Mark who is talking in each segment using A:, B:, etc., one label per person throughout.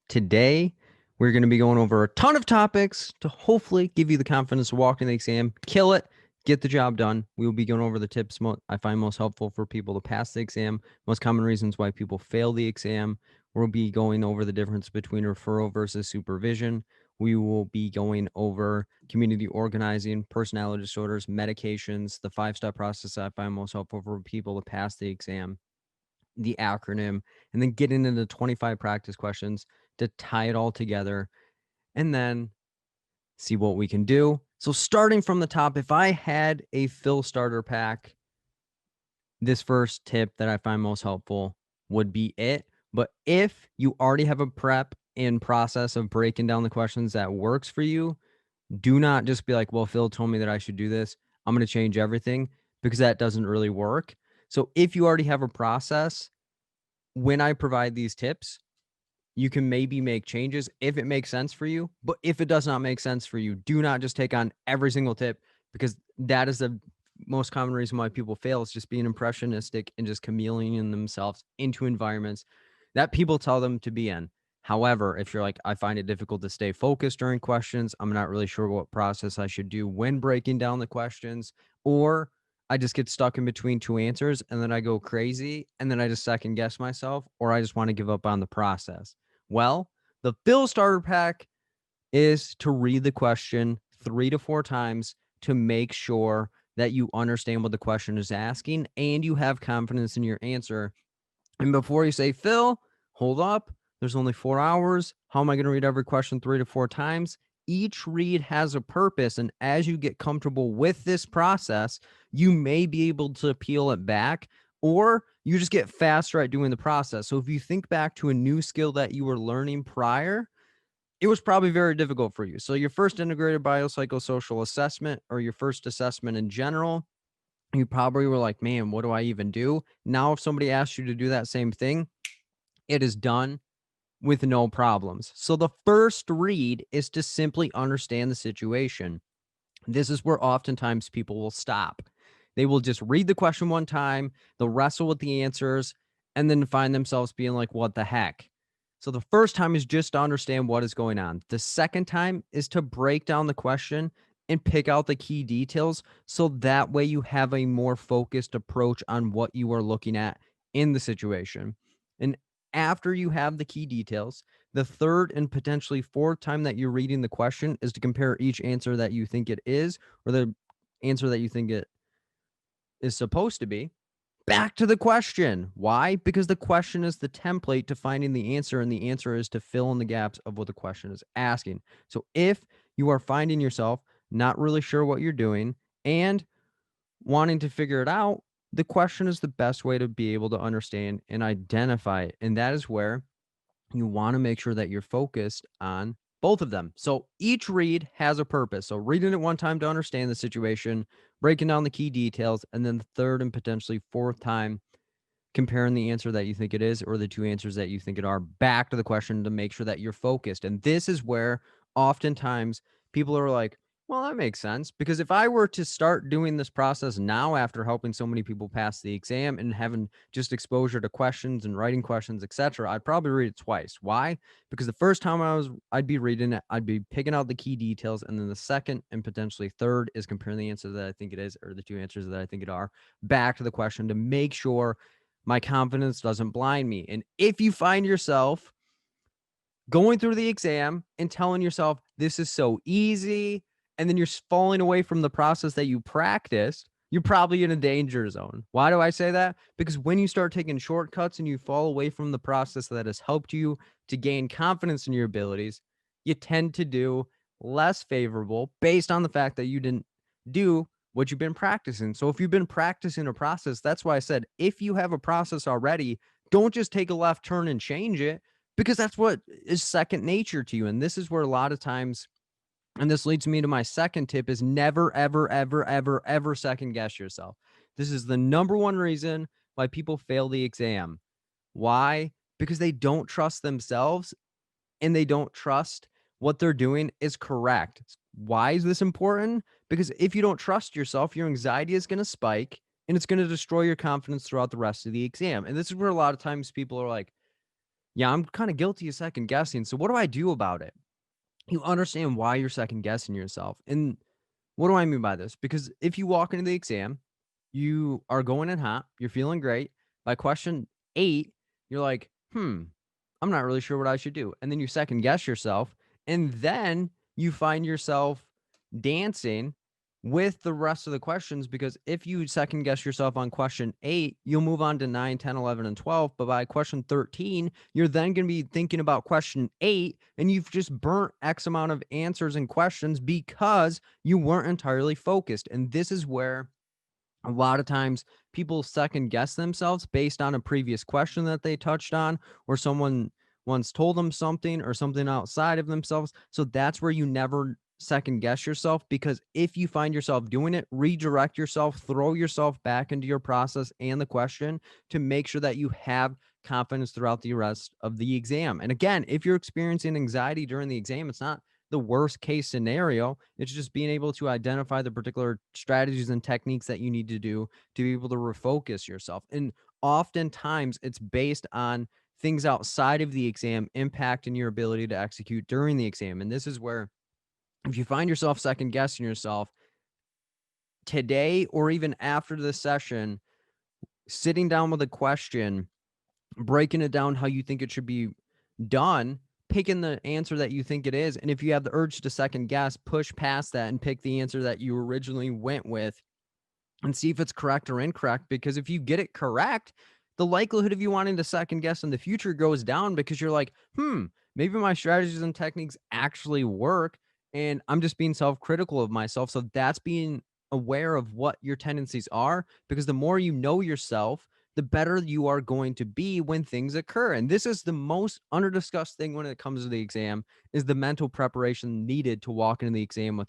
A: Today, we're going to be going over a ton of topics to hopefully give you the confidence to walk in the exam, kill it, get the job done. We will be going over the tips I find most helpful for people to pass the exam, most common reasons why people fail the exam. We'll be going over the difference between referral versus supervision. We will be going over community organizing, personality disorders, medications, the 5-step process I find most helpful for people to pass the exam, the acronym, and then getting into 25 practice questions to tie it all together and then see what we can do. So starting from the top, if I had a Phil starter pack, this first tip that I find most helpful would be it. But if you already have a prep and process of breaking down the questions that works for you, do not just be like, well, Phil told me that I should do this, I'm going to change everything, because that doesn't really work. So if you already have a process, when I provide these tips, you can maybe make changes if it makes sense for you. But if it does not make sense for you, do not just take on every single tip, because that is the most common reason why people fail, is just being impressionistic and just chameleoning themselves into environments that people tell them to be in. However, if you're like, I find it difficult to stay focused during questions, I'm not really sure what process I should do when breaking down the questions, or I just get stuck in between two answers and then I go crazy and then I just second guess myself, or I just want to give up on the process. Well, the Phil starter pack is to read the question 3 to 4 times to make sure that you understand what the question is asking and you have confidence in your answer. And before you say, Phil, hold up, there's only 4 hours. How am I going to read every question 3 to 4 times? Each read has a purpose. And as you get comfortable with this process, you may be able to peel it back, or you just get faster at doing the process. So if you think back to a new skill that you were learning prior, it was probably very difficult for you. So your first integrated biopsychosocial assessment, or your first assessment in general, you probably were like, man, what do I even do? Now, if somebody asks you to do that same thing, it is done with no problems. So the first read is to simply understand the situation. This is where oftentimes people will stop. They will just read the question one time, they'll wrestle with the answers, and then find themselves being like, what the heck? So the first time is just to understand what is going on. The second time is to break down the question and pick out the key details, so that way you have a more focused approach on what you are looking at in the situation. And after you have the key details, the third and potentially fourth time that you're reading the question is to compare each answer that you think it is, or the answer that you think it is supposed to be, back to the question. Why? Because the question is the template to finding the answer, and the answer is to fill in the gaps of what the question is asking. So if you are finding yourself not really sure what you're doing and wanting to figure it out, the question is the best way to be able to understand and identify it. And that is where you want to make sure that you're focused on both of them. So each read has a purpose. So reading it one time to understand the situation, breaking down the key details, and then the third and potentially fourth time comparing the answer that you think it is, or the two answers that you think it are, back to the question to make sure that you're focused. And this is where oftentimes people are like, well, that makes sense. Because if I were to start doing this process now, after helping so many people pass the exam and having just exposure to questions and writing questions, etc., I'd probably read it twice. Why? Because the first time I'd be reading it, I'd be picking out the key details. And then the second and potentially third is comparing the answer that I think it is, or the two answers that I think it are, back to the question to make sure my confidence doesn't blind me. And if you find yourself going through the exam and telling yourself, this is so easy, and then you're falling away from the process that you practiced, you're probably in a danger zone. Why do I say that? Because when you start taking shortcuts and you fall away from the process that has helped you to gain confidence in your abilities, you tend to do less favorable based on the fact that you didn't do what you've been practicing. So if you've been practicing a process, that's why I said, if you have a process already, don't just take a left turn and change it, because that's what is second nature to you. And this is where a lot of times, and this leads me to my second tip, is never, ever, ever, ever, ever second guess yourself. This is the number one reason why people fail the exam. Why? Because they don't trust themselves and they don't trust what they're doing is correct. Why is this important? Because if you don't trust yourself, your anxiety is going to spike and it's going to destroy your confidence throughout the rest of the exam. And this is where a lot of times people are like, yeah, I'm kind of guilty of second guessing. So what do I do about it? You understand why you're second guessing yourself. And what do I mean by this? Because if you walk into the exam, you are going in hot, you're feeling great. By question 8, you're like, I'm not really sure what I should do. And then you second guess yourself. And then you find yourself dancing with the rest of the questions, because if you second guess yourself on question 8, you'll move on to 9, 10, 11, and 12. But by question 13, you're then going to be thinking about question 8, and you've just burnt X amount of answers and questions because you weren't entirely focused. And this is where a lot of times people second guess themselves based on a previous question that they touched on, or someone once told them something, or something outside of themselves. So that's where you never second guess yourself, because if you find yourself doing it, redirect yourself, throw yourself back into your process and the question to make sure that you have confidence throughout the rest of the exam. And again, if you're experiencing anxiety during the exam, it's not the worst case scenario. It's just being able to identify the particular strategies and techniques that you need to do to be able to refocus yourself. And oftentimes it's based on things outside of the exam impacting your ability to execute during the exam. And this is where, if you find yourself second guessing yourself today or even after the session, sitting down with a question, breaking it down how you think it should be done, picking the answer that you think it is. And if you have the urge to second guess, push past that and pick the answer that you originally went with and see if it's correct or incorrect. Because if you get it correct, the likelihood of you wanting to second guess in the future goes down, because you're like, maybe my strategies and techniques actually work. And I'm just being self critical of myself. So that's being aware of what your tendencies are, because the more you know yourself, the better you are going to be when things occur. And this is the most underdiscussed thing when it comes to the exam, is the mental preparation needed to walk into the exam with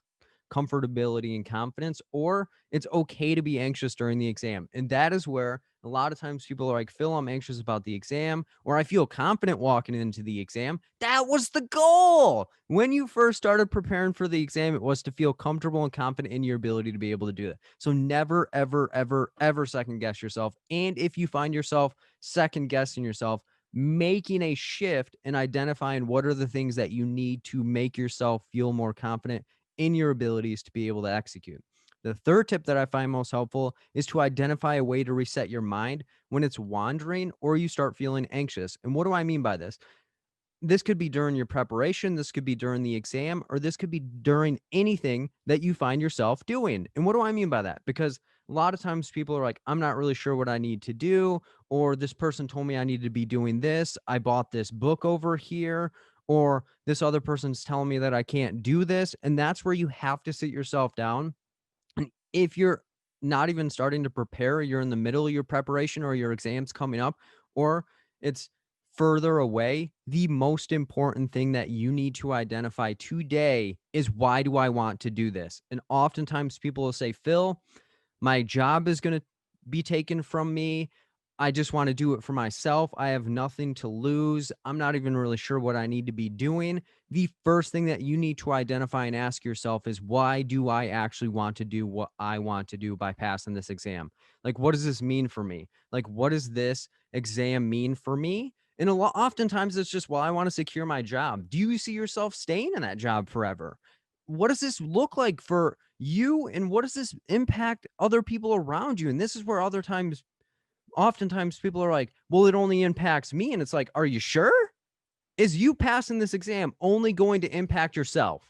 A: comfortability and confidence, or it's okay to be anxious during the exam. And that is where a lot of times people are like, Phil, I'm anxious about the exam, or I feel confident walking into the exam. That was the goal. When you first started preparing for the exam, it was to feel comfortable and confident in your ability to be able to do that. So never, ever, ever, ever second guess yourself. And if you find yourself second guessing yourself, making a shift and identifying what are the things that you need to make yourself feel more confident in your abilities to be able to execute. The third tip that I find most helpful is to identify a way to reset your mind when it's wandering or you start feeling anxious. And what do I mean by this? This could be during your preparation, this could be during the exam, or this could be during anything that you find yourself doing. And what do I mean by that? Because a lot of times people are like, I'm not really sure what I need to do, or this person told me I need to be doing this. I bought this book over here, or this other person's telling me that I can't do this. And that's where you have to sit yourself down. And if you're not even starting to prepare, you're in the middle of your preparation or your exams coming up, or it's further away, the most important thing that you need to identify today is, why do I want to do this? And oftentimes people will say, Phil, my job is going to be taken from me. I just want to do it for myself. I have nothing to lose. I'm not even really sure what I need to be doing. The first thing that you need to identify and ask yourself is, why do I actually want to do what I want to do by passing this exam? Like, what does this mean for me? Like, what does this exam mean for me? And oftentimes it's just, well, I want to secure my job. Do you see yourself staying in that job forever? What does this look like for you, and what does this impact other people around you? And this is where oftentimes people are like, well, it only impacts me. And it's like, are you sure? Is you passing this exam only going to impact yourself?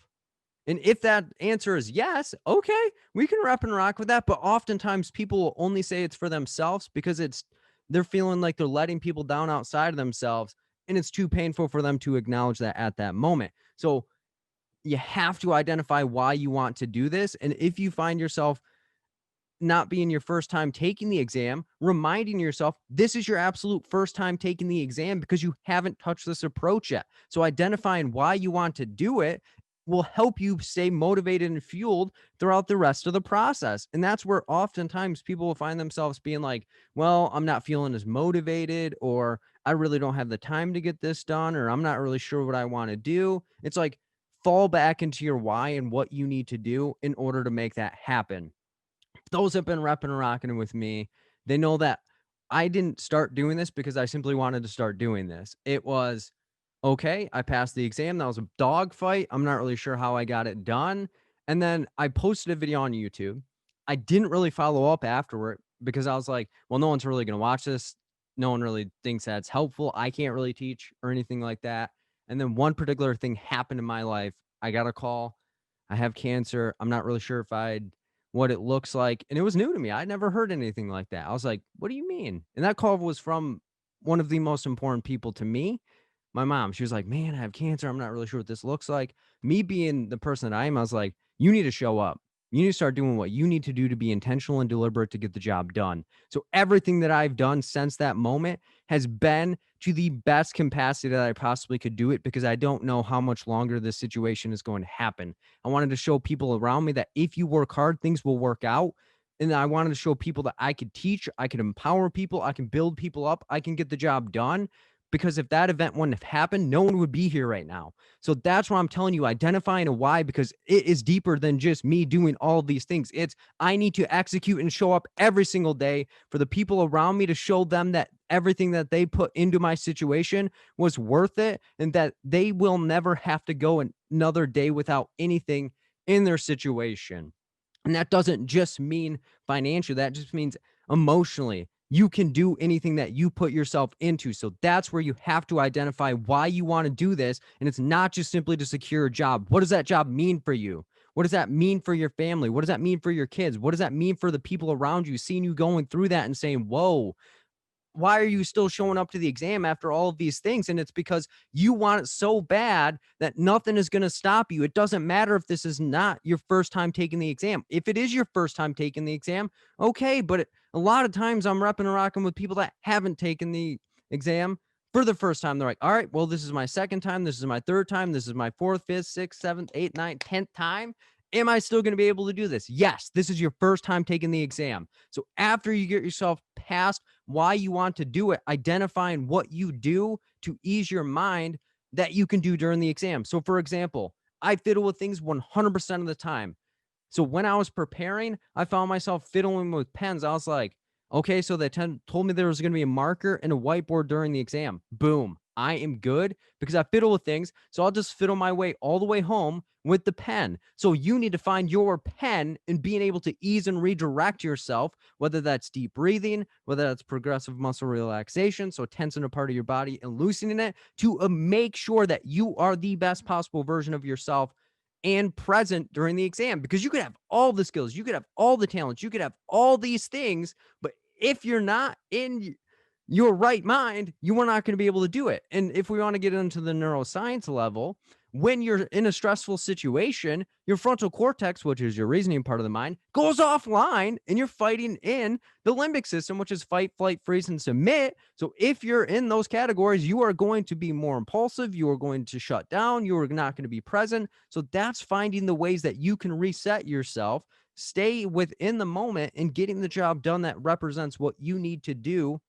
A: And if that answer is yes, okay, we can rep and rock with that. But oftentimes people will only say it's for themselves because they're feeling like they're letting people down outside of themselves. And it's too painful for them to acknowledge that at that moment. So you have to identify why you want to do this. And if you find yourself not being your first time taking the exam, reminding yourself this is your absolute first time taking the exam because you haven't touched this approach yet. So identifying why you want to do it will help you stay motivated and fueled throughout the rest of the process. And that's where oftentimes people will find themselves being like, well, I'm not feeling as motivated, or I really don't have the time to get this done, or I'm not really sure what I want to do. It's like, fall back into your why and what you need to do in order to make that happen. Those have been repping and rocking with me, they know that I didn't start doing this because I simply wanted to start doing this. It was, okay, I passed the exam. That was a dogfight. I'm not really sure how I got it done. And then I posted a video on YouTube. I didn't really follow up afterward because I was like, well, no one's really going to watch this. No one really thinks that's helpful. I can't really teach or anything like that. And then one particular thing happened in my life. I got a call. I have cancer. I'm not really sure if I'd what it looks like. And it was new to me. I'd never heard anything like that. I was like, what do you mean? And that call was from one of the most important people to me, my mom. She was like, man, I have cancer. I'm not really sure what this looks like. Me being the person that I am, I was like, you need to show up. You need to start doing what you need to do to be intentional and deliberate to get the job done. So everything that I've done since that moment has been to the best capacity that I possibly could do it because I don't know how much longer this situation is going to happen. I wanted to show people around me that if you work hard, things will work out. And I wanted to show people that I could teach, I could empower people, I can build people up, I can get the job done. Because if that event wouldn't have happened, no one would be here right now. So that's why I'm telling you, identifying a why, because it is deeper than just me doing all of these things. It's I need to execute and show up every single day for the people around me to show them that everything that they put into my situation was worth it and that they will never have to go another day without anything in their situation. And that doesn't just mean financially, that just means emotionally. You can do anything that you put yourself into. So that's where you have to identify why you want to do this. And it's not just simply to secure a job. What does that job mean for you? What does that mean for your family? What does that mean for your kids? What does that mean for the people around you, seeing you going through that and saying, whoa, why are you still showing up to the exam after all of these things? And it's because you want it so bad that nothing is going to stop you. It doesn't matter if this is not your first time taking the exam. If it is your first time taking the exam, okay. But a lot of times I'm repping and rocking with people that haven't taken the exam for the first time. They're like, all right, well, this is my second time. This is my third time. This is my fourth, fifth, sixth, seventh, eighth, ninth, 10th time. Am I still going to be able to do this? Yes, this is your first time taking the exam. So after you get yourself past why you want to do it, identifying what you do to ease your mind that you can do during the exam. So, for example, I fiddle with things 100% of the time. So when I was preparing, I found myself fiddling with pens. I was like, okay, so they told me there was going to be a marker and a whiteboard during the exam. Boom. I am good because I fiddle with things. So I'll just fiddle my way all the way home with the pen. So you need to find your pen and being able to ease and redirect yourself, whether that's deep breathing, whether that's progressive muscle relaxation. So tensing a part of your body and loosening it to make sure that you are the best possible version of yourself and present during the exam because you could have all the skills, you could have all the talents, you could have all these things, but if you're not in your right mind, you are not going to be able to do it. And if we want to get into the neuroscience level, when you're in a stressful situation, your frontal cortex, which is your reasoning part of the mind, goes offline and you're fighting in the limbic system, which is fight, flight, freeze, and submit. So if you're in those categories, you are going to be more impulsive. You are going to shut down. You are not going to be present. So that's finding the ways that you can reset yourself, stay within the moment, and getting the job done that represents what you need to do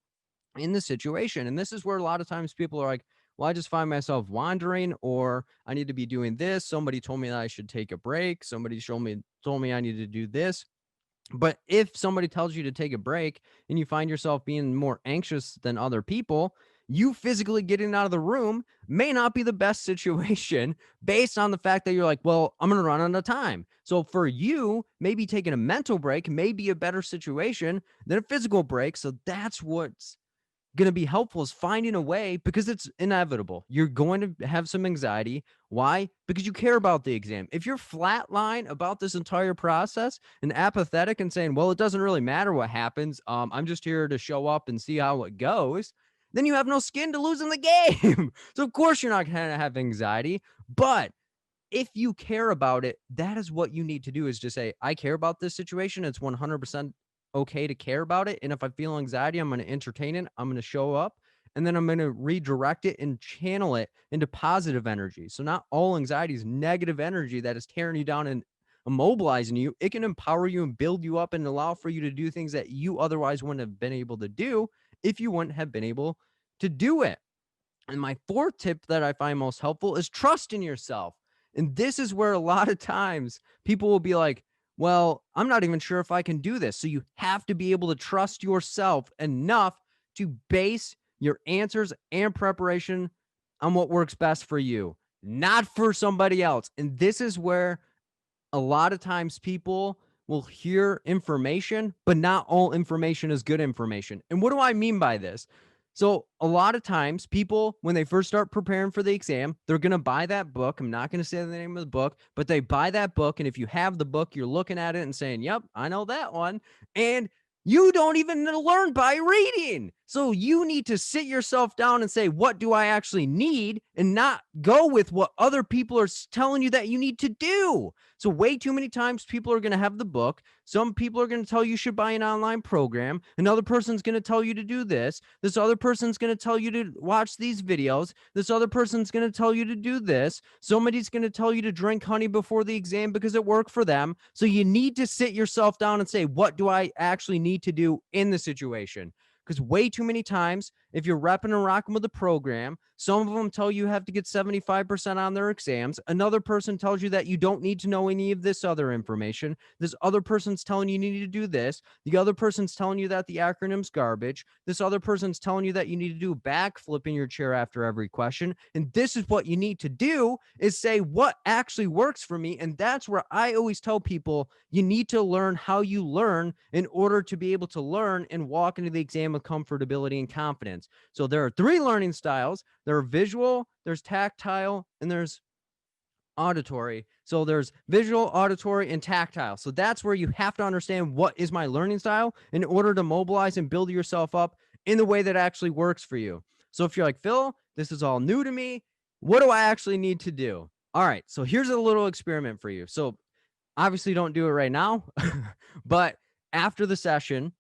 A: in the situation. And this is where a lot of times people are like, well, I just find myself wandering, or I need to be doing this. Somebody told me that I should take a break. Somebody told me I need to do this. But if somebody tells you to take a break and you find yourself being more anxious than other people, you physically getting out of the room may not be the best situation based on the fact that you're like, well, I'm going to run out of time. So for you, maybe taking a mental break may be a better situation than a physical break. So that's what's going to be helpful is finding a way because it's inevitable. You're going to have some anxiety. Why? Because you care about the exam. If you're flatline about this entire process and apathetic and saying, well, it doesn't really matter what happens. I'm just here to show up and see how it goes. Then you have no skin to lose in the game. So of course you're not going to have anxiety, but if you care about it, that is what you need to do is just say, I care about this situation. It's 100% okay to care about it. And if I feel anxiety, I'm going to entertain it. I'm going to show up and then I'm going to redirect it and channel it into positive energy. So not all anxiety is negative energy that is tearing you down and immobilizing you. It can empower you and build you up and allow for you to do things that you otherwise wouldn't have been able to do if you wouldn't have been able to do it. And my fourth tip that I find most helpful is trust in yourself. And this is where a lot of times people will be like, well, I'm not even sure if I can do this. So you have to be able to trust yourself enough to base your answers and preparation on what works best for you, not for somebody else. And this is where a lot of times people will hear information, but not all information is good information. And what do I mean by this? So, a lot of times people, when they first start preparing for the exam, they're going to buy that book. I'm not going to say the name of the book, but they buy that book. And if you have the book, you're looking at it and saying, yep, I know that one. And you don't even learn by reading. So you need to sit yourself down and say, what do I actually need? And not go with what other people are telling you that you need to do. So way too many times people are going to have the book. Some people are going to tell you should buy an online program. Another person's going to tell you to do this. This other person's going to tell you to watch these videos. This other person's going to tell you to do this. Somebody's going to tell you to drink honey before the exam because it worked for them. So you need to sit yourself down and say, what do I actually need to do in the situation? Because way too many times, if you're repping and rocking with the program, some of them tell you have to get 75% on their exams. Another person tells you that you don't need to know any of this other information. This other person's telling you need to do this. The other person's telling you that the acronym's garbage. This other person's telling you that you need to do a backflip in your chair after every question. And this is what you need to do, is say what actually works for me. And that's where I always tell people, you need to learn how you learn in order to be able to learn and walk into the exam with comfortability and confidence. So there are 3 learning styles. There are visual, there's tactile, and there's auditory. So there's visual, auditory, and tactile. So that's where you have to understand, what is my learning style in order to mobilize and build yourself up in the way that actually works for you. So if you're like, Phil, this is all new to me, what do I actually need to do? All right, so here's a little experiment for you. So obviously don't do it right now, but after the session,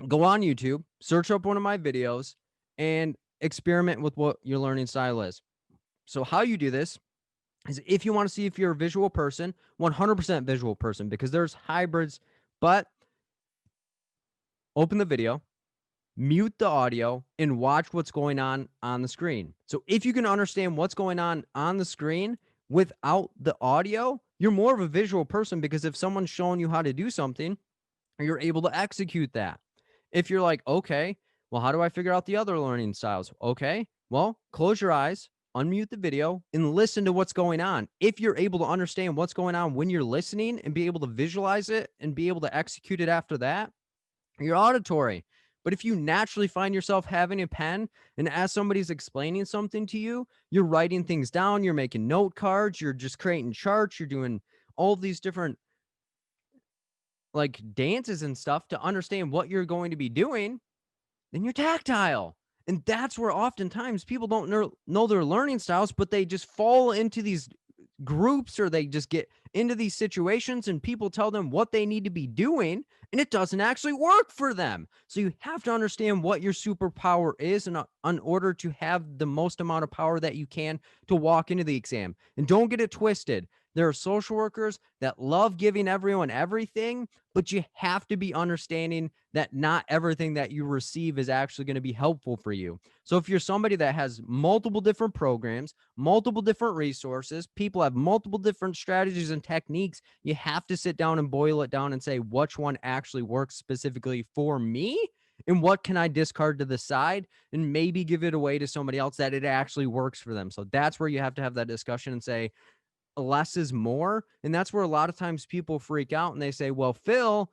A: go on YouTube, search up one of my videos, and experiment with what your learning style is. So how you do this is, if you want to see if you're a visual person, 100% visual person, because there's hybrids, but open the video, mute the audio, and watch what's going on the screen. So if you can understand what's going on the screen without the audio, you're more of a visual person, because if someone's showing you how to do something, you're able to execute that. If you're like, okay, well, how do I figure out the other learning styles? Okay, well, close your eyes, unmute the video, and listen to what's going on. If you're able to understand what's going on when you're listening and be able to visualize it and be able to execute it after that, you're auditory. But if you naturally find yourself having a pen, and as somebody's explaining something to you, you're writing things down, you're making note cards, you're just creating charts, you're doing all these different like dances and stuff to understand what you're going to be doing, then you're tactile. And that's where oftentimes people don't know their learning styles, but they just fall into these groups, or they just get into these situations and people tell them what they need to be doing, and it doesn't actually work for them. So you have to understand what your superpower is in order to have the most amount of power that you can to walk into the exam. And don't get it twisted. There are social workers that love giving everyone everything, but you have to be understanding that not everything that you receive is actually going to be helpful for you. So if you're somebody that has multiple different programs, multiple different resources, people have multiple different strategies and techniques, you have to sit down and boil it down and say, which one actually works specifically for me? And what can I discard to the side and maybe give it away to somebody else that it actually works for them? So that's where you have to have that discussion and say, less is more. And that's where a lot of times people freak out and they say, well, Phil,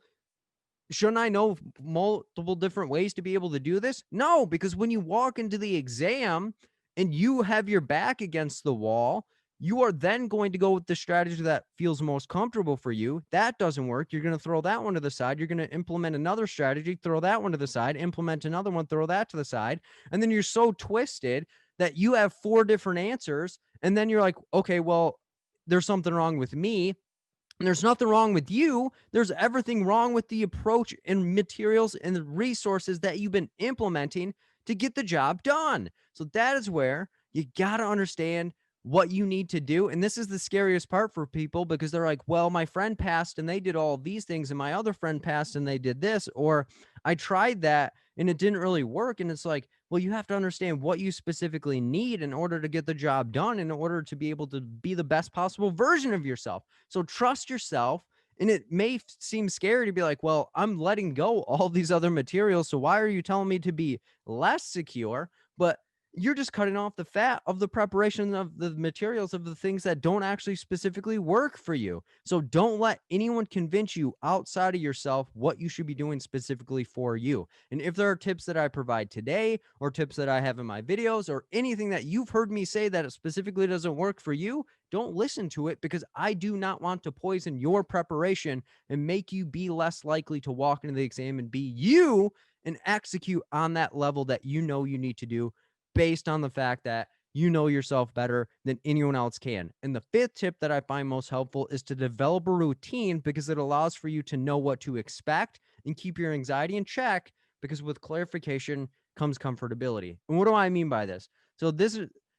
A: shouldn't I know multiple different ways to be able to do this? No, because when you walk into the exam and you have your back against the wall, you are then going to go with the strategy that feels most comfortable for you. That doesn't work. You're going to throw that one to the side. You're going to implement another strategy, throw that one to the side, implement another one, throw that to the side. And then you're so twisted that you have 4 different answers. And then you're like, okay, well, there's something wrong with me. And there's nothing wrong with you. There's everything wrong with the approach and materials and the resources that you've been implementing to get the job done. So that is where you got to understand what you need to do. And this is the scariest part for people, because they're like, well, my friend passed and they did all these things, and my other friend passed and they did this, or I tried that and it didn't really work. And it's like, well, you have to understand what you specifically need in order to get the job done, in order to be able to be the best possible version of yourself. So trust yourself And it may seem scary to be like, well, I'm letting go all these other materials. So why are you telling me to be less secure? But you're just cutting off the fat of the preparation of the materials of the things that don't actually specifically work for you. So don't let anyone convince you outside of yourself what you should be doing specifically for you. And if there are tips that I provide today or tips that I have in my videos or anything that you've heard me say that it specifically doesn't work for you, don't listen to it, because I do not want to poison your preparation and make you be less likely to walk into the exam and be you and execute on that level that you know you need to do based on the fact that you know yourself better than anyone else can. And the fifth tip that I find most helpful is to develop a routine, because it allows for you to know what to expect and keep your anxiety in check, because with clarification comes comfortability. And what do I mean by this? So this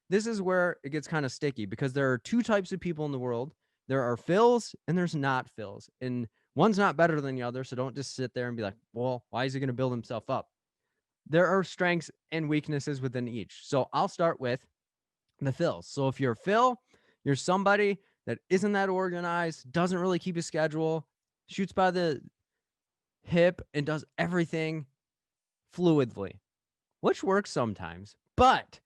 A: is where it gets kind of sticky, because there are two types of people in the world. There are Phils and there's not Phils. And one's not better than the other. So don't just sit there and be like, well, why is he going to build himself up? There are strengths and weaknesses within each. So I'll start with the Phils. So if you're a Phil, you're somebody that isn't that organized, doesn't really keep a schedule, shoots by the hip, and does everything fluidly, which works sometimes. But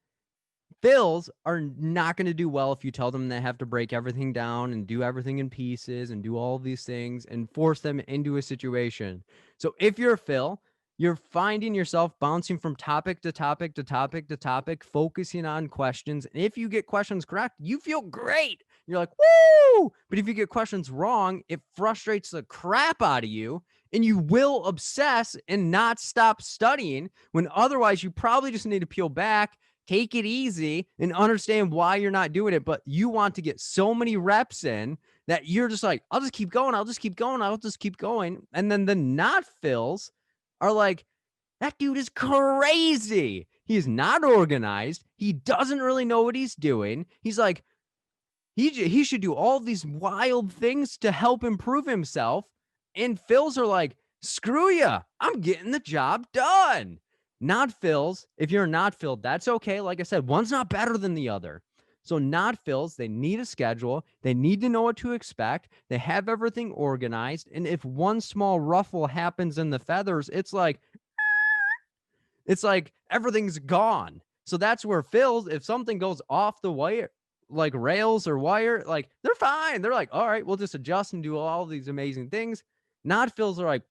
A: Phils are not going to do well if you tell them they have to break everything down and do everything in pieces and do all of these things and force them into a situation. So if you're a Phil, you're finding yourself bouncing from topic to topic to topic to topic, focusing on questions. And if you get questions correct, you feel great. You're like, woo! But if you get questions wrong, it frustrates the crap out of you, and you will obsess and not stop studying, when otherwise you probably just need to peel back, take it easy, and understand why you're not doing it. But you want to get so many reps in that you're just like, I'll just keep going. I'll just keep going. I'll just keep going. And then the not Phils are like, that dude is crazy. He's not organized. He doesn't really know what he's doing. He's like, he should do all these wild things to help improve himself. And Phils are like, screw ya, I'm getting the job done. Not Phils. If you're not Phil, that's okay. Like I said, one's not better than the other. So not Phils, they need a schedule. They need to know what to expect. They have everything organized. And if one small ruffle happens in the feathers, it's like everything's gone. So that's where Phils, if something goes off the wire, like rails or wire, like they're fine. They're like, all right, we'll just adjust and do all these amazing things. Not Phils are like,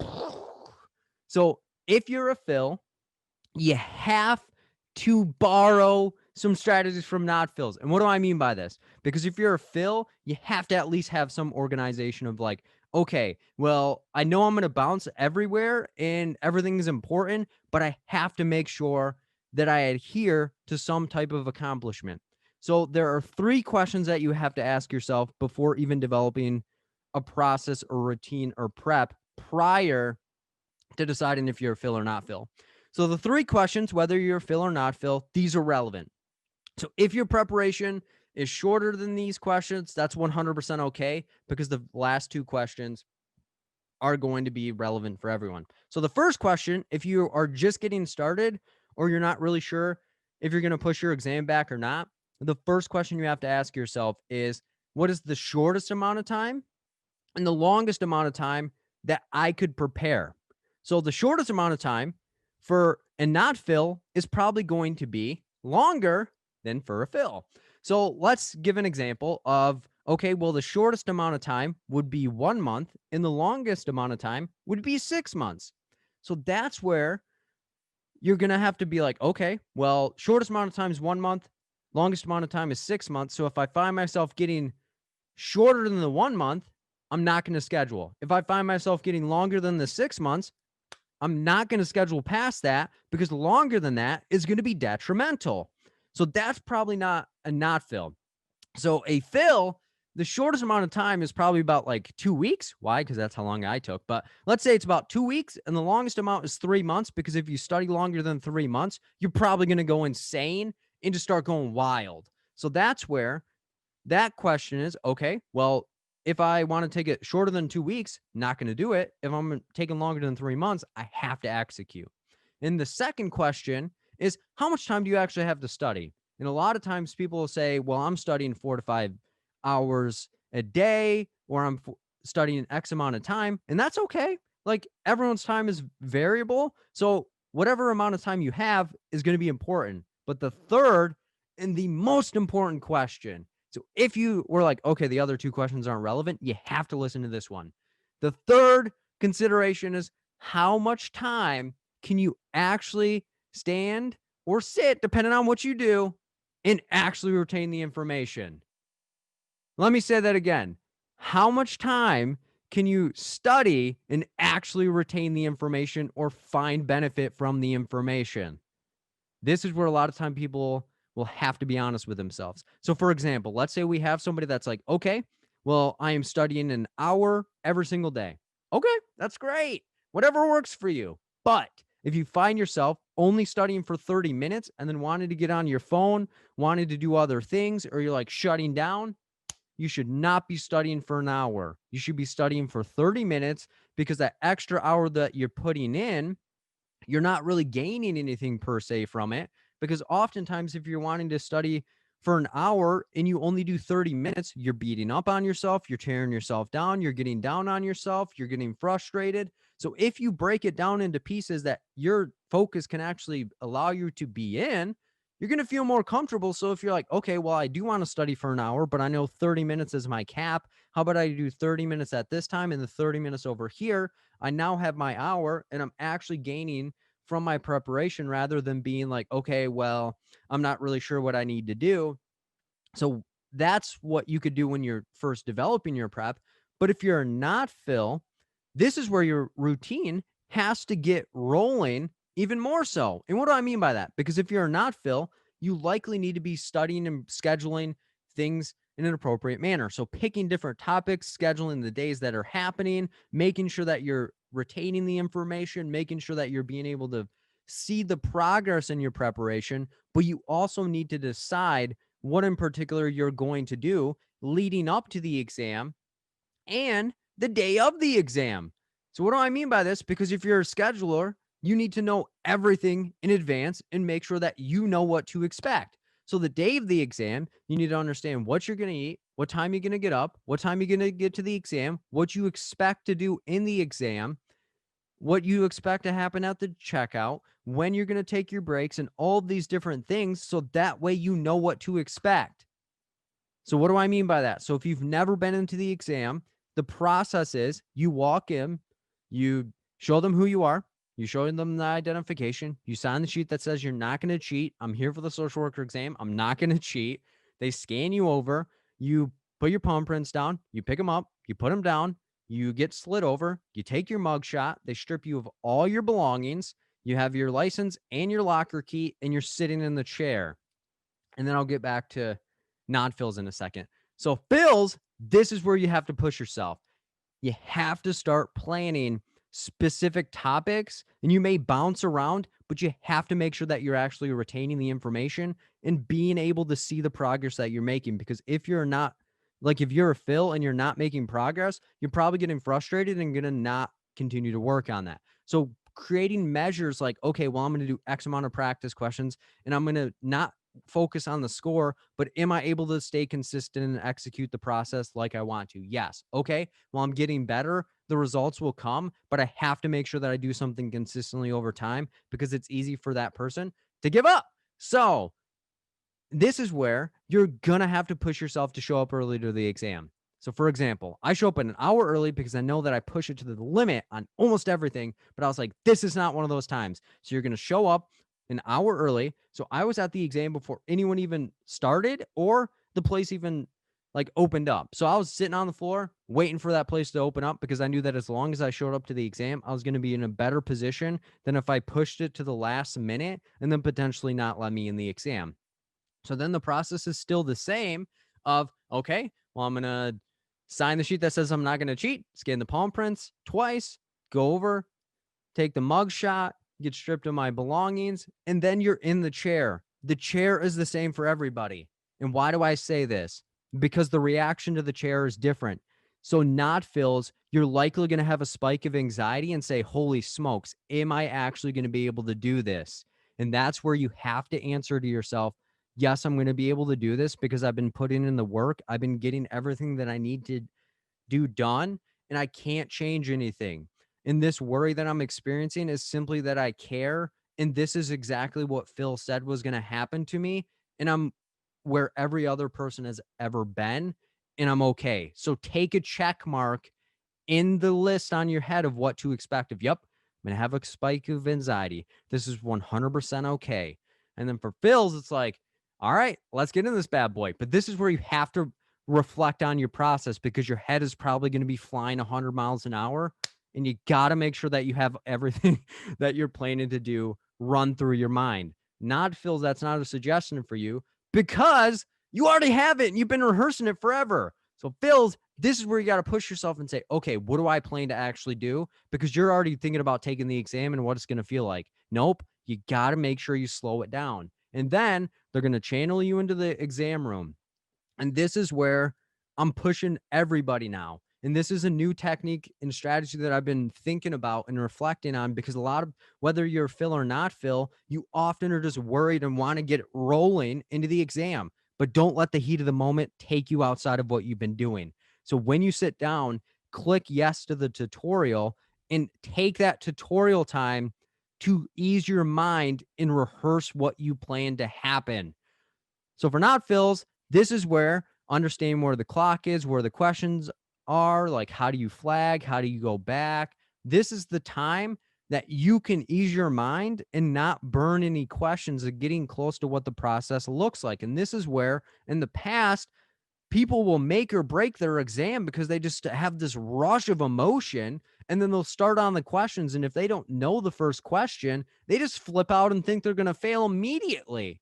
A: so if you're a Phil, you have to borrow some strategies from not Phils. And what do I mean by this? Because if you're a Phil, you have to at least have some organization of like, okay, well, I know I'm going to bounce everywhere and everything is important, but I have to make sure that I adhere to some type of accomplishment. So there are 3 questions that you have to ask yourself before even developing a process or routine or prep prior to deciding if you're a Phil or not Phil. So the 3 questions, whether you're a Phil or not Phil, these are relevant. So if your preparation is shorter than these questions, that's 100% okay, because the last 2 questions are going to be relevant for everyone. So the first question, if you are just getting started or you're not really sure if you're going to push your exam back or not, the first question you have to ask yourself is, what is the shortest amount of time and the longest amount of time that I could prepare? So the shortest amount of time for a not Phil is probably going to be longer than for a Phil. So let's give an example of, okay, well, the shortest amount of time would be 1 month and the longest amount of time would be 6 months. So that's where you're going to have to be like, okay, well, shortest amount of time is 1 month, longest amount of time is 6 months. So if I find myself getting shorter than the 1 month, I'm not going to schedule. If I find myself getting longer than the 6 months, I'm not going to schedule past that, because longer than that is going to be detrimental. So that's probably not a not Phil. So a Phil, the shortest amount of time is probably about like 2 weeks. Why? Because that's how long I took. But let's say it's about 2 weeks, and the longest amount is 3 months, because if you study longer than 3 months, you're probably going to go insane and just start going wild. So that's where that question is, okay, well, if I want to take it shorter than 2 weeks, not going to do it. If I'm taking longer than 3 months, I have to execute. And the second question is, how much time do you actually have to study? And a lot of times people will say, well, I'm studying 4 to 5 hours a day, or I'm studying X amount of time, and that's okay. Like everyone's time is variable. So whatever amount of time you have is going to be important. But the third and the most important question. So if you were like, okay, the other two questions aren't relevant, you have to listen to this one. The third consideration is how much time can you actually stand or sit, depending on what you do, and actually retain the information. Let me say that again. How much time can you study and actually retain the information or find benefit from the information? This is where a lot of time people will have to be honest with themselves. So, for example, let's say we have somebody that's like, okay, well, I am studying an hour every single day. Okay, that's great. Whatever works for you. But if you find yourself only studying for 30 minutes and then wanting to get on your phone, wanting to do other things, or you're like shutting down, you should not be studying for an hour. You should be studying for 30 minutes because that extra hour that you're putting in, you're not really gaining anything per se from it. Because oftentimes, if you're wanting to study for an hour and you only do 30 minutes, you're beating up on yourself, you're tearing yourself down, you're getting down on yourself, you're getting frustrated. So, if you break it down into pieces that your focus can actually allow you to be in, you're going to feel more comfortable. So, if you're like, okay, well, I do want to study for an hour, but I know 30 minutes is my cap. How about I do 30 minutes at this time and the 30 minutes over here? I now have my hour and I'm actually gaining from my preparation rather than being like, okay, well, I'm not really sure what I need to do. So that's what you could do when you're first developing your prep. But if you're not Phil, this is where your routine has to get rolling even more so. And what do I mean by that? Because if you're not Phil, you likely need to be studying and scheduling things in an appropriate manner. So picking different topics, scheduling the days that are happening, making sure that you're retaining the information, making sure that you're being able to see the progress in your preparation, but you also need to decide what in particular you're going to do leading up to the exam and the day of the exam. So, what do I mean by this? Because if you're a scheduler, you need to know everything in advance and make sure that you know what to expect. So, the day of the exam, you need to understand what you're going to eat, what time you're going to get up, what time you're going to get to the exam, what you expect to do in the exam, what you expect to happen at the checkout, when you're going to take your breaks, and all these different things. So that way you know what to expect. So, what do I mean by that? So, if you've never been into the exam, the process is you walk in, you show them who you are, you show them the identification, you sign the sheet that says you're not going to cheat. I'm here for the social worker exam. I'm not going to cheat. They scan you over, you put your palm prints down, you pick them up, you put them down, you get slid over, you take your mug shot, they strip you of all your belongings, you have your license and your locker key, and you're sitting in the chair. And then I'll get back to non-fills in a second. So fills, this is where you have to push yourself. You have to start planning specific topics, and you may bounce around, but you have to make sure that you're actually retaining the information and being able to see the progress that you're making. Because if you're not, like if you're a fill and you're not making progress, you're probably getting frustrated and going to not continue to work on that. So creating measures like, okay, well, I'm going to do X amount of practice questions and I'm going to not focus on the score, but am I able to stay consistent and execute the process like I want to? Yes. Okay. Well, I'm getting better. The results will come, but I have to make sure that I do something consistently over time because it's easy for that person to give up. So this is where you're going to have to push yourself to show up early to the exam. So, for example, I show up an hour early because I know that I push it to the limit on almost everything, but I was like, this is not one of those times. So, you're going to show up an hour early. So, I was at the exam before anyone even started or the place even like opened up. So, I was sitting on the floor waiting for that place to open up because I knew that as long as I showed up to the exam, I was going to be in a better position than if I pushed it to the last minute and then potentially not let me in the exam. So then the process is still the same of, okay, well, I'm going to sign the sheet that says I'm not going to cheat, scan the palm prints twice, go over, take the mug shot, get stripped of my belongings, and then you're in the chair. The chair is the same for everybody. And why do I say this? Because the reaction to the chair is different. So not fills, you're likely going to have a spike of anxiety and say, holy smokes, am I actually going to be able to do this? And that's where you have to answer to yourself, yes, I'm going to be able to do this because I've been putting in the work. I've been getting everything that I need to do done. and I can't change anything. And this worry that I'm experiencing is simply that I care. And this is exactly what Phil said was going to happen to me. And I'm where every other person has ever been. And I'm okay. So take a check mark in the list on your head of what to expect of, yep, I'm going to have a spike of anxiety. This is 100% okay. And then for Phil's, it's like, all right, let's get in this bad boy. But this is where you have to reflect on your process because your head is probably going to be flying 100 miles an hour. And you got to make sure that you have everything that you're planning to do run through your mind. Not Phil's, that's not a suggestion for you because you already have it and you've been rehearsing it forever. So Phil's, this is where you got to push yourself and say, okay, what do I plan to actually do? Because you're already thinking about taking the exam and what it's going to feel like. Nope. You got to make sure you slow it down. And then they're going to channel you into the exam room. And this is where I'm pushing everybody now. And this is a new technique and strategy that I've been thinking about and reflecting on because a lot of, whether you're Phil or not Phil, you often are just worried and want to get rolling into the exam, but don't let the heat of the moment take you outside of what you've been doing. So when you sit down, click yes to the tutorial and take that tutorial time to ease your mind and rehearse what you plan to happen. So for not Phil's, this is where understanding where the clock is, where the questions are, like how do you flag, how do you go back? This is the time that you can ease your mind and not burn any questions of getting close to what the process looks like. And this is where in the past, people will make or break their exam because they just have this rush of emotion and then they'll start on the questions. And if they don't know the first question, they just flip out and think they're going to fail immediately.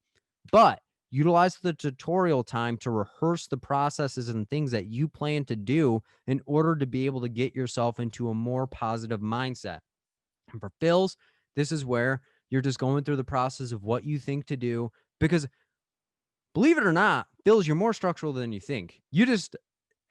A: But utilize the tutorial time to rehearse the processes and things that you plan to do in order to be able to get yourself into a more positive mindset. And for Phil's, this is where you're just going through the process of what you think to do because believe it or not, Phil's, you're more structural than you think. You just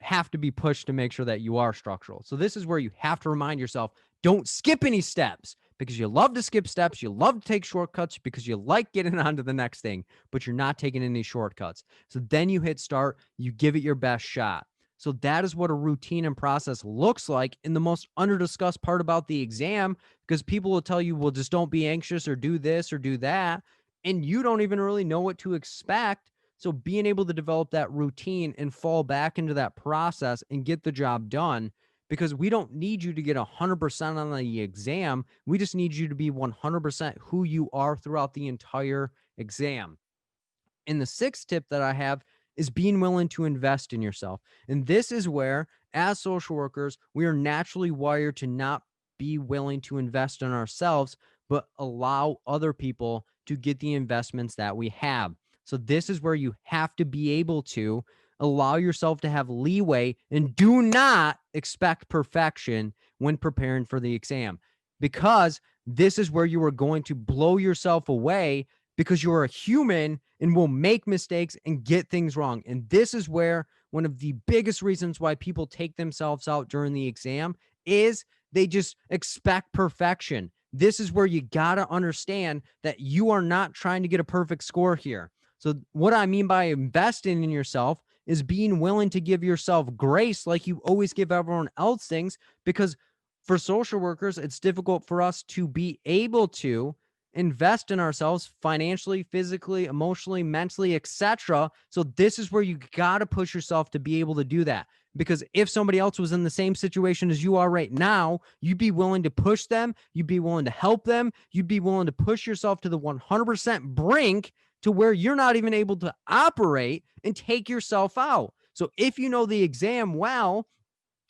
A: have to be pushed to make sure that you are structural. So this is where you have to remind yourself, don't skip any steps because you love to skip steps. You love to take shortcuts because you like getting on to the next thing, but you're not taking any shortcuts. So then you hit start, you give it your best shot. So that is what a routine and process looks like in the most under-discussed part about the exam, because people will tell you, well, just don't be anxious or do this or do that. And you don't even really know what to expect. So being able to develop that routine and fall back into that process and get the job done, because we don't need you to get 100% on the exam. We just need you to be 100% who you are throughout the entire exam. And the sixth tip that I have is being willing to invest in yourself. And this is where, as social workers, we are naturally wired to not be willing to invest in ourselves, but allow other people to get the investments that we have. So this is where you have to be able to allow yourself to have leeway and do not expect perfection when preparing for the exam, because this is where you are going to blow yourself away because you're a human and will make mistakes and get things wrong. And this is where one of the biggest reasons why people take themselves out during the exam is they just expect perfection. This is where you got to understand that you are not trying to get a perfect score here. So what I mean by investing in yourself is being willing to give yourself grace like you always give everyone else things, because for social workers, it's difficult for us to be able to invest in ourselves financially, physically, emotionally, mentally, etc. So this is where you got to push yourself to be able to do that. Because if somebody else was in the same situation as you are right now, you'd be willing to push them, you'd be willing to help them, you'd be willing to push yourself to the 100% brink to where you're not even able to operate and take yourself out. So if you know the exam well,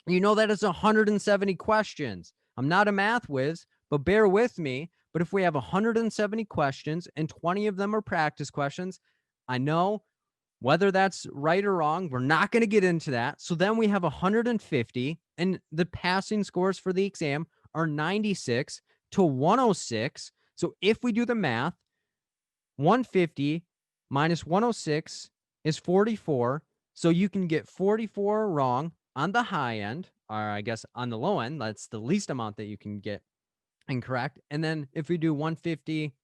A: you know that it's 170 questions. I'm not a math whiz, but bear with me. But if we have 170 questions and 20 of them are practice questions, I know whether that's right or wrong, we're not going to get into that. So then we have 150, and the passing scores for the exam are 96 to 106. So if we do the math, 150 minus 106 is 44. So you can get 44 wrong on the high end, or I guess on the low end. That's the least amount that you can get incorrect. And then if we do 150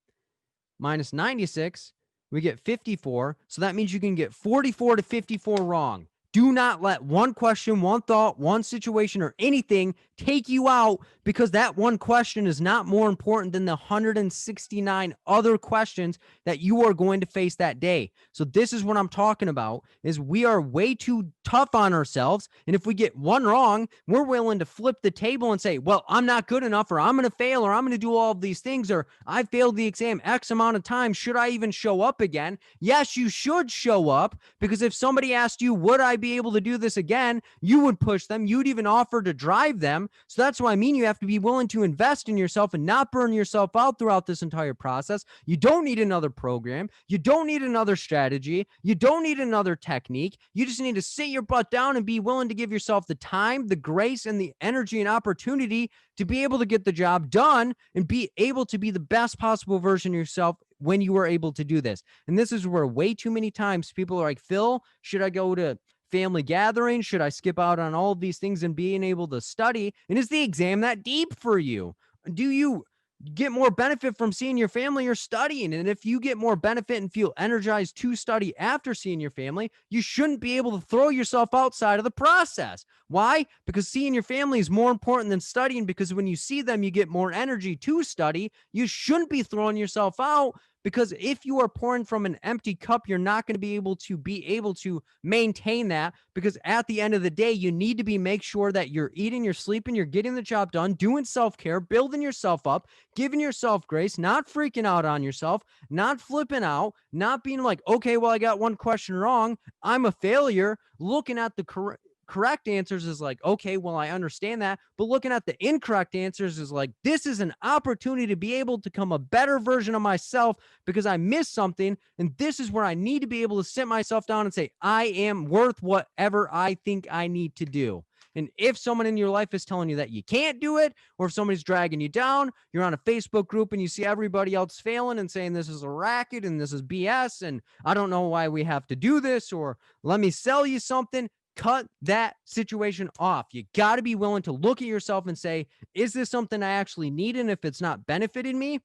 A: minus 96, we get 54. So that means you can get 44 to 54 wrong. Do not let one question, one thought, one situation, or anything take you out, because that one question is not more important than the 169 other questions that you are going to face that day. So this is what I'm talking about, is we are way too tough on ourselves. And if we get one wrong, we're willing to flip the table and say, well, I'm not good enough, or I'm going to fail, or I'm going to do all of these things, or I failed the exam X amount of times. Should I even show up again? Yes, you should show up, because if somebody asked you, would I be able to do this again? You would push them. You'd even offer to drive them. So that's what I mean. You have to be willing to invest in yourself and not burn yourself out throughout this entire process. You don't need another program. You don't need another strategy. You don't need another technique. You just need to sit your butt down and be willing to give yourself the time, the grace, and the energy and opportunity to be able to get the job done and be able to be the best possible version of yourself when you are able to do this. And this is where way too many times people are like, Phil, should I go to family gatherings? Should I skip out on all of these things and being able to study? And is the exam that deep for you? Do you get more benefit from seeing your family or studying? And if you get more benefit and feel energized to study after seeing your family, you shouldn't be able to throw yourself outside of the process. Why? Because seeing your family is more important than studying, because when you see them, you get more energy to study. You shouldn't be throwing yourself out, because if you are pouring from an empty cup, you're not going to be able to maintain that, because at the end of the day, you need to make sure that you're eating, you're sleeping, you're getting the job done, doing self-care, building yourself up, giving yourself grace, not freaking out on yourself, not flipping out, not being like, okay, well, I got one question wrong, I'm a failure. Looking at the correct answers is like, okay, well, I understand that. But looking at the incorrect answers is like, this is an opportunity to be able to become a better version of myself, because I missed something. And this is where I need to be able to sit myself down and say, I am worth whatever I think I need to do. And if someone in your life is telling you that you can't do it, or if somebody's dragging you down, you're on a Facebook group and you see everybody else failing and saying this is a racket and this is BS and I don't know why we have to do this, or let me sell you something, cut that situation off. You got to be willing to look at yourself and say, is this something I actually need? And if it's not benefiting me,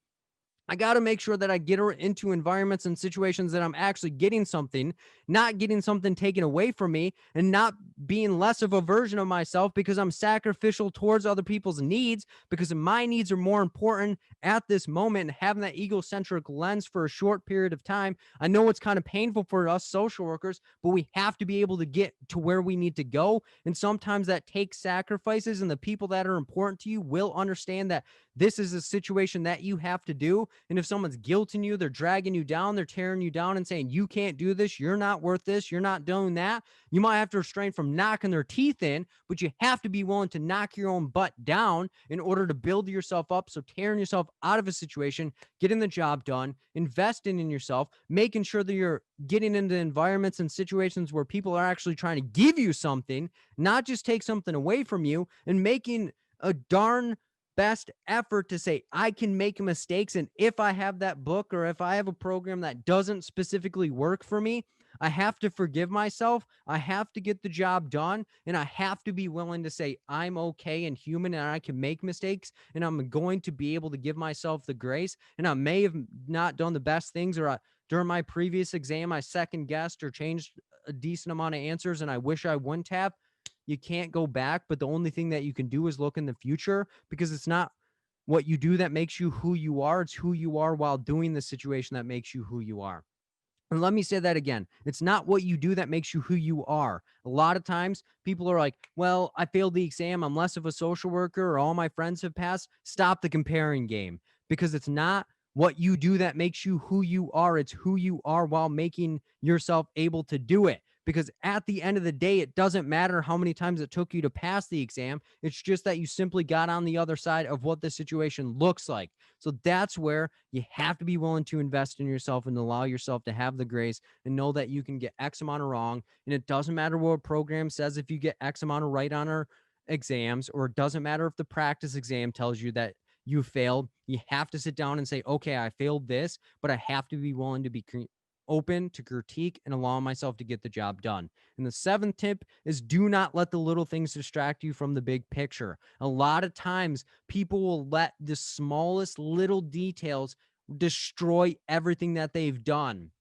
A: I got to make sure that I get her into environments and situations that I'm actually getting something, not getting something taken away from me, and not being less of a version of myself because I'm sacrificial towards other people's needs, because my needs are more important at this moment. And having that egocentric lens for a short period of time, I know it's kind of painful for us social workers, but we have to be able to get to where we need to go. And sometimes that takes sacrifices, and the people that are important to you will understand that this is a situation that you have to do. And if someone's guilting you, they're dragging you down, they're tearing you down and saying, you can't do this, you're not worth this, you're not doing that, you might have to restrain from knocking their teeth in, but you have to be willing to knock your own butt down in order to build yourself up. So tearing yourself out of a situation, getting the job done, investing in yourself, making sure that you're getting into environments and situations where people are actually trying to give you something, not just take something away from you, and making a darn best effort to say, I can make mistakes. And if I have that book, or if I have a program that doesn't specifically work for me, I have to forgive myself. I have to get the job done. And I have to be willing to say, I'm okay and human, and I can make mistakes. And I'm going to be able to give myself the grace. And I may have not done the best things, or during my previous exam, I second guessed or changed a decent amount of answers, and I wish I wouldn't have. You can't go back, but the only thing that you can do is look in the future, because it's not what you do that makes you who you are. It's who you are while doing the situation that makes you who you are. And let me say that again. It's not what you do that makes you who you are. A lot of times people are like, well, I failed the exam, I'm less of a social worker, or all my friends have passed. Stop the comparing game, because it's not what you do that makes you who you are. It's who you are while making yourself able to do it. Because at the end of the day, it doesn't matter how many times it took you to pass the exam. It's just that you simply got on the other side of what the situation looks like. So that's where you have to be willing to invest in yourself and allow yourself to have the grace and know that you can get X amount of wrong. And it doesn't matter what a program says if you get X amount of right on our exams, or it doesn't matter if the practice exam tells you that you failed. You have to sit down and say, okay, I failed this, but I have to be willing to be open to critique and allow myself to get the job done. And the seventh tip is, do not let the little things distract you from the big picture. A lot of times people will let the smallest little details destroy everything that they've done.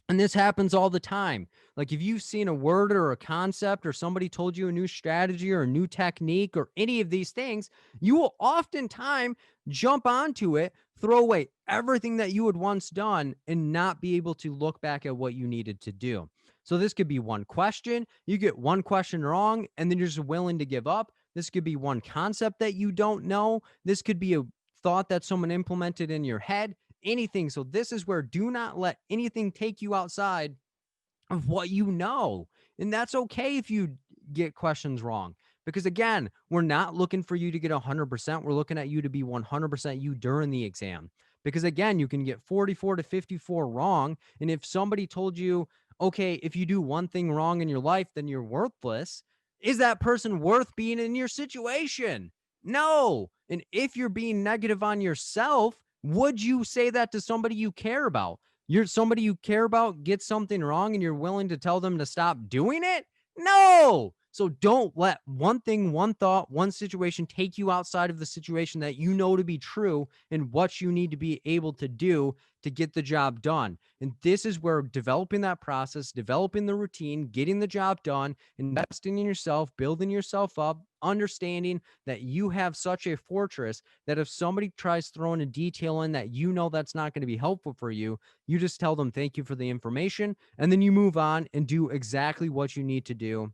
A: And this happens all the time. Like if you've seen a word or a concept or somebody told you a new strategy or a new technique or any of these things, you will oftentimes jump onto it, throw away everything that you had once done and not be able to look back at what you needed to do. So this could be one question. You get one question wrong and then you're just willing to give up. This could be one concept that you don't know. This could be a thought that someone implemented in your head, anything. So this is where do not let anything take you outside of what you know. And that's okay if you get questions wrong. Because again, we're not looking for you to get 100%. We're looking at you to be 100% you during the exam. Because again, you can get 44 to 54 wrong. And if somebody told you, okay, if you do one thing wrong in your life, then you're worthless, is that person worth being in your situation? No. And if you're being negative on yourself, would you say that to somebody you care about? You're somebody you care about gets something wrong and you're willing to tell them to stop doing it? No. So don't let one thing, one thought, one situation take you outside of the situation that you know to be true and what you need to be able to do to get the job done. And this is where developing that process, developing the routine, getting the job done, investing in yourself, building yourself up, understanding that you have such a fortress that if somebody tries throwing a detail in that you know that's not going to be helpful for you, you just tell them thank you for the information and then you move on and do exactly what you need to do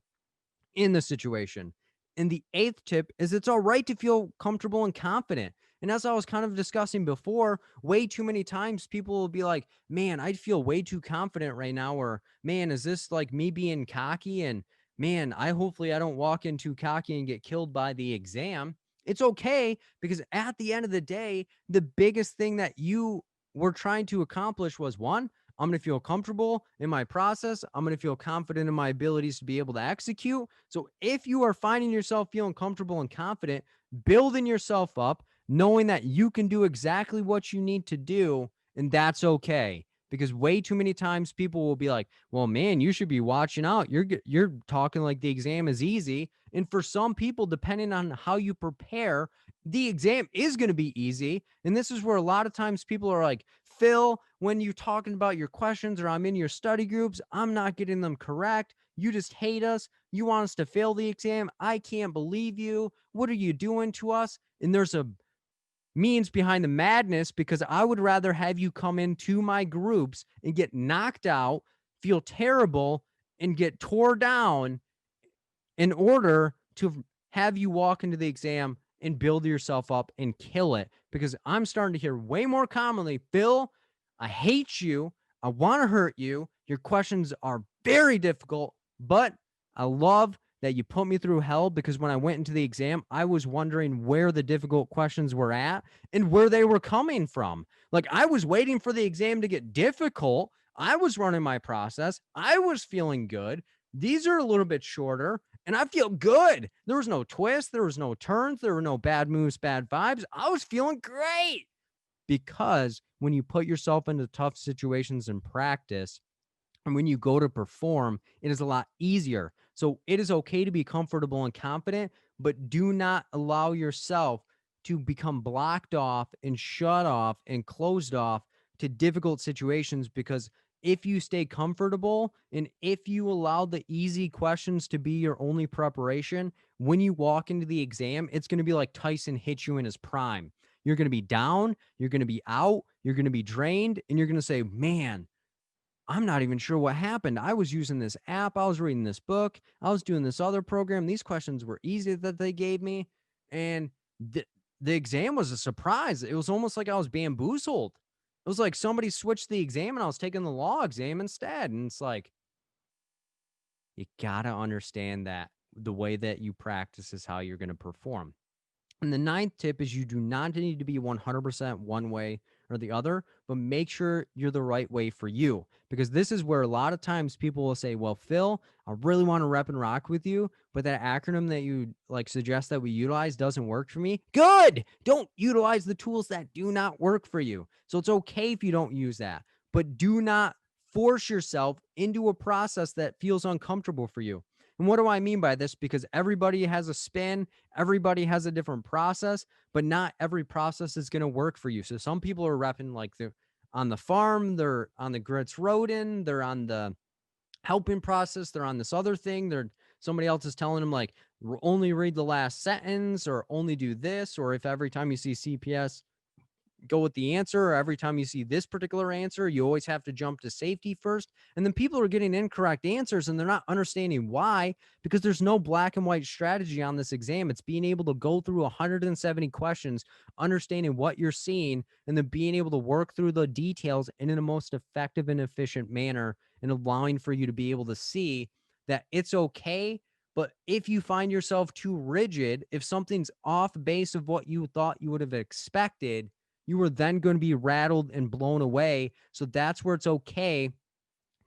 A: in the situation. And the eighth tip is it's all right to feel comfortable and confident. And as I was kind of discussing before, way too many times people will be like, man, I feel way too confident right now. Or, man, is this like me being cocky? And man, hopefully I don't walk in too cocky and get killed by the exam. It's okay because at the end of the day, the biggest thing that you were trying to accomplish was one, I'm going to feel comfortable in my process. I'm going to feel confident in my abilities to be able to execute. So if you are finding yourself feeling comfortable and confident, building yourself up, knowing that you can do exactly what you need to do, and that's okay. Because way too many times people will be like, "Well, man, you should be watching out. You're talking like the exam is easy." And for some people, depending on how you prepare, the exam is going to be easy. And this is where a lot of times people are like, Phil, when you're talking about your questions or I'm in your study groups, I'm not getting them correct. You just hate us. You want us to fail the exam. I can't believe you. What are you doing to us? And there's a means behind the madness because I would rather have you come into my groups and get knocked out, feel terrible, and get tore down in order to have you walk into the exam and build yourself up and kill it. Because I'm starting to hear way more commonly, Phil, I hate you. I want to hurt you. Your questions are very difficult, but I love that you put me through hell because when I went into the exam, I was wondering where the difficult questions were at and where they were coming from. Like I was waiting for the exam to get difficult. I was running my process. I was feeling good. These are a little bit shorter and I feel good. There was no twist. There was no turns. There were no bad moves, bad vibes. I was feeling great because when you put yourself into tough situations in practice and when you go to perform, it is a lot easier. So it is okay to be comfortable and confident, but do not allow yourself to become blocked off and shut off and closed off to difficult situations because if you stay comfortable and if you allow the easy questions to be your only preparation, when you walk into the exam, it's going to be like Tyson hit you in his prime. You're going to be down, you're going to be out, you're going to be drained, and you're going to say, man, I'm not even sure what happened. I was using this app, I was reading this book, I was doing this other program. These questions were easy that they gave me. And the exam was a surprise. It was almost like I was bamboozled. It was like somebody switched the exam and I was taking the law exam instead. And it's like, you got to understand that the way that you practice is how you're going to perform. And the ninth tip is you do not need to be 100% one way or the other, but make sure you're the right way for you. Because this is where a lot of times people will say, well, Phil, I really want to rep and rock with you, but that acronym that you like suggest that we utilize doesn't work for me. Good. Don't utilize the tools that do not work for you. So it's okay if you don't use that, but do not force yourself into a process that feels uncomfortable for you. And what do I mean by this? Because everybody has a spin, everybody has a different process, but not every process is going to work for you. So some people are repping like the on the farm, they're on the grits rodent, they're on the helping process, they're on this other thing, they're somebody else is telling them like only read the last sentence or only do this, or if every time you see CPS go with the answer, or every time you see this particular answer, you always have to jump to safety first. And then people are getting incorrect answers and they're not understanding why, because there's no black and white strategy on this exam. It's being able to go through 170 questions, understanding what you're seeing, and then being able to work through the details in a most effective and efficient manner, and allowing for you to be able to see that it's okay. But if you find yourself too rigid, if something's off base of what you thought you would have expected, you are then going to be rattled and blown away. So that's where it's okay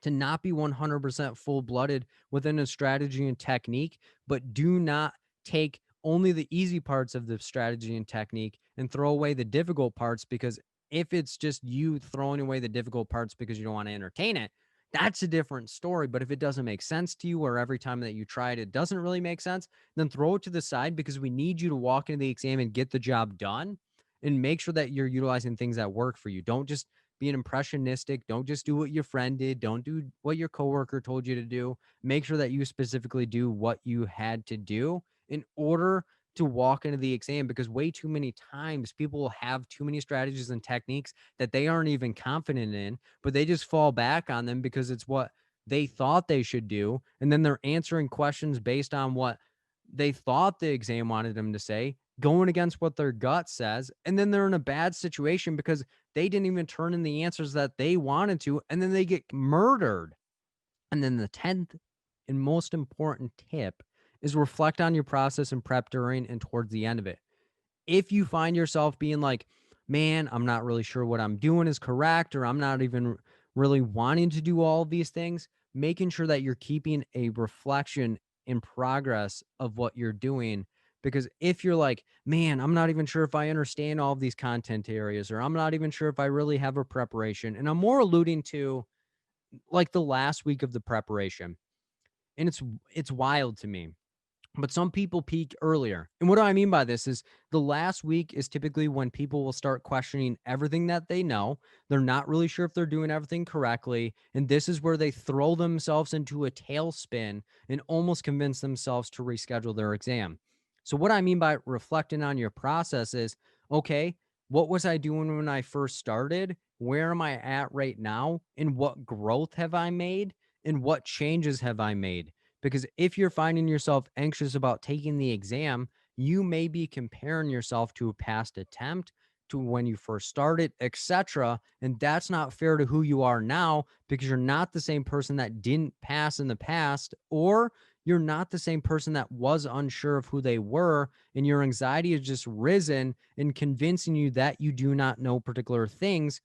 A: to not be 100% full blooded within a strategy and technique, but do not take only the easy parts of the strategy and technique and throw away the difficult parts. Because if it's just you throwing away the difficult parts because you don't want to entertain it, that's a different story. But if it doesn't make sense to you, or every time that you try it, it doesn't really make sense, then throw it to the side, because we need you to walk into the exam and get the job done, and make sure that you're utilizing things that work for you. Don't just be an impressionistic. Don't just do what your friend did. Don't do what your coworker told you to do. Make sure that you specifically do what you had to do in order to walk into the exam, because way too many times people will have too many strategies and techniques that they aren't even confident in, but they just fall back on them because it's what they thought they should do. And then they're answering questions based on what they thought the exam wanted them to say, going against what their gut says. And then they're in a bad situation because they didn't even turn in the answers that they wanted to, and then they get murdered. And then the 10th and most important tip is reflect on your process and prep during and towards the end of it. If you find yourself being like, man, I'm not really sure what I'm doing is correct, or I'm not even really wanting to do all of these things, making sure that you're keeping a reflection in progress of what you're doing. Because if you're like, man, I'm not even sure if I understand all of these content areas, or I'm not even sure if I really have a preparation, and I'm more alluding to like the last week of the preparation. And it's wild to me, but some people peak earlier. And what do I mean by this is the last week is typically when people will start questioning everything that they know. They're not really sure if they're doing everything correctly. And this is where they throw themselves into a tailspin and almost convince themselves to reschedule their exam. So, what I mean by reflecting on your process is, okay, what was I doing when I first started? Where am I at right now? And what growth have I made? And what changes have I made? Because if you're finding yourself anxious about taking the exam, you may be comparing yourself to a past attempt, to when you first started, etc. And that's not fair to who you are now, because you're not the same person that didn't pass in the past, or you're not the same person that was unsure of who they were. And your anxiety has just risen in convincing you that you do not know particular things.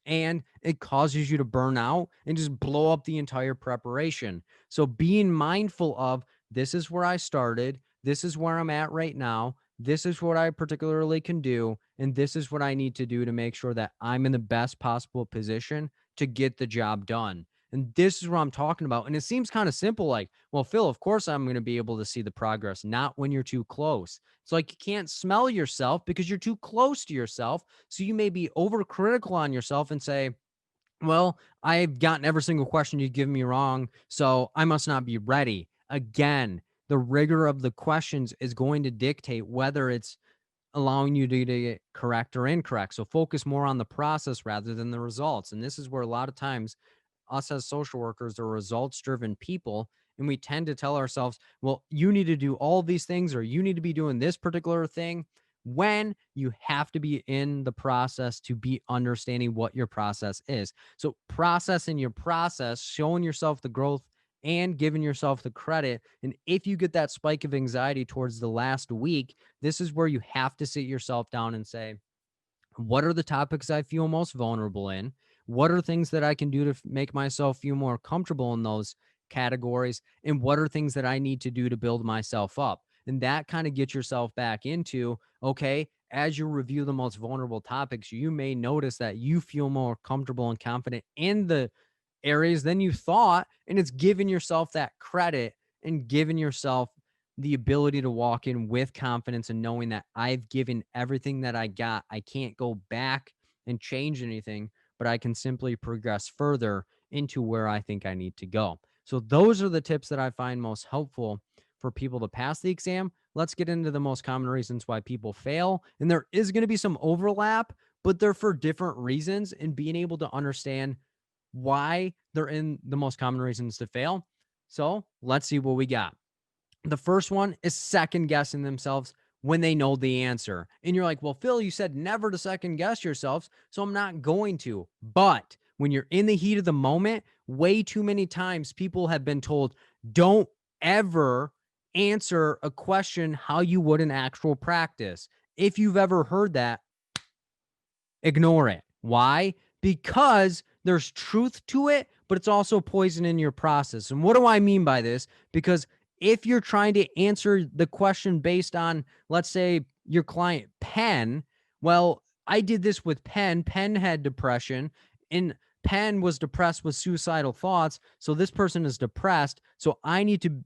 A: And it causes you to burn out and just blow up the entire preparation. So being mindful of, this is where I started, this is where I'm at right now, this is what I particularly can do, and this is what I need to do to make sure that I'm in the best possible position to get the job done. And this is what I'm talking about. And it seems kind of simple, like, well, Phil, of course I'm going to be able to see the progress, not when you're too close. It's like you can't smell yourself because you're too close to yourself. So you may be overcritical on yourself and say, well, I've gotten every single question you give me wrong, so I must not be ready. Again, the rigor of the questions is going to dictate whether it's allowing you to get correct or incorrect. So focus more on the process rather than the results. And this is where a lot of times us as social workers are results driven people. And we tend to tell ourselves, well, you need to do all these things, or you need to be doing this particular thing, when you have to be in the process to be understanding what your process is. So, processing your process, showing yourself the growth and giving yourself the credit. And if you get that spike of anxiety towards the last week, this is where you have to sit yourself down and say, what are the topics I feel most vulnerable in? What are things that I can do to make myself feel more comfortable in those categories? And what are things that I need to do to build myself up? And that kind of gets yourself back into, okay, as you review the most vulnerable topics, you may notice that you feel more comfortable and confident in the areas than you thought. And it's giving yourself that credit and giving yourself the ability to walk in with confidence and knowing that I've given everything that I got. I can't go back and change anything, but I can simply progress further into where I think I need to go. So those are the tips that I find most helpful for people to pass the exam. Let's get into the most common reasons why people fail. And there is going to be some overlap, but they're for different reasons. And being able to understand why they're in the most common reasons to fail. So let's see what we got. The first one is second guessing themselves when they know the answer. And you're like, well, Phil, you said never to second guess yourselves, so I'm not going to. But when you're in the heat of the moment, way too many times people have been told, don't ever answer a question how you would in actual practice. If you've ever heard that, ignore it. Why? Because there's truth to it, but it's also poison in your process. And what do I mean by this? Because if you're trying to answer the question based on, let's say, your client Penn, well, I did this with Penn. Penn had depression, and Penn was depressed with suicidal thoughts. So this person is depressed. So I need to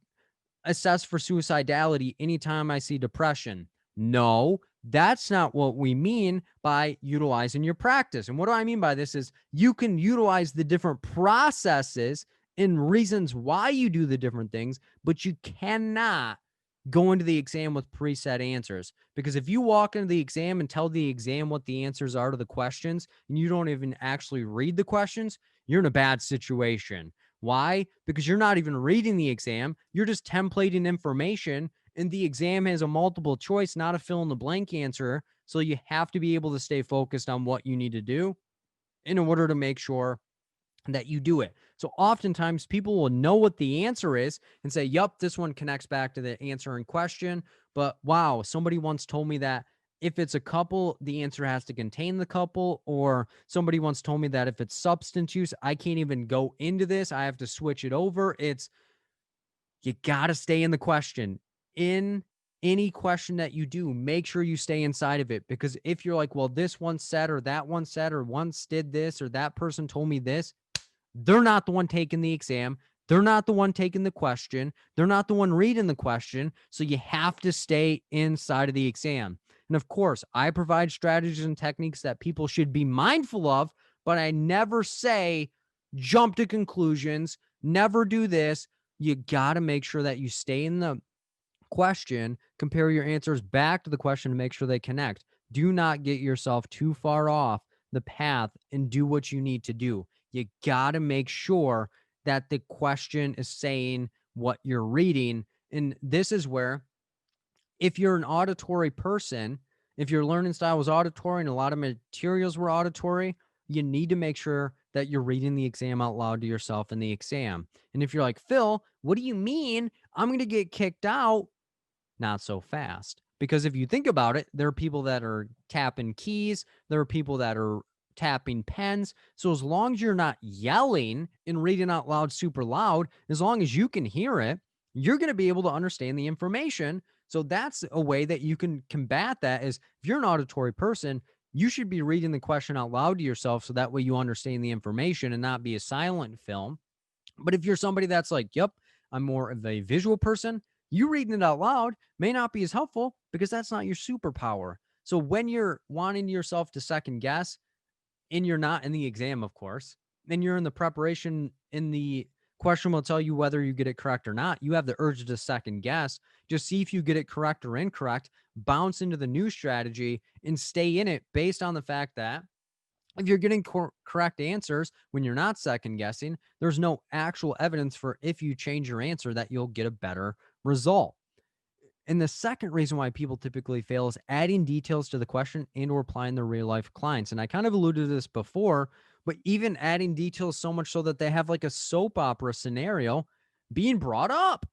A: assess for suicidality anytime I see depression. No, that's not what we mean by utilizing your practice. And what do I mean by this is you can utilize the different processes and reasons why you do the different things, but you cannot go into the exam with preset answers. Because if you walk into the exam and tell the exam what the answers are to the questions, and you don't even actually read the questions, you're in a bad situation. Why? Because you're not even reading the exam. You're just templating information, and the exam has a multiple choice, not a fill in the blank answer. So you have to be able to stay focused on what you need to do in order to make sure that you do it. So oftentimes people will know what the answer is and say, yup, this one connects back to the answer in question. But wow, somebody once told me that if it's a couple, the answer has to contain the couple. Or somebody once told me that if it's substance use, I can't even go into this. I have to switch it over. You got to stay in the question. In any question that you do, make sure you stay inside of it. Because if you're like, well, this one said, or that one said, or once did this, or that person told me this, they're not the one taking the exam. They're not the one taking the question. They're not the one reading the question. So you have to stay inside of the exam. And of course, I provide strategies and techniques that people should be mindful of, but I never say jump to conclusions, never do this. You got to make sure that you stay in the question, compare your answers back to the question to make sure they connect. Do not get yourself too far off the path and do what you need to do. You got to make sure that the question is saying what you're reading. And this is where, if you're an auditory person, if your learning style was auditory and a lot of materials were auditory, you need to make sure that you're reading the exam out loud to yourself in the exam. And if you're like, Phil, what do you mean I'm going to get kicked out? Not so fast. Because if you think about it, there are people that are tapping keys, there are people that are tapping pens. So as long as you're not yelling and reading out loud super loud, as long as you can hear it, you're going to be able to understand the information. So that's a way that you can combat that. Is if you're an auditory person, you should be reading the question out loud to yourself so that way you understand the information and not be a silent film. But if you're somebody that's like, yep, I'm more of a visual person, you reading it out loud may not be as helpful because that's not your superpower. So when you're wanting yourself to second guess, and you're not in the exam, of course, and you're in the preparation, in the question will tell you whether you get it correct or not. You have the urge to second guess. Just see if you get it correct or incorrect, bounce into the new strategy and stay in it based on the fact that if you're getting correct answers when you're not second guessing, there's no actual evidence for if you change your answer that you'll get a better result. And the second reason why people typically fail is adding details to the question and or applying their real life clients. And I kind of alluded to this before, but even adding details so much so that they have like a soap opera scenario being brought up.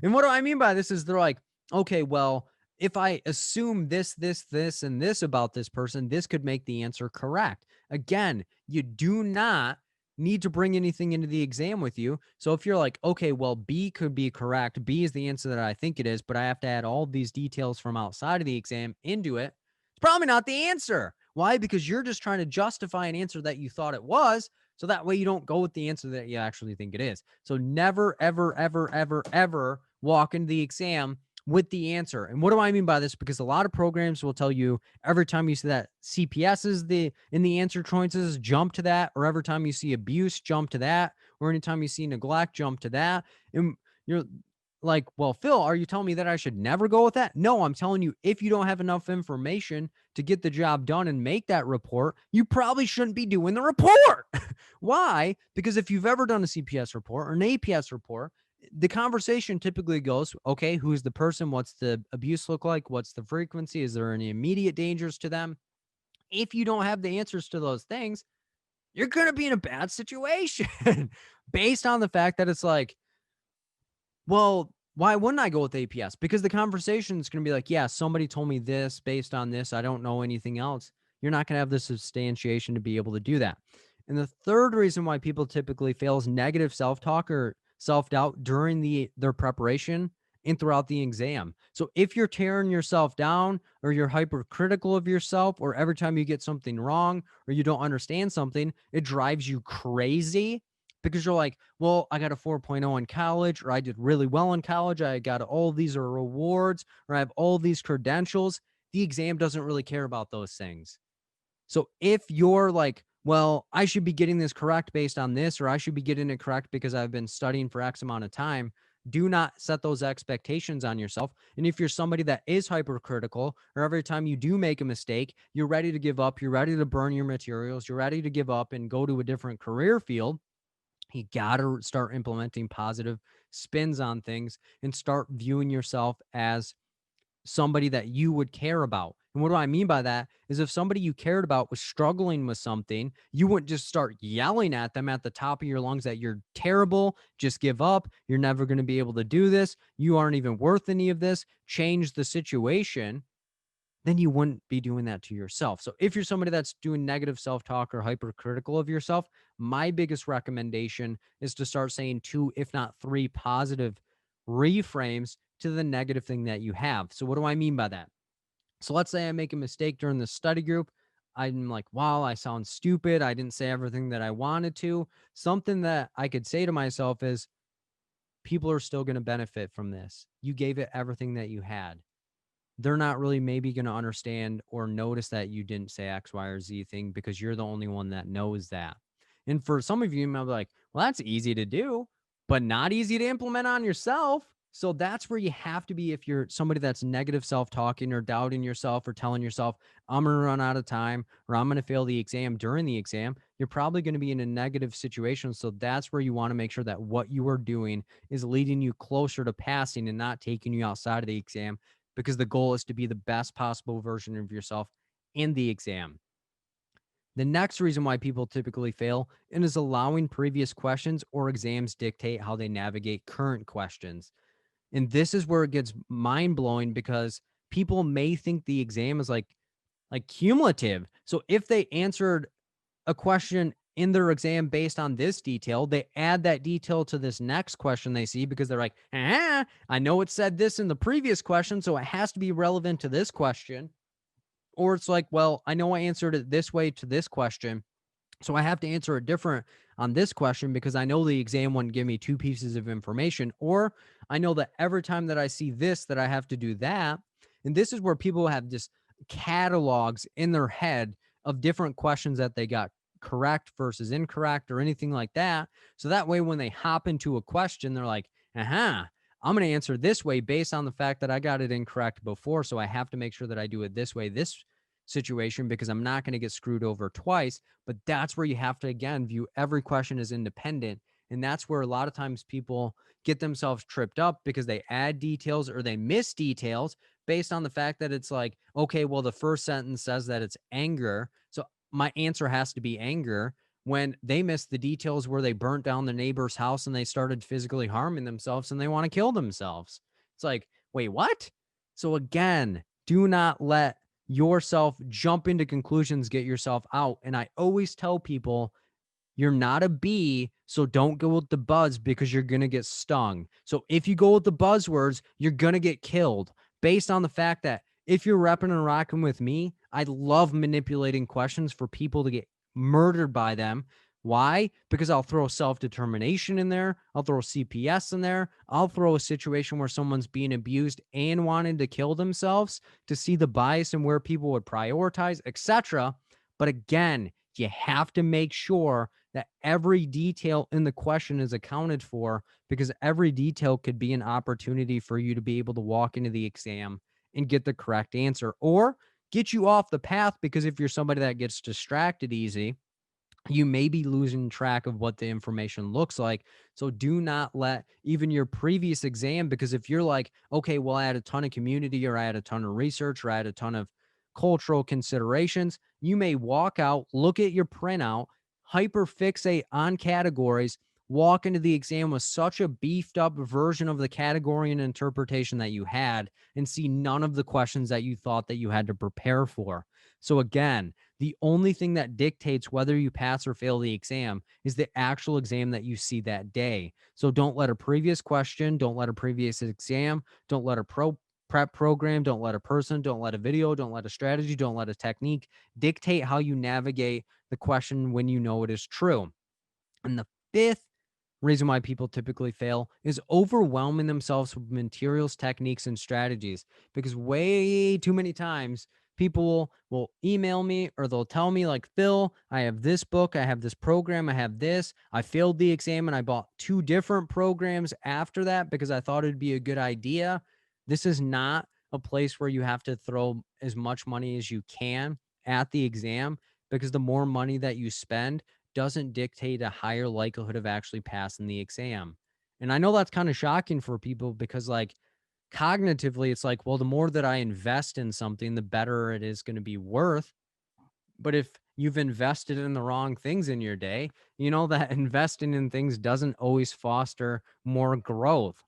A: And what do I mean by this is they're like, okay, well, if I assume this, and this about this person, this could make the answer correct. Again, you do not need to bring anything into the exam with you. So if you're like, okay, well, B could be correct. B is the answer that I think it is, but I have to add all these details from outside of the exam into it. It's probably not the answer. Why? Because you're just trying to justify an answer that you thought it was. So that way you don't go with the answer that you actually think it is. So never, ever, ever, ever, ever walk into the exam with the answer. And what do I mean by this? Because a lot of programs will tell you every time you see that CPS is in the answer choices, jump to that, or every time you see abuse, jump to that, or anytime you see neglect, jump to that. And you're like, well, Phil, are you telling me that I should never go with that? No, I'm telling you, if you don't have enough information to get the job done and make that report, you probably shouldn't be doing the report. Why? Because if you've ever done a CPS report or an APS report, the conversation typically goes, okay, who's the person? What's the abuse look like? What's the frequency? Is there any immediate dangers to them? If you don't have the answers to those things, you're going to be in a bad situation based on the fact that it's like, well, why wouldn't I go with APS? Because the conversation is going to be like, yeah, somebody told me this based on this. I don't know anything else. You're not going to have the substantiation to be able to do that. And the third reason why people typically fail is negative self-talk or self-doubt during their preparation and throughout the exam. So if you're tearing yourself down or you're hypercritical of yourself, or every time you get something wrong or you don't understand something, it drives you crazy because you're like, well, I got a 4.0 in college, or I did really well in college. I got all these are rewards, or I have all these credentials. The exam doesn't really care about those things. So if you're like, well, I should be getting this correct based on this, or I should be getting it correct because I've been studying for X amount of time, do not set those expectations on yourself. And if you're somebody that is hypercritical, or every time you do make a mistake, you're ready to give up, you're ready to burn your materials, you're ready to give up and go to a different career field, you got to start implementing positive spins on things and start viewing yourself as somebody that you would care about. And what do I mean by that is if somebody you cared about was struggling with something, you wouldn't just start yelling at them at the top of your lungs that you're terrible, just give up, you're never going to be able to do this, you aren't even worth any of this, change the situation. Then you wouldn't be doing that to yourself. So if you're somebody that's doing negative self-talk or hypercritical of yourself, my biggest recommendation is to start saying 2, if not 3 positive reframes to the negative thing that you have. So what do I mean by that? So let's say I make a mistake during the study group. I'm like, wow, I sound stupid. I didn't say everything that I wanted to. Something that I could say to myself is, people are still going to benefit from this. You gave it everything that you had. They're not really maybe going to understand or notice that you didn't say X, Y, or Z thing because you're the only one that knows that. And for some of you, you might be like, well, that's easy to do, but not easy to implement on yourself. So that's where you have to be if you're somebody that's negative self-talking or doubting yourself or telling yourself, I'm going to run out of time or I'm going to fail the exam during the exam. You're probably going to be in a negative situation. So that's where you want to make sure that what you are doing is leading you closer to passing and not taking you outside of the exam, because the goal is to be the best possible version of yourself in the exam. The next reason why people typically fail is allowing previous questions or exams dictate how they navigate current questions. And this is where it gets mind-blowing because people may think the exam is like cumulative. So if they answered a question in their exam based on this detail, they add that detail to this next question they see because they're like, I know it said this in the previous question, so it has to be relevant to this question. Or it's like, well, I know I answered it this way to this question, so I have to answer it different on this question because I know the exam wouldn't give me 2 pieces of information. Or I know that every time that I see this, that I have to do that. And this is where people have just catalogs in their head of different questions that they got correct versus incorrect or anything like that. So that way, when they hop into a question, they're like, I'm going to answer this way based on the fact that I got it incorrect before. So I have to make sure that I do it this way, this situation, because I'm not going to get screwed over twice. But that's where you have to, again, view every question as independent. And that's where a lot of times people get themselves tripped up because they add details or they miss details based on the fact that it's like, okay, well, the first sentence says that it's anger, so my answer has to be anger, when they missed the details where they burnt down the neighbor's house and they started physically harming themselves and they want to kill themselves. It's like, wait, what? So again, do not let yourself jump into conclusions, get yourself out. And I always tell people, you're not a bee, so don't go with the buzz because you're going to get stung. So if you go with the buzzwords, you're going to get killed based on the fact that if you're repping and rocking with me, I love manipulating questions for people to get murdered by them. Why? Because I'll throw self-determination in there. I'll throw CPS in there. I'll throw a situation where someone's being abused and wanted to kill themselves to see the bias and where people would prioritize, etc. But again, you have to make sure that every detail in the question is accounted for, because every detail could be an opportunity for you to be able to walk into the exam and get the correct answer, or get you off the path. Because if you're somebody that gets distracted easy, you may be losing track of what the information looks like. So do not let even your previous exam, because if you're like, okay, well, I had a ton of community, or I had a ton of research, or I had a ton of cultural considerations, you may walk out, look at your printout, hyper fixate on categories, walk into the exam with such a beefed up version of the category and interpretation that you had, and see none of the questions that you thought that you had to prepare for. So again, the only thing that dictates whether you pass or fail the exam is the actual exam that you see that day. So don't let a previous question, don't let a previous exam, don't let a prep program, don't let a person, don't let a video, don't let a strategy, don't let a technique dictate how you navigate the question when you know it is true. And the fifth reason why people typically fail is overwhelming themselves with materials, techniques, and strategies. Because way too many times people will email me, or they'll tell me like, Phil, I have this book, I have this program, I have this, I failed the exam and I bought 2 different programs after that because I thought it'd be a good idea. This is not a place where you have to throw as much money as you can at the exam, because the more money that you spend doesn't dictate a higher likelihood of actually passing the exam. And I know that's kind of shocking for people, because like cognitively, it's like, well, the more that I invest in something, the better it is going to be worth. But if you've invested in the wrong things in your day, you know that investing in things doesn't always foster more growth.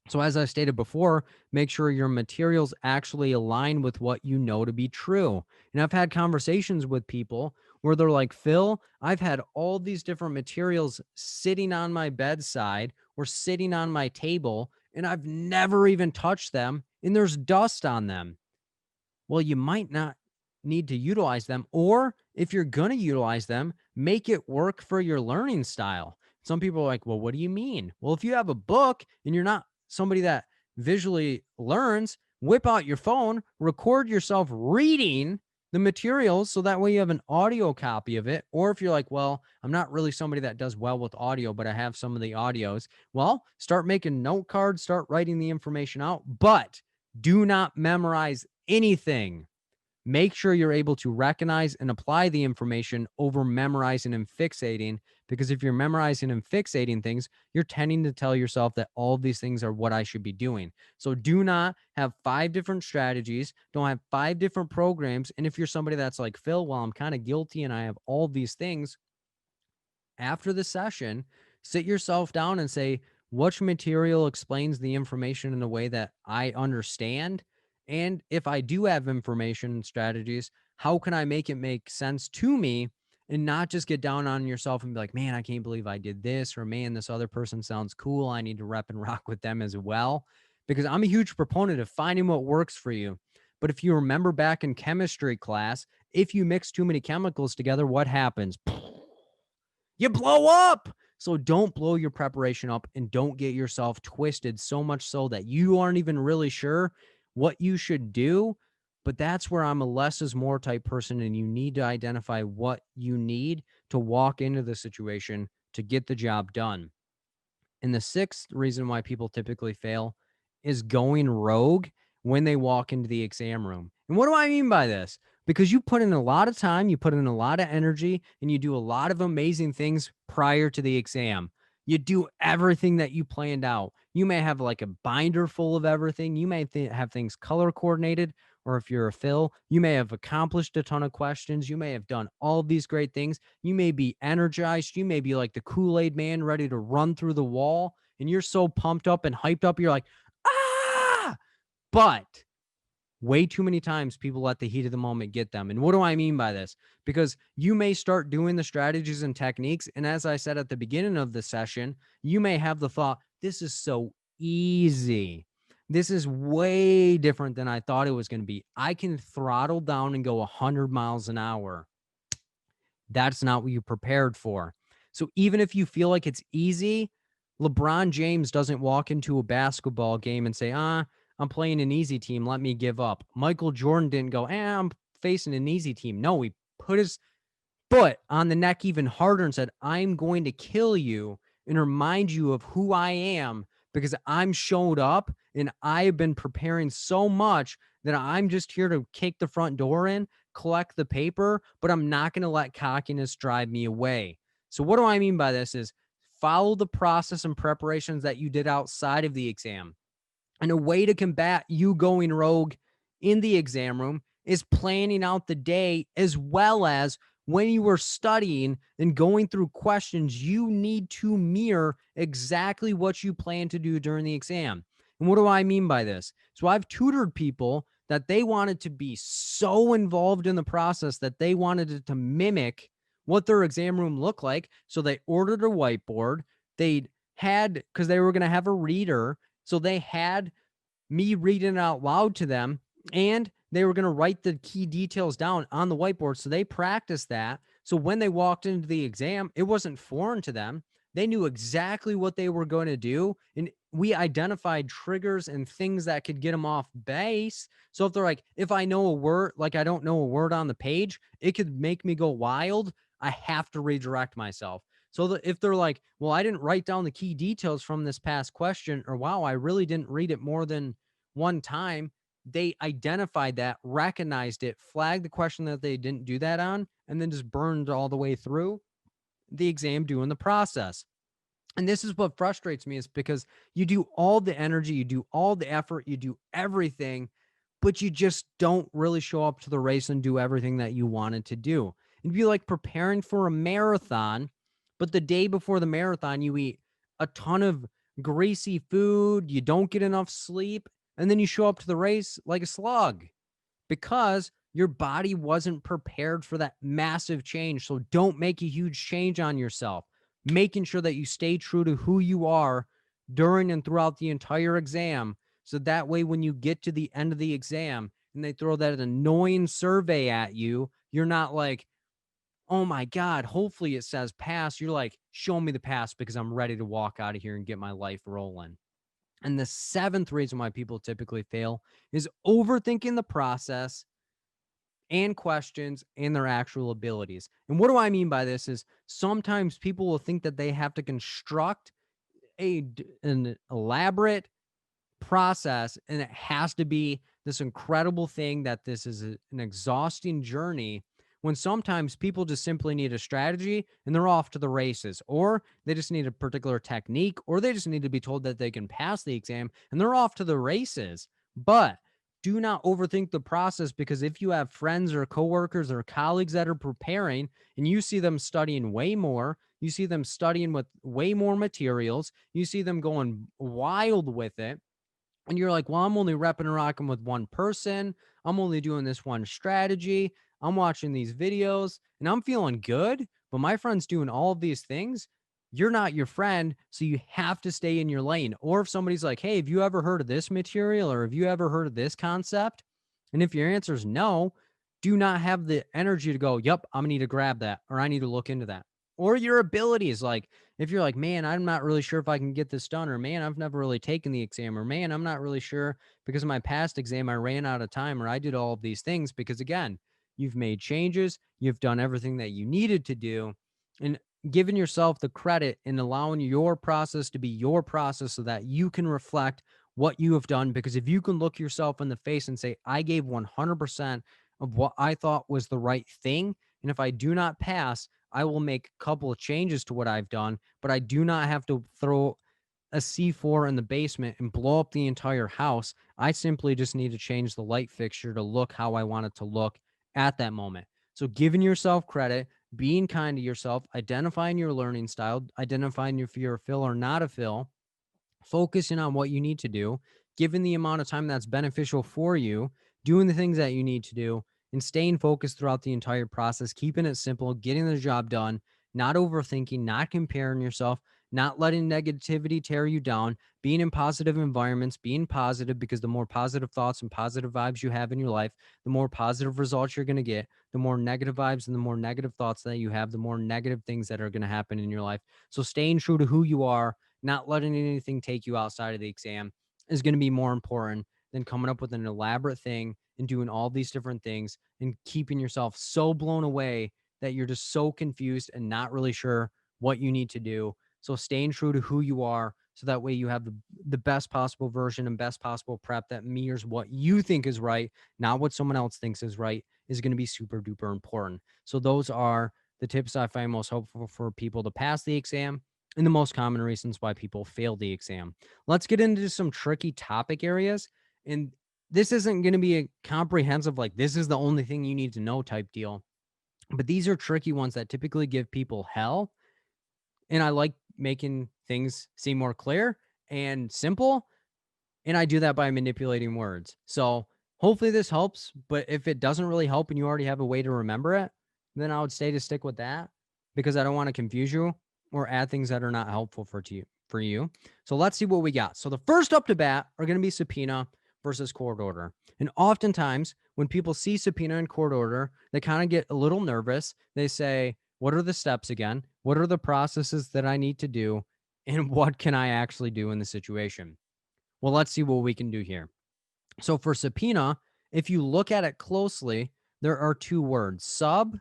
A: So, as I stated before, make sure your materials actually align with what you know to be true. And I've had conversations with people where they're like, Phil, I've had all these different materials sitting on my bedside or sitting on my table, and I've never even touched them, and there's dust on them. Well, you might not need to utilize them. Or if you're going to utilize them, make it work for your learning style. Some people are like, well, what do you mean? Well, if you have a book and you're not somebody that visually learns, whip out your phone, record yourself reading the materials so that way you have an audio copy of it. Or if you're like, well, I'm not really somebody that does well with audio, but I have some of the audios, well, start making note cards, start writing the information out, but do not memorize anything. Make sure you're able to recognize and apply the information over memorizing and fixating, because if you're memorizing and fixating things, you're tending to tell yourself that all of these things are what I should be doing. So do not have 5 different strategies, don't have 5 different programs. And if you're somebody that's like, Phil, well, I'm kind of guilty and I have all these things, after the session, sit yourself down and say, which material explains the information in a way that I understand? And if I do have information and strategies, how can I make it make sense to me, and not just get down on yourself and be like, man, I can't believe I did this, or man, this other person sounds cool, I need to rep and rock with them as well. Because I'm a huge proponent of finding what works for you. But if you remember back in chemistry class, if you mix too many chemicals together, what happens? You blow up. So don't blow your preparation up, and don't get yourself twisted so much so that you aren't even really sure what you should do. But that's where I'm a less is more type person, and you need to identify what you need to walk into the situation to get the job done. And the sixth reason why people typically fail is going rogue when they walk into the exam room. And what do I mean by this? Because you put in a lot of time, you put in a lot of energy, and you do a lot of amazing things prior to the exam. You do everything that you planned out. You may have like a binder full of everything. You may have things color coordinated, or if you're a Phil, you may have accomplished a ton of questions. You may have done all of these great things. You may be energized. You may be like the Kool-Aid man ready to run through the wall, and you're so pumped up and hyped up. You're like, ah, but way too many times people let the heat of the moment get them. And what do I mean by this? Because you may start doing the strategies and techniques. And as I said at the beginning of the session, you may have the thought, this is so easy. This is way different than I thought it was going to be. I can throttle down and go 100 miles an hour. That's not what you prepared for. So even if you feel like it's easy, LeBron James doesn't walk into a basketball game and say, I'm playing an easy team. Let me give up. Michael Jordan didn't go, I'm facing an easy team. No, he put his foot on the neck even harder and said, I'm going to kill you and remind you of who I am because I'm showed up and I have been preparing so much that I'm just here to kick the front door in, collect the paper, but I'm not going to let cockiness drive me away. So what do I mean by this is follow the process and preparations that you did outside of the exam. And a way to combat you going rogue in the exam room is planning out the day, as well as when you were studying and going through questions, you need to mirror exactly what you plan to do during the exam. And what do I mean by this? So I've tutored people that they wanted to be so involved in the process that they wanted it to mimic what their exam room looked like. So they ordered a whiteboard. They had, because they were going to have a reader, so they had me reading it out loud to them, and they were going to write the key details down on the whiteboard. So they practiced that. So when they walked into the exam, it wasn't foreign to them. They knew exactly what they were going to do. And we identified triggers and things that could get them off base. So if they're like, if I know a word, like I don't know a word on the page, it could make me go wild. I have to redirect myself. So that if they're like, well, I didn't write down the key details from this past question, or wow, I really didn't read it more than one time, they identified that, recognized it, flagged the question that they didn't do that on, and then just burned all the way through the exam doing the process. And this is what frustrates me, is because you do all the energy, you do all the effort, you do everything, but you just don't really show up to the race and do everything that you wanted to do. It'd be like preparing for a marathon, but the day before the marathon, you eat a ton of greasy food, you don't get enough sleep, and then you show up to the race like a slug because your body wasn't prepared for that massive change. So don't make a huge change on yourself. Making sure that you stay true to who you are during and throughout the entire exam. So that way, when you get to the end of the exam and they throw that annoying survey at you, you're not like, oh my God, hopefully it says pass. You're like, show me the pass because I'm ready to walk out of here and get my life rolling. And the seventh reason why people typically fail is overthinking the process and questions and their actual abilities. And what do I mean by this is sometimes people will think that they have to construct an elaborate process, and it has to be this incredible thing, that this is an exhausting journey, when sometimes people just simply need a strategy and they're off to the races, or they just need a particular technique, or they just need to be told that they can pass the exam and they're off to the races. But do not overthink the process, because if you have friends or coworkers or colleagues that are preparing and you see them studying way more, you see them studying with way more materials, you see them going wild with it, and you're like, well, I'm only repping and rocking with one person. I'm only doing this one strategy. I'm watching these videos and I'm feeling good, but my friend's doing all of these things. You're not your friend. So you have to stay in your lane. Or if somebody's like, hey, have you ever heard of this material, or have you ever heard of this concept? And if your answer is no, do not have the energy to go, yep, I'm going to need to grab that, or I need to look into that. Or your abilities, like if you're like, man, I'm not really sure if I can get this done, or man, I've never really taken the exam, or man, I'm not really sure because of my past exam, I ran out of time, or I did all of these things. Because again, you've made changes, you've done everything that you needed to do, and giving yourself the credit and allowing your process to be your process so that you can reflect what you have done. Because if you can look yourself in the face and say, I gave 100% of what I thought was the right thing, and if I do not pass, I will make a couple of changes to what I've done, but I do not have to throw a C4 in the basement and blow up the entire house. I simply just need to change the light fixture to look how I want it to look at that moment. So giving yourself credit, being kind to yourself, identifying your learning style, identifying if you're a fill or not a fill, focusing on what you need to do, given the amount of time that's beneficial for you, doing the things that you need to do, and staying focused throughout the entire process, keeping it simple, getting the job done, not overthinking, not comparing yourself, not letting negativity tear you down, being in positive environments, being positive, because the more positive thoughts and positive vibes you have in your life, the more positive results you're going to get. The more negative vibes and the more negative thoughts that you have, the more negative things that are going to happen in your life. So staying true to who you are, not letting anything take you outside of the exam is going to be more important than coming up with an elaborate thing and doing all these different things and keeping yourself so blown away that you're just so confused and not really sure what you need to do. So staying true to who you are, so that way you have the best possible version and best possible prep that mirrors what you think is right, not what someone else thinks is right, is going to be super duper important. So those are the tips I find most helpful for people to pass the exam and the most common reasons why people fail the exam. Let's get into some tricky topic areas. And this isn't going to be a comprehensive, like, this is the only thing you need to know type deal. But these are tricky ones that typically give people hell. And I like making things seem more clear and simple. And I do that by manipulating words. So hopefully this helps. But if it doesn't really help and you already have a way to remember it, then I would say to stick with that, because I don't want to confuse you or add things that are not helpful for you. So let's see what we got. So the first up to bat are going to be subpoena versus court order. And oftentimes when people see subpoena and court order, they kind of get a little nervous. They say, what are the steps again? What are the processes that I need to do? And what can I actually do in the situation? Well, let's see what we can do here. So for subpoena, if you look at it closely, there are two words, sub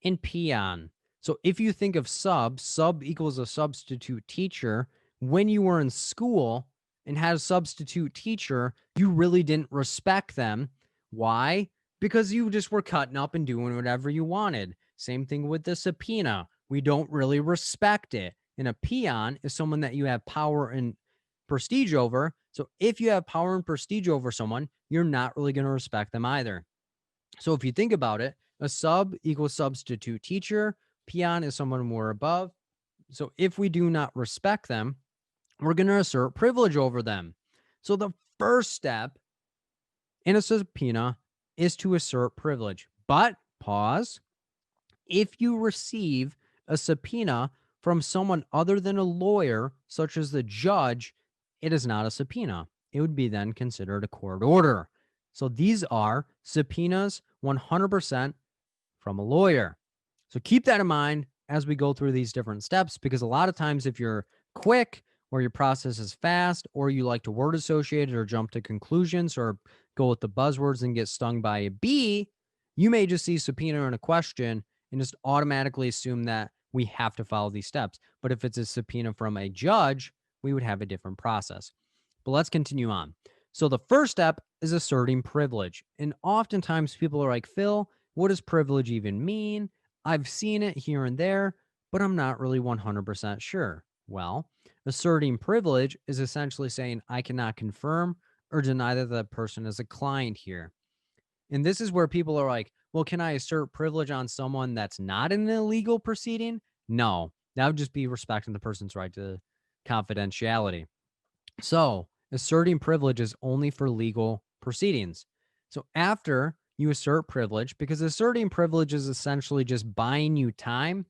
A: and peon. So if you think of sub equals a substitute teacher. When you were in school and had a substitute teacher, you really didn't respect them. Why? Because you just were cutting up and doing whatever you wanted. Same thing with the subpoena. We don't really respect it. And a peon is someone that you have power and prestige over. So if you have power and prestige over someone, you're not really going to respect them either. So if you think about it, a sub equals substitute teacher. Peon is someone we're above. So if we do not respect them, we're going to assert privilege over them. So the first step in a subpoena is to assert privilege. But pause. If you receive a subpoena from someone other than a lawyer, such as the judge, it is not a subpoena. It would be then considered a court order. So these are subpoenas 100% from a lawyer. So keep that in mind as we go through these different steps, because a lot of times if you're quick or your process is fast, or you like to word associate it or jump to conclusions or go with the buzzwords and get stung by a bee, you may just see subpoena in a question and just automatically assume that we have to follow these steps. But if it's a subpoena from a judge, we would have a different process. But let's continue on. So the first step is asserting privilege. And oftentimes people are like, Phil, what does privilege even mean? I've seen it here and there, but I'm not really 100% sure. Well, asserting privilege is essentially saying I cannot confirm or deny that the person is a client here. And this is where people are like, well, can I assert privilege on someone that's not in an illegal proceeding? No, that would just be respecting the person's right to confidentiality. So asserting privilege is only for legal proceedings. So after you assert privilege, because asserting privilege is essentially just buying you time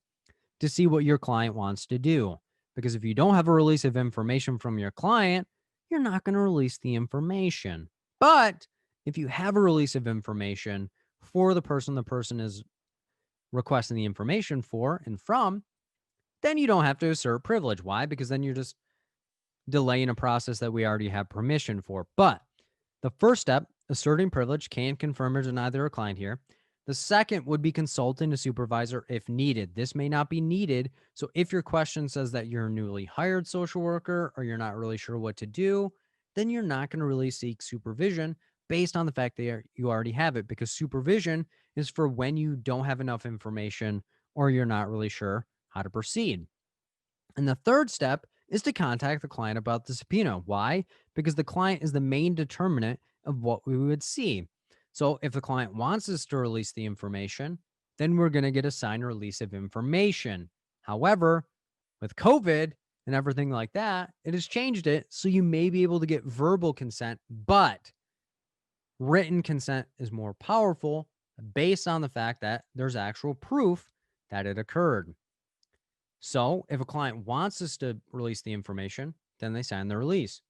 A: to see what your client wants to do. Because if you don't have a release of information from your client, you're not going to release the information. But if you have a release of information for the person is requesting the information for and from, then you don't have to assert privilege. Why? Because then you're just delaying a process that we already have permission for. But the first step, asserting privilege, can confirm or deny they're a client here. The second would be consulting a supervisor if needed. This may not be needed. So if your question says that you're a newly hired social worker or you're not really sure what to do, then you're not going to really seek supervision based on the fact that you already have it, because supervision is for when you don't have enough information or you're not really sure how to proceed. And the third step is to contact the client about the subpoena. Why? Because the client is the main determinant of what we would see. So if the client wants us to release the information, then we're going to get a signed release of information. However, with COVID and everything like that, it has changed it. So you may be able to get verbal consent, but written consent is more powerful based on the fact that there's actual proof that it occurred. So if a client wants us to release the information, then they sign the release.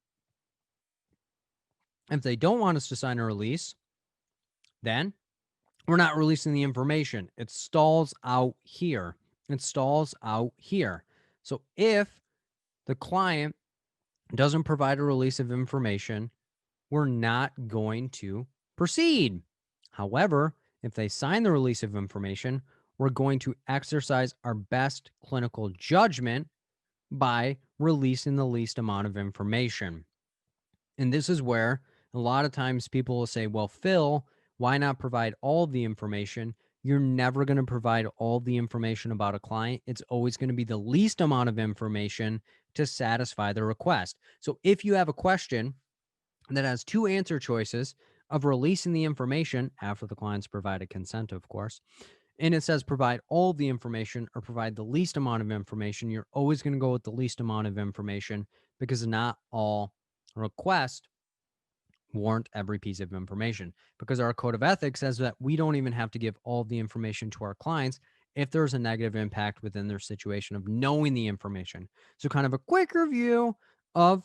A: If they don't want us to sign a release, then we're not releasing the information. It stalls out here. It stalls out here. So if the client doesn't provide a release of information, we're not going to proceed. However, if they sign the release of information, we're going to exercise our best clinical judgment by releasing the least amount of information. And this is where a lot of times people will say, well, Phil, why not provide all of the information? You're never going to provide all the information about a client. It's always going to be the least amount of information to satisfy the request. So if you have a question that has two answer choices of releasing the information after the client's provided consent, of course, and it says provide all the information or provide the least amount of information, you're always going to go with the least amount of information because not all requests warrant every piece of information, because our code of ethics says that we don't even have to give all the information to our clients if there's a negative impact within their situation of knowing the information. So kind of a quick review of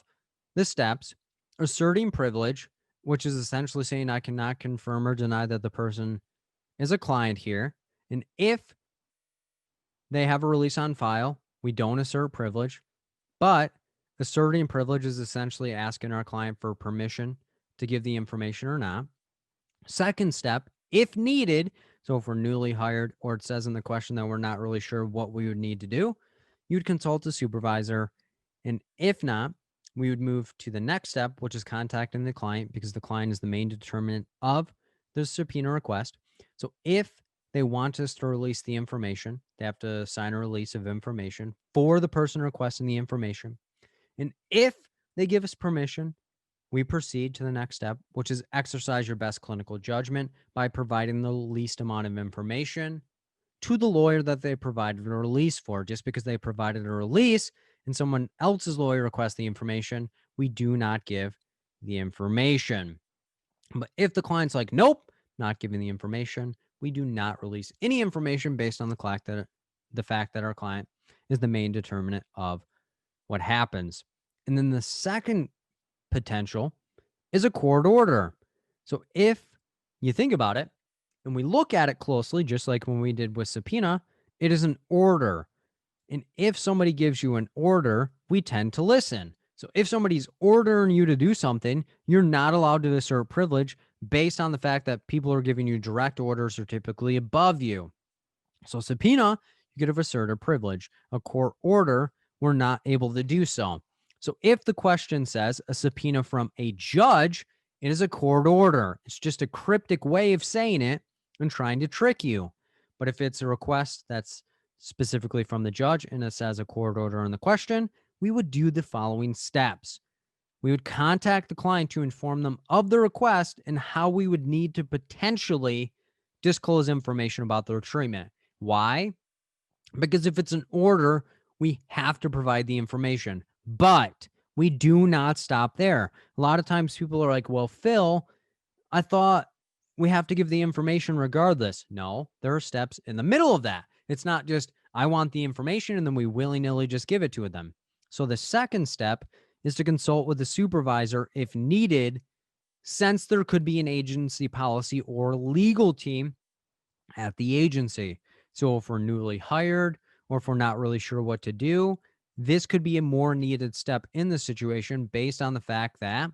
A: the steps: asserting privilege, which is essentially saying I cannot confirm or deny that the person is a client here. And if they have a release on file, we don't assert privilege. But asserting privilege is essentially asking our client for permission to give the information or not. Second step, if needed, so if we're newly hired or it says in the question that we're not really sure what we would need to do, you'd consult a supervisor. And if not, we would move to the next step, which is contacting the client, because the client is the main determinant of the subpoena request. So if they want us to release the information, they have to sign a release of information for the person requesting the information. And if they give us permission, we proceed to the next step, which is exercise your best clinical judgment by providing the least amount of information to the lawyer that they provided a release for. Just because they provided a release and someone else's lawyer requests the information, we do not give the information. But if the client's like, nope, not giving the information, we do not release any information based on the fact that our client is the main determinant of what happens. And then the second potential is a court order. So if you think about it and we look at it closely, just like when we did with subpoena, it is an order. And if somebody gives you an order, we tend to listen. So if somebody's ordering you to do something, you're not allowed to assert privilege based on the fact that people are giving you direct orders are typically above you. So subpoena, you could have asserted privilege. A court order, we're not able to do so. So if the question says a subpoena from a judge, it is a court order. It's just a cryptic way of saying it and trying to trick you. But if it's a request that's specifically from the judge and it says a court order in the question, we would do the following steps. We would contact the client to inform them of the request and how we would need to potentially disclose information about their treatment. Why? Because if it's an order, we have to provide the information, but we do not stop there. A lot of times people are like, well, Phil, I thought we have to give the information regardless. No, there are steps in the middle of that. It's not just, I want the information and then we willy-nilly just give it to them. So the second step is to consult with the supervisor if needed, since there could be an agency policy or legal team at the agency. So if we're newly hired or if we're not really sure what to do, this could be a more needed step in the situation based on the fact that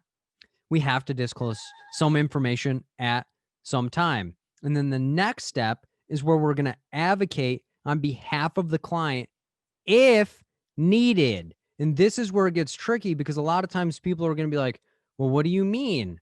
A: we have to disclose some information at some time. And then the next step is where we're going to advocate on behalf of the client if needed. And this is where it gets tricky, because a lot of times people are going to be like, well, what do you mean?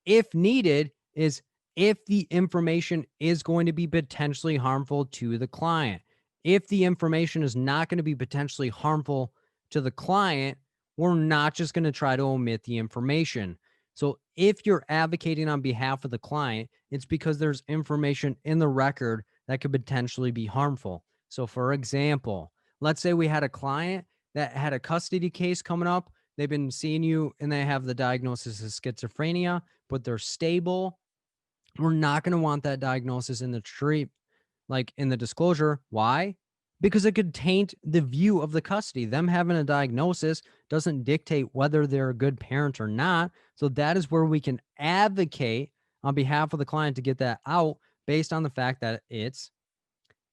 A: If needed is if the information is going to be potentially harmful to the client. If the information is not going to be potentially harmful to the client, we're not just going to try to omit the information. So if you're advocating on behalf of the client, it's because there's information in the record that could potentially be harmful. So for example, let's say we had a client that had a custody case coming up. They've been seeing you and they have the diagnosis of schizophrenia, but they're stable. We're not going to want that diagnosis in the in the disclosure. Why? because it could taint the view of the custody. Them having a diagnosis doesn't dictate whether they're a good parent or not. So that is where we can advocate on behalf of the client to get that out based on the fact that it's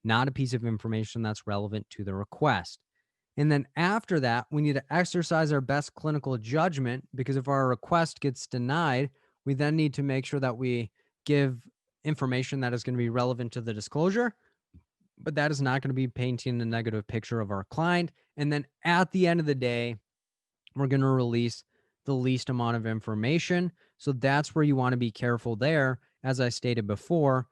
A: not a piece of information that's relevant to the request. And then after that, we need to exercise our best clinical judgment, because if our request gets denied, we then need to make sure that we give information that is going to be relevant to the disclosure, but that is not going to be painting a negative picture of our client. And then at the end of the day, we're going to release the least amount of information. So that's where you want to be careful there. As I stated before,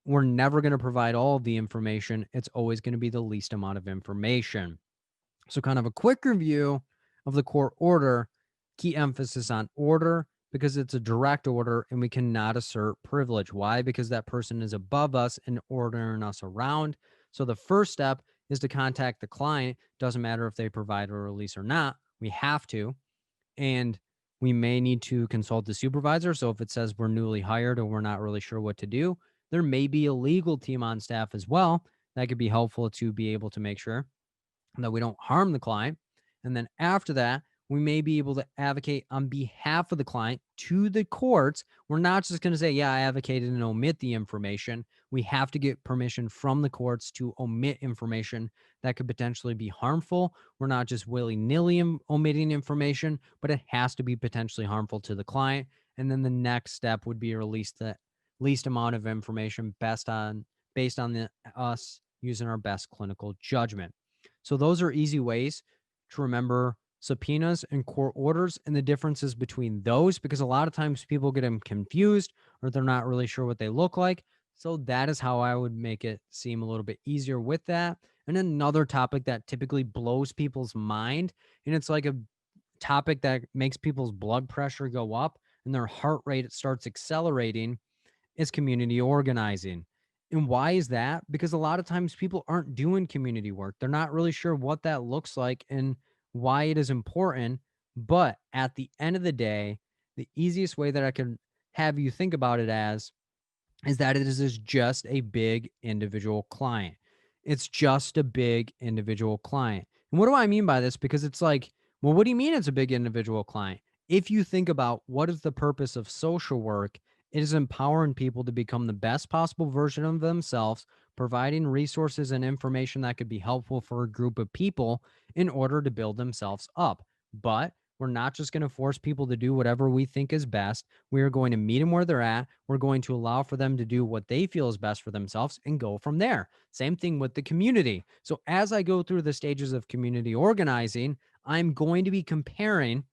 A: we're never going to provide all of the information. It's always going to be the least amount of information. So kind of a quick review of the court order, key emphasis on order, because it's a direct order and we cannot assert privilege. Why? Because that person is above us and ordering us around. So the first step is to contact the client. Doesn't matter if they provide a release or not. We have to. And we may need to consult the supervisor. So if it says we're newly hired or we're not really sure what to do, there may be a legal team on staff as well. That could be helpful to be able to make sure that we don't harm the client. And then after that, we may be able to advocate on behalf of the client to the courts. We're not just going to say, yeah, I advocated and omit the information. We have to get permission from the courts to omit information that could potentially be harmful. We're not just willy-nilly omitting information, but it has to be potentially harmful to the client. And then the next step would be release the least amount of information based on us using our best clinical judgment. So those are easy ways to remember subpoenas and court orders and the differences between those, because a lot of times people get them confused or they're not really sure what they look like. So that is how I would make it seem a little bit easier with that. And another topic that typically blows people's mind, and it's like a topic that makes people's blood pressure go up and their heart rate starts accelerating, is community organizing. And why is that? Because a lot of times people aren't doing community work. They're not really sure what that looks like and why it is important. But at the end of the day, the easiest way that I can have you think about it as is that it is just a big individual client. It's just a big individual client. And what do I mean by this? Because it's like, well, what do you mean it's a big individual client? If you think about what is the purpose of social work, it is empowering people to become the best possible version of themselves, providing resources and information that could be helpful for a group of people in order to build themselves up. But we're not just going to force people to do whatever we think is best. We are going to meet them where they're at. We're going to allow for them to do what they feel is best for themselves and go from there. Same thing with the community. So as I go through the stages of community organizing, I'm going to be comparing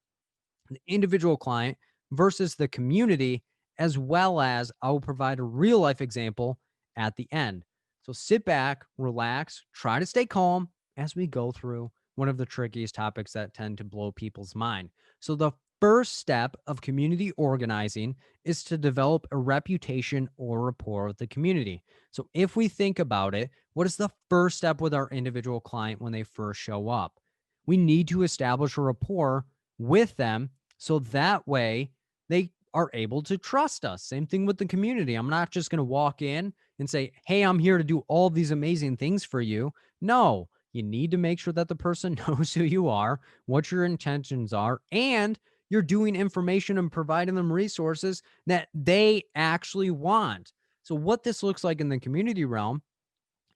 A: the individual client versus the community, as well as I will provide a real life example at the end. So sit back, relax, try to stay calm as we go through one of the trickiest topics that tend to blow people's mind. So the first step of community organizing is to develop a reputation or rapport with the community. So if we think about it, what is the first step with our individual client when they first show up? We need to establish a rapport with them so that way they are able to trust us. Same thing with the community. I'm not just going to walk in and say, hey, I'm here to do all these amazing things for you. No, you need to make sure that the person knows who you are, what your intentions are, and you're doing information and providing them resources that they actually want. So what this looks like in the community realm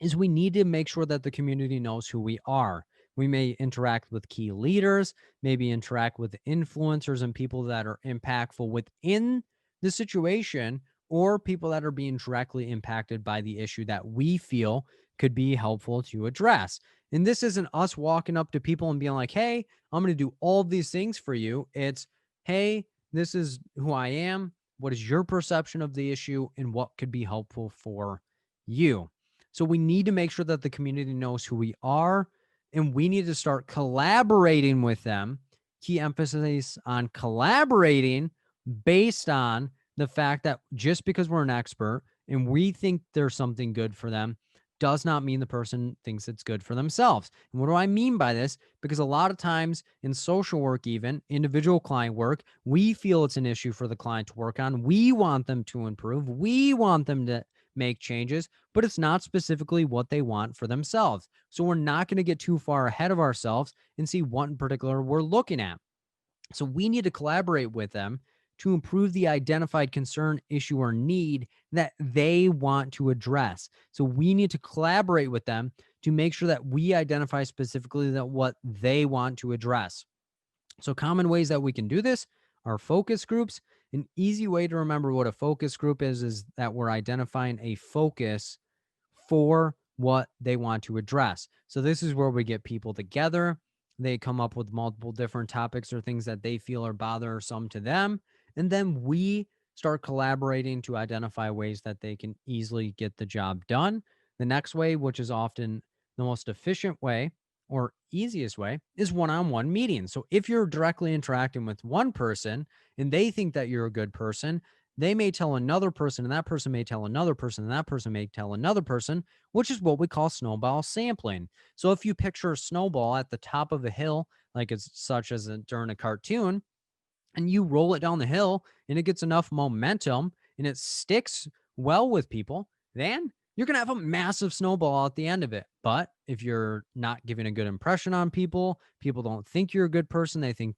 A: is we need to make sure that the community knows who we are. We may interact with key leaders, maybe interact with influencers and people that are impactful within the situation, or people that are being directly impacted by the issue that we feel could be helpful to address. And this isn't us walking up to people and being like, hey, I'm going to do all of these things for you. It's, hey, this is who I am. What is your perception of the issue and what could be helpful for you? So we need to make sure that the community knows who we are, and we need to start collaborating with them. Key emphasis on collaborating based on the fact that just because we're an expert and we think there's something good for them does not mean the person thinks it's good for themselves. And what do I mean by this? Because a lot of times in social work, even individual client work, we feel it's an issue for the client to work on. We want them to improve. We want them to make changes, but it's not specifically what they want for themselves. So we're not going to get too far ahead of ourselves and see what in particular we're looking at. So we need to collaborate with them to improve the identified concern, issue, or need that they want to address. So we need to collaborate with them to make sure that we identify specifically that what they want to address. So common ways that we can do this are focus groups. An easy way to remember what a focus group is that we're identifying a focus for what they want to address. So this is where we get people together. They come up with multiple different topics or things that they feel are bothersome to them. And then we start collaborating to identify ways that they can easily get the job done. The next way, which is often the most efficient way or easiest way, is one-on-one meetings. So if you're directly interacting with one person and they think that you're a good person, they may tell another person, and that person may tell another person, and that person may tell another person, which is what we call snowball sampling. So if you picture a snowball at the top of a hill, like it's such as during a cartoon, and you roll it down the hill and it gets enough momentum and it sticks well with people, then you're going to have a massive snowball at the end of it. But if you're not giving a good impression on people, people don't think you're a good person, they think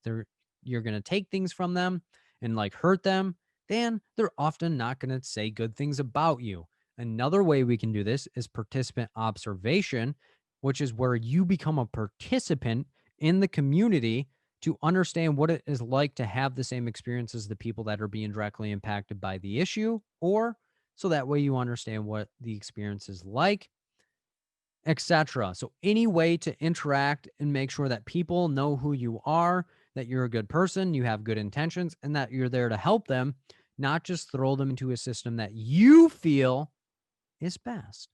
A: you're going to take things from them and like hurt them, then they're often not going to say good things about you. Another way we can do this is participant observation, which is where you become a participant in the community to understand what it is like to have the same experience as the people that are being directly impacted by the issue, or so that way you understand what the experience is like, etc. So any way to interact and make sure that people know who you are, that you're a good person, you have good intentions, and that you're there to help them, not just throw them into a system that you feel is best.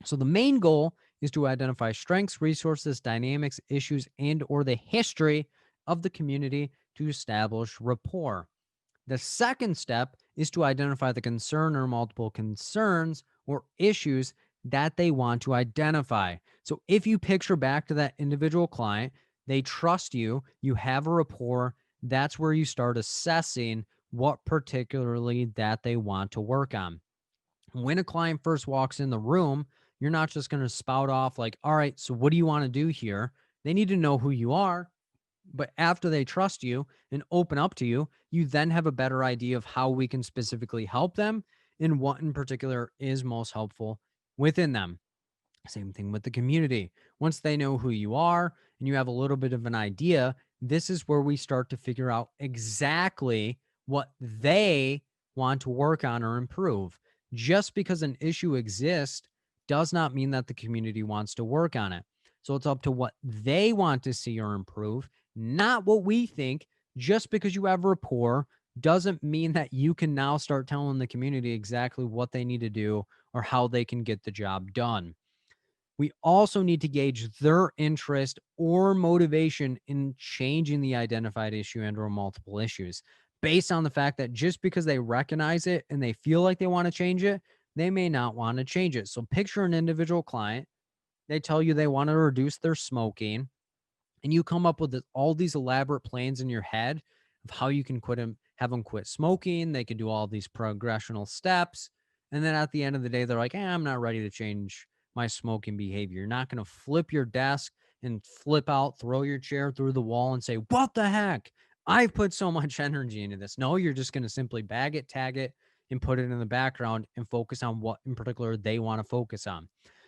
A: So the main goal is to identify strengths, resources, dynamics, issues, and or the history of the community to establish rapport. The second step is to identify the concern or multiple concerns or issues that they want to identify. So if you picture back to that individual client, they trust you, you have a rapport, that's where you start assessing what particularly that they want to work on. When a client first walks in the room, you're not just going to spout off like, all right, so what do you want to do here? They need to know who you are. But after they trust you and open up to you, you then have a better idea of how we can specifically help them and what in particular is most helpful within them. Same thing with the community. Once they know who you are and you have a little bit of an idea, this is where we start to figure out exactly what they want to work on or improve. Just because an issue exists does not mean that the community wants to work on it. So it's up to what they want to see or improve, not what we think. Just because you have rapport doesn't mean that you can now start telling the community exactly what they need to do or how they can get the job done. We also need to gauge their interest or motivation in changing the identified issue and or multiple issues based on the fact that just because they recognize it and they feel like they want to change it, they may not want to change it. So picture an individual client, they tell you they want to reduce their smoking, and you come up with all these elaborate plans in your head of how you can have them quit smoking. They can do all these progressional steps. And then at the end of the day, they're like, I'm not ready to change my smoking behavior. You're not going to flip your desk and flip out, throw your chair through the wall and say, what the heck? I've put so much energy into this. No, you're just going to simply bag it, tag it, and put it in the background and focus on what in particular they want to focus on.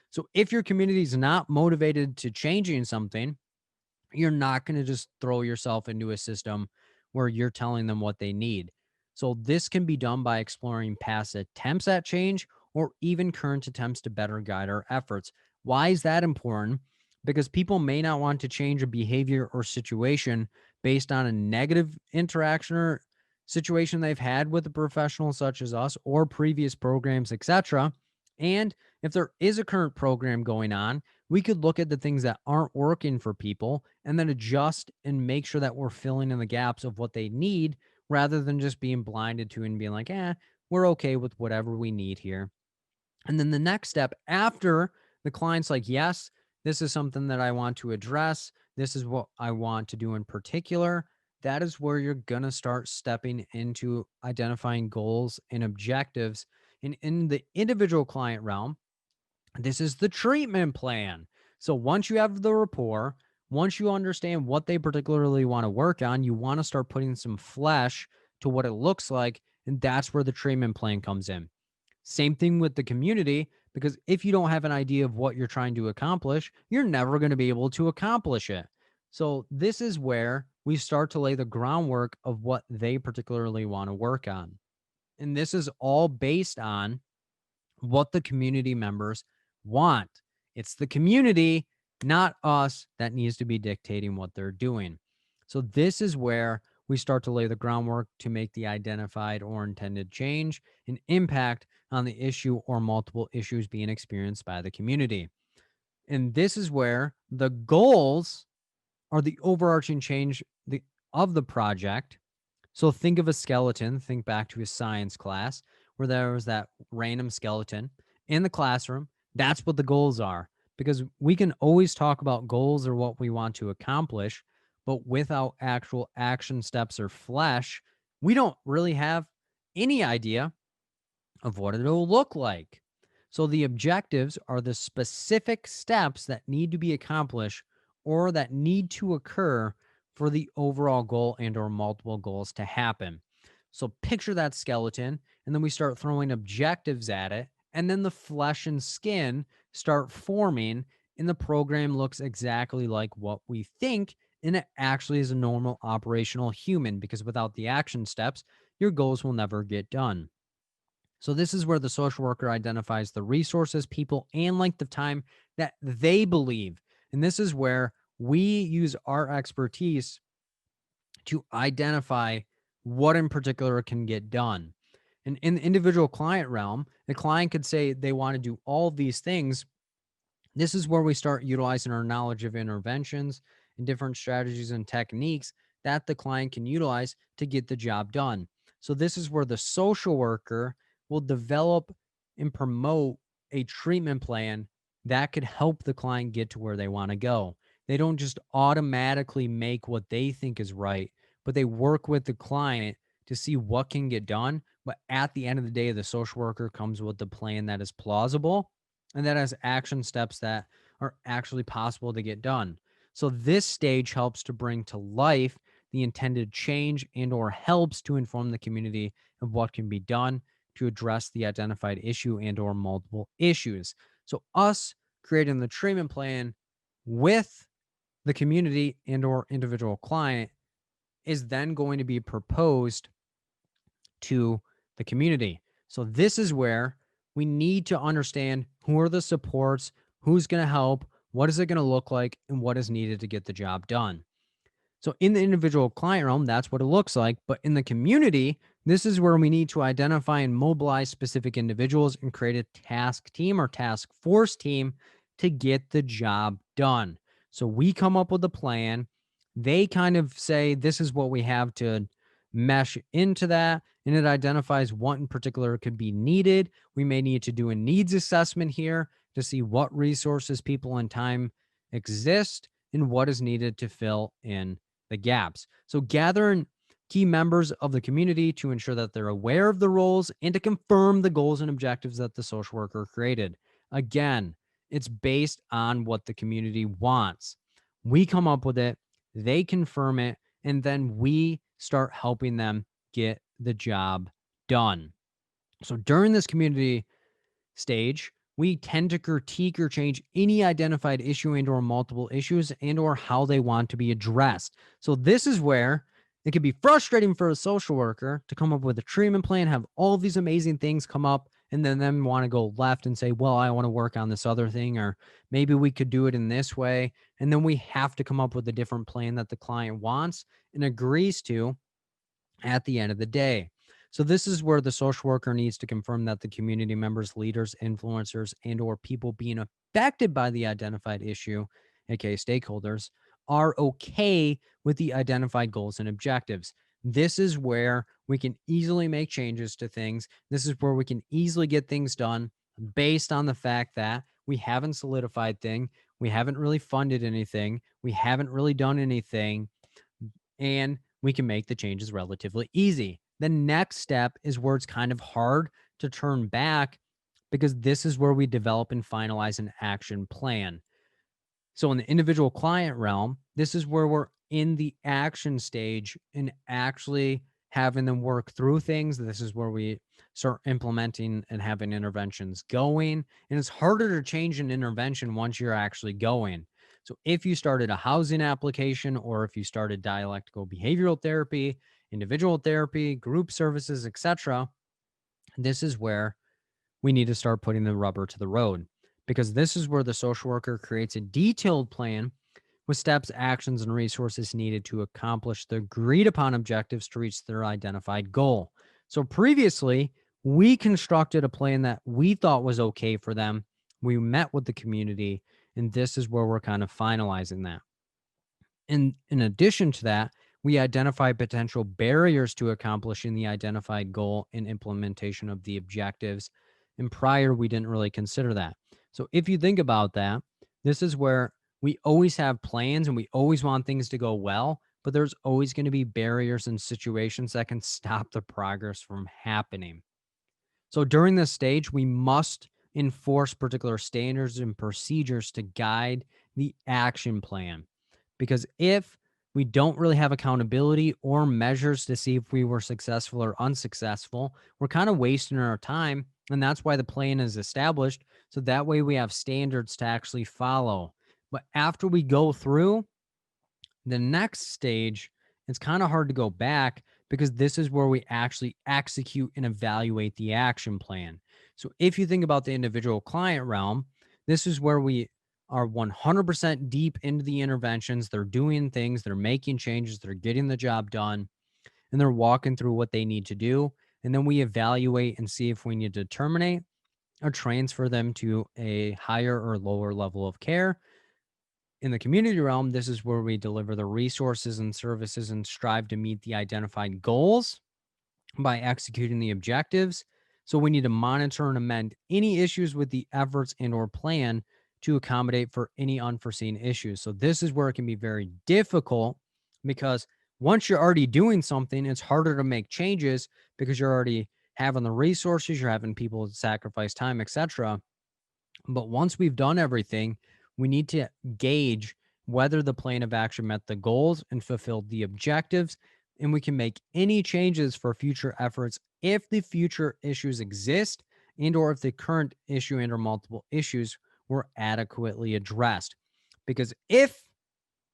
A: So if your community is not motivated to changing something, you're not going to just throw yourself into a system where you're telling them what they need. So this can be done by exploring past attempts at change or even current attempts to better guide our efforts. Why is that important? Because people may not want to change a behavior or situation based on a negative interaction or situation they've had with a professional such as us or previous programs, etc. And if there is a current program going on, we could look at the things that aren't working for people and then adjust and make sure that we're filling in the gaps of what they need rather than just being blinded to and being like, we're okay with whatever we need here. And then the next step after the client's like, yes, this is something that I want to address. This is what I want to do in particular. That is where you're going to start stepping into identifying goals and objectives
B: And in the individual client realm, this is the treatment plan. So once you have the rapport, once you understand what they particularly want to work on, you want to start putting some flesh to what it looks like. And that's where the treatment plan comes in. Same thing with the community, because if you don't have an idea of what you're trying to accomplish, you're never going to be able to accomplish it. So, this is where we start to lay the groundwork of what they particularly want to work on. And this is all based on what the community members want. It's the community, not us, that needs to be dictating what they're doing. So, this is where we start to lay the groundwork to make the identified or intended change and impact on the issue or multiple issues being experienced by the community. And this is where the goals are the overarching change of the project. So think of a skeleton, think back to a science class where there was that random skeleton in the classroom. That's what the goals are, because we can always talk about goals or what we want to accomplish, but without actual action steps or flesh, we don't really have any idea of what it'll look like. So the objectives are the specific steps that need to be accomplished or that need to occur for the overall goal and or multiple goals to happen. So picture that skeleton, and then we start throwing objectives at it, and then the flesh and skin start forming, and the program looks exactly like what we think, and it actually is a normal operational human, because without the action steps, your goals will never get done. So, this is where the social worker identifies the resources, people, and length of time that they believe. And this is where we use our expertise to identify what in particular can get done. And in the individual client realm, the client could say they want to do all of these things. This is where we start utilizing our knowledge of interventions and different strategies and techniques that the client can utilize to get the job done. So, this is where the social worker will develop and promote a treatment plan that could help the client get to where they want to go. They don't just automatically make what they think is right, but they work with the client to see what can get done. But at the end of the day, the social worker comes with the plan that is plausible and that has action steps that are actually possible to get done. So this stage helps to bring to life the intended change and or helps to inform the community of what can be done to address the identified issue and or multiple issues. So us creating the treatment plan with the community and or individual client is then going to be proposed to the community. So this is where we need to understand who are the supports, who's going to help, what is it going to look like, and what is needed to get the job done. So in the individual client realm, that's what it looks like. But in the community, this is where we need to identify and mobilize specific individuals and create a task team or task force team to get the job done. So we come up with a plan. They kind of say, this is what we have to mesh into that. And it identifies what in particular could be needed. We may need to do a needs assessment here to see what resources, people, and time exist and what is needed to fill in the gaps. So gathering key members of the community to ensure that they're aware of the roles and to confirm the goals and objectives that the social worker created. Again, it's based on what the community wants. We come up with it, they confirm it, and then we start helping them get the job done. So during this community stage, we tend to critique or change any identified issue and or multiple issues and or how they want to be addressed. So this is where it can be frustrating for a social worker to come up with a treatment plan, have all these amazing things come up, and then them want to go left and say, well, I want to work on this other thing, or maybe we could do it in this way. And then we have to come up with a different plan that the client wants and agrees to at the end of the day. So this is where the social worker needs to confirm that the community members, leaders, influencers, and or people being affected by the identified issue, aka stakeholders, are okay with the identified goals and objectives. This is where we can easily make changes to things. This is where we can easily get things done based on the fact that we haven't solidified thing, we haven't really funded anything, we haven't really done anything, and we can make the changes relatively easy. The next step is where it's kind of hard to turn back because this is where we develop and finalize an action plan. So in the individual client realm, this is where we're in the action stage and actually having them work through things. This is where we start implementing and having interventions going. And it's harder to change an intervention once you're actually going. So if you started a housing application or if you started dialectical behavioral therapy, individual therapy, group services, etc., this is where we need to start putting the rubber to the road because this is where the social worker creates a detailed plan with steps, actions, and resources needed to accomplish the agreed upon objectives to reach their identified goal. So previously, we constructed a plan that we thought was okay for them. We met with the community, and this is where we're kind of finalizing that. And in addition to that, we identify potential barriers to accomplishing the identified goal and implementation of the objectives. And prior, we didn't really consider that. So if you think about that, this is where we always have plans and we always want things to go well, but there's always going to be barriers and situations that can stop the progress from happening. So during this stage, we must enforce particular standards and procedures to guide the action plan. Because if we don't really have accountability or measures to see if we were successful or unsuccessful, we're kind of wasting our time. And that's why the plan is established. So that way we have standards to actually follow. But after we go through the next stage, it's kind of hard to go back because this is where we actually execute and evaluate the action plan. So if you think about the individual client realm, this is where we are 100% deep into the interventions. They're doing things, they're making changes, they're getting the job done, and they're walking through what they need to do. And then we evaluate and see if we need to terminate or transfer them to a higher or lower level of care. In the community realm, this is where we deliver the resources and services and strive to meet the identified goals by executing the objectives. So we need to monitor and amend any issues with the efforts and or plan to accommodate for any unforeseen issues. So this is where it can be very difficult because once you're already doing something, it's harder to make changes because you're already having the resources, you're having people sacrifice time, etc. But once we've done everything, we need to gauge whether the plan of action met the goals and fulfilled the objectives. And we can make any changes for future efforts if the future issues exist and or if the current issue and or multiple issues were adequately addressed. Because if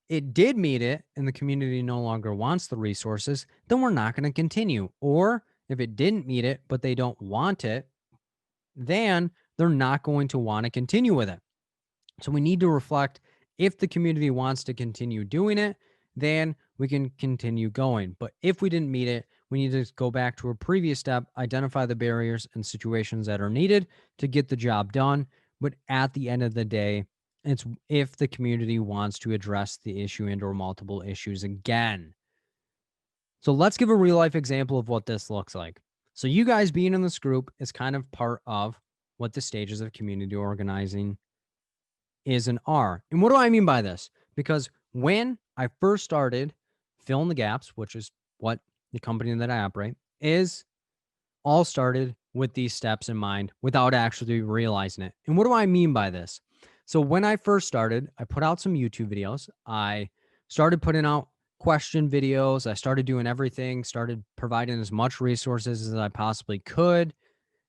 B: it did meet it and the community no longer wants the resources, then we're not going to continue. Or if it didn't meet it, but they don't want it, then they're not going to want to continue with it. So we need to reflect if the community wants to continue doing it, then we can continue going. But if we didn't meet it, we need to go back to a previous step, identify the barriers and situations that are needed to get the job done. But at the end of the day, it's if the community wants to address the issue and or multiple issues again. So let's give a real life example of what this looks like. So you guys being in this group is kind of part of what the stages of community organizing is and are. And what do I mean by this? Because when I first started Fill in the Gaps, which is what the company that I operate is, all started with these steps in mind without actually realizing it. And what do I mean by this? So when I first started, I put out some YouTube videos. I started putting out question videos. I started doing everything, started providing as much resources as I possibly could.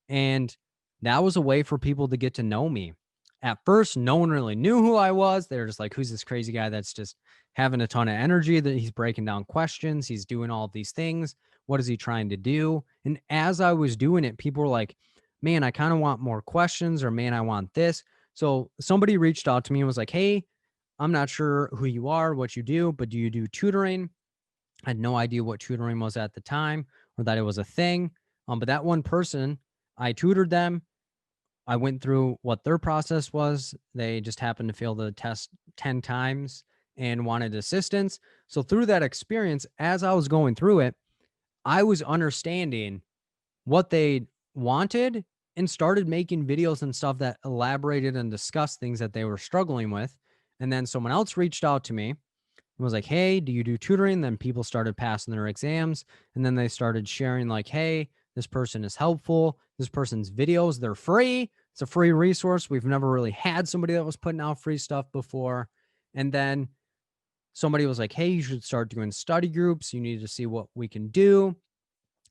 B: And that was a way for people to get to know me. At first, no one really knew who I was. They were just like, who's this crazy guy that's just having a ton of energy, that he's breaking down questions, he's doing all of these things. What is he trying to do? And as I was doing it, people were like, man, I kind of want more questions, or man, I want this. So somebody reached out to me and was like, hey, I'm not sure who you are, what you do, but do you do tutoring? I had no idea what tutoring was at the time or that it was a thing. But that one person, I tutored them. I went through what their process was. They just happened to fail the test 10 times and wanted assistance. So through that experience, as I was going through it, I was understanding what they wanted and started making videos and stuff that elaborated and discussed things that they were struggling with. And then someone else reached out to me and was like, hey, do you do tutoring? Then people started passing their exams. And then they started sharing, like, hey, this person is helpful. This person's videos, they're free. It's a free resource. We've never really had somebody that was putting out free stuff before. And then somebody was like, hey, you should start doing study groups. You need to see what we can do.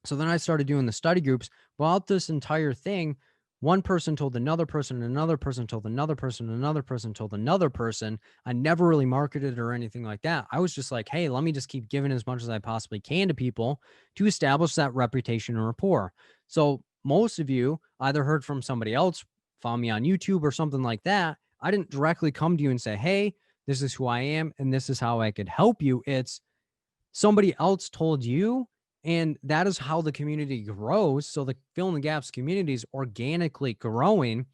B: So then I started doing the study groups. Throughout this entire thing, one person told another person, another person told another person, another person told another person. I never really marketed or anything like that. I was just like, hey, let me just keep giving as much as I possibly can to people to establish that reputation and rapport. So most of you either heard from somebody else, found me on YouTube or something like that. I didn't directly come to you and say, hey, this is who I am and this is how I could help you. It's somebody else told you, and that is how the community grows. So the Fill in the Gaps community is organically growing.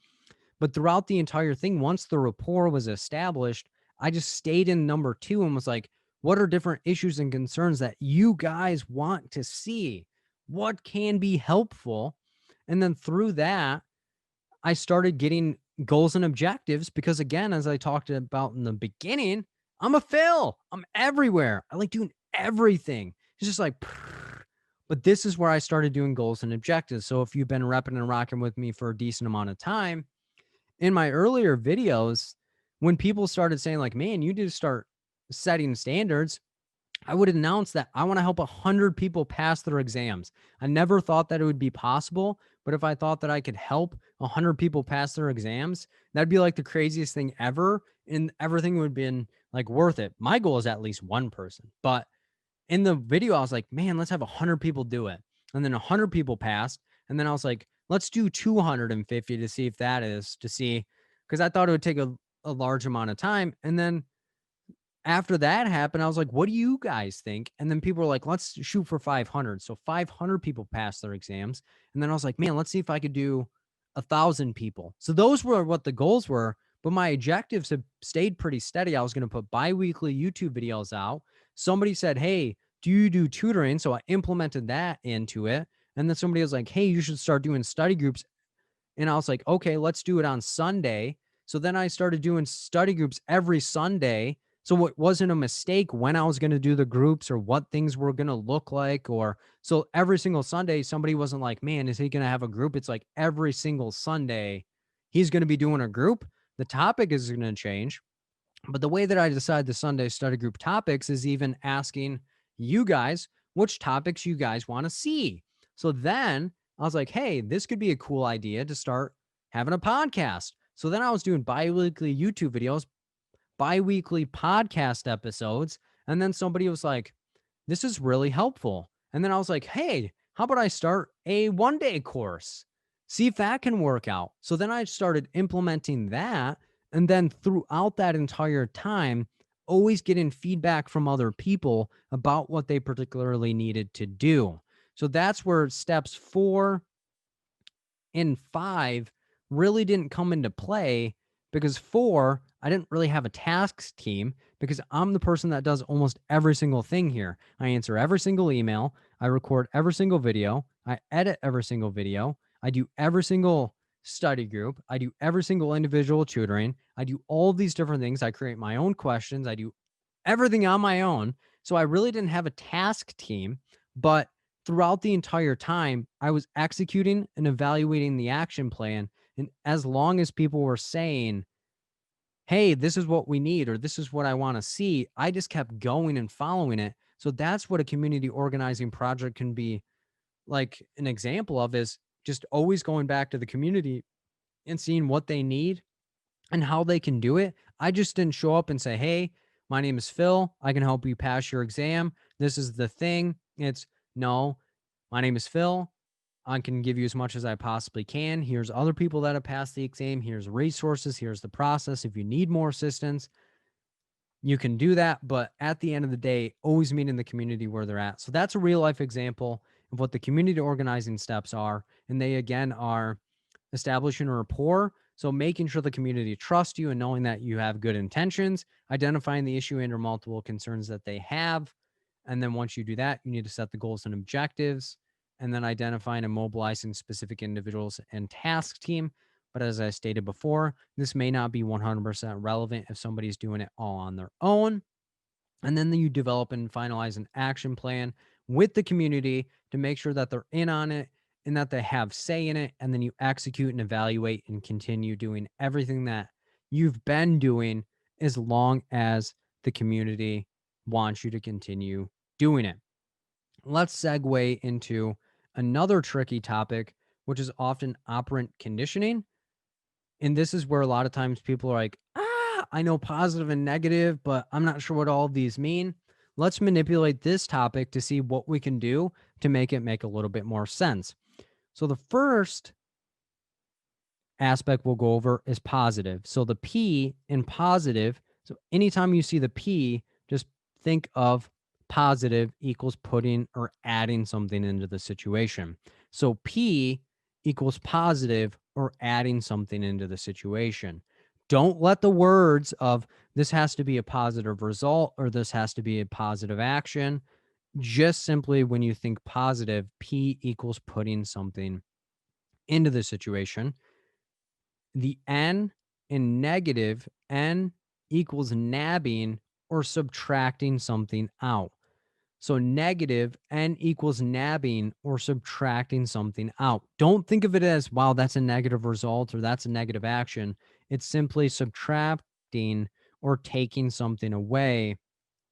B: But throughout the entire thing, once the rapport was established, I just stayed in number 2 and was like, what are different issues and concerns that you guys want to see? What can be helpful? And then through that, I started getting goals and objectives because, again, as I talked about in the beginning, I'm a Phil. I'm everywhere. I like doing everything. It's just like, but this is where I started doing goals and objectives. So if you've been repping and rocking with me for a decent amount of time, in my earlier videos, when people started saying, like, man, you need to start setting standards, I would announce that I want to help 100 people pass their exams. I never thought that it would be possible, but if I thought that I could help 100 people pass their exams, that'd be like the craziest thing ever, and everything would have been like worth it. My goal is at least one person, but in the video, I was like, man, let's have 100 people do it. And then 100 people passed. And then I was like, let's do 250 to see if that is to see, because I thought it would take a large amount of time. And then after that happened, I was like, what do you guys think? And then people were like, let's shoot for 500. So 500 people passed their exams. And then I was like, man, let's see if I could do 1,000 people. So those were what the goals were. But my objectives have stayed pretty steady. I was going to put bi-weekly YouTube videos out. Somebody said, hey, do you do tutoring? So I implemented that into it. And then somebody was like, hey, you should start doing study groups. And I was like, okay, let's do it on Sunday. So then I started doing study groups every Sunday. So it wasn't a mistake when I was going to do the groups or what things were going to look like. Or so every single Sunday, somebody wasn't like, man, is he going to have a group? It's like every single Sunday, he's going to be doing a group. The topic is going to change. But the way that I decide the Sunday study group topics is even asking you guys which topics you guys want to see. So then I was like, hey, this could be a cool idea to start having a podcast. So then I was doing bi-weekly YouTube videos, bi-weekly podcast episodes. And then somebody was like, this is really helpful. And then I was like, hey, how about I start a 1-day course? See if that can work out. So then I started implementing that. And then throughout that entire time, always getting feedback from other people about what they particularly needed to do. So that's where steps 4 and 5 really didn't come into play, because 4, I didn't really have a tasks team because I'm the person that does almost every single thing here. I answer every single email, I record every single video, I edit every single video, I do every single study group, I do every single individual tutoring, I do all these different things. I create my own questions, I do everything on my own. So I really didn't have a task team, but throughout the entire time, I was executing and evaluating the action plan. And as long as people were saying, hey, this is what we need, or this is what I want to see, I just kept going and following it. So that's what a community organizing project can be like an example of, is just always going back to the community and seeing what they need and how they can do it. I just didn't show up and say, hey, my name is Phil. I can help you pass your exam. This is the thing. It's no, my name is Phil. I can give you as much as I possibly can. Here's other people that have passed the exam. Here's resources. Here's the process. If you need more assistance, you can do that. But at the end of the day, always meet in the community where they're at. So that's a real life example of what the community organizing steps are. And they, again, are establishing a rapport. So making sure the community trusts you and knowing that you have good intentions, identifying the issue and or multiple concerns that they have. And then once you do that, you need to set the goals and objectives, and then identifying and mobilizing specific individuals and task team. But as I stated before, this may not be 100% relevant if somebody's doing it all on their own. And then you develop and finalize an action plan with the community to make sure that they're in on it and that they have say in it. And then you execute and evaluate and continue doing everything that you've been doing as long as the community wants you to continue doing it. Let's segue into another tricky topic, which is often operant conditioning. And this is where a lot of times people are like, I know positive and negative, but I'm not sure what all of these mean. Let's manipulate this topic to see what we can do to make it make a little bit more sense. So the first aspect we'll go over is positive. So the P in positive, so anytime you see the P, just think of positive equals putting or adding something into the situation. So P equals positive or adding something into the situation. Don't let the words of this has to be a positive result or this has to be a positive action. Just simply when you think positive, P equals putting something into the situation. The N in negative, N equals nabbing or subtracting something out. So negative N equals nabbing or subtracting something out. Don't think of it as, wow, that's a negative result or that's a negative action. It's simply subtracting or taking something away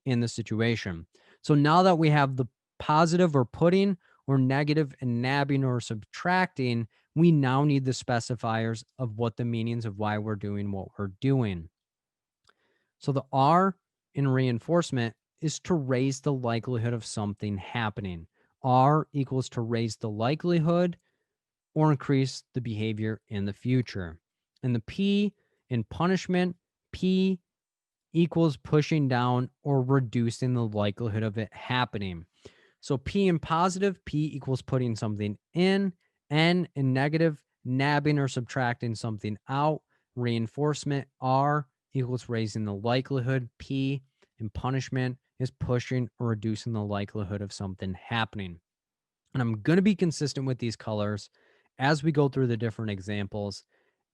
B: in the situation. So now that we have the positive or putting or negative and nabbing or subtracting, we now need the specifiers of what the meanings of why we're doing what we're doing. So the R in reinforcement is to raise the likelihood of something happening. R equals to raise the likelihood or increase the behavior in the future. And the P in punishment, P equals pushing down or reducing the likelihood of it happening. So P in positive, P equals putting something in. N in negative, nabbing or subtracting something out. Reinforcement, R equals raising the likelihood. P in punishment is pushing or reducing the likelihood of something happening. And I'm going to be consistent with these colors as we go through the different examples.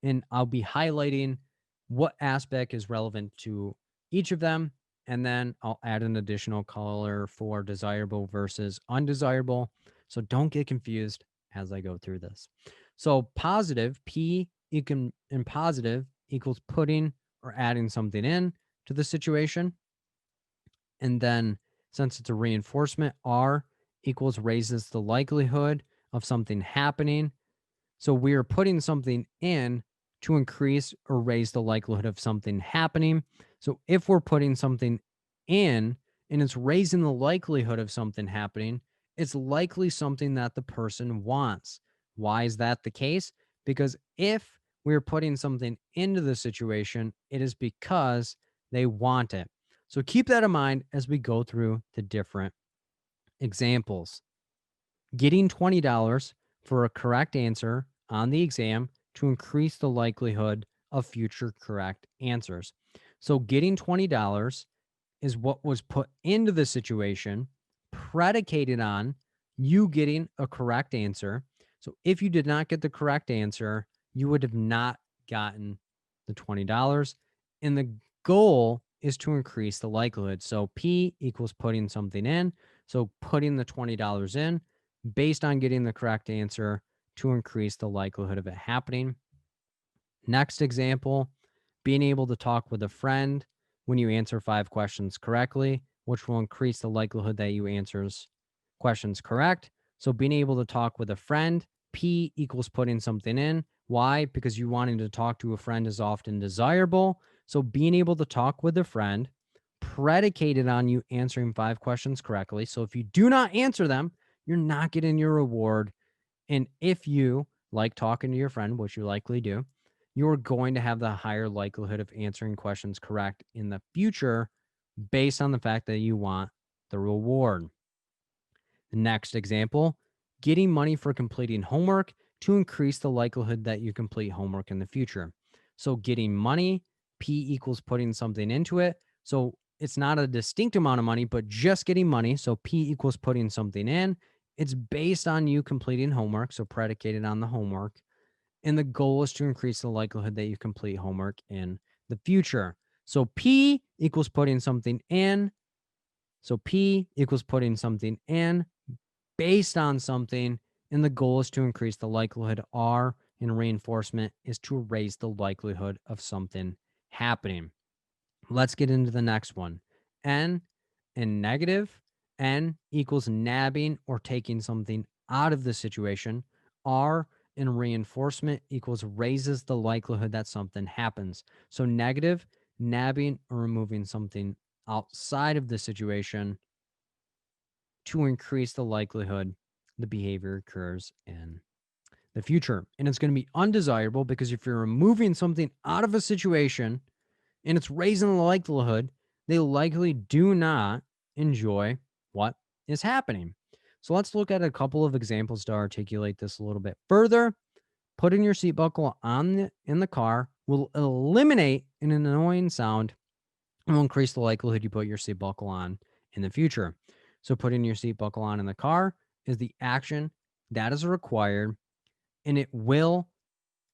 B: And I'll be highlighting what aspect is relevant to each of them. And then I'll add an additional color for desirable versus undesirable. So don't get confused as I go through this. So positive, P in positive equals putting or adding something in to the situation. And then since it's a reinforcement, R equals raises the likelihood of something happening. So we are putting something in to increase or raise the likelihood of something happening. So if we're putting something in and it's raising the likelihood of something happening, it's likely something that the person wants. Why is that the case? Because if we're putting something into the situation, it is because they want it. So keep that in mind as we go through the different examples. Getting $20 for a correct answer on the exam to increase the likelihood of future correct answers. So getting $20 is what was put into the situation, predicated on you getting a correct answer. So if you did not get the correct answer, you would have not gotten the $20. And the goal is to increase the likelihood. So P equals putting something in. So putting the $20 in based on getting the correct answer to increase the likelihood of it happening. Next example, being able to talk with a friend when you answer 5 questions correctly, which will increase the likelihood that you answers questions correct. So being able to talk with a friend, P equals putting something in. Why? Because you wanting to talk to a friend is often desirable. So being able to talk with a friend predicated on you answering 5 questions correctly. So if you do not answer them, you're not getting your reward. And if you like talking to your friend, which you likely do, you're going to have the higher likelihood of answering questions correct in the future based on the fact that you want the reward. The next example, getting money for completing homework to increase the likelihood that you complete homework in the future. So getting money, P equals putting something into it. So it's not a distinct amount of money, but just getting money. So P equals putting something in. It's based on you completing homework, so predicated on the homework. And the goal is to increase the likelihood that you complete homework in the future. So P equals putting something in. So P equals putting something in based on something, and the goal is to increase the likelihood. R in reinforcement is to raise the likelihood of something happening. Let's get into the next one. N in negative, N equals nabbing or taking something out of the situation. R in reinforcement equals raises the likelihood that something happens. So negative, nabbing or removing something outside of the situation to increase the likelihood the behavior occurs in the future. And it's going to be undesirable because if you're removing something out of a situation and it's raising the likelihood, they likely do not enjoy what is happening. So let's look at a couple of examples to articulate this a little bit further. Putting your seat buckle on in the car will eliminate an annoying sound and will increase the likelihood you put your seat buckle on in the future. So putting your seat buckle on in the car is the action that is required, and it will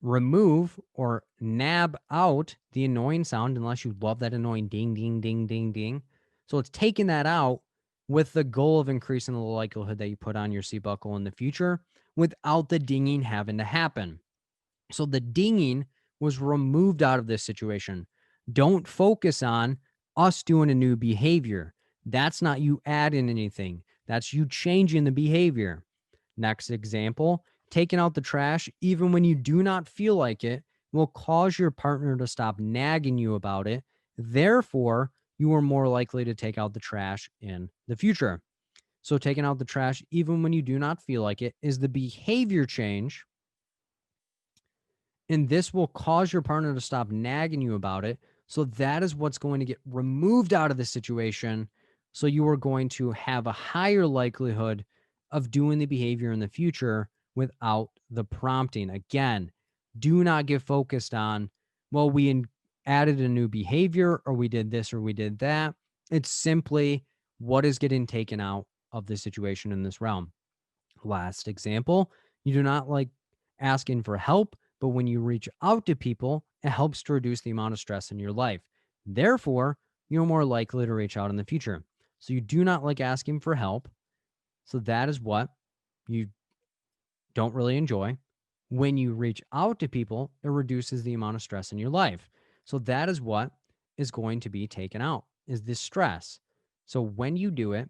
B: remove or nab out the annoying sound unless you love that annoying ding, ding, ding, ding, ding. So it's taking that out with the goal of increasing the likelihood that you put on your seat buckle in the future without the dinging having to happen. So the dinging was removed out of this situation. Don't focus on us doing a new behavior. That's not you adding anything. That's you changing the behavior. Next example, taking out the trash, even when you do not feel like it, will cause your partner to stop nagging you about it. Therefore, you are more likely to take out the trash in the future. So, taking out the trash, even when you do not feel like it, is the behavior change. And this will cause your partner to stop nagging you about it. So, that is what's going to get removed out of the situation. So, you are going to have a higher likelihood of doing the behavior in the future without the prompting. Again, do not get focused on, well, added a new behavior or we did this or we did that. It's simply what is getting taken out of the situation in this realm. Last example, you do not like asking for help, but when you reach out to people, it helps to reduce the amount of stress in your life. Therefore, you're more likely to reach out in the future. So you do not like asking for help. So that is what you don't really enjoy. When you reach out to people, it reduces the amount of stress in your life. So that is what is going to be taken out is this stress. So when you do it,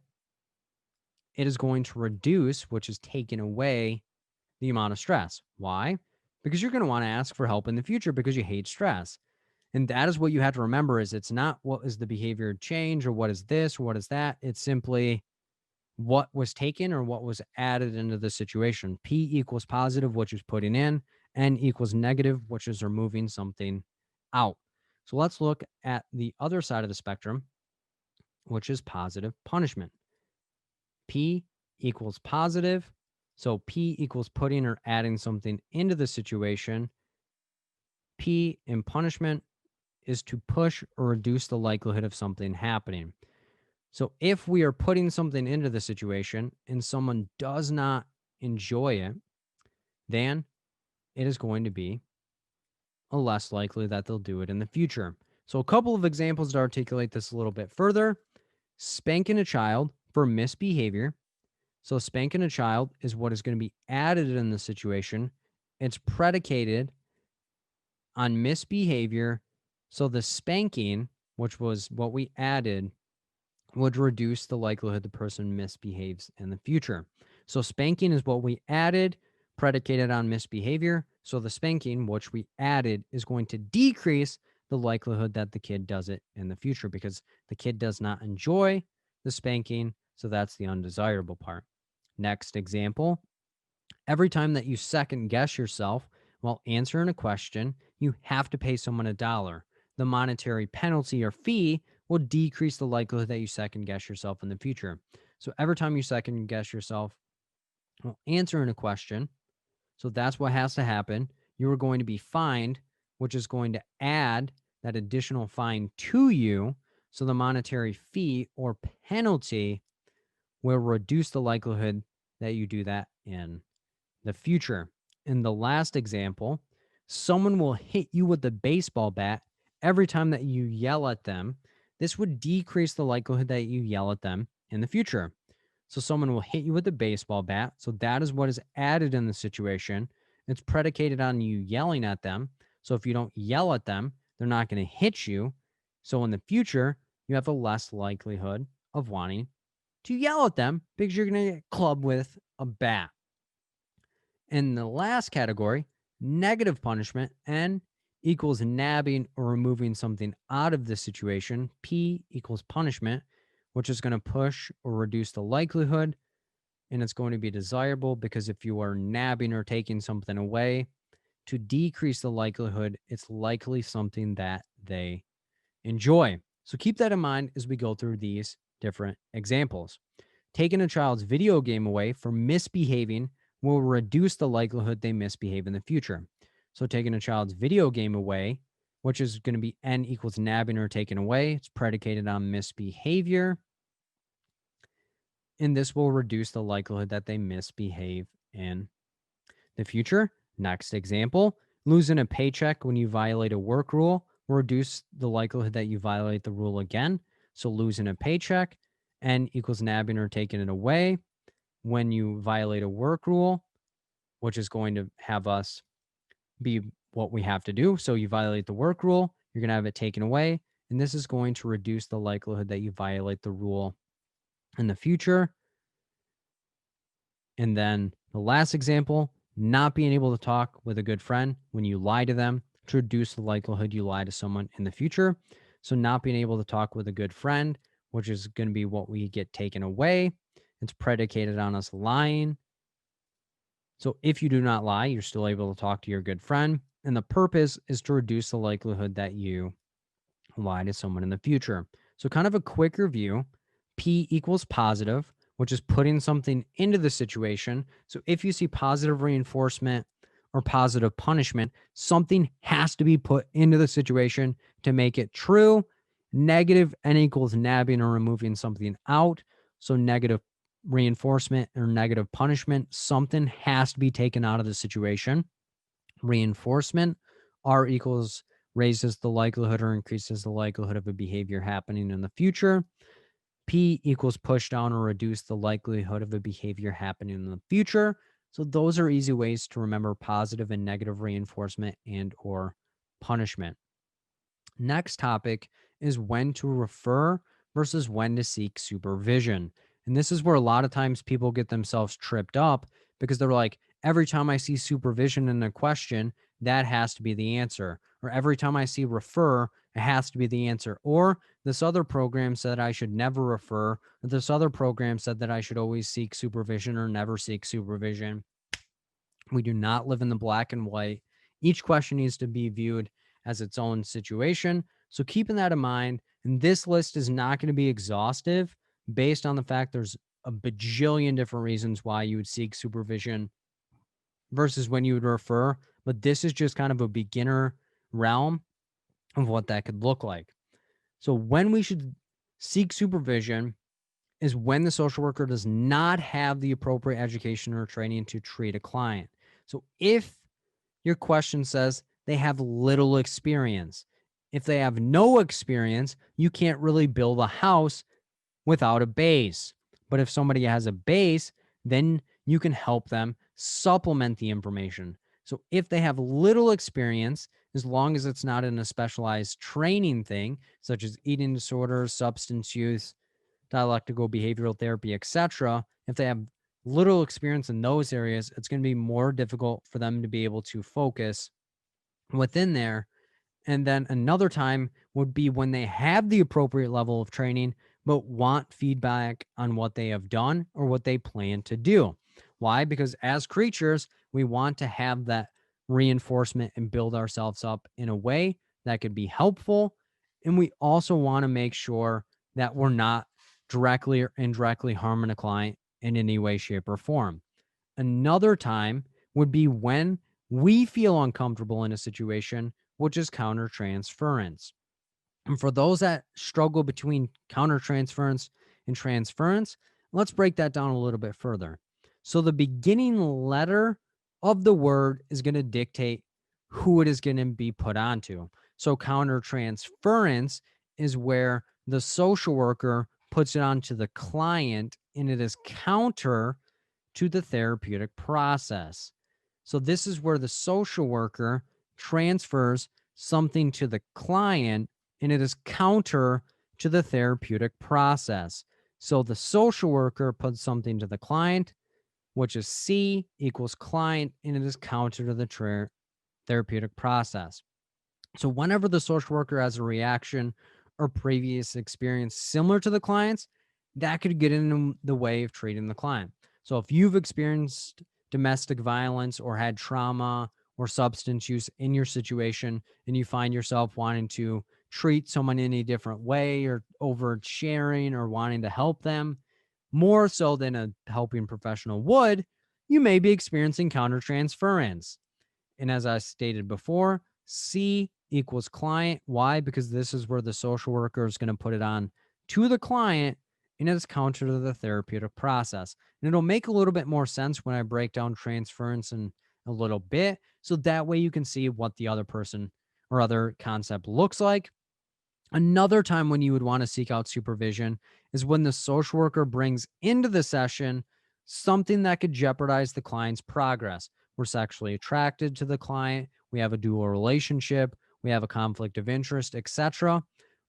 B: it is going to reduce, which is taking away the amount of stress. Why? Because you're going to want to ask for help in the future because you hate stress. And that is what you have to remember is it's not what is the behavior change or what is this or what is that. It's simply what was taken or what was added into the situation. P equals positive, which is putting in, N equals negative, which is removing something out. So let's look at the other side of the spectrum, which is positive punishment. P equals positive. So P equals putting or adding something into the situation. P in punishment is to push or reduce the likelihood of something happening. So if we are putting something into the situation and someone does not enjoy it, then it is going to be less likely that they'll do it in the future. So a couple of examples to articulate this a little bit further. Spanking a child for misbehavior. So spanking a child is what is going to be added in the situation. It's predicated on misbehavior. So the spanking, which was what we added, would reduce the likelihood the person misbehaves in the future. So spanking is what we added, predicated on misbehavior. So the spanking, which we added, is going to decrease the likelihood that the kid does it in the future because the kid does not enjoy the spanking. So that's the undesirable part. Next example, every time that you second guess yourself while answering a question, you have to pay someone $1. The monetary penalty or fee will decrease the likelihood that you second guess yourself in the future. So every time you second guess yourself while answering a question, so that's what has to happen. You are going to be fined, which is going to add that additional fine to you. So the monetary fee or penalty will reduce the likelihood that you do that in the future. In the last example, someone will hit you with a baseball bat every time that you yell at them. This would decrease the likelihood that you yell at them in the future. So someone will hit you with a baseball bat. So that is what is added in the situation. It's predicated on you yelling at them. So if you don't yell at them, they're not going to hit you. So in the future, you have a less likelihood of wanting to yell at them because you're going to get clubbed with a bat. In the last category, negative punishment, N equals nabbing or removing something out of the situation. P equals punishment, which is going to push or reduce the likelihood. And it's going to be desirable because if you are nabbing or taking something away to decrease the likelihood, it's likely something that they enjoy. So keep that in mind as we go through these different examples. Taking a child's video game away for misbehaving will reduce the likelihood they misbehave in the future. So taking a child's video game away, which is going to be N equals nabbing or taken away, it's predicated on misbehavior. And this will reduce the likelihood that they misbehave in the future. Next example, losing a paycheck when you violate a work rule will reduce the likelihood that you violate the rule again. So losing a paycheck, N equals nabbing or taking it away when you violate a work rule, which is going to have us be what we have to do. So you violate the work rule, you're going to have it taken away. And this is going to reduce the likelihood that you violate the rule in the future. And then the last example, not being able to talk with a good friend when you lie to them to reduce the likelihood you lie to someone in the future. So not being able to talk with a good friend, which is going to be what we get taken away. It's predicated on us lying. So if you do not lie, you're still able to talk to your good friend. And the purpose is to reduce the likelihood that you lie to someone in the future. So kind of a quick review. P equals positive, which is putting something into the situation. So if you see positive reinforcement or positive punishment, something has to be put into the situation to make it true. Negative, N equals nabbing or removing something out. So negative reinforcement or negative punishment, something has to be taken out of the situation. Reinforcement, R equals raises the likelihood or increases the likelihood of a behavior happening in the future. P equals push down or reduce the likelihood of a behavior happening in the future. So those are easy ways to remember positive and negative reinforcement and or punishment. Next topic is when to refer versus when to seek supervision. And this is where a lot of times people get themselves tripped up because they're like, every time I see supervision in a question, that has to be the answer. Or every time I see refer, it has to be the answer. Or this other program said I should never refer. Or this other program said that I should always seek supervision or never seek supervision. We do not live in the black and white. Each question needs to be viewed as its own situation. So keeping that in mind, and this list is not going to be exhaustive based on the fact there's a bajillion different reasons why you would seek supervision versus when you would refer. But this is just kind of a beginner realm of what that could look like. So when we should seek supervision is when the social worker does not have the appropriate education or training to treat a client. So if your question says they have little experience, if they have no experience, you can't really build a house without a base. But if somebody has a base, then you can help them supplement the information. So if they have little experience, as long as it's not in a specialized training thing, such as eating disorders, substance use, dialectical behavioral therapy, etc., if they have little experience in those areas, it's going to be more difficult for them to be able to focus within there. And then another time would be when they have the appropriate level of training, but want feedback on what they have done or what they plan to do. Why? Because as creatures, we want to have that reinforcement and build ourselves up in a way that could be helpful. And we also want to make sure that we're not directly or indirectly harming a client in any way, shape, or form. Another time would be when we feel uncomfortable in a situation, which is countertransference. And for those that struggle between countertransference and transference, let's break that down a little bit further. So the beginning letter of the word is going to dictate who it is going to be put onto. So countertransference is where the social worker puts it onto the client and it is counter to the therapeutic process. So, this is where the social worker transfers something to the client and it is counter to the therapeutic process. So, the social worker puts something to the client, which is C equals client, and it is counter to the therapeutic process. So, whenever the social worker has a reaction or previous experience similar to the client's, that could get in the way of treating the client. So, if you've experienced domestic violence or had trauma or substance use in your situation, and you find yourself wanting to treat someone in a different way or oversharing or wanting to help them more so than a helping professional would, you may be experiencing countertransference. And as I stated before, C equals client. Why? Because this is where the social worker is going to put it on to the client and it's counter to the therapeutic process. And it'll make a little bit more sense when I break down transference in a little bit. So that way you can see what the other person or other concept looks like. Another time when you would want to seek out supervision is when the social worker brings into the session something that could jeopardize the client's progress. We're sexually attracted to the client, we have a dual relationship, we have a conflict of interest, etc.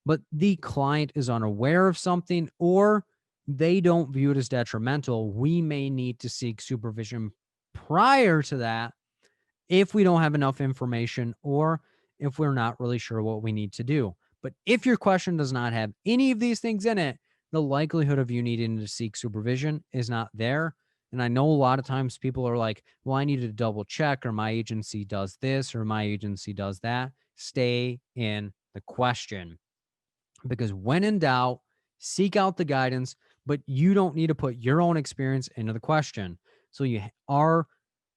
B: But the client is unaware of something or they don't view it as detrimental. We may need to seek supervision prior to that if we don't have enough information or if we're not really sure what we need to do. But if your question does not have any of these things in it, the likelihood of you needing to seek supervision is not there. And I know a lot of times people are like, well, I need to double check, or my agency does this, or my agency does that. Stay in the question because when in doubt, seek out the guidance, but you don't need to put your own experience into the question. So you are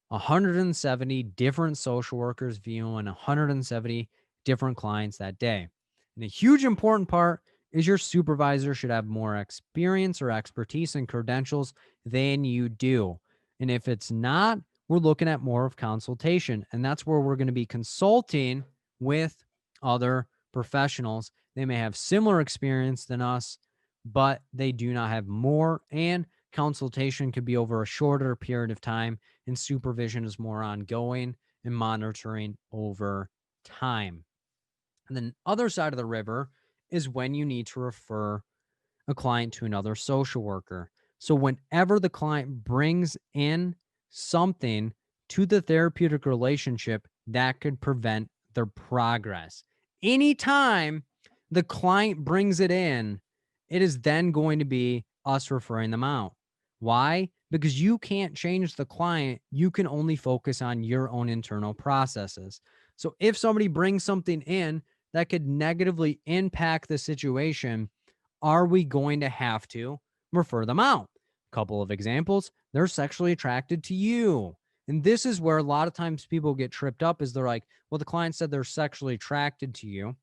B: 170 different social workers viewing 170 different clients that day. And a huge important part is your supervisor should have more experience or expertise and credentials than you do. And if it's not, we're looking at more of consultation. And that's where we're going to be consulting with other professionals. They may have similar experience than us, but they do not have more. And consultation could be over a shorter period of time, and supervision is more ongoing and monitoring over time. And then other side of the river is when you need to refer a client to another social worker. So whenever the client brings in something to the therapeutic relationship that could prevent their progress. Anytime the client brings it in, it is then going to be us referring them out. Why? Because you can't change the client. You can only focus on your own internal processes. So if somebody brings something in that could negatively impact the situation, are we going to have to refer them out? Couple of examples, they're sexually attracted to you. And this is where a lot of times people get tripped up is they're like, well, the client said they're sexually attracted to you.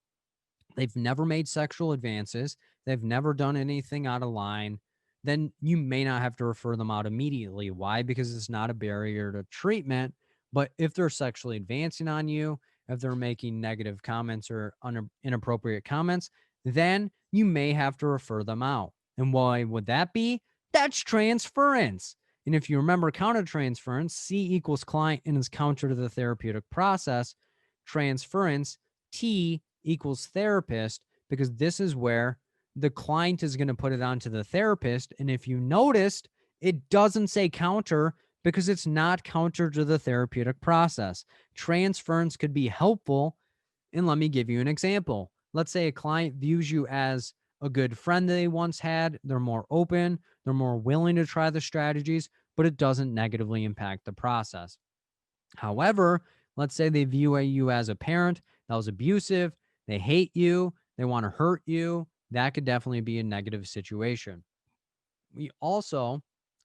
B: They've never made sexual advances. They've never done anything out of line. Then you may not have to refer them out immediately. Why? Because it's not a barrier to treatment. But if they're sexually advancing on you, if they're making negative comments or inappropriate comments, then you may have to refer them out. And why would that be? That's transference. And if you remember countertransference, C equals client and is counter to the therapeutic process. Transference, T equals therapist, because this is where the client is going to put it onto the therapist. And if you noticed, it doesn't say counter because it's not counter to the therapeutic process. Transference could be helpful. And let me give you an example. Let's say a client views you as a good friend they once had. They're more open, they're more willing to try the strategies, but it doesn't negatively impact the process. However, let's say they view you as a parent that was abusive, they hate you, they want to hurt you. That could definitely be a negative situation. We also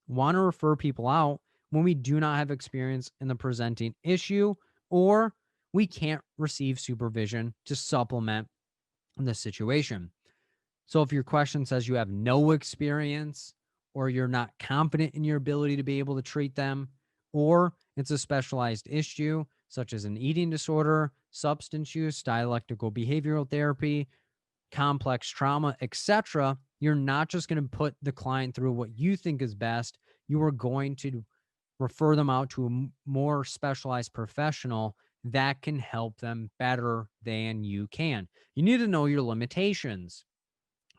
B: want to refer people out when we do not have experience in the presenting issue or we can't receive supervision to supplement the situation. So if your question says you have no experience or you're not confident in your ability to be able to treat them, or it's a specialized issue such as an eating disorder, substance use, dialectical behavioral therapy, complex trauma, etc., you're not just going to put the client through what you think is best. You are going to refer them out to a more specialized professional that can help them better than you can. You need to know your limitations.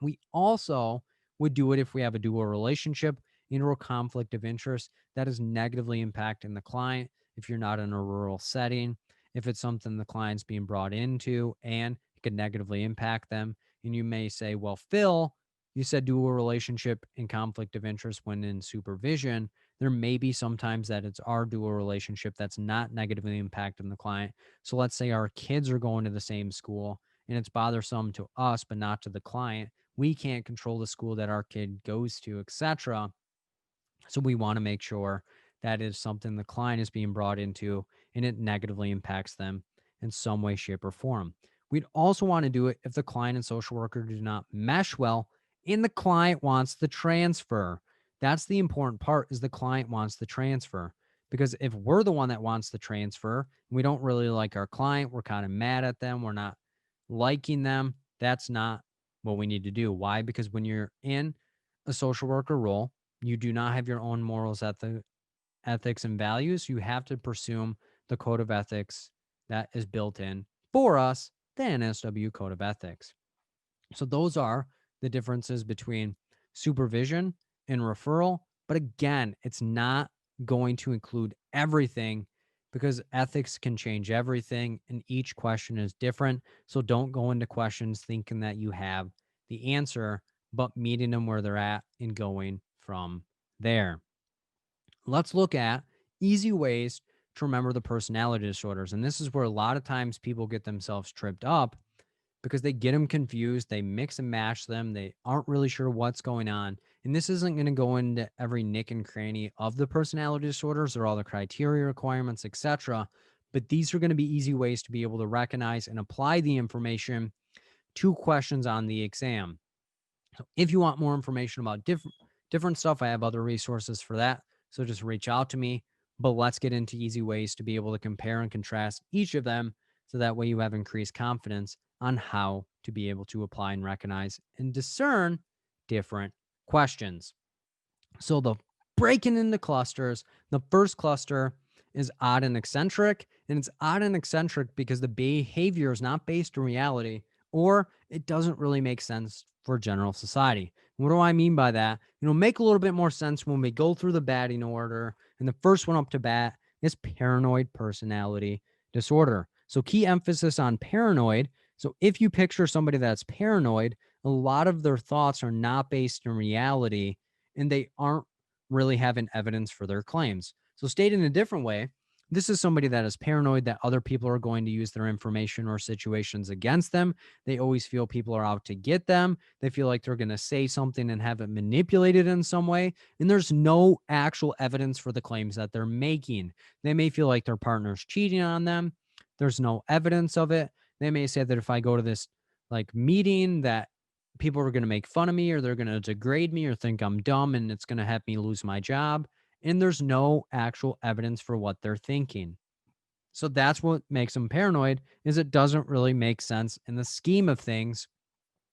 B: We also would do it if we have a dual relationship into a conflict of interest that is negatively impacting the client. If you're not in a rural setting, if it's something the client's being brought into and it could negatively impact them. And you may say, well, Phil, you said dual relationship and conflict of interest when in supervision. There may be sometimes that it's our dual relationship that's not negatively impacting the client. So let's say our kids are going to the same school and it's bothersome to us, but not to the client. We can't control the school that our kid goes to, etc. So we want to make sure that is something the client is being brought into and it negatively impacts them in some way, shape, or form. We'd also want to do it if the client and social worker do not mesh well and the client wants the transfer. That's the important part, is the client wants the transfer. Because if we're the one that wants the transfer, we don't really like our client, we're kind of mad at them, we're not liking them, that's not what we need to do. Why? Because when you're in a social worker role, you do not have your own morals, ethics, and values. You have to presume the code of ethics that is built in for us, the NSW Code of Ethics. So those are the differences between supervision and referral. But again, it's not going to include everything because ethics can change everything and each question is different. So don't go into questions thinking that you have the answer, but meeting them where they're at and going from there. Let's look at easy ways to remember the personality disorders. And this is where a lot of times people get themselves tripped up because they get them confused. They mix and match them. They aren't really sure what's going on. And this isn't going to go into every nick and cranny of the personality disorders or all the criteria requirements, etc. But these are going to be easy ways to be able to recognize and apply the information to questions on the exam. So if you want more information about different stuff, I have other resources for that. So just reach out to me. But let's get into easy ways to be able to compare and contrast each of them so that way you have increased confidence on how to be able to apply and recognize and discern different questions. So the breaking into clusters, the first cluster is odd and eccentric, and it's odd and eccentric because the behavior is not based in reality or it doesn't really make sense for general society. What do I mean by that? Make a little bit more sense when we go through the batting order. And the first one up to bat is paranoid personality disorder. So key emphasis on paranoid. So if you picture somebody that's paranoid, a lot of their thoughts are not based in reality and they aren't really having evidence for their claims. So stated in a different way, this is somebody that is paranoid that other people are going to use their information or situations against them. They always feel people are out to get them. They feel like they're going to say something and have it manipulated in some way. And there's no actual evidence for the claims that they're making. They may feel like their partner's cheating on them. There's no evidence of it. They may say that if I go to this meeting that people are going to make fun of me or they're going to degrade me or think I'm dumb and it's going to have me lose my job. And there's no actual evidence for what they're thinking. So that's what makes them paranoid, is it doesn't really make sense in the scheme of things.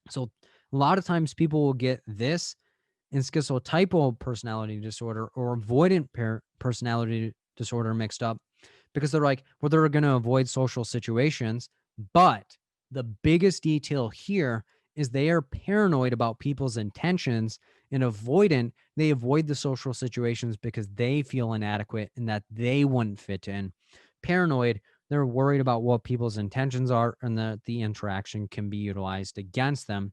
B: So a lot of times people will get this in schizotypal personality disorder or avoidant personality disorder mixed up because they're like, well, they're going to avoid social situations. But the biggest detail here is they are paranoid about people's intentions, and avoidant, they avoid the social situations because they feel inadequate and that they wouldn't fit in. Paranoid, they're worried about what people's intentions are and that the interaction can be utilized against them.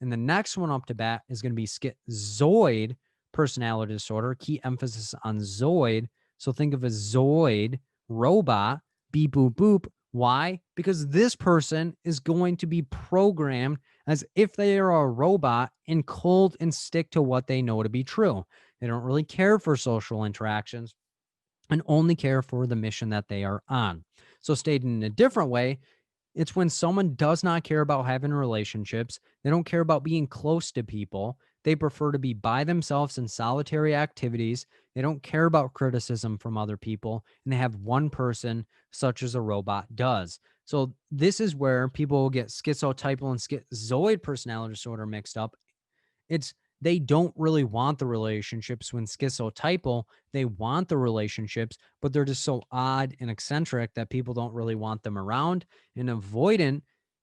B: And the next one up to bat is going to be schizoid personality disorder. Key emphasis on zoid. So think of a zoid robot, beep, boop, boop. Why? Because this person is going to be programmed as if they are a robot and cold and stick to what they know to be true. They don't really care for social interactions and only care for the mission that they are on. So stated in a different way, it's when someone does not care about having relationships. They don't care about being close to people. They prefer to be by themselves in solitary activities. They don't care about criticism from other people. And they have one person, such as a robot does. So this is where people will get schizotypal and schizoid personality disorder mixed up. It's they don't really want the relationships. When schizotypal, they want the relationships, but they're just so odd and eccentric that people don't really want them around. And avoidant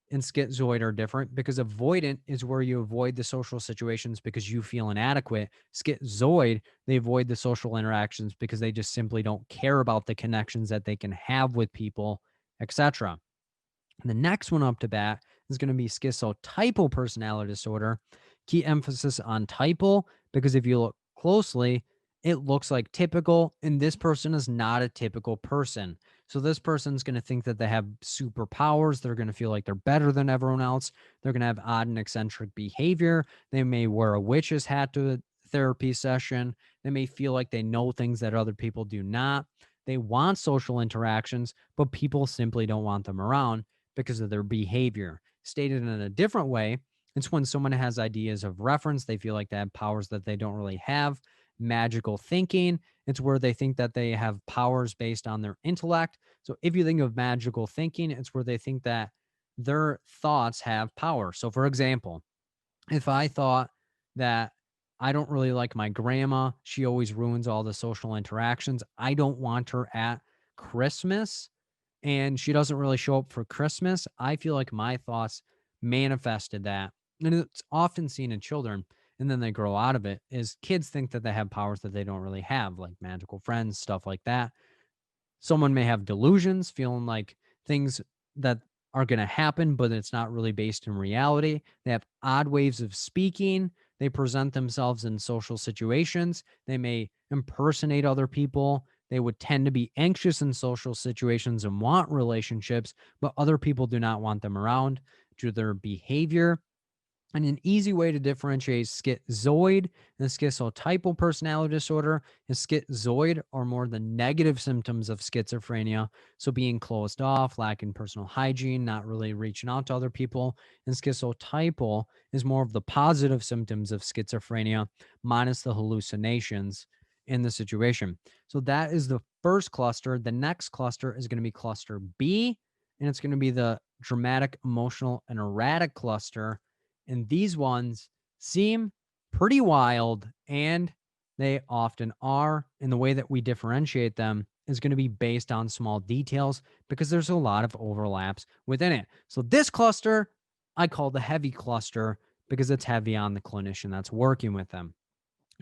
B: and schizoid are different, because avoidant is where you avoid the social situations because you feel inadequate. Schizoid, they avoid the social interactions because they just simply don't care about the connections that they can have with people, etc. The next one up to bat is going to be schizotypal personality disorder. Key emphasis on typal, because if you look closely, it looks like typical, and this person is not a typical person. So this person's going to think that they have superpowers. They're going to feel like they're better than everyone else. They're going to have odd and eccentric behavior. They may wear a witch's hat to a therapy session. They may feel like they know things that other people do not. They want social interactions, but people simply don't want them around because of their behavior. Stated in a different way, it's when someone has ideas of reference, they feel like they have powers that they don't really have. Magical thinking, it's where they think that they have powers based on their intellect. So if you think of magical thinking, it's where they think that their thoughts have power. So for example, if I thought that I don't really like my grandma, she always ruins all the social interactions, I don't want her at Christmas, and she doesn't really show up for Christmas, I feel like my thoughts manifested that. And it's often seen in children, and then they grow out of it, is kids think that they have powers that they don't really have, like magical friends, stuff like that. Someone may have delusions, feeling like things that are going to happen, but it's not really based in reality. They have odd ways of speaking. They present themselves in social situations. They may impersonate other people. They would tend to be anxious in social situations and want relationships, but other people do not want them around due to their behavior. And an easy way to differentiate schizoid and schizotypal personality disorder is schizoid are more the negative symptoms of schizophrenia. So being closed off, lacking personal hygiene, not really reaching out to other people. And schizotypal is more of the positive symptoms of schizophrenia, minus the hallucinations in the situation. So that is the first cluster. The next cluster is going to be cluster B, and it's going to be the dramatic, emotional, and erratic cluster. And these ones seem pretty wild, and they often are. And the way that we differentiate them is going to be based on small details because there's a lot of overlaps within it. So this cluster, I call the heavy cluster because it's heavy on the clinician that's working with them.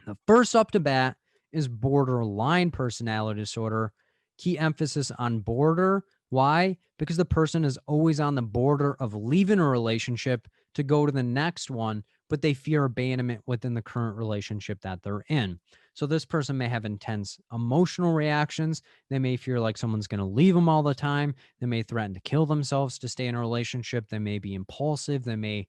B: The first up to bat is borderline personality disorder. Key emphasis on border. Why? Because the person is always on the border of leaving a relationship to go to the next one, but they fear abandonment within the current relationship that they're in. So this person may have intense emotional reactions. They may fear like someone's going to leave them all the time. They may threaten to kill themselves to stay in a relationship. They may be impulsive. They may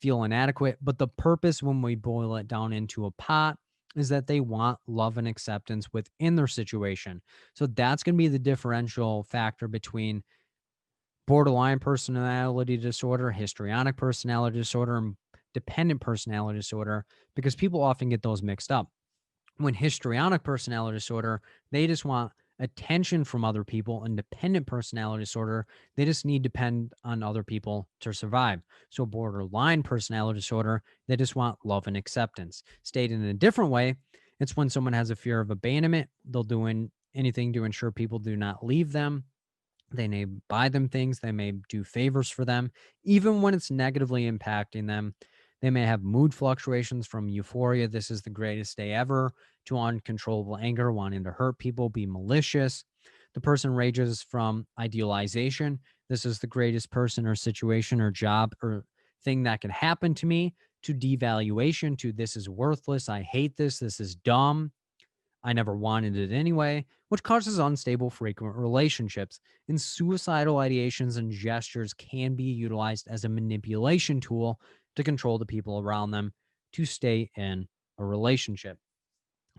B: feel inadequate. But the purpose, when we boil it down into a pot, is that they want love and acceptance within their situation. So that's going to be the differential factor between borderline personality disorder, histrionic personality disorder, and dependent personality disorder, because people often get those mixed up. When histrionic personality disorder, they just want attention from other people, and dependent personality disorder, they just need to depend on other people to survive. So borderline personality disorder, they just want love and acceptance. Stated in a different way, it's when someone has a fear of abandonment, they'll do anything to ensure people do not leave them. They may buy them things, they may do favors for them, even when it's negatively impacting them. They may have mood fluctuations from euphoria, this is the greatest day ever, to uncontrollable anger, wanting to hurt people, be malicious. The person rages from idealization, this is the greatest person or situation or job or thing that can happen to me, to devaluation, to this is worthless, I hate this is dumb, I never wanted it anyway, which causes unstable, frequent relationships. And suicidal ideations and gestures can be utilized as a manipulation tool to control the people around them to stay in a relationship.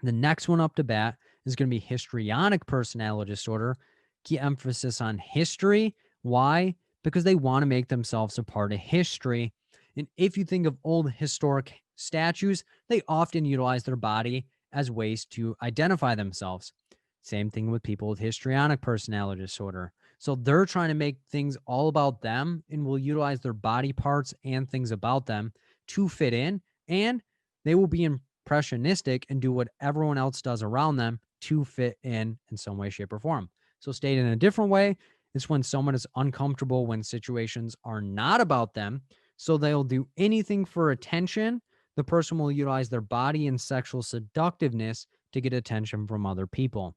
B: The next one up to bat is going to be histrionic personality disorder. Key emphasis on history. Why? Because they want to make themselves a part of history. And if you think of old historic statues, they often utilize their body as ways to identify themselves. Same thing with people with histrionic personality disorder. So they're trying to make things all about them and will utilize their body parts and things about them to fit in. And they will be impressionistic and do what everyone else does around them to fit in some way, shape, or form. So stated in a different way, it's when someone is uncomfortable when situations are not about them. So they'll do anything for attention. The person will utilize their body and sexual seductiveness to get attention from other people.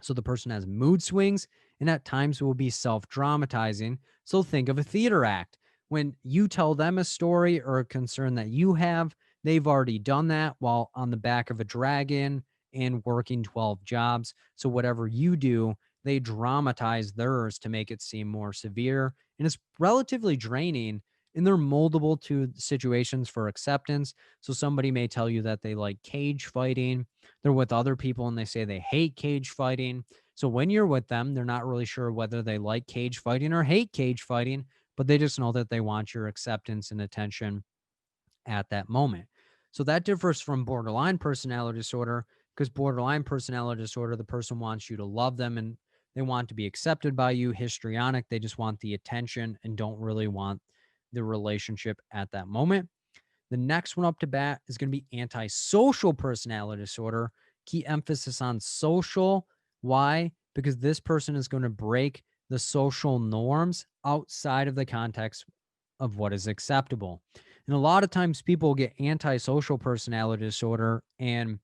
B: So the person has mood swings and at times will be self dramatizing. So think of a theater act. When you tell them a story or a concern that you have, they've already done that while on the back of a dragon and working 12 jobs. So whatever you do, they dramatize theirs to make it seem more severe. And it's relatively draining and they're moldable to situations for acceptance. So somebody may tell you that they like cage fighting, they're with other people and they say they hate cage fighting. So when you're with them, they're not really sure whether they like cage fighting or hate cage fighting, but they just know that they want your acceptance and attention at that moment. So that differs from borderline personality disorder because borderline personality disorder, the person wants you to love them and they want to be accepted by you. Histrionic, they just want the attention and don't really want the relationship at that moment. The next one up to bat is going to be antisocial personality disorder. Key emphasis on social. Why? Because this person is going to break the social norms outside of the context of what is acceptable. And a lot of times people get antisocial personality disorder and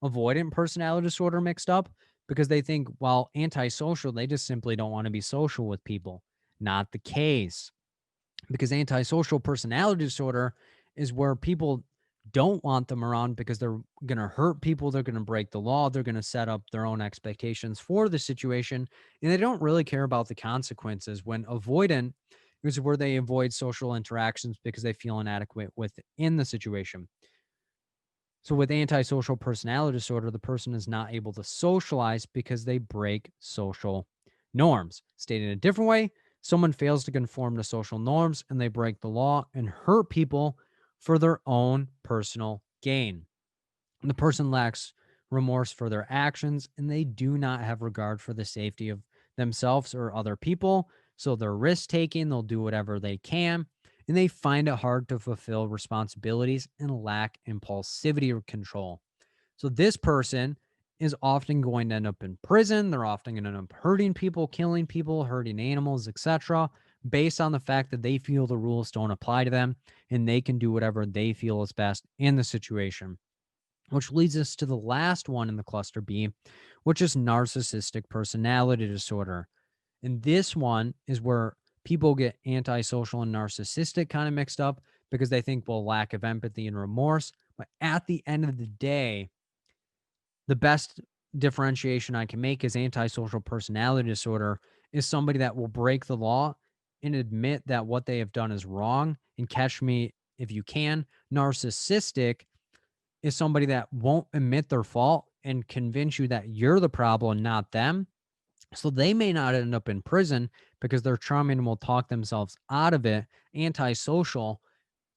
B: avoidant personality disorder mixed up because they think, while antisocial, they just simply don't want to be social with people. Not the case, because antisocial personality disorder is where people don't want them around because they're going to hurt people. They're going to break the law. They're going to set up their own expectations for the situation. And they don't really care about the consequences. When avoidant is where they avoid social interactions because they feel inadequate within the situation. So with antisocial personality disorder, the person is not able to socialize because they break social norms. Stated in a different way, someone fails to conform to social norms and they break the law and hurt people for their own personal gain. And the person lacks remorse for their actions and they do not have regard for the safety of themselves or other people. So they're risk taking, they'll do whatever they can, and they find it hard to fulfill responsibilities and lack impulsivity or control. So this person is often going to end up in prison. They're often going to end up hurting people, killing people, hurting animals, etc., based on the fact that they feel the rules don't apply to them and they can do whatever they feel is best in the situation. Which leads us to the last one in the cluster B, which is narcissistic personality disorder. And this one is where people get antisocial and narcissistic kind of mixed up because they think, well, lack of empathy and remorse. But at the end of the day, the best differentiation I can make is antisocial personality disorder is somebody that will break the law and admit that what they have done is wrong and catch me if you can. Narcissistic is somebody that won't admit their fault and convince you that you're the problem, not them. So they may not end up in prison because they're charming and will talk themselves out of it. Antisocial,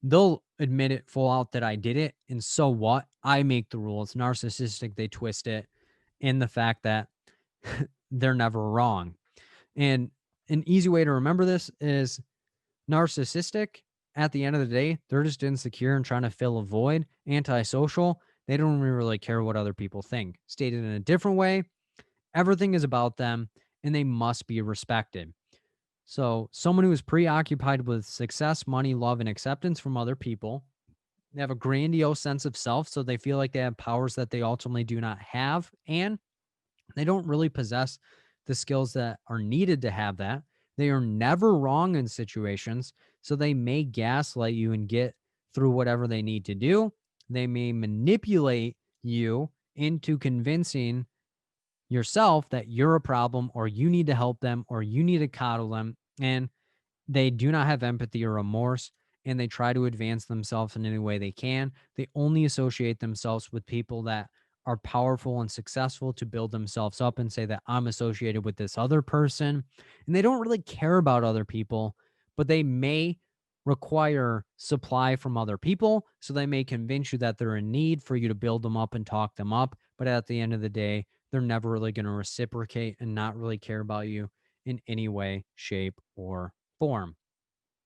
B: they'll admit it full out that I did it. And so what? I make the rules. Narcissistic, they twist it in the fact that they're never wrong. And an easy way to remember this is narcissistic, at the end of the day, they're just insecure and trying to fill a void. Antisocial, they don't really care what other people think. Stated in a different way, everything is about them and they must be respected. So, someone who is preoccupied with success, money, love, and acceptance from other people, they have a grandiose sense of self. So, they feel like they have powers that they ultimately do not have. And they don't really possess the skills that are needed to have that. They are never wrong in situations. So, they may gaslight you and get through whatever they need to do. They may manipulate you into convincing yourself that you're a problem or you need to help them or you need to coddle them. And they do not have empathy or remorse and they try to advance themselves in any way they can. They only associate themselves with people that are powerful and successful to build themselves up and say that I'm associated with this other person. And they don't really care about other people, but they may require supply from other people. So they may convince you that they're in need for you to build them up and talk them up. But at the end of the day, they're never really going to reciprocate and not really care about you in any way, shape, or form.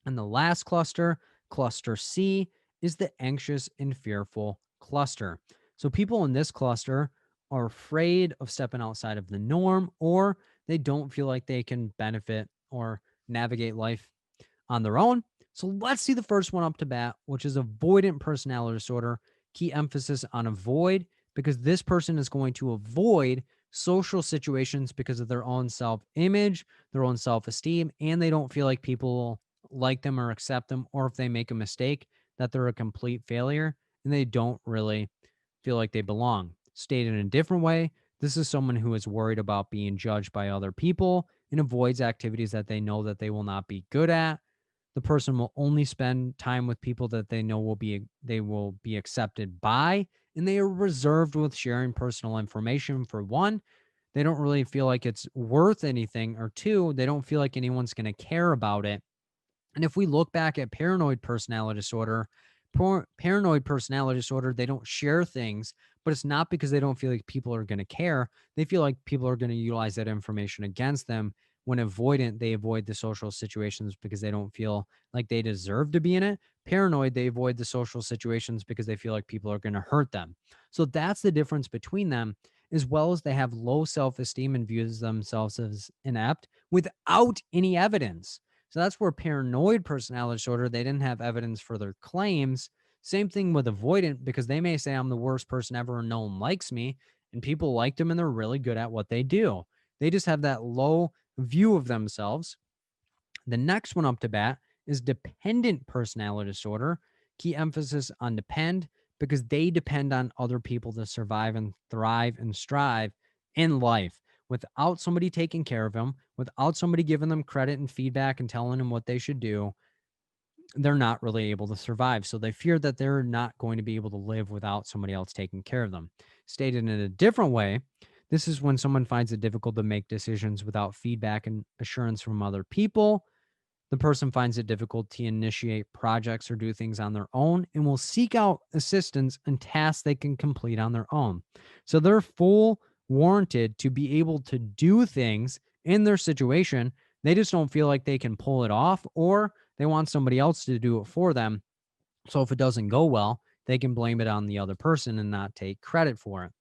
B: And the last cluster, cluster C, is the anxious and fearful cluster. So people in this cluster are afraid of stepping outside of the norm, or they don't feel like they can benefit or navigate life on their own. So let's see the first one up to bat, which is avoidant personality disorder. Key emphasis on avoid, because this person is going to avoid social situations because of their own self image, their own self esteem, and they don't feel like people like them or accept them, or if they make a mistake, that they're a complete failure and they don't really feel like they belong. Stated in a different way, this is someone who is worried about being judged by other people and avoids activities that they know that they will not be good at. The person will only spend time with people that they know they will be accepted by, and they are reserved with sharing personal information. For one, they don't really feel like it's worth anything, or two, they don't feel like anyone's going to care about it. And if we look back at paranoid personality disorder, paranoid personality disorder, they don't share things, but it's not because they don't feel like people are going to care. They feel like people are going to utilize that information against them. When avoidant, they avoid the social situations because they don't feel like they deserve to be in it. Paranoid, they avoid the social situations because they feel like people are going to hurt them. So that's the difference between them, as well as they have low self esteem and views themselves as inept without any evidence. So that's where paranoid personality disorder, they didn't have evidence for their claims. Same thing with avoidant, because they may say, I'm the worst person ever and no one likes me. And people like them and they're really good at what they do. They just have that low view of themselves. The next one up to bat is dependent personality disorder. Key emphasis on depend, because they depend on other people to survive and thrive and strive in life. Without somebody taking care of them, without somebody giving them credit and feedback and telling them what they should do, they're not really able to survive. So they fear that they're not going to be able to live without somebody else taking care of them. Stated in a different way, this is when someone finds it difficult to make decisions without feedback and assurance from other people. The person finds it difficult to initiate projects or do things on their own and will seek out assistance and tasks they can complete on their own. So they're full warranted to be able to do things in their situation. They just don't feel like they can pull it off, or they want somebody else to do it for them. So if it doesn't go well, they can blame it on the other person and not take credit for it.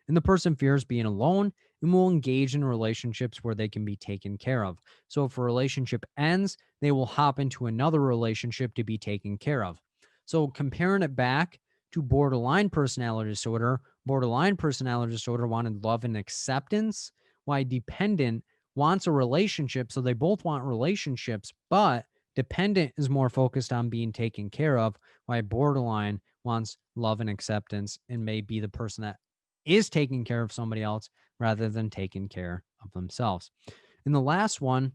B: And the person fears being alone and will engage in relationships where they can be taken care of. So if a relationship ends, they will hop into another relationship to be taken care of. So comparing it back to borderline personality disorder, borderline personality disorder wanted love and acceptance, while dependent wants a relationship. So they both want relationships, but dependent is more focused on being taken care of, while borderline wants love and acceptance and may be the person that is taking care of somebody else rather than taking care of themselves. And the last one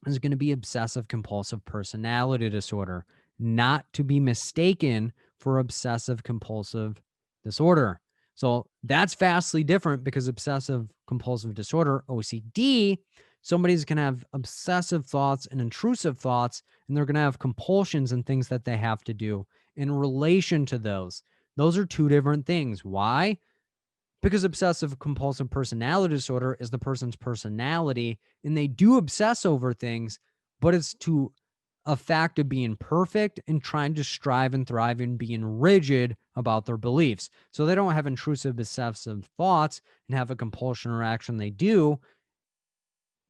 B: is going to be obsessive compulsive personality disorder, not to be mistaken for obsessive compulsive disorder. So that's vastly different, because obsessive compulsive disorder, OCD, somebody's going to have obsessive thoughts and intrusive thoughts, and they're going to have compulsions and things that they have to do in relation to those. Those are two different things. Why? Because obsessive compulsive personality disorder is the person's personality, and they do obsess over things, but it's to a fact of being perfect and trying to strive and thrive and being rigid about their beliefs. So they don't have intrusive obsessive thoughts and have a compulsion or action they do.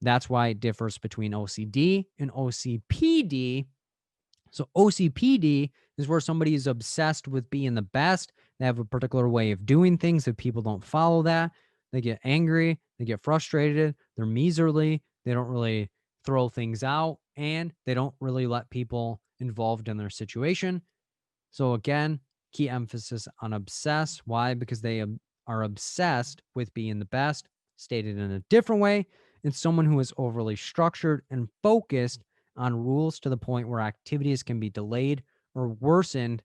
B: That's why it differs between OCD and OCPD. So OCPD is where somebody is obsessed with being the best. They have a particular way of doing things. If people don't follow that, they get angry, they get frustrated, they're miserly, they don't really throw things out, and they don't really let people involved in their situation. So again, key emphasis on obsess. Why? Because they are obsessed with being the best. Stated in a different way, it's someone who is overly structured and focused on rules to the point where activities can be delayed or worsened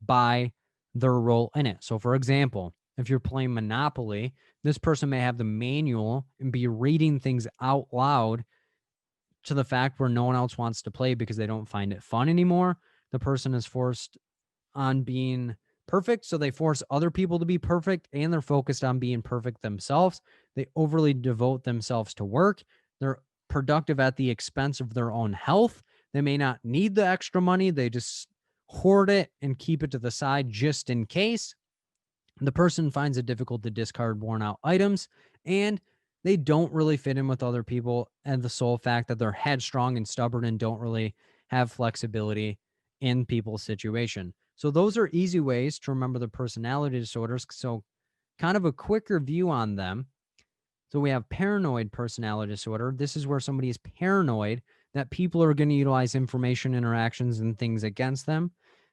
B: by their role in it. So, for example, if you're playing Monopoly, this person may have the manual and be reading things out loud to the fact where no one else wants to play because they don't find it fun anymore. The person is forced on being perfect, so they force other people to be perfect, and they're focused on being perfect themselves. They overly devote themselves to work. They're productive at the expense of their own health. They may not need the extra money. They just hoard it and keep it to the side just in case. The person finds it difficult to discard worn out items, and they don't really fit in with other people. And the sole fact that they're headstrong and stubborn and don't really have flexibility in people's situation. So those are easy ways to remember the personality disorders. So kind of a quick review on them. So we have paranoid personality disorder. This is where somebody is paranoid that people are going to utilize information, interactions, and things against them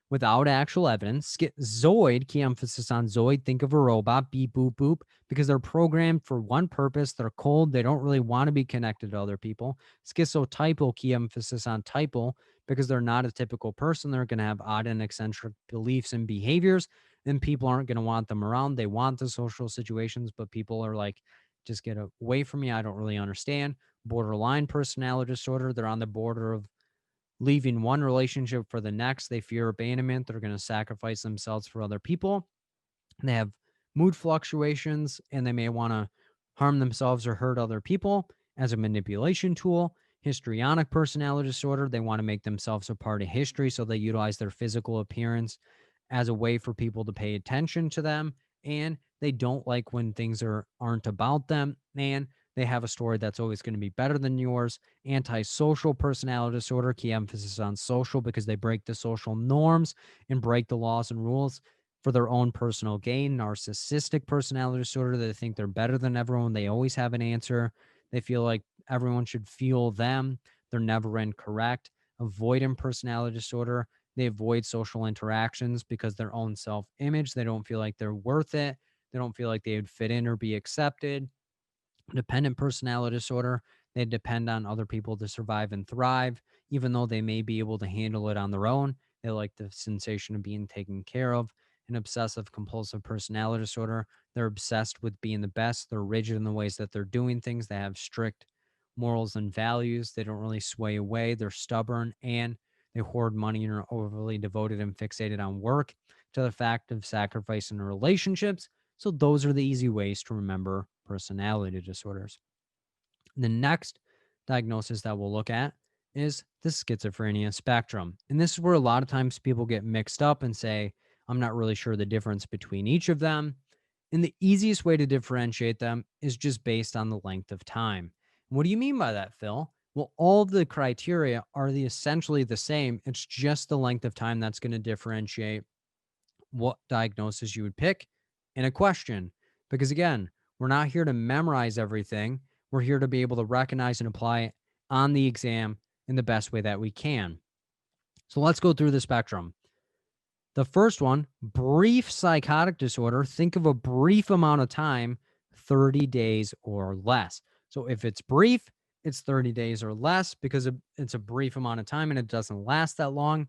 B: without actual evidence. Schizoid, key emphasis on zoid, think of a robot, beep, boop, boop, because they're programmed for one purpose. They're cold. They don't really want to be connected to other people. Schizotypal, key emphasis on typal, because they're not a typical person. They're going to have odd and eccentric beliefs and behaviors, and people aren't going to want them around. They want the social situations, but people are like, just get away from me. I don't really understand. Borderline personality disorder. They're on the border of leaving one relationship for the next. They fear abandonment. They're going to sacrifice themselves for other people. They have mood fluctuations, and they may want to harm themselves or hurt other people as a manipulation tool. Histrionic personality disorder. They want to make themselves a part of history, so they utilize their physical appearance as a way for people to pay attention to them. And they don't like when things aren't about them, and they have a story that's always going to be better than yours. Antisocial personality disorder, key emphasis on social, because they break the social norms and break the laws and rules for their own personal gain. Narcissistic personality disorder, they think they're better than everyone. They always have an answer. They feel like everyone should feel them. They're never incorrect. Avoidant personality disorder, they avoid social interactions because their own self-image, they don't feel like they're worth it. They don't feel like they would fit in or be accepted. Dependent personality disorder, they depend on other people to survive and thrive, even though they may be able to handle it on their own. They like the sensation of being taken care of. An obsessive compulsive personality disorder, they're obsessed with being the best. They're rigid in the ways that they're doing things. They have strict morals and values. They don't really sway away. They're stubborn, and they hoard money and are overly devoted and fixated on work to the fact of sacrificing relationships. So those are the easy ways to remember personality disorders. The next diagnosis that we'll look at is the schizophrenia spectrum. And this is where a lot of times people get mixed up and say, I'm not really sure the difference between each of them. And the easiest way to differentiate them is just based on the length of time. What do you mean by that, Phil? Well, all of the criteria are essentially the same. It's just the length of time that's going to differentiate what diagnosis you would pick in a question. Because again, we're not here to memorize everything. We're here to be able to recognize and apply it on the exam in the best way that we can. So let's go through the spectrum. The first one, brief psychotic disorder. Think of a brief amount of time, 30 days or less. So if it's brief, it's 30 days or less because it's a brief amount of time and it doesn't last that long.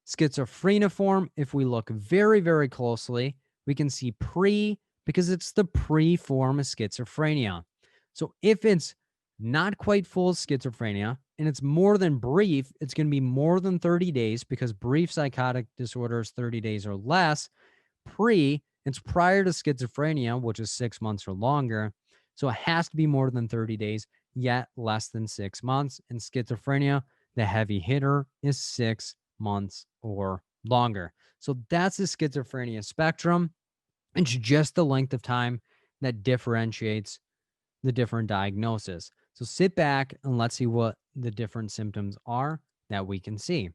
B: Schizophreniform, if we look very, very closely, we can see pre because it's the pre form of schizophrenia. So if it's not quite full schizophrenia and it's more than brief, it's going to be more than 30 days because brief psychotic disorder is 30 days or less. Pre, it's prior to schizophrenia, which is 6 months or longer. So it has to be more than 30 days, yet less than 6 months. And schizophrenia, the heavy hitter, is 6 months or longer. So that's the schizophrenia spectrum. It's just the length of time that differentiates the different diagnoses. So sit back and let's see what the different symptoms are that we can see.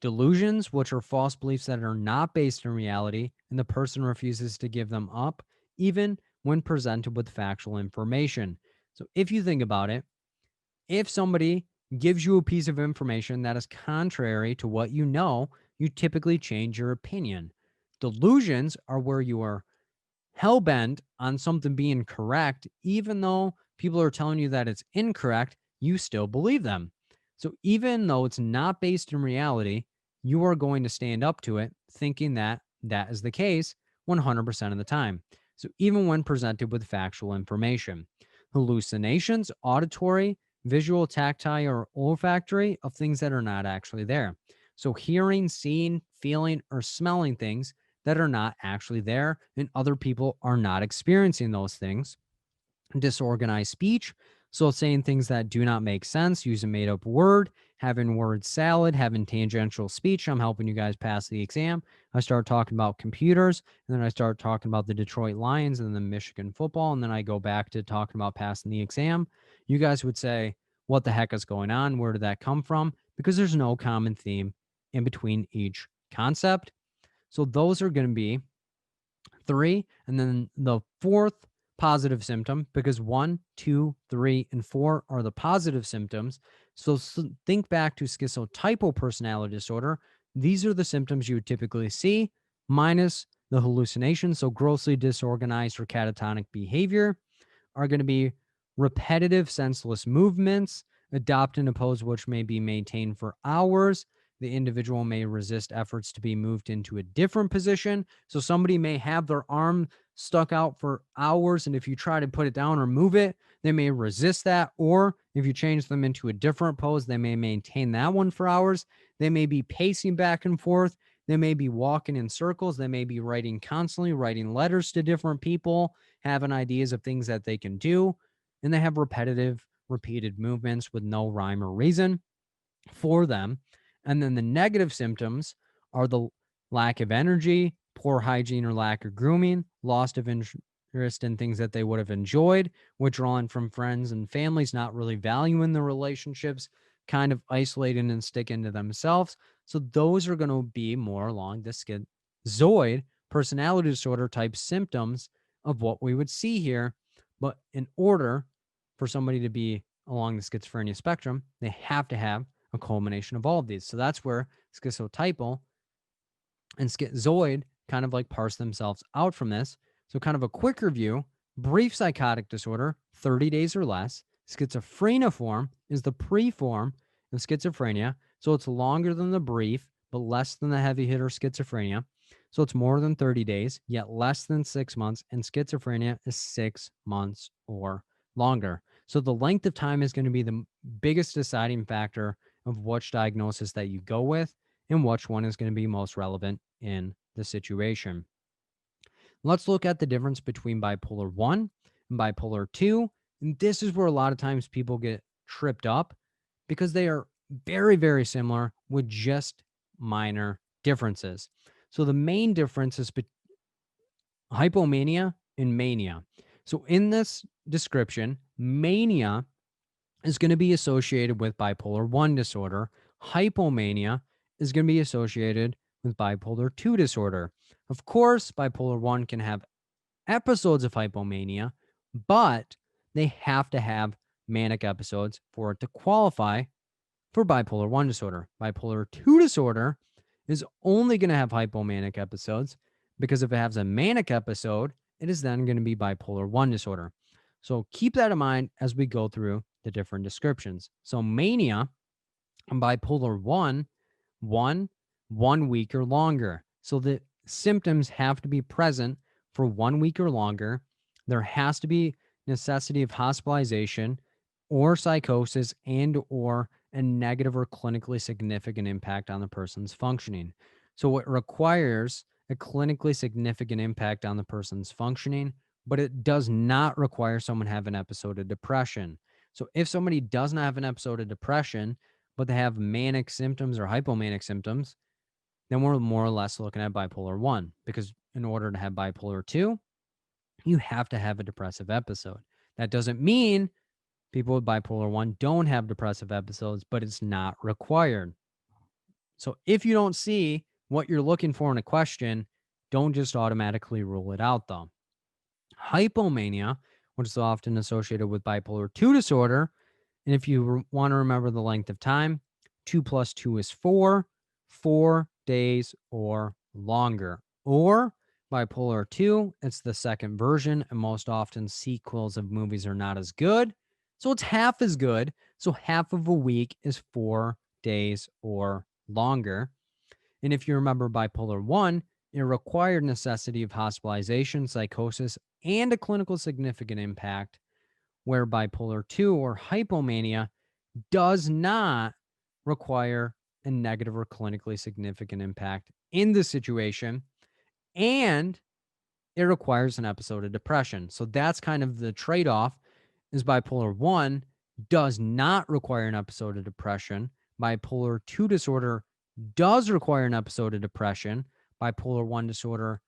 B: Delusions, which are false beliefs that are not based in reality, and the person refuses to give them up, even when presented with factual information. So if you think about it, if somebody gives you a piece of information that is contrary to what you know, you typically change your opinion. Delusions are where you are hell-bent on something being correct, even though people are telling you that it's incorrect, you still believe them. So even though it's not based in reality, you are going to stand up to it thinking that that is the case 100% of the time. So even when presented with factual information, hallucinations, auditory, visual, tactile, or olfactory of things that are not actually there. So hearing, seeing, feeling, or smelling things that are not actually there and other people are not experiencing those things. Disorganized speech, So saying things that do not make sense, use a made up word, having word salad, having tangential speech. I'm helping you guys pass the exam. I start talking about computers, and then I start talking about the Detroit Lions and the Michigan football, and then I go back to talking about passing the exam. You guys would say, what the heck is going on? Where did that come from? Because there's no common theme in between each concept. So those are going to be 3. And then the fourth positive symptom, because 1, 2, 3, and 4 are the positive symptoms. So think back to schizotypal personality disorder. These are the symptoms you would typically see, minus the hallucinations. So grossly disorganized or catatonic behavior are going to be repetitive, senseless movements, adopt and oppose which may be maintained for hours. The individual may resist efforts to be moved into a different position. So somebody may have their arm stuck out for hours, and if you try to put it down or move it, they may resist that. Or if you change them into a different pose, they may maintain that one for hours. They may be pacing back and forth. They may be walking in circles. They may be writing constantly, writing letters to different people, having ideas of things that they can do. And they have repetitive, repeated movements with no rhyme or reason for them. And then the negative symptoms are the lack of energy, poor hygiene or lack of grooming, loss of interest in things that they would have enjoyed, withdrawing from friends and families, not really valuing the relationships, kind of isolating and sticking to themselves. So those are going to be more along the schizoid personality disorder type symptoms of what we would see here. But in order for somebody to be along the schizophrenia spectrum, they have to have a culmination of all of these. So that's where schizotypal and schizoid kind of like parse themselves out from this. So kind of a quick review: brief psychotic disorder, 30 days or less. Schizophrenia form is the pre-form of schizophrenia. So it's longer than the brief, but less than the heavy hitter schizophrenia. So it's more than 30 days, yet less than 6 months. And schizophrenia is 6 months or longer. So the length of time is going to be the biggest deciding factor of which diagnosis that you go with and which one is going to be most relevant in the situation. Let's look at the difference between bipolar 1 and bipolar 2. And this is where a lot of times people get tripped up because they are very, very similar with just minor differences. So the main difference is hypomania and mania. So in this description, mania is going to be associated with bipolar 1 disorder. Hypomania is going to be associated with bipolar 2 disorder. Of course, bipolar 1 can have episodes of hypomania, but they have to have manic episodes for it to qualify for bipolar 1 disorder. Bipolar 2 disorder is only going to have hypomanic episodes because if it has a manic episode, it is then going to be bipolar 1 disorder. So keep that in mind as we go through the different descriptions. So mania and bipolar 1 week or longer. So the symptoms have to be present for 1 week or longer. There has to be necessity of hospitalization or psychosis and or a negative or clinically significant impact on the person's functioning. So it requires a clinically significant impact on the person's functioning, but it does not require someone have an episode of depression. So if somebody does not have an episode of depression, but they have manic symptoms or hypomanic symptoms, then we're more or less looking at bipolar 1, because in order to have bipolar 2, you have to have a depressive episode. That doesn't mean people with bipolar 1 don't have depressive episodes, but it's not required. So if you don't see what you're looking for in a question, don't just automatically rule it out, though. Hypomania, which is often associated with bipolar 2 disorder, and if you want to remember the length of time, 2 plus 2 is 4, 4 days or longer. Or bipolar 2, it's the second version, and most often sequels of movies are not as good. So it's half as good. So half of a week is 4 days or longer. And if you remember bipolar 1, it required necessity of hospitalization, psychosis, and a clinical significant impact, where bipolar 2 or hypomania does not require a negative or clinically significant impact in the situation, and it requires an episode of depression. So that's kind of the trade-off. is bipolar 1 does not require an episode of depression. Bipolar 2 disorder does require an episode of depression. Bipolar 1 disorder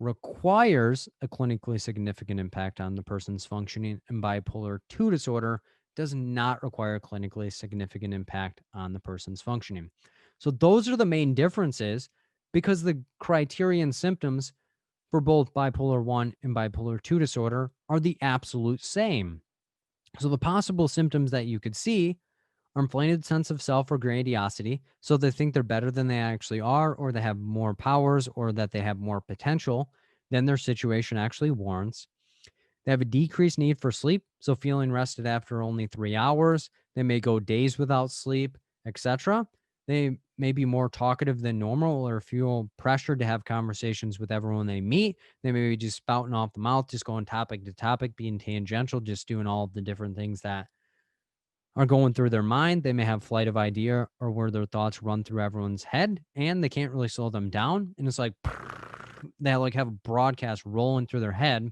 B: requires a clinically significant impact on the person's functioning, and bipolar 2 disorder does not require a clinically significant impact on the person's functioning. So those are the main differences, because the criteria and symptoms for both bipolar 1 and bipolar 2 disorder are the absolute same. So the possible symptoms that you could see are inflated sense of self or grandiosity. So they think they're better than they actually are, or they have more powers, or that they have more potential than their situation actually warrants. They have a decreased need for sleep. So feeling rested after only 3 hours. They may go days without sleep, etc. They may be more talkative than normal, or feel pressured to have conversations with everyone they meet. They may be just spouting off the mouth, just going topic to topic, being tangential, just doing all of the different things that are going through their mind. They may have flight of idea, or where their thoughts run through everyone's head and they can't really slow them down. And it's like they like have a broadcast rolling through their head.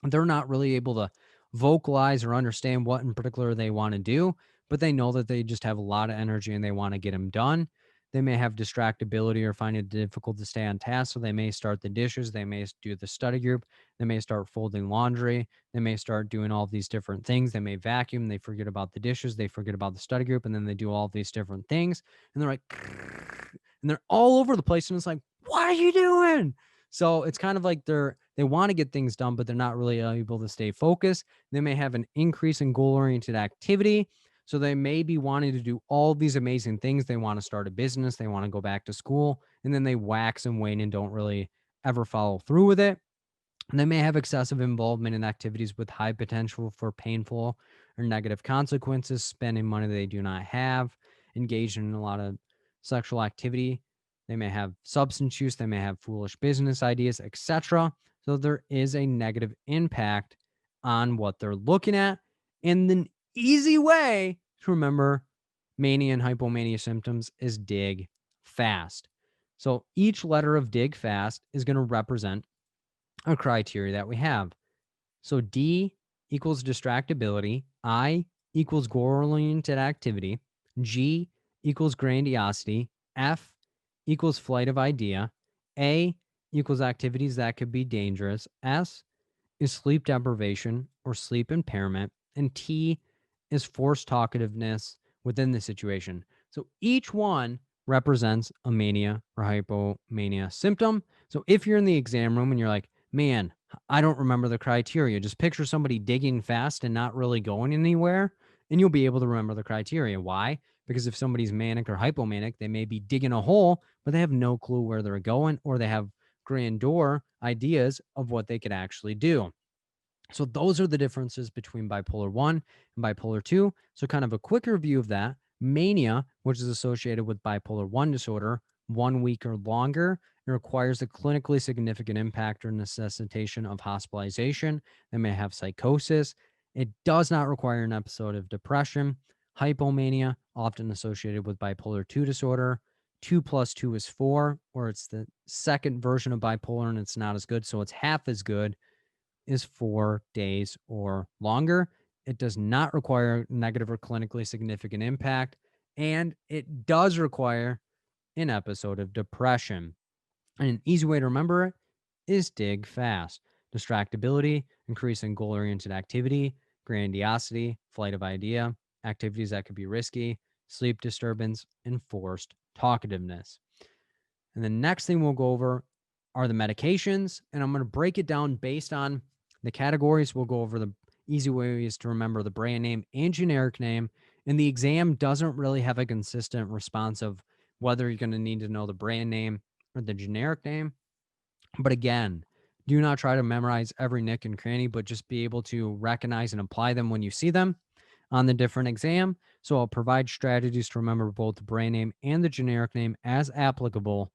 B: They're not really able to vocalize or understand what in particular they want to do, but they know that they just have a lot of energy and they want to get them done. They may have distractibility or find it difficult to stay on task. So they may start the dishes. They may do the study group. They may start folding laundry. They may start doing all these different things. They may vacuum. They forget about the dishes. They forget about the study group. And then they do all these different things. And they're like, and they're all over the place. And it's like, what are you doing? So it's kind of like they want to get things done, but they're not really able to stay focused. They may have an increase in goal-oriented activity. So they may be wanting to do all these amazing things. They want to start a business. They want to go back to school. And then they wax and wane and don't really ever follow through with it. And they may have excessive involvement in activities with high potential for painful or negative consequences, spending money they do not have, engaged in a lot of sexual activity. They may have substance use. They may have foolish business ideas, etc. So there is a negative impact on what they're looking at. And the easy way to remember mania and hypomania symptoms is dig fast. So each letter of dig fast is going to represent a criteria that we have. So D equals distractibility, I equals goal-oriented activity, G equals grandiosity, F equals flight of idea, A equals activities that could be dangerous, S is sleep deprivation or sleep impairment, and T is forced talkativeness within the situation. So each one represents a mania or hypomania symptom. So if you're in the exam room and you're like, man, I don't remember the criteria, just picture somebody digging fast and not really going anywhere, and you'll be able to remember the criteria. Why? Because if somebody's manic or hypomanic, they may be digging a hole, but they have no clue where they're going, or they have grandeur ideas of what they could actually do. So those are the differences between bipolar 1 and bipolar 2. So kind of a quick review of that. Mania, which is associated with bipolar 1 disorder, 1 week or longer. It requires a clinically significant impact or necessitation of hospitalization. They may have psychosis. It does not require an episode of depression. Hypomania, often associated with bipolar 2 disorder. 2 plus 2 is 4, or it's the second version of bipolar and it's not as good, so it's half as good, is 4 days or longer. It does not require negative or clinically significant impact, and it does require an episode of depression. And an easy way to remember it is dig fast. Distractibility, increase in goal-oriented activity, grandiosity, flight of idea, activities that could be risky, sleep disturbance, and forced talkativeness. And the next thing we'll go over are the medications, and I'm going to break it down based on the categories. We'll go over the easy ways to remember the brand name and generic name, and the exam doesn't really have a consistent response of whether you're going to need to know the brand name or the generic name. But again, do not try to memorize every nick and cranny, but just be able to recognize and apply them when you see them on the different exam. So I'll provide strategies to remember both the brand name and the generic name as applicable,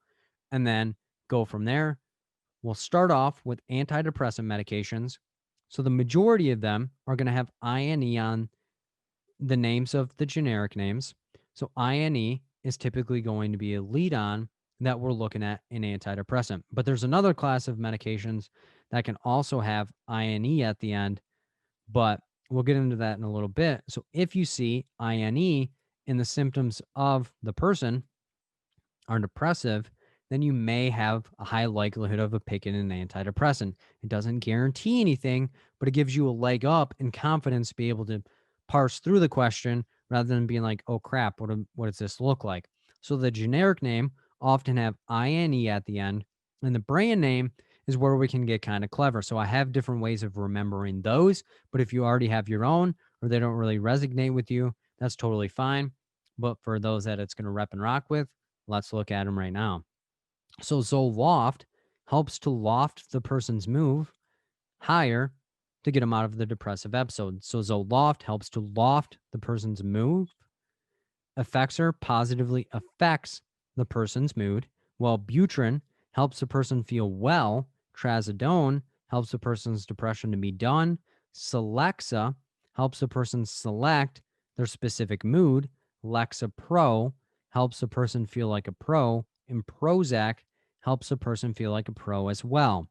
B: and then go from there. We'll start off with antidepressant medications. So the majority of them are going to have INE on the names of the generic names. So INE is typically going to be a lead on that we're looking at in antidepressant. But there's another class of medications that can also have INE at the end, but We'll get into that in a little bit. So if you see INE in the symptoms of the person are depressive, then you may have a high likelihood of picking an antidepressant. It doesn't guarantee anything, but it gives you a leg up and confidence to be able to parse through the question rather than being like, oh crap, what does this look like? So the generic name often have INE at the end, and the brand name is where we can get kind of clever. So I have different ways of remembering those, but if you already have your own or they don't really resonate with you, that's totally fine. But for those that it's going to rep and rock with, let's look at them right now. So Zoloft helps to loft the person's mood higher to get them out of the depressive episode. So Zoloft helps to loft the person's mood. Effexor positively affects the person's mood, while Butrin helps the person feel well. Trazodone helps the person's depression to be done. Celexa helps the person select their specific mood. Lexapro helps the person feel like a pro. And Prozac helps the person feel like a pro as well.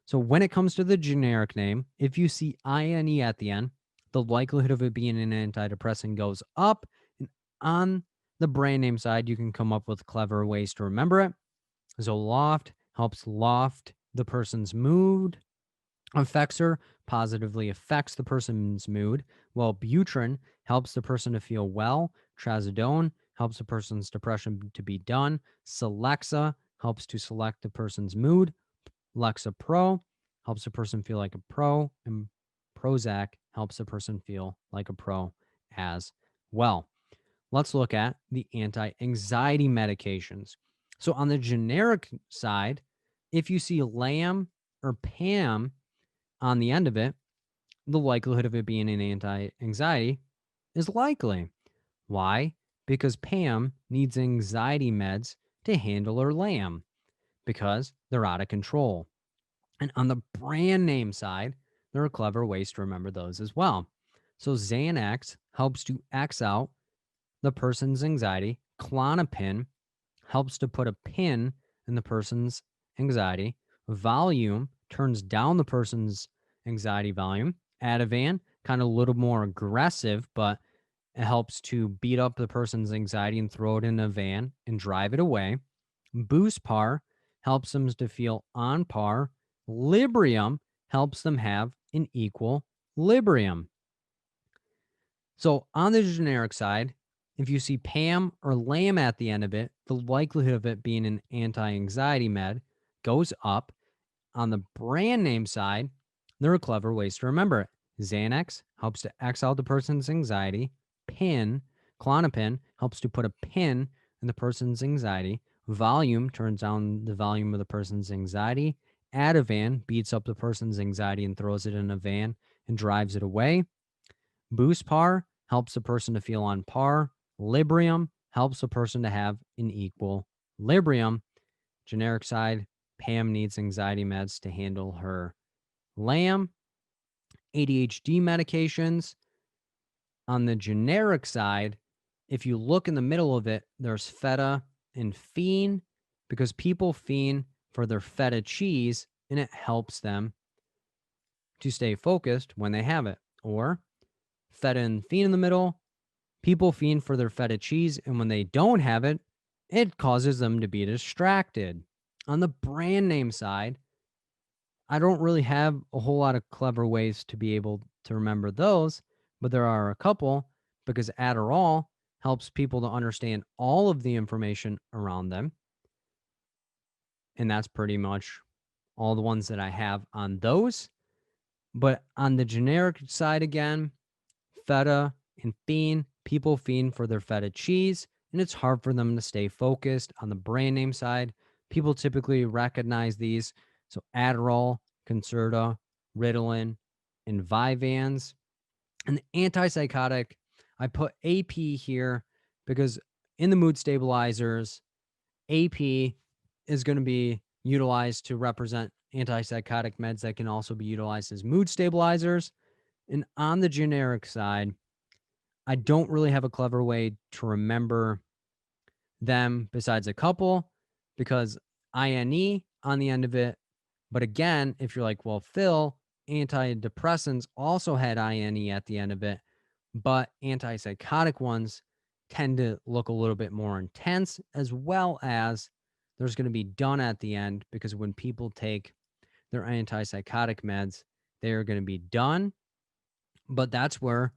B: So when it comes to the generic name, if you see INE at the end, the likelihood of it being an antidepressant goes up. And on the brand name side, you can come up with clever ways to remember it. Zoloft helps loft the person's mood. Effexor positively affects the person's mood, while Butrin helps the person to feel well. Trazodone helps the person's depression to be done. Celexa helps to select the person's mood. Lexapro helps a person feel like a pro, and Prozac helps a person feel like a pro as well. Let's look at the anti-anxiety medications. So on the generic side, if you see LAM or PAM on the end of it, the likelihood of it being an anti-anxiety is likely. Why? Because PAM needs anxiety meds to handle her LAM because they're out of control. And on the brand name side, there are clever ways to remember those as well. So Xanax helps to X out the person's anxiety. Klonopin helps to put a pin in the person's anxiety. Valium turns down the person's anxiety volume. Ativan, kind of a little more aggressive, but it helps to beat up the person's anxiety and throw it in a van and drive it away. Buspar helps them to feel on par. Librium helps them have an equilibrium. So on the generic side, if you see PAM or LAM at the end of it, the likelihood of it being an anti-anxiety med goes up. On the brand name side, there are clever ways to remember it. Xanax helps to X out the person's anxiety. Klonopin helps to put a pin in the person's anxiety. Valium turns down the volume of the person's anxiety. Ativan beats up the person's anxiety and throws it in a van and drives it away. Buspar helps a person to feel on par. Librium helps a person to have an equilibrium. Generic side, Pam needs anxiety meds to handle her LAM. ADHD medications. On the generic side, if you look in the middle of it, there's feta and fiend because people fiend for their feta cheese and it helps them to stay focused when they have it. Or feta and fiend in the middle, people fiend for their feta cheese and when they don't have it, it causes them to be distracted. On the brand name side, I don't really have a whole lot of clever ways to be able to remember those, but there are a couple because Adderall helps people to understand all of the information around them. And that's pretty much all the ones that I have on those. But on the generic side again, feta and fiend, people fiend for their feta cheese, and it's hard for them to stay focused. On the brand name side, people typically recognize these. So Adderall, Concerta, Ritalin, and Vyvanse. And the antipsychotic, I put AP here because in the mood stabilizers, AP is going to be utilized to represent antipsychotic meds that can also be utilized as mood stabilizers. And on the generic side, I don't really have a clever way to remember them besides a couple because INE on the end of it. But again, if you're like, well, Phil, antidepressants also had INE at the end of it, but antipsychotic ones tend to look a little bit more intense, as well as there's going to be done at the end, because when people take their antipsychotic meds, they are going to be done. But that's where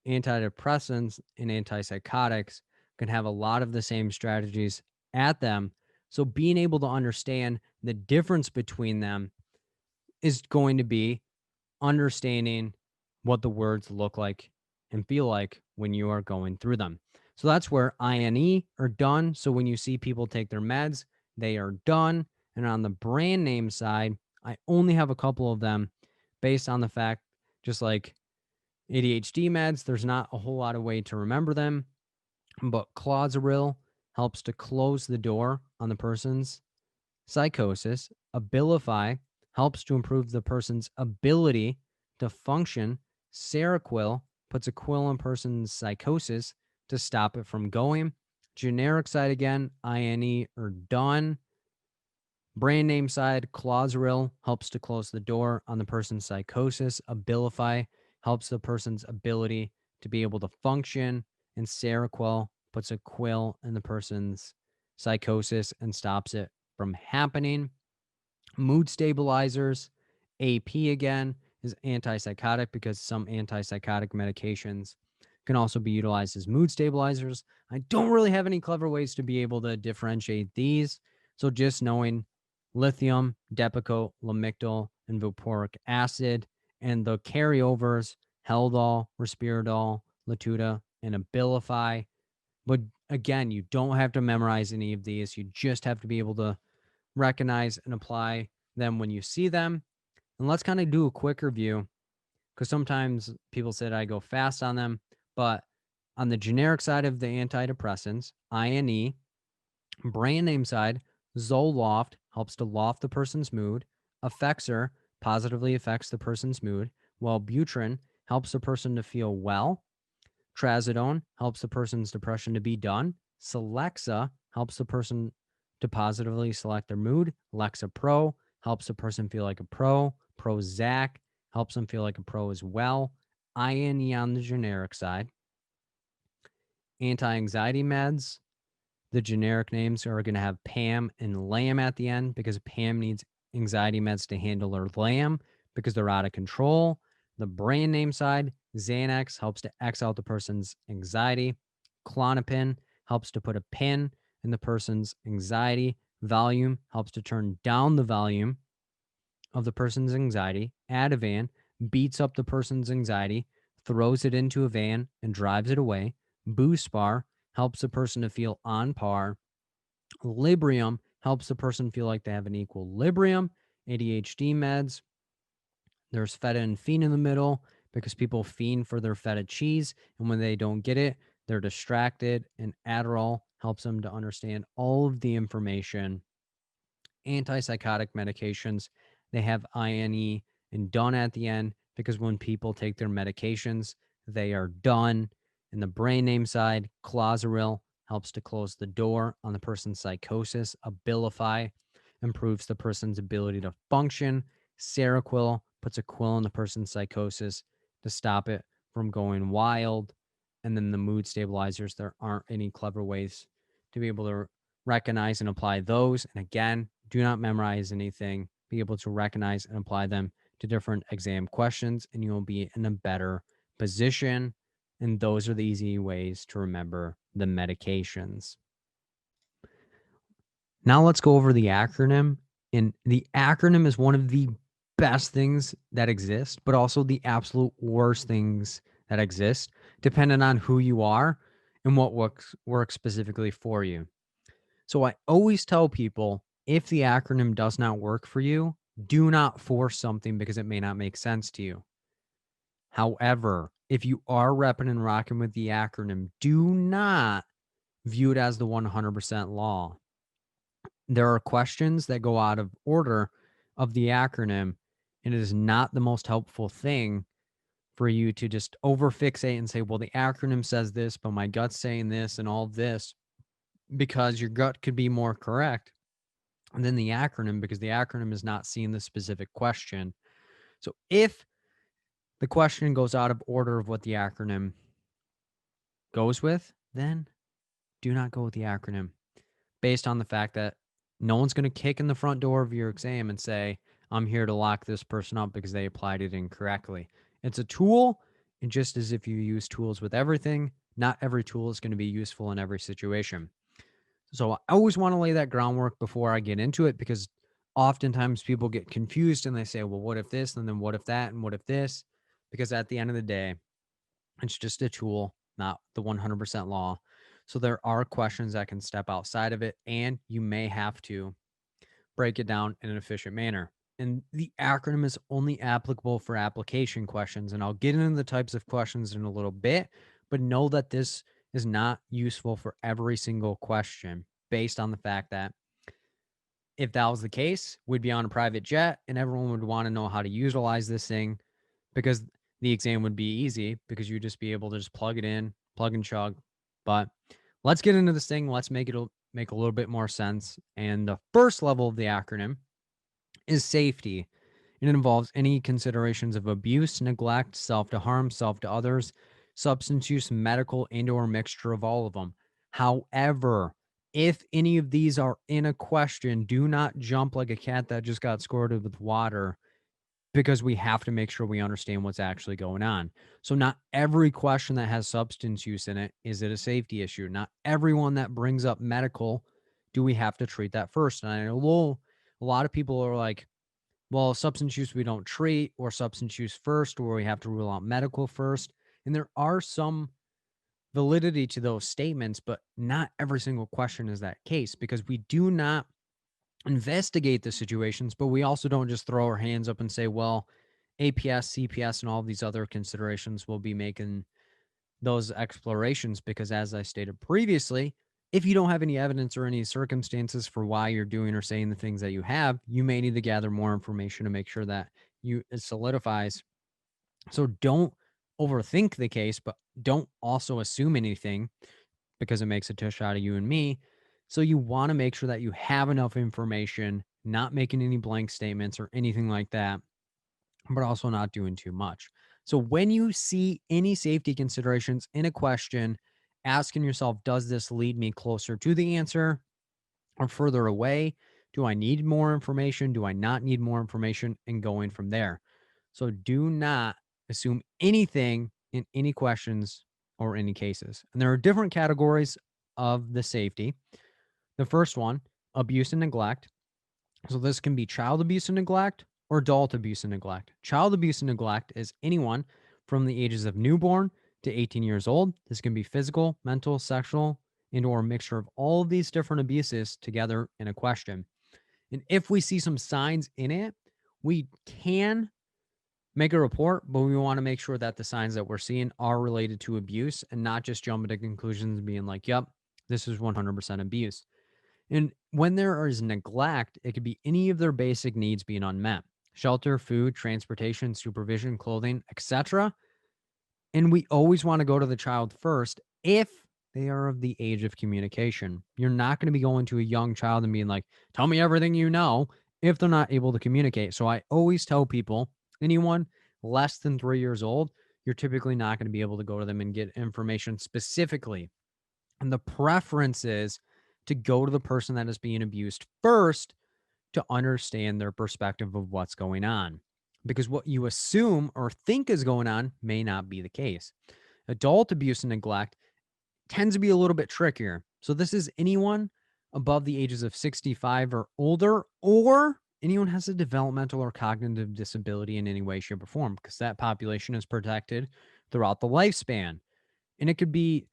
B: antidepressants and antipsychotics can have a lot of the same strategies at them. So being able to understand the difference between them is going to be understanding what the words look like and feel like when you are going through them. So that's where INE are done. So when you see people take their meds, they are done. And on the brand name side, I only have a couple of them based on the fact, just like ADHD meds, there's not a whole lot of way to remember them, but Clozaril helps to close the door on the person's psychosis. Abilify helps to improve the person's ability to function. Seroquel puts a quill in person's psychosis to stop it from going. Generic side again, INE are done. Brand name side, Clozaril helps to close the door on the person's psychosis. Abilify helps the person's ability to be able to function. And Seroquel puts a quill in the person's psychosis and stops it from happening. Mood stabilizers, AP again, is antipsychotic because some antipsychotic medications can also be utilized as mood stabilizers. I don't really have any clever ways to be able to differentiate these. So just knowing lithium, Depakote, Lamictal, and valproic acid, and the carryovers, Haldol, Risperdal, Latuda, and Abilify. But again, you don't have to memorize any of these. You just have to be able to recognize and apply them when you see them. And let's kind of do a quick review, because sometimes people said I go fast on them. But on the generic side of the antidepressants, INE, brand name side, Zoloft helps to loft the person's mood. Effexor positively affects the person's mood, while Butrin helps the person to feel well. Trazodone helps the person's depression to be done. Celexa helps the person to positively select their mood. Lexapro helps the person feel like a pro. Prozac helps them feel like a pro as well. INE on the generic side. Anti-anxiety meds, the generic names are going to have PAM and LAM at the end, because PAM needs anxiety meds to handle her LAM because they're out of control. The brand name side, Xanax helps to X out the person's anxiety. Klonopin helps to put a pin in the person's anxiety. Valium helps to turn down the volume of the person's anxiety. Ativan beats up the person's anxiety, throws it into a van, and drives it away. Buspar helps the person to feel on par. Librium helps the person feel like they have an equilibrium. ADHD meds, there's feta and fiend in the middle, because people fiend for their feta cheese, and when they don't get it, they're distracted. And Adderall helps them to understand all of the information. Antipsychotic medications, they have INE and done at the end, because when people take their medications, they are done. In the brand name side, Clozaril helps to close the door on the person's psychosis. Abilify improves the person's ability to function. Seroquel puts a quill in the person's psychosis to stop it from going wild. And then the mood stabilizers, there aren't any clever ways to be able to recognize and apply those. And again, do not memorize anything. Be able to recognize and apply them to different exam questions, and you will be in a better position. And those are the easy ways to remember the medications. Now let's go over the acronym. And the acronym is one of the best things that exist, but also the absolute worst things that exist, depending on who you are and what works specifically for you. So I always tell people, if the acronym does not work for you, do not force something because it may not make sense to you. However, if you are repping and rocking with the acronym, do not view it as the 100% law. There are questions that go out of order of the acronym, and it is not the most helpful thing for you to just overfixate and say, well, the acronym says this, but my gut's saying this and all this, because your gut could be more correct than the acronym, because the acronym is not seeing the specific question. So if the question goes out of order of what the acronym goes with, then do not go with the acronym based on the fact that no one's going to kick in the front door of your exam and say, I'm here to lock this person up because they applied it incorrectly. It's a tool. And just as if you use tools with everything, not every tool is going to be useful in every situation. So I always want to lay that groundwork before I get into it, because oftentimes people get confused and they say, well, what if this? And then what if that? And what if this? Because at the end of the day, it's just a tool, not the 100% law. So there are questions that can step outside of it, and you may have to break it down in an efficient manner. And the acronym is only applicable for application questions. And I'll get into the types of questions in a little bit, but know that this is not useful for every single question, based on the fact that if that was the case, we'd be on a private jet and everyone would want to know how to utilize this thing, because the exam would be easy because you'd just be able to just plug it in, plug and chug. But let's get into this thing. Let's make make a little bit more sense. And the first level of the acronym is safety. And it involves any considerations of abuse, neglect, self to harm, self to others, substance use, medical, and or mixture of all of them. However, if any of these are in a question, do not jump like a cat that just got squirted with water, because we have to make sure we understand what's actually going on. So not every question that has substance use in it is it a safety issue. Not everyone that brings up medical do we have to treat that first. And I know a lot of people are like, well, substance use we don't treat, or substance use first, or we have to rule out medical first. And there are some validity to those statements, but not every single question is that case, because we do not investigate the situations, but we also don't just throw our hands up and say, well, APS, CPS, and all of these other considerations will be making those explorations, because as I stated previously, if you don't have any evidence or any circumstances for why you're doing or saying the things that you have, you may need to gather more information to make sure that it solidifies. So don't overthink the case, but don't also assume anything, because it makes a tush out of you and me. So you want to make sure that you have enough information, not making any blank statements or anything like that, but also not doing too much. So when you see any safety considerations in a question, asking yourself, does this lead me closer to the answer or further away? Do I need more information? Do I not need more information? And going from there. So do not assume anything in any questions or any cases. And there are different categories of the safety. The first one, abuse and neglect. So this can be child abuse and neglect or adult abuse and neglect. Child abuse and neglect is anyone from the ages of newborn to 18 years old. This can be physical, mental, sexual, and or a mixture of all of these different abuses together in a question. And if we see some signs in it, we can make a report, but we want to make sure that the signs that we're seeing are related to abuse and not just jump to conclusions and being like, yep, this is 100% abuse. And when there is neglect, it could be any of their basic needs being unmet: shelter, food, transportation, supervision, clothing, etc. And we always want to go to the child first if they are of the age of communication. You're not going to be going to a young child and being like, tell me everything you know, if they're not able to communicate. So I always tell people, anyone less than 3 years old, you're typically not going to be able to go to them and get information specifically. And the preference is to go to the person that is being abused first to understand their perspective of what's going on. Because what you assume or think is going on may not be the case. Adult abuse and neglect tends to be a little bit trickier. So this is anyone above the ages of 65 or older, or anyone has a developmental or cognitive disability in any way, shape, or form, because that population is protected throughout the lifespan. And it could be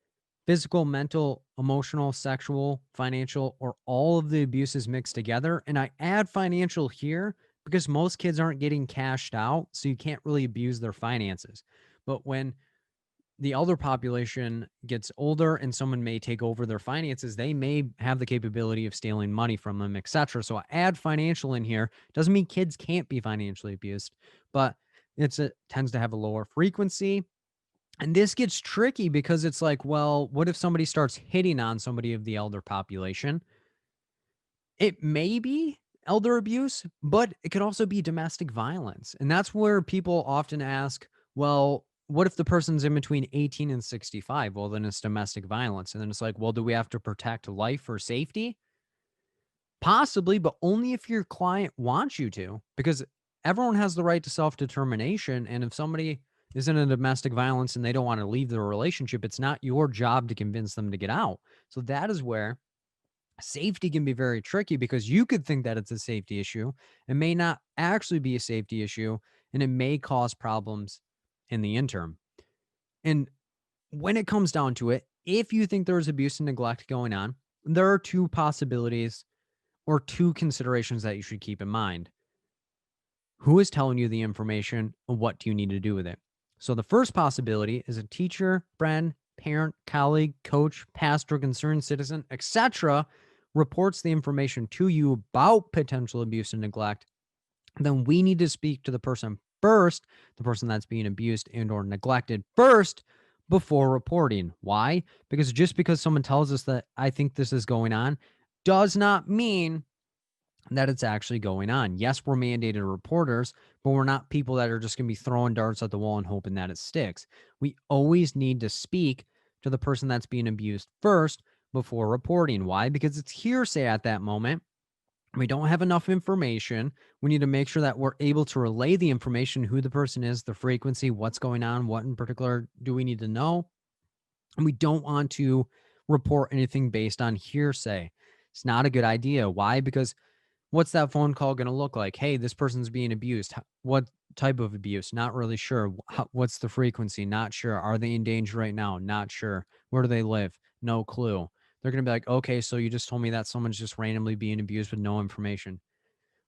B: physical, mental, emotional, sexual, financial, or all of the abuses mixed together. And I add financial here because most kids aren't getting cashed out, so you can't really abuse their finances. But when the elder population gets older and someone may take over their finances, they may have the capability of stealing money from them, etc. So I add financial in here. Doesn't mean kids can't be financially abused, but it tends to have a lower frequency. And this gets tricky because it's like, well, what if somebody starts hitting on somebody of the elder population? It may be. elder abuse, but it could also be domestic violence. And that's where people often ask, well, what if the person's in between 18 and 65? Well, then it's domestic violence. And then it's like, well, do we have to protect life or safety? Possibly, but only if your client wants you to, because everyone has the right to self-determination. And if somebody is in a domestic violence and they don't want to leave the relationship, it's not your job to convince them to get out. So that is where safety can be very tricky, because you could think that it's a safety issue. It may not actually be a safety issue, and it may cause problems in the interim. And when it comes down to it, if you think there's abuse and neglect going on, there are two possibilities or two considerations that you should keep in mind. Who is telling you the information, and what do you need to do with it? So the first possibility is a teacher, friend, parent, colleague, coach, pastor, concerned citizen, etc., reports the information to you about potential abuse and neglect. Then we need to speak to the person first, the person that's being abused and or neglected first, before reporting. Why? Because just because someone tells us that I think this is going on does not mean that it's actually going on. Yes, we're mandated reporters, but we're not people that are just going to be throwing darts at the wall and hoping that it sticks. We always need to speak to the person that's being abused first before reporting. Why? Because it's hearsay at that moment. We don't have enough information. We need to make sure that we're able to relay the information, who the person is, the frequency, what's going on, what in particular do we need to know. And we don't want to report anything based on hearsay. It's not a good idea. Why? Because what's that phone call going to look like? Hey, this person's being abused. What type of abuse? Not really sure. What's the frequency? Not sure. Are they in danger right now? Not sure. Where do they live? No clue. They're going to be like, okay, so you just told me that someone's just randomly being abused with no information.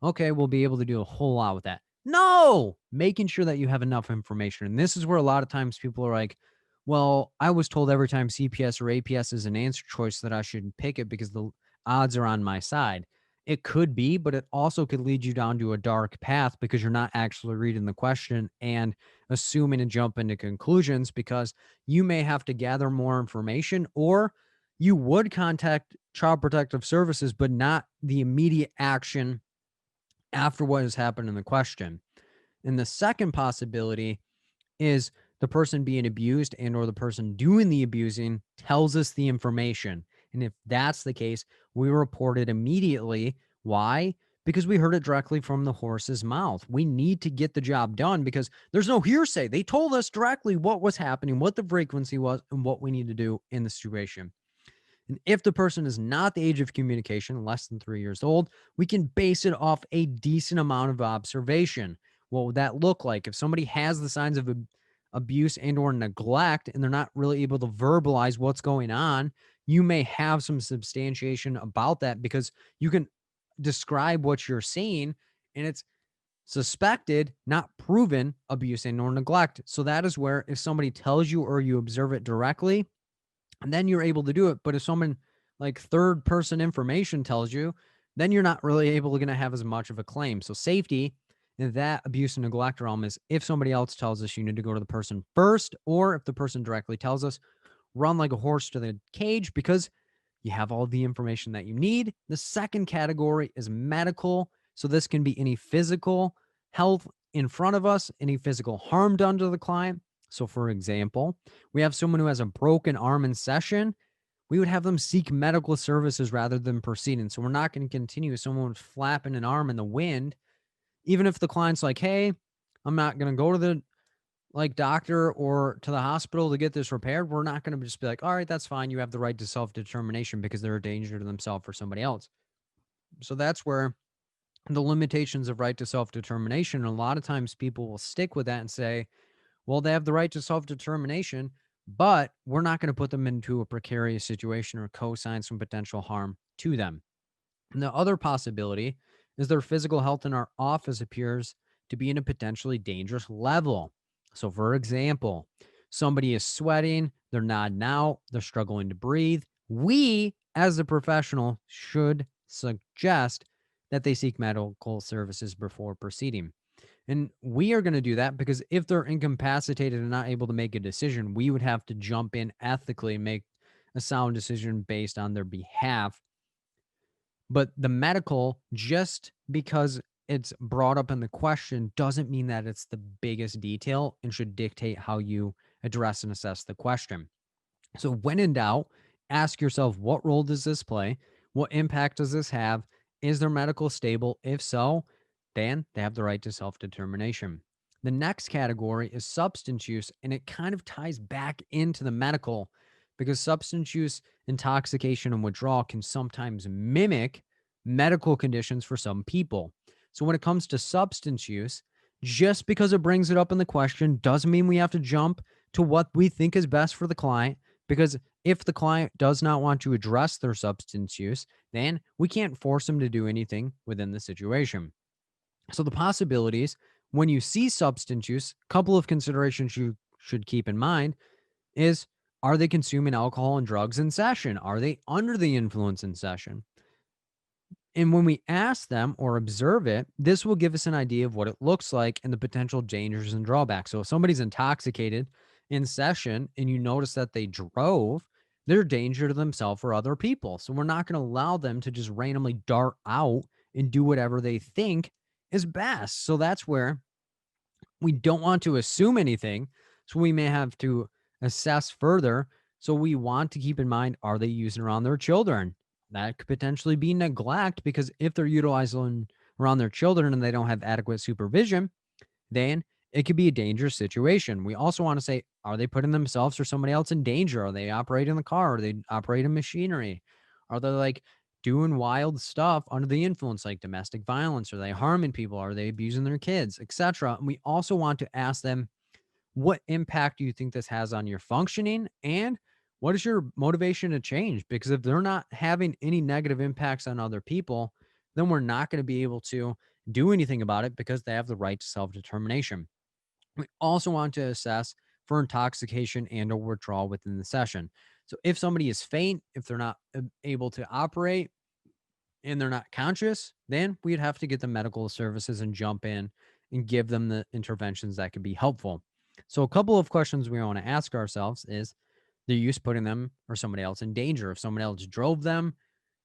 B: Okay, we'll be able to do a whole lot with that. No, making sure that you have enough information. And this is where a lot of times people are like, well, I was told every time CPS or APS is an answer choice that I should pick it because the odds are on my side. It could be, but it also could lead you down to a dark path because you're not actually reading the question and assuming and jump into conclusions, because you may have to gather more information, or you would contact Child Protective Services, but not the immediate action after what has happened in the question. And the second possibility is the person being abused and or the person doing the abusing tells us the information. And if that's the case, we report it immediately. Why? Because we heard it directly from the horse's mouth. We need to get the job done because there's no hearsay. They told us directly what was happening, what the frequency was, and what we need to do in the situation. And if the person is not the age of communication, less than 3 years old, we can base it off a decent amount of observation. What would that look like? If somebody has the signs of abuse and or neglect and they're not really able to verbalize what's going on, you may have some substantiation about that because you can describe what you're seeing, and it's suspected, not proven abuse and or neglect. So that is where if somebody tells you or you observe it directly, and then you're able to do it. But if someone like third person information tells you, then you're not really able to going to have as much of a claim. So safety in that abuse and neglect realm is if somebody else tells us, you need to go to the person first, or if the person directly tells us, run like a horse to the cage because you have all the information that you need. The second category is medical. So this can be any physical health in front of us, any physical harm done to the client. So for example, we have someone who has a broken arm in session. We would have them seek medical services rather than proceeding. So we're not going to continue someone flapping an arm in the wind, even if the client's like, hey, I'm not going to go to the doctor or to the hospital to get this repaired. We're not going to just be like, all right, that's fine. You have the right to self-determination because they're a danger to themselves or somebody else. So that's where the limitations of right to self-determination. A lot of times people will stick with that and say, well, they have the right to self-determination, but we're not going to put them into a precarious situation or co-sign some potential harm to them. And the other possibility is their physical health in our office appears to be in a potentially dangerous level. So, for example, somebody is sweating, they're nodding out, they're struggling to breathe. We, as a professional, should suggest that they seek medical services before proceeding. And we are going to do that because if they're incapacitated and not able to make a decision, we would have to jump in ethically and make a sound decision based on their behalf. But the medical, just because it's brought up in the question, doesn't mean that it's the biggest detail and should dictate how you address and assess the question. So, when in doubt, ask yourself, what role does this play? What impact does this have? Is their medical stable? If so, then they have the right to self determination. The next category is substance use, and it kind of ties back into the medical because substance use, intoxication, and withdrawal can sometimes mimic medical conditions for some people. So, when it comes to substance use, just because it brings it up in the question doesn't mean we have to jump to what we think is best for the client, because if the client does not want to address their substance use, then we can't force them to do anything within the situation. So the possibilities when you see substance use, a couple of considerations you should keep in mind is, are they consuming alcohol and drugs in session? Are they under the influence in session? And when we ask them or observe it, this will give us an idea of what it looks like and the potential dangers and drawbacks. So if somebody's intoxicated in session and you notice that they drove, they're a danger to themselves or other people. So we're not going to allow them to just randomly dart out and do whatever they think is best. So that's where we don't want to assume anything. So we may have to assess further. So we want to keep in mind, are they using around their children? That could potentially be neglect, because if they're utilizing around their children and they don't have adequate supervision, then it could be a dangerous situation. We also want to say, are they putting themselves or somebody else in danger? Are they operating the car? Are they operating machinery? Are they like doing wild stuff under the influence, like domestic violence? Are they harming people? Are they abusing their kids, etc.? And we also want to ask them, what impact do you think this has on your functioning? And what is your motivation to change? Because if they're not having any negative impacts on other people, then we're not going to be able to do anything about it because they have the right to self determination. We also want to assess for intoxication and or withdrawal within the session. So if somebody is faint, if they're not able to operate and they're not conscious, then we'd have to get the medical services and jump in and give them the interventions that could be helpful. So a couple of questions we want to ask ourselves is, the use putting them or somebody else in danger? If somebody else drove them,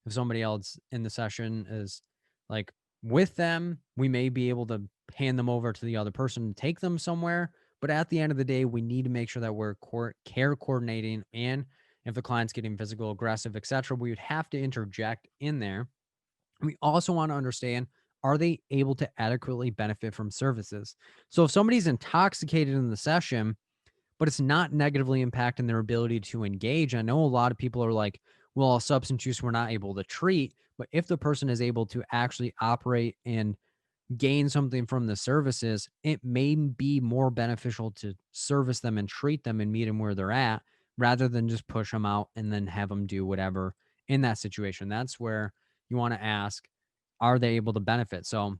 B: if somebody else in the session is like with them, we may be able to hand them over to the other person to take them somewhere. But at the end of the day, we need to make sure that we're care coordinating. And if the client's getting physical, aggressive, etc., we would have to interject in there. We also want to understand, are they able to adequately benefit from services? So if somebody's intoxicated in the session, but it's not negatively impacting their ability to engage. I know a lot of people are like, well, substance use we're not able to treat, but if the person is able to actually operate and gain something from the services, it may be more beneficial to service them and treat them and meet them where they're at, rather than just push them out and then have them do whatever in that situation. That's where you want to ask, are they able to benefit? So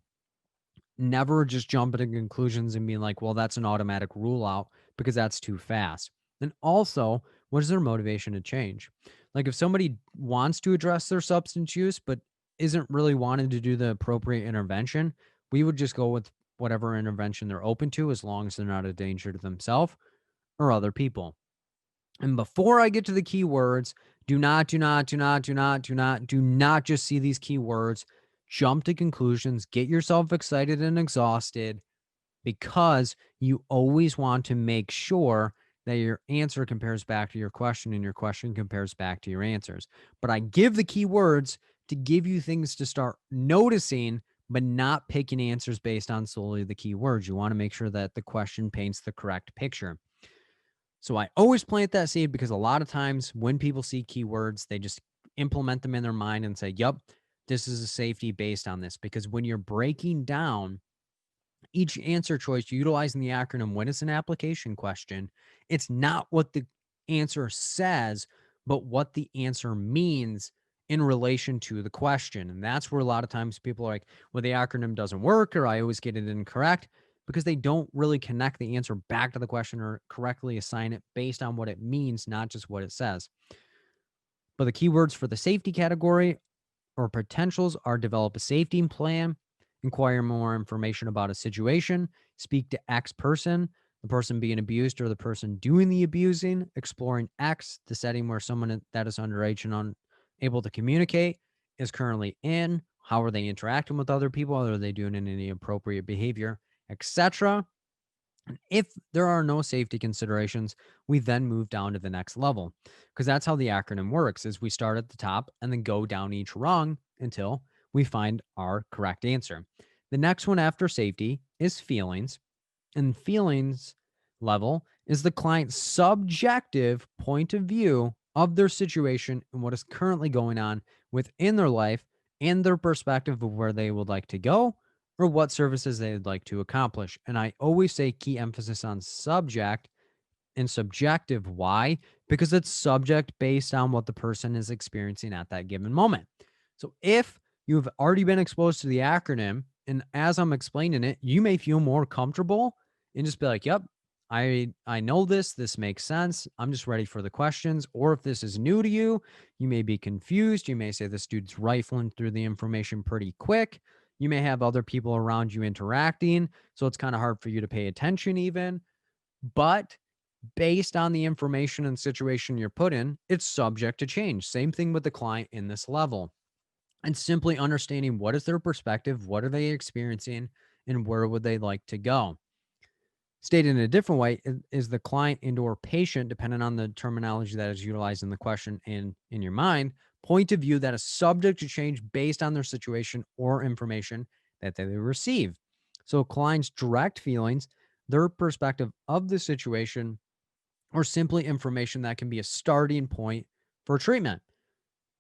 B: never just jump into conclusions and being like, well, that's an automatic rule out, because that's too fast. And also, what is their motivation to change? Like if somebody wants to address their substance use, but isn't really wanting to do the appropriate intervention, we would just go with whatever intervention they're open to, as long as they're not a danger to themselves or other people. And before I get to the keywords, do not just see these keywords, jump to conclusions, get yourself excited and exhausted, because you always want to make sure that your answer compares back to your question and your question compares back to your answers. But I give the keywords to give you things to start noticing, but not picking answers based on solely the keywords. You want to make sure that the question paints the correct picture. So I always plant that seed, because a lot of times when people see keywords, they just implement them in their mind and say, yep, this is a safety based on this. Because when you're breaking down each answer choice utilizing the acronym, when it's an application question, it's not what the answer says, but what the answer means in relation to the question. And that's where a lot of times people are like, well, the acronym doesn't work, or I always get it incorrect, because they don't really connect the answer back to the question or correctly assign it based on what it means, not just what it says. But the keywords for the safety category or potentials are: develop a safety plan, inquire more information about a situation, speak to X person, the person being abused or the person doing the abusing, exploring X, the setting where someone that is underage and unable to communicate, is currently in, how are they interacting with other people, are they doing any appropriate behavior, etc. If there are no safety considerations, we then move down to the next level, because that's how the acronym works is we start at the top and then go down each rung until we find our correct answer. The next one after safety is feelings, and feelings level is the client's subjective point of view of their situation and what is currently going on within their life and their perspective of where they would like to go or what services they'd like to accomplish. And I always say key emphasis on subject and subjective. Why? Because it's subject based on what the person is experiencing at that given moment. So if you've already been exposed to the acronym, and as I'm explaining it, you may feel more comfortable and just be like, yep, I know this. This makes sense. I'm just ready for the questions. Or if this is new to you, you may be confused. You may say this dude's rifling through the information pretty quick. You may have other people around you interacting. So it's kind of hard for you to pay attention even. But based on the information and situation you're put in, it's subject to change. Same thing with the client in this level. And simply understanding what is their perspective, what are they experiencing, and where would they like to go. Stated in a different way, is the client and or patient, depending on the terminology that is utilized in the question and in your mind, point of view that is subject to change based on their situation or information that they receive. So clients' direct feelings, their perspective of the situation, or simply information that can be a starting point for treatment.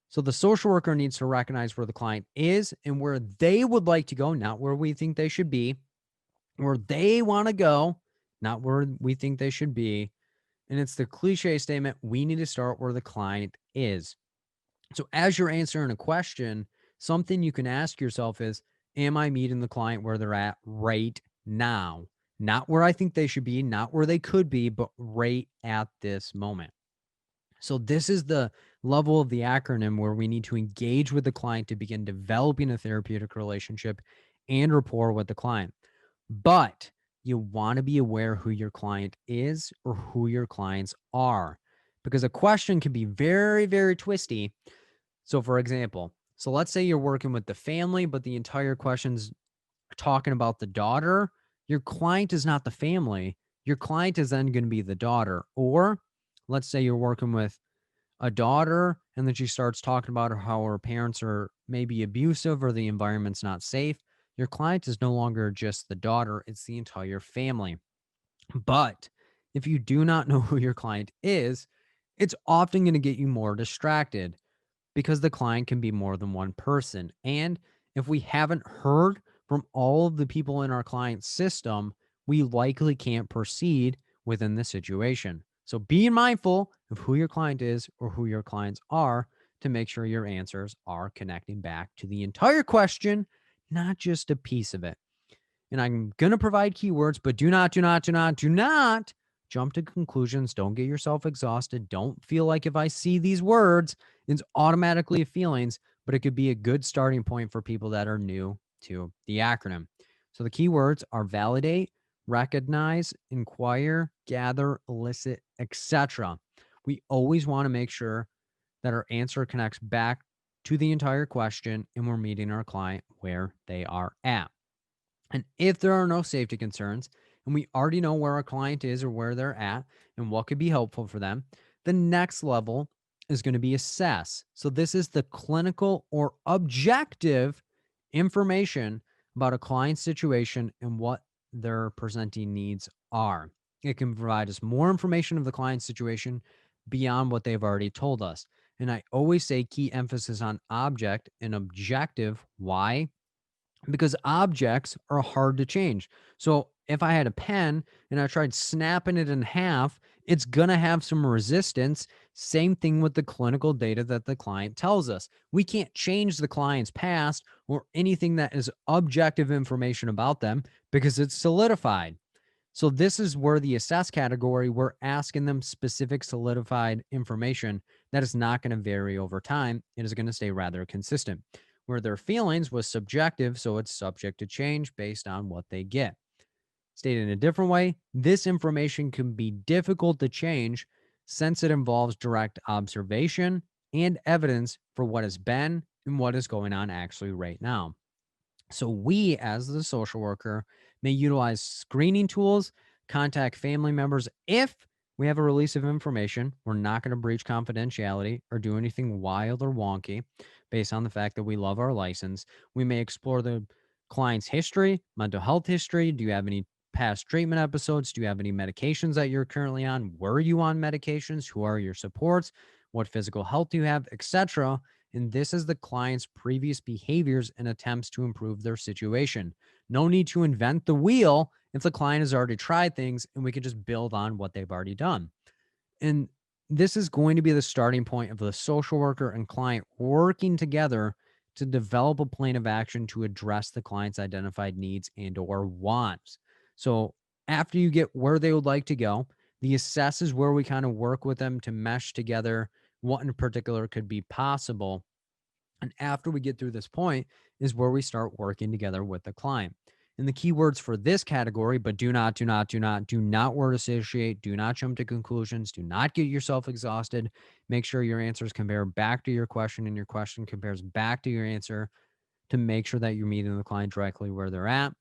B: So the social worker needs to recognize where the client is and where they would like to go, not where we think they should be, where they want to go, not where we think they should be. And it's the cliche statement, we need to start where the client is. So as you're answering a question, something you can ask yourself is, am I meeting the client where they're at right now? Not where I think they should be, not where they could be, but right at this moment. So this is the level of the acronym where we need to engage with the client to begin developing a therapeutic relationship and rapport with the client. But you want to be aware who your client is or who your clients are, because a question can be very, very twisty. So for example, so let's say you're working with the family, but the entire question's talking about the daughter. Your client is not the family. Your client is then going to be the daughter. Or let's say you're working with a daughter and then she starts talking about how her parents are maybe abusive or the environment's not safe. Your client is no longer just the daughter, it's the entire family. But if you do not know who your client is, it's often going to get you more distracted because the client can be more than one person. And if we haven't heard from all of the people in our client's system, we likely can't proceed within the situation. So be mindful of who your client is or who your clients are to make sure your answers are connecting back to the entire question, not just a piece of it. And I'm going to provide keywords, but do not jump to conclusions. Don't get yourself exhausted. Don't feel like if I see these words, it's automatically feelings, but it could be a good starting point for people that are new to the acronym. So the keywords are validate, recognize, inquire, gather, elicit, etc. We always want to make sure that our answer connects back to the entire question and we're meeting our client where they are at. And if there are no safety concerns, and we already know where our client is or where they're at and what could be helpful for them, the next level is going to be assess. So this is the clinical or objective information about a client's situation and what their presenting needs are. It can provide us more information of the client's situation beyond what they've already told us. And I always say key emphasis on object and objective. Why? Because objects are hard to change. So if I had a pen and I tried snapping it in half, it's going to have some resistance. Same thing with the clinical data that the client tells us. We can't change the client's past or anything that is objective information about them because it's solidified. So this is where the assess category, we're asking them specific solidified information that is not going to vary over time. It is going to stay rather consistent. Where their feelings was subjective, so it's subject to change based on what they get. Stated in a different way, this information can be difficult to change since it involves direct observation and evidence for what has been and what is going on actually right now. So we, as the social worker, may utilize screening tools, contact family members if we have a release of information. We're not going to breach confidentiality or do anything wild or wonky based on the fact that we love our license. We may explore the client's history, mental health history. Do you have any past treatment episodes? Do you have any medications that you're currently on? Were you on medications? Who are your supports? What physical health do you have, etc.? And this is the client's previous behaviors and attempts to improve their situation. No need to invent the wheel if the client has already tried things and we can just build on what they've already done. And this is going to be the starting point of the social worker and client working together to develop a plan of action to address the client's identified needs and or wants. So after you get where they would like to go, the assess is where we kind of work with them to mesh together what in particular could be possible. And after we get through this point is where we start working together with the client. And the keywords for this category, but do not word associate, do not jump to conclusions, do not get yourself exhausted. Make sure your answers compare back to your question and your question compares back to your answer to make sure that you're meeting the client directly where they're at.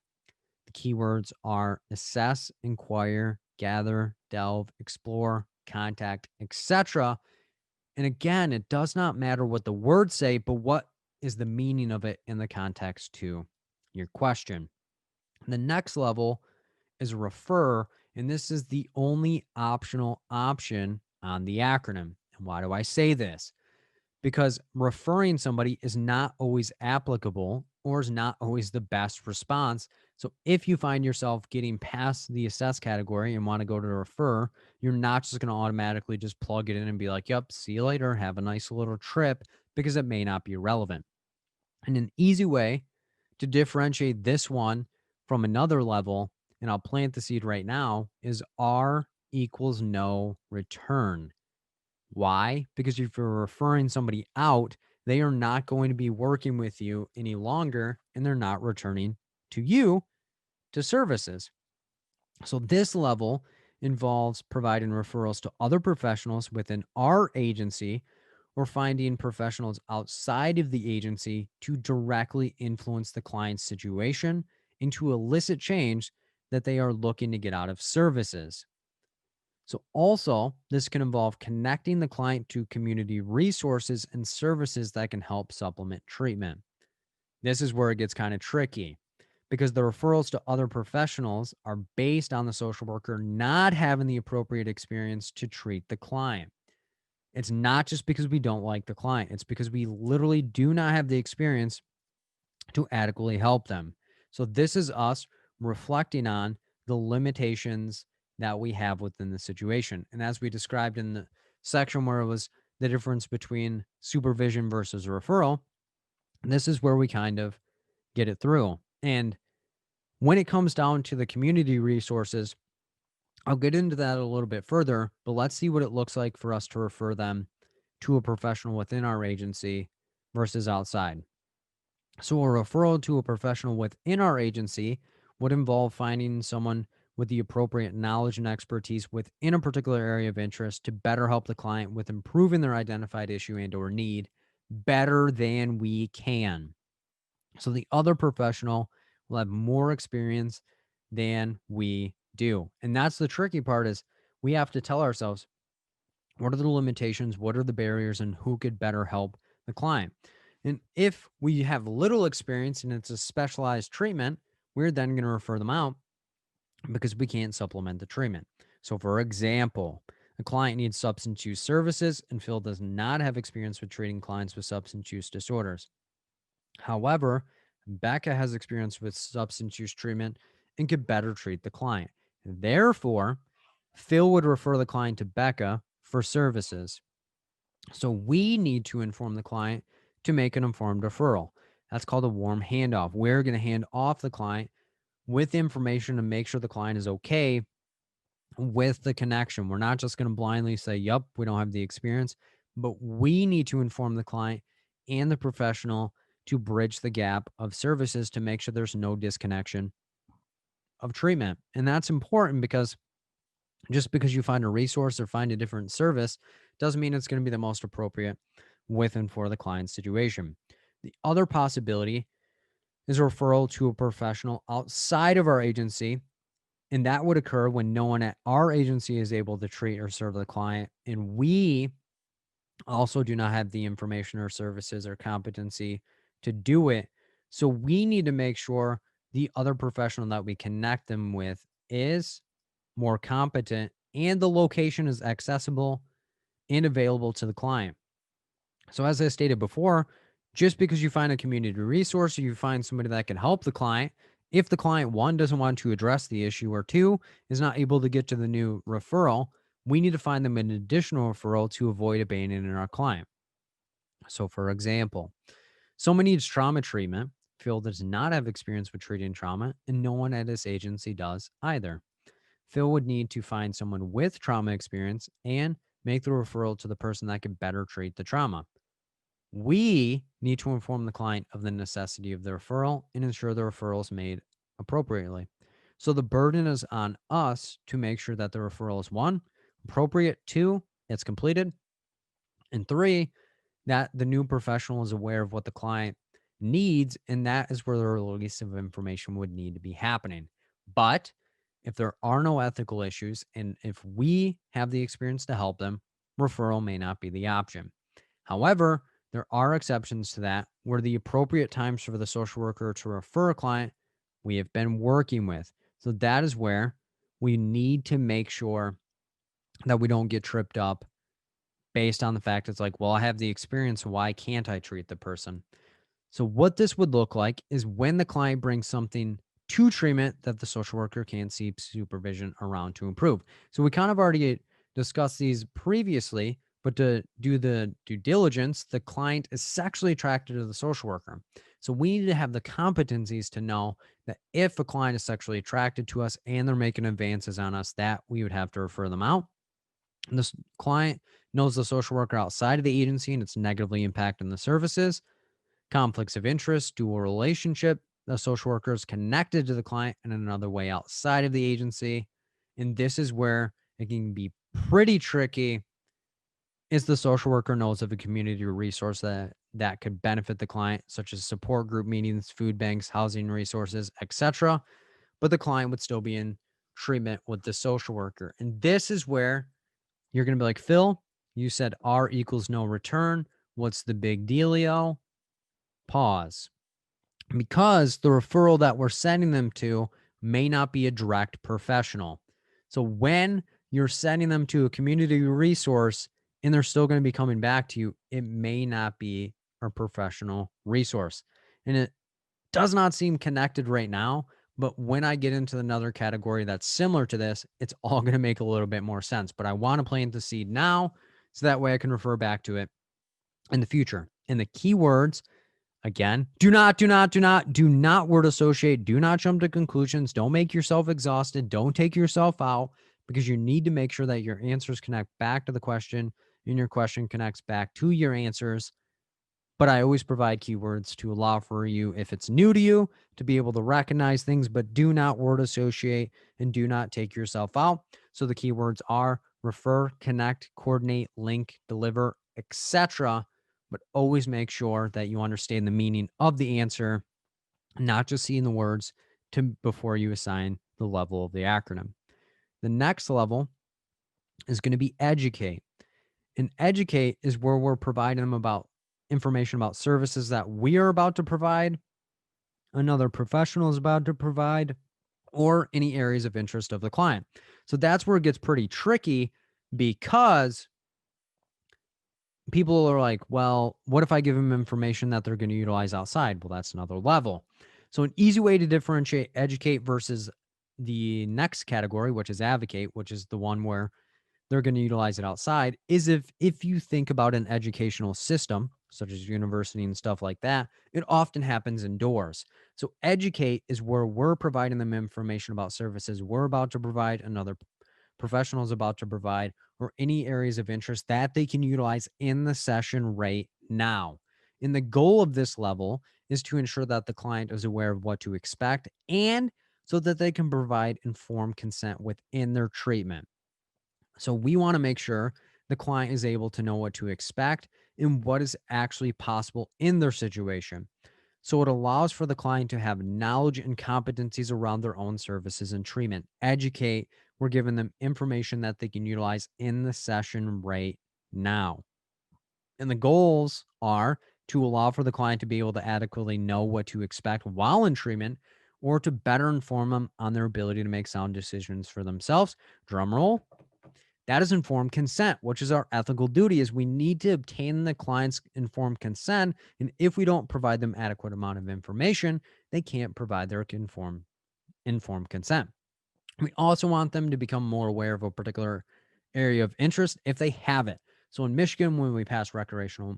B: The keywords are assess, inquire, gather, delve, explore, contact, etc. And again, it does not matter what the words say, but what is the meaning of it in the context to your question. The next level is refer, and this is the only optional option on the acronym. And why do I say this? Because referring somebody is not always applicable or is not always the best response. So if you find yourself getting past the assess category and want to go to refer, you're not just going to automatically just plug it in and be like, yep, see you later, have a nice little trip, because it may not be relevant. And an easy way to differentiate this one from another level, and I'll plant the seed right now, is R equals no return. Why? Because if you're referring somebody out, they are not going to be working with you any longer and they're not returning to you to services. So this level involves providing referrals to other professionals within our agency or finding professionals outside of the agency to directly influence the client's situation and to elicit change that they are looking to get out of services. So, also, this can involve connecting the client to community resources and services that can help supplement treatment. This is where it gets kind of tricky because the referrals to other professionals are based on the social worker not having the appropriate experience to treat the client. It's not just because we don't like the client, it's because we literally do not have the experience to adequately help them. So, this is us reflecting on the limitations that we have within the situation. And as we described in the section where it was the difference between supervision versus referral, this is where we kind of get it through. And when it comes down to the community resources, I'll get into that a little bit further, but let's see what it looks like for us to refer them to a professional within our agency versus outside. So, a referral to a professional within our agency would involve finding someone with the appropriate knowledge and expertise within a particular area of interest to better help the client with improving their identified issue and or need better than we can. So the other professional will have more experience than we do. And that's the tricky part is we have to tell ourselves what are the limitations, what are the barriers, and who could better help the client. And if we have little experience and it's a specialized treatment, we're then going to refer them out because we can't supplement the treatment. So, for example, a client needs substance use services and Phil does not have experience with treating clients with substance use disorders. However, Becca has experience with substance use treatment and could better treat the client. Therefore, Phil would refer the client to Becca for services. So we need to inform the client to make an informed referral. That's called a warm handoff. We're going to hand off the client with information to make sure the client is okay with the connection. We're not just going to blindly say, yep, we don't have the experience, but we need to inform the client and the professional to bridge the gap of services to make sure there's no disconnection of treatment. And that's important because just because you find a resource or find a different service doesn't mean it's going to be the most appropriate with and for the client's situation. The other possibility is a referral to a professional outside of our agency. And that would occur when no one at our agency is able to treat or serve the client. And we also do not have the information or services or competency to do it. So we need to make sure the other professional that we connect them with is more competent and the location is accessible and available to the client. So, as I stated before, just because you find a community resource or you find somebody that can help the client, if the client, one, doesn't want to address the issue, or two, is not able to get to the new referral, we need to find them an additional referral to avoid abandoning our client. So, for example, someone needs trauma treatment. Phil does not have experience with treating trauma, and no one at his agency does either. Phil would need to find someone with trauma experience and make the referral to the person that can better treat the trauma. We need to inform the client of the necessity of the referral and ensure the referral is made appropriately. So the burden is on us to make sure that the referral is one, appropriate, two, it's completed, and three, that the new professional is aware of what the client needs. And that is where the release of information would need to be happening. But if there are no ethical issues and if we have the experience to help them, referral may not be the option. However, there are exceptions to that where the appropriate times for the social worker to refer a client we have been working with. So that is where we need to make sure that we don't get tripped up based on the fact it's like, well, I have the experience. Why can't I treat the person? So, what this would look like is when the client brings something to treatment that the social worker can seek supervision around to improve. So, we kind of already discussed these previously, but to do the due diligence, the client is sexually attracted to the social worker. So, we need to have the competencies to know that if a client is sexually attracted to us and they're making advances on us, that we would have to refer them out. And this client knows the social worker outside of the agency and it's negatively impacting the services. Conflicts of interest, dual relationship. The social worker is connected to the client in another way outside of the agency. And this is where it can be pretty tricky is the social worker knows of a community resource that could benefit the client, such as support group meetings, food banks, housing resources, etc. But the client would still be in treatment with the social worker. And this is where you're going to be like, Phil, you said R equals no return. What's the big dealio? Pause. Because the referral that we're sending them to may not be a direct professional. So when you're sending them to a community resource and they're still going to be coming back to you, it may not be a professional resource. And it does not seem connected right now. But when I get into another category that's similar to this, it's all going to make a little bit more sense. But I want to plant the seed now so that way I can refer back to it in the future. And the keywords, again, do not word associate. Do not jump to conclusions. Don't make yourself exhausted. Don't take yourself out because you need to make sure that your answers connect back to the question and your question connects back to your answers. But I always provide keywords to allow for you, if it's new to you, to be able to recognize things, but do not word associate and do not take yourself out. So the keywords are refer, connect, coordinate, link, deliver, etc. But always make sure that you understand the meaning of the answer, not just seeing the words before you assign the level of the acronym. The next level is going to be educate. And educate is where we're providing them about information about services that we are about to provide, another professional is about to provide, or any areas of interest of the client. So that's where it gets pretty tricky because people are like, well, what if I give them information that they're going to utilize outside? Well, that's another level. So an easy way to differentiate educate versus the next category, which is advocate, which is the one where they're going to utilize it outside, is if you think about an educational system such as university and stuff like that, it often happens indoors. So educate is where we're providing them information about services we're about to provide, another professional is about to provide, or any areas of interest that they can utilize in the session right now. And the goal of this level is to ensure that the client is aware of what to expect and so that they can provide informed consent within their treatment. So we want to make sure the client is able to know what to expect and what is actually possible in their situation. So it allows for the client to have knowledge and competencies around their own services and treatment. Educate, we're giving them information that they can utilize in the session right now. And the goals are to allow for the client to be able to adequately know what to expect while in treatment, or to better inform them on their ability to make sound decisions for themselves. Drum roll. That is informed consent, which is our ethical duty, is we need to obtain the client's informed consent. And if we don't provide them adequate amount of information, they can't provide their informed consent. We also want them to become more aware of a particular area of interest if they have it. So in Michigan, when we passed recreational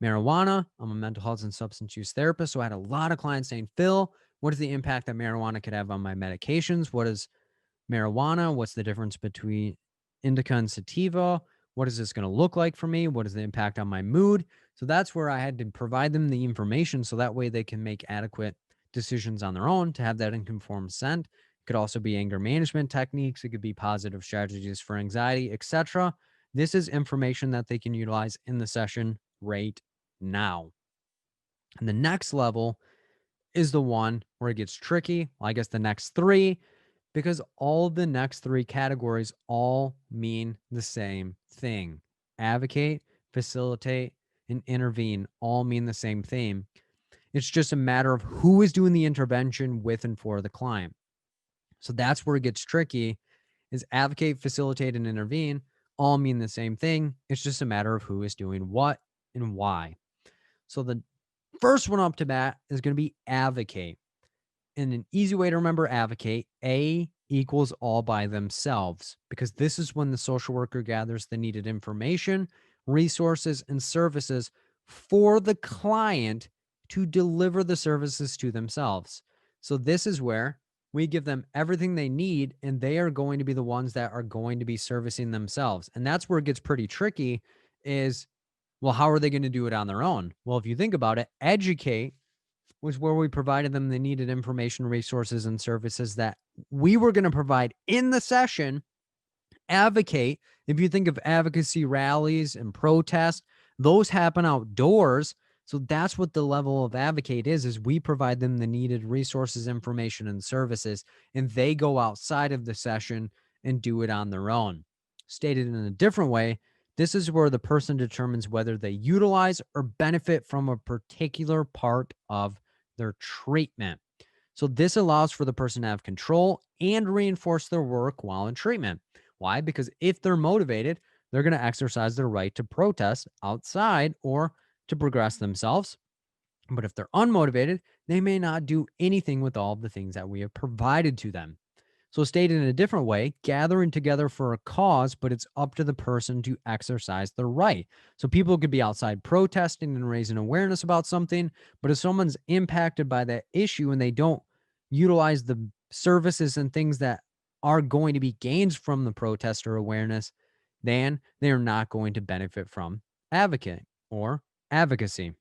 B: marijuana, I'm a mental health and substance use therapist. So I had a lot of clients saying, Phil, what is the impact that marijuana could have on my medications? What is marijuana? What's the difference between indica and sativa? What is this going to look like for me? What is the impact on my mood? So that's where I had to provide them the information so that way they can make adequate decisions on their own to have that informed consent. It could also be anger management techniques. It could be positive strategies for anxiety, etc. This is information that they can utilize in the session right now. And the next level is the one where it gets tricky. Well, I guess the next three, because all the next three categories all mean the same thing. Advocate, facilitate, and intervene all mean the same thing. It's just a matter of who is doing the intervention with and for the client. So that's where it gets tricky, is advocate, facilitate, and intervene all mean the same thing. It's just a matter of who is doing what and why. So the first one up to bat is going to be advocate. And an easy way to remember advocate, A equals all by themselves, because this is when the social worker gathers the needed information, resources, and services for the client to deliver the services to themselves. So this is where we give them everything they need, and they are going to be the ones that are going to be servicing themselves. And that's where it gets pretty tricky is, well, how are they going to do it on their own? Well, if you think about it, educate was where we provided them the needed information, resources, and services that we were going to provide in the session. Advocate, if you think of advocacy rallies and protests, those happen outdoors. So that's what the level of advocate is we provide them the needed resources, information, and services, and they go outside of the session and do it on their own. Stated in a different way, this is where the person determines whether they utilize or benefit from a particular part of their treatment. So this allows for the person to have control and reinforce their work while in treatment. Why? Because if they're motivated, they're going to exercise their right to protest outside or to progress themselves. But if they're unmotivated, they may not do anything with all of the things that we have provided to them. So stated in a different way, gathering together for a cause, but it's up to the person to exercise their right. So people could be outside protesting and raising awareness about something, but if someone's impacted by that issue and they don't utilize the services and things that are going to be gains from the protest or awareness, then they are not going to benefit from advocate or advocacy.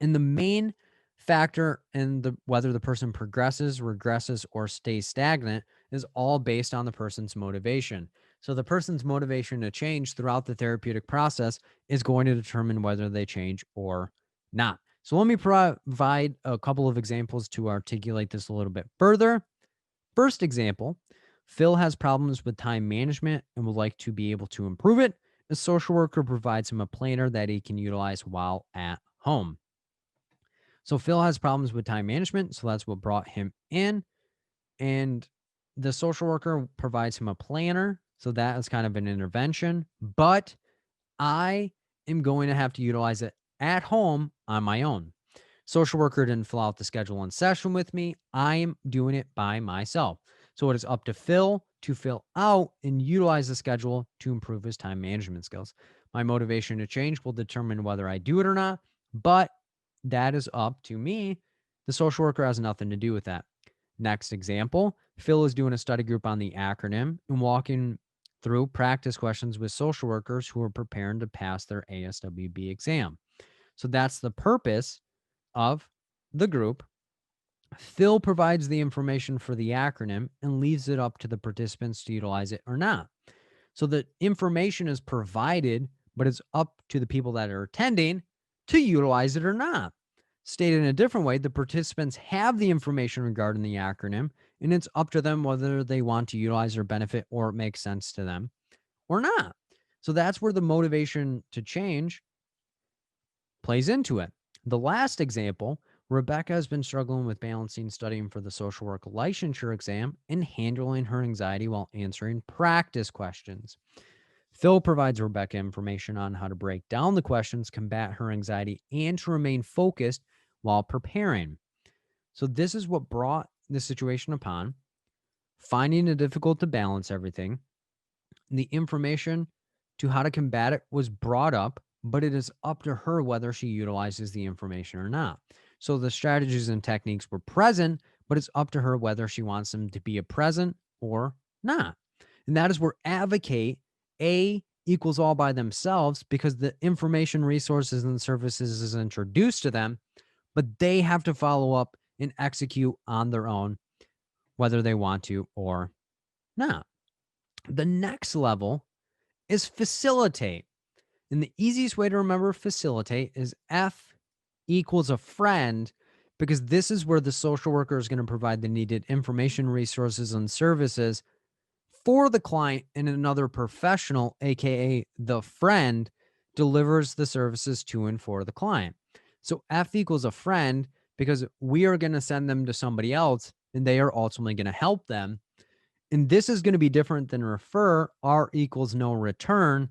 B: And the main factor in whether the person progresses, regresses, or stays stagnant is all based on the person's motivation. So the person's motivation to change throughout the therapeutic process is going to determine whether they change or not. So let me provide a couple of examples to articulate this a little bit further. First example, Phil has problems with time management and would like to be able to improve it. A social worker provides him a planner that he can utilize while at home. So Phil has problems with time management, so that's what brought him in. And the social worker provides him a planner, so that is kind of an intervention. But I am going to have to utilize it at home on my own. Social worker didn't fill out the schedule in session with me. I am doing it by myself. So it is up to Phil to fill out and utilize the schedule to improve his time management skills. My motivation to change will determine whether I do it or not, but that is up to me. The social worker has nothing to do with that. Next example, Phil is doing a study group on the acronym and walking through practice questions with social workers who are preparing to pass their ASWB exam. So that's the purpose of the group. Phil provides the information for the acronym and leaves it up to the participants to utilize it or not. So the information is provided but it's up to the people that are attending to utilize it or not. Stated in a different way, the participants have the information regarding the acronym, and it's up to them whether they want to utilize or benefit or it makes sense to them or not. So that's where the motivation to change plays into it. The last example, Rebecca has been struggling with balancing studying for the social work licensure exam and handling her anxiety while answering practice questions. Phil provides Rebecca information on how to break down the questions, combat her anxiety, and to remain focused while preparing. So, this is what brought the situation upon, finding it difficult to balance everything. The information to how to combat it was brought up, but it is up to her whether she utilizes the information or not. So the strategies and techniques were present, but it's up to her whether she wants them to be a present or not. And that is where advocate A equals all by themselves because the information, resources, and services is introduced to them, but they have to follow up and execute on their own, whether they want to or not. The next level is facilitate. And the easiest way to remember facilitate is F equals a friend, because this is where the social worker is going to provide the needed information, resources, and services for the client, and another professional, aka the friend, delivers the services to and for the client. So F equals a friend because we are going to send them to somebody else and they are ultimately going to help them. And this is going to be different than refer, R equals no return,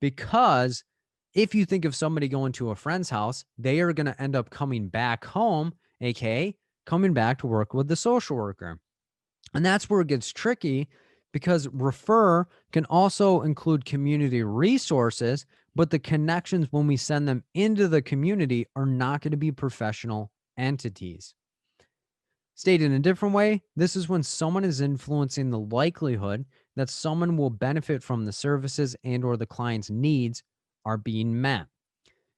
B: because if you think of somebody going to a friend's house, they are going to end up coming back home, aka coming back to work with the social worker. And that's where it gets tricky because refer can also include community resources, but the connections when we send them into the community are not going to be professional entities. Stated in a different way, this is when someone is influencing the likelihood that someone will benefit from the services and or the client's needs are being met.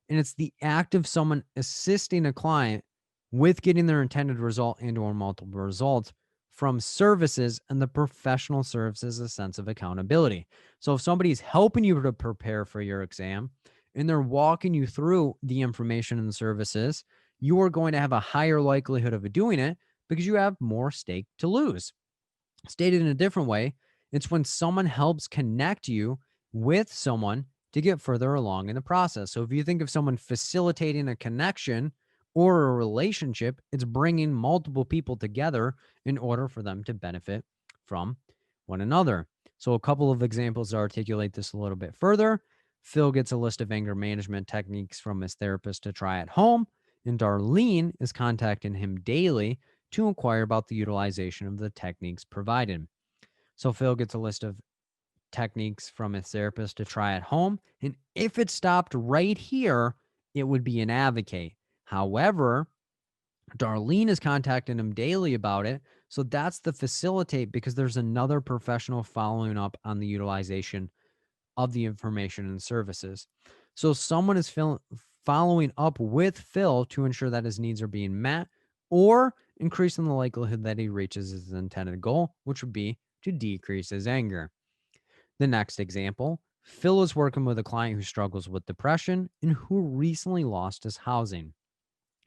B: And it's the act of someone assisting a client with getting their intended result and or multiple results from services, and the professional services a sense of accountability. So if somebody's helping you to prepare for your exam and they're walking you through the information and the services, you are going to have a higher likelihood of doing it because you have more stake to lose. Stated in a different way, it's when someone helps connect you with someone to get further along in the process. So if you think of someone facilitating a connection or a relationship, it's bringing multiple people together in order for them to benefit from one another. So a couple of examples to articulate this a little bit further. Phil gets a list of anger management techniques from his therapist to try at home, and Darlene is contacting him daily to inquire about the utilization of the techniques provided. So Phil gets a list of techniques from his therapist to try at home. And if it stopped right here, it would be an advocate. However, Darlene is contacting him daily about it. So that's the facilitate because there's another professional following up on the utilization of the information and services. So someone is following up with Phil to ensure that his needs are being met or increasing the likelihood that he reaches his intended goal, which would be to decrease his anger. The next example, Phil is working with a client who struggles with depression and who recently lost his housing.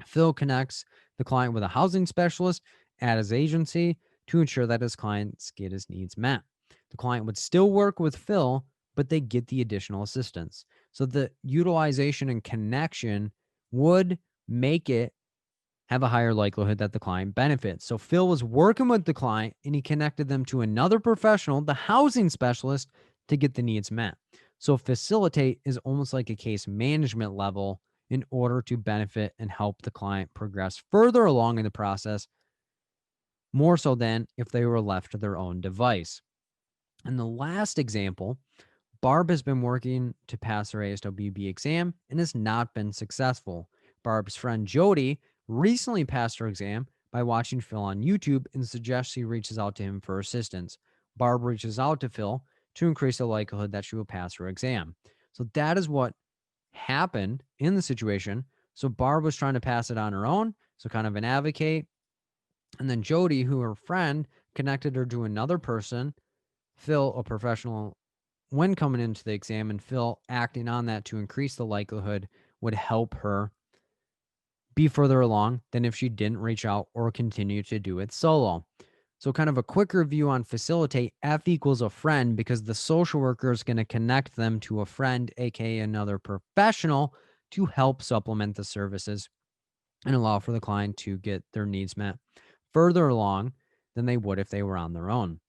B: Phil connects the client with a housing specialist at his agency to ensure that his clients get his needs met. The client would still work with Phil, but they get the additional assistance. So the utilization and connection would make it have a higher likelihood that the client benefits. So Phil was working with the client and he connected them to another professional, the housing specialist, to get the needs met. So facilitate is almost like a case management level in order to benefit and help the client progress further along in the process, more so than if they were left to their own device. And the last example, Barb has been working to pass her ASWB exam and has not been successful. Barb's friend Jody recently passed her exam by watching Phil on YouTube and suggests she reaches out to him for assistance. Barb reaches out to Phil to increase the likelihood that she will pass her exam. So that is what happened in the situation. So Barb was trying to pass it on her own, so kind of an advocate. And then Jody, who her friend, connected her to another person, Phil, a professional when coming into the exam, and Phil acting on that to increase the likelihood would help her be further along than if she didn't reach out or continue to do it solo. So, kind of a quick review on facilitate. F equals a friend because the social worker is going to connect them to a friend, aka another professional, to help supplement the services and allow for the client to get their needs met further along than they would if they were on their own.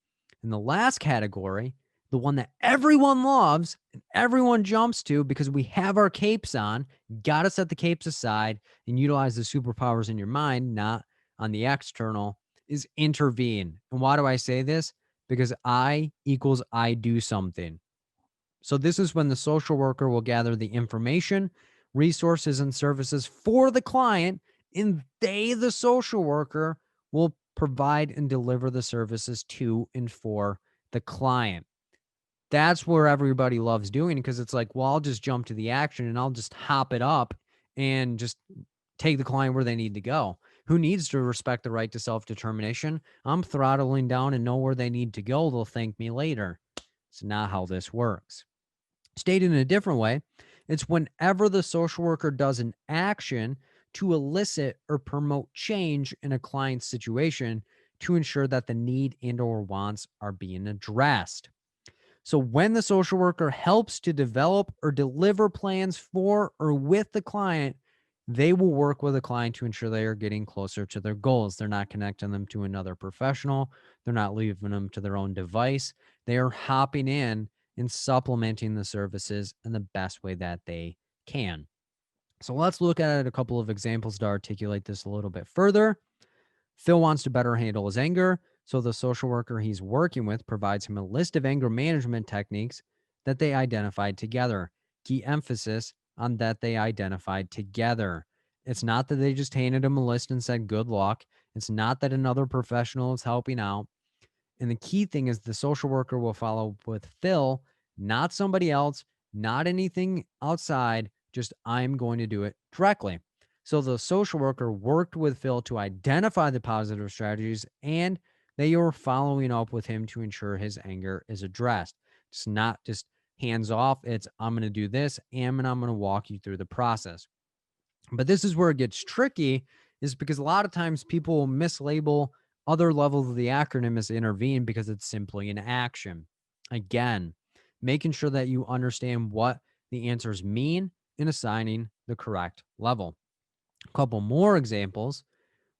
B: In the last category, the one that everyone loves and everyone jumps to because we have our capes on, got to set the capes aside and utilize the superpowers in your mind, not on the external, is intervene. And why do I say this? Because I equals I do something. So this is when the social worker will gather the information, resources, and services for the client, and they, the social worker, will provide and deliver the services to and for the client. That's where everybody loves doing because it's like, well, I'll just jump to the action and I'll just hop it up and just take the client where they need to go. Who needs to respect the right to self-determination? I'm throttling down and know where they need to go. They'll thank me later. It's not how this works. Stated in a different way, it's whenever the social worker does an action to elicit or promote change in a client's situation to ensure that the need and or wants are being addressed. So when the social worker helps to develop or deliver plans for or with the client, they will work with the client to ensure they are getting closer to their goals. They're not connecting them to another professional. They're not leaving them to their own device. They are hopping in and supplementing the services in the best way that they can. So let's look at a couple of examples to articulate this a little bit further. Phil wants to better handle his anger, so the social worker he's working with provides him a list of anger management techniques that they identified together. Key emphasis on that they identified together. It's not that they just handed him a list and said, good luck. It's not that another professional is helping out. And the key thing is the social worker will follow up with Phil, not somebody else, not anything outside, just I'm going to do it directly. So the social worker worked with Phil to identify the positive strategies and they are following up with him to ensure his anger is addressed. It's not just hands off. It's I'm going to do this and I'm going to walk you through the process. But this is where it gets tricky is because a lot of times people will mislabel other levels of the acronym as intervene because it's simply an action. Again, making sure that you understand what the answers mean in assigning the correct level. A couple more examples.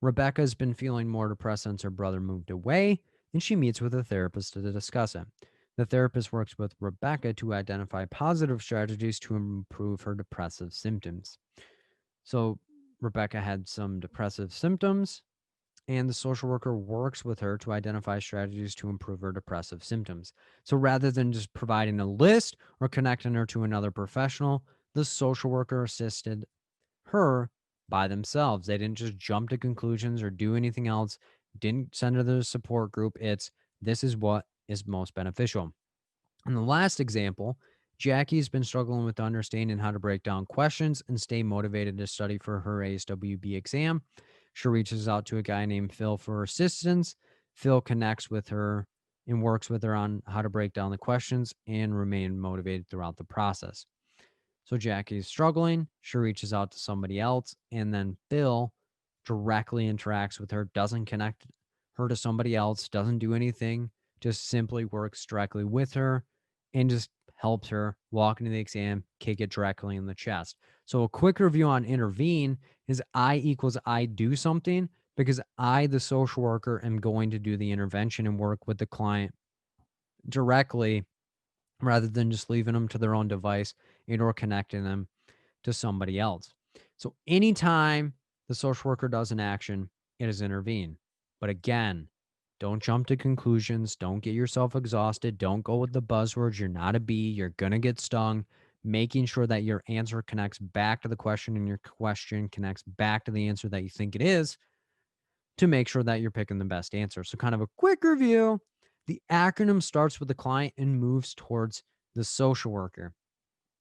B: Rebecca has been feeling more depressed since her brother moved away, and she meets with a therapist to discuss it. The therapist works with Rebecca to identify positive strategies to improve her depressive symptoms. So Rebecca had some depressive symptoms, and the social worker works with her to identify strategies to improve her depressive symptoms. So rather than just providing a list or connecting her to another professional, the social worker assisted her by themselves. They didn't just jump to conclusions or do anything else, didn't send her to the support group. It's this is what is most beneficial. In the last example, Jackie's been struggling with understanding how to break down questions and stay motivated to study for her ASWB exam. She reaches out to a guy named Phil for assistance. Phil connects with her and works with her on how to break down the questions and remain motivated throughout the process. So Jackie's struggling. She reaches out to somebody else, and then Phil directly interacts with her, doesn't connect her to somebody else, doesn't do anything, just simply works directly with her and just helps her walk into the exam, kick it directly in the chest. So a quick review on intervene is I equals I do something because I, the social worker, am going to do the intervention and work with the client directly rather than just leaving them to their own device and or connecting them to somebody else. So anytime the social worker does an action, it is intervene. But again, don't jump to conclusions. Don't get yourself exhausted. Don't go with the buzzwords. You're not a bee. You're going to get stung. Making sure that your answer connects back to the question and your question connects back to the answer that you think it is to make sure that you're picking the best answer. So, kind of a quick review. The acronym starts with the client and moves towards the social worker.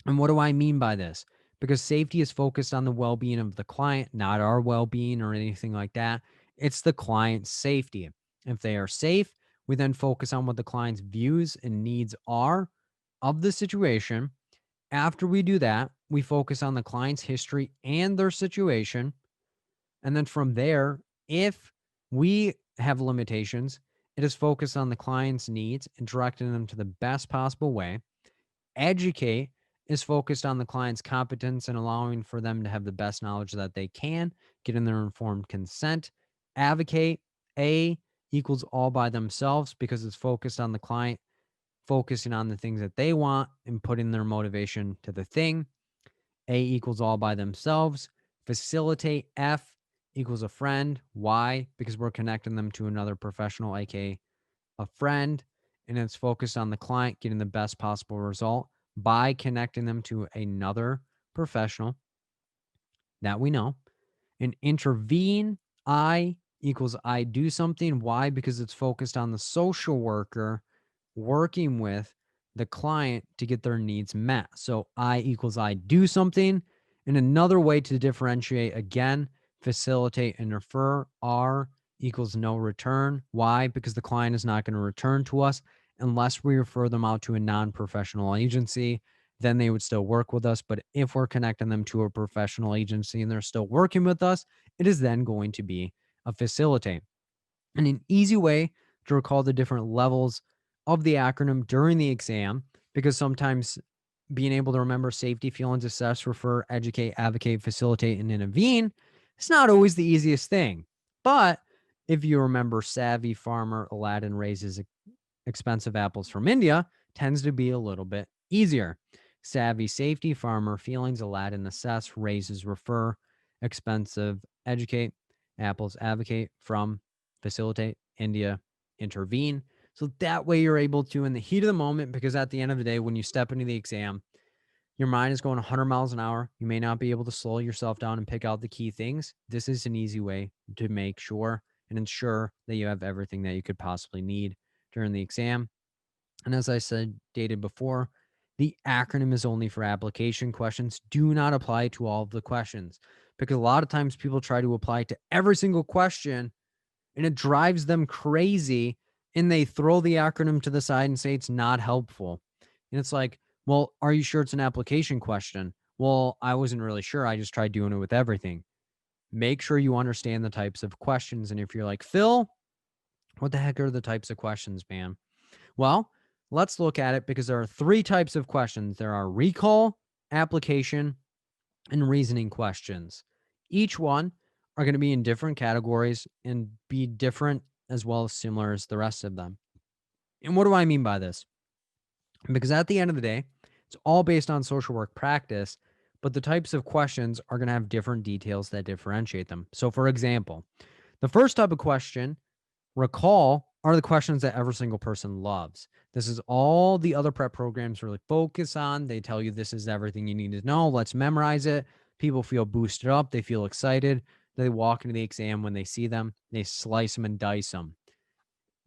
B: And what do I mean by this? Because safety is focused on the well being of the client, not our well being or anything like that. It's the client's safety. If they are safe, we then focus on what the client's views and needs are of the situation. After we do that, we focus on the client's history and their situation. And then from there, if we have limitations, it is focused on the client's needs and directing them to the best possible way. Educate is focused on the client's competence and allowing for them to have the best knowledge that they can, getting their informed consent. Advocate, A, equals all by themselves because it's focused on the client, focusing on the things that they want and putting their motivation to the thing. A equals all by themselves. Facilitate, F, equals a friend. Why? Because we're connecting them to another professional, aka a friend, and it's focused on the client getting the best possible result by connecting them to another professional that we know. And intervene, I equals I do something. Why? Because it's focused on the social worker working with the client to get their needs met. So I equals I do something. And another way to differentiate again, facilitate and refer, R equals no return. Why? Because the client is not going to return to us unless we refer them out to a non-professional agency. Then they would still work with us. But if we're connecting them to a professional agency and they're still working with us, it is then going to be a facilitate. And an easy way to recall the different levels of the acronym during the exam, because sometimes being able to remember safety, feelings, assess, refer, educate, advocate, facilitate, and intervene, it's not always the easiest thing. But if you remember savvy farmer, Aladdin raises expensive apples from India, tends to be a little bit easier. Savvy safety farmer, feelings, Aladdin assess, raises refer, expensive educate, apples advocate, from facilitate, India intervene. So that way you're able to, in the heat of the moment, because at the end of the day, when you step into the exam, your mind is going 100 miles an hour. You may not be able to slow yourself down and pick out the key things. This is an easy way to make sure and ensure that you have everything that you could possibly need during the exam. And as I said, dated before, the acronym is only for application questions. Do not apply to all of the questions, because a lot of times people try to apply to every single question and it drives them crazy, and they throw the acronym to the side and say it's not helpful. And it's like, well, are you sure it's an application question? Well, I wasn't really sure. I just tried doing it with everything. Make sure you understand the types of questions. And if you're like, Phil, what the heck are the types of questions, man? Well, let's look at it, because there are three types of questions. There are recall, application, and reasoning questions. Each one are going to be in different categories and be different as well as similar as the rest of them. And what do I mean by this? Because at the end of the day, it's all based on social work practice, but the types of questions are going to have different details that differentiate them. So, for example, the first type of question, recall, are the questions that every single person loves. This is all the other prep programs really focus on. They tell you this is everything you need to know. Let's memorize it. People feel boosted up. They feel excited. They walk into the exam when they see them. They slice them and dice them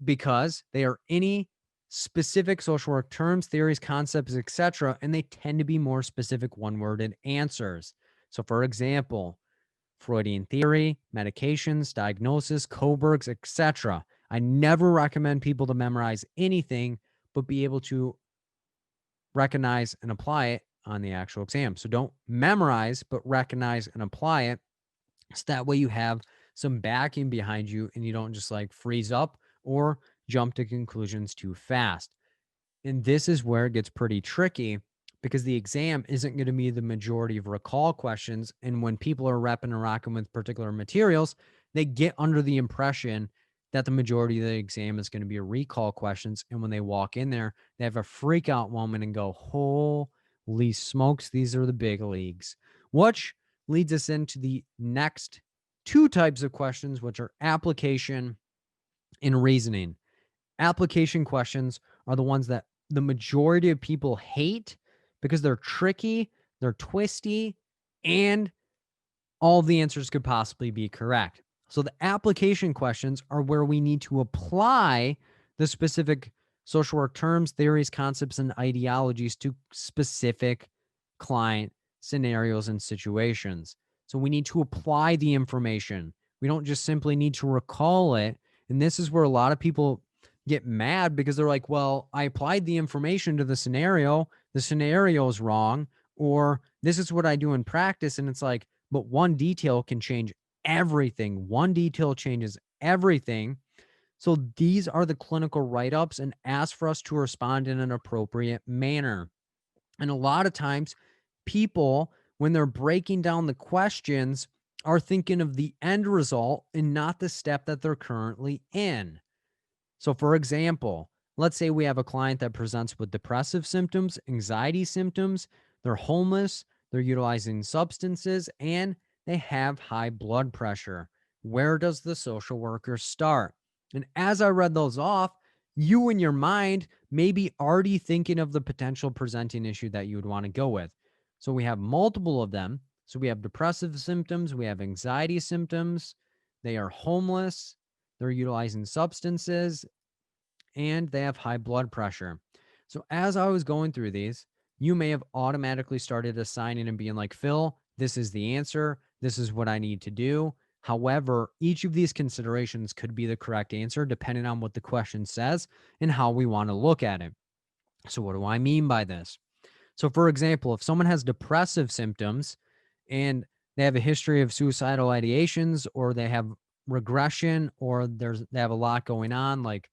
B: because they are any specific social work terms, theories, concepts, etc., and they tend to be more specific one-worded answers. So, for example, Freudian theory, medications, diagnosis, Kohlberg's, etc. I never recommend people to memorize anything, but be able to recognize and apply it on the actual exam. So don't memorize, but recognize and apply it. So that way you have some backing behind you and you don't just like freeze up or jump to conclusions too fast. And this is where it gets pretty tricky, because the exam isn't going to be the majority of recall questions. And when people are repping and rocking with particular materials, they get under the impression that the majority of the exam is going to be recall questions. And when they walk in there, they have a freak out moment and go, holy smokes, these are the big leagues. Which leads us into the next two types of questions, which are application and reasoning. Application questions are the ones that the majority of people hate because they're tricky, they're twisty, and all the answers could possibly be correct. So the application questions are where we need to apply the specific social work terms, theories, concepts, and ideologies to specific client scenarios and situations. So we need to apply the information. We don't just simply need to recall it. And this is where a lot of people get mad because they're like, well, I applied the information to the scenario is wrong, or this is what I do in practice. And it's like, but one detail can change everything. One detail changes everything. So these are the clinical write-ups and ask for us to respond in an appropriate manner. And a lot of times people, when they're breaking down the questions, are thinking of the end result and not the step that they're currently in. So, for example, let's say we have a client that presents with depressive symptoms, anxiety symptoms, they're homeless, they're utilizing substances, and they have high blood pressure. Where does the social worker start? And as I read those off, you in your mind may be already thinking of the potential presenting issue that you would want to go with. So, we have multiple of them. So, we have depressive symptoms, we have anxiety symptoms, they are homeless, they're utilizing substances, and they have high blood pressure. So as I was going through these, you may have automatically started assigning and being like, Phil, this is the answer. This is what I need to do. However, each of these considerations could be the correct answer depending on what the question says and how we want to look at it. So, what do I mean by this? So, for example, if someone has depressive symptoms and they have a history of suicidal ideations, or they have regression, or they have a lot going on, like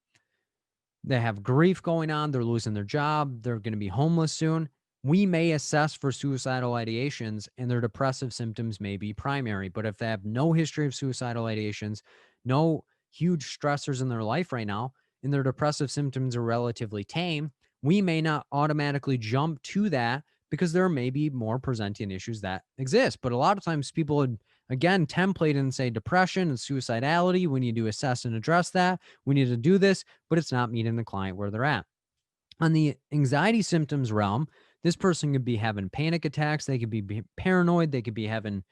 B: they have grief going on, they're losing their job, they're going to be homeless soon, we may assess for suicidal ideations and their depressive symptoms may be primary. But if they have no history of suicidal ideations, no huge stressors in their life right now, and their depressive symptoms are relatively tame, we may not automatically jump to that because there may be more presenting issues that exist. But a lot of times people would, again, template and say depression and suicidality. We need to assess and address that. We need to do this, but it's not meeting the client where they're at. On the anxiety symptoms realm, this person could be having panic attacks. They could be paranoid. They could be having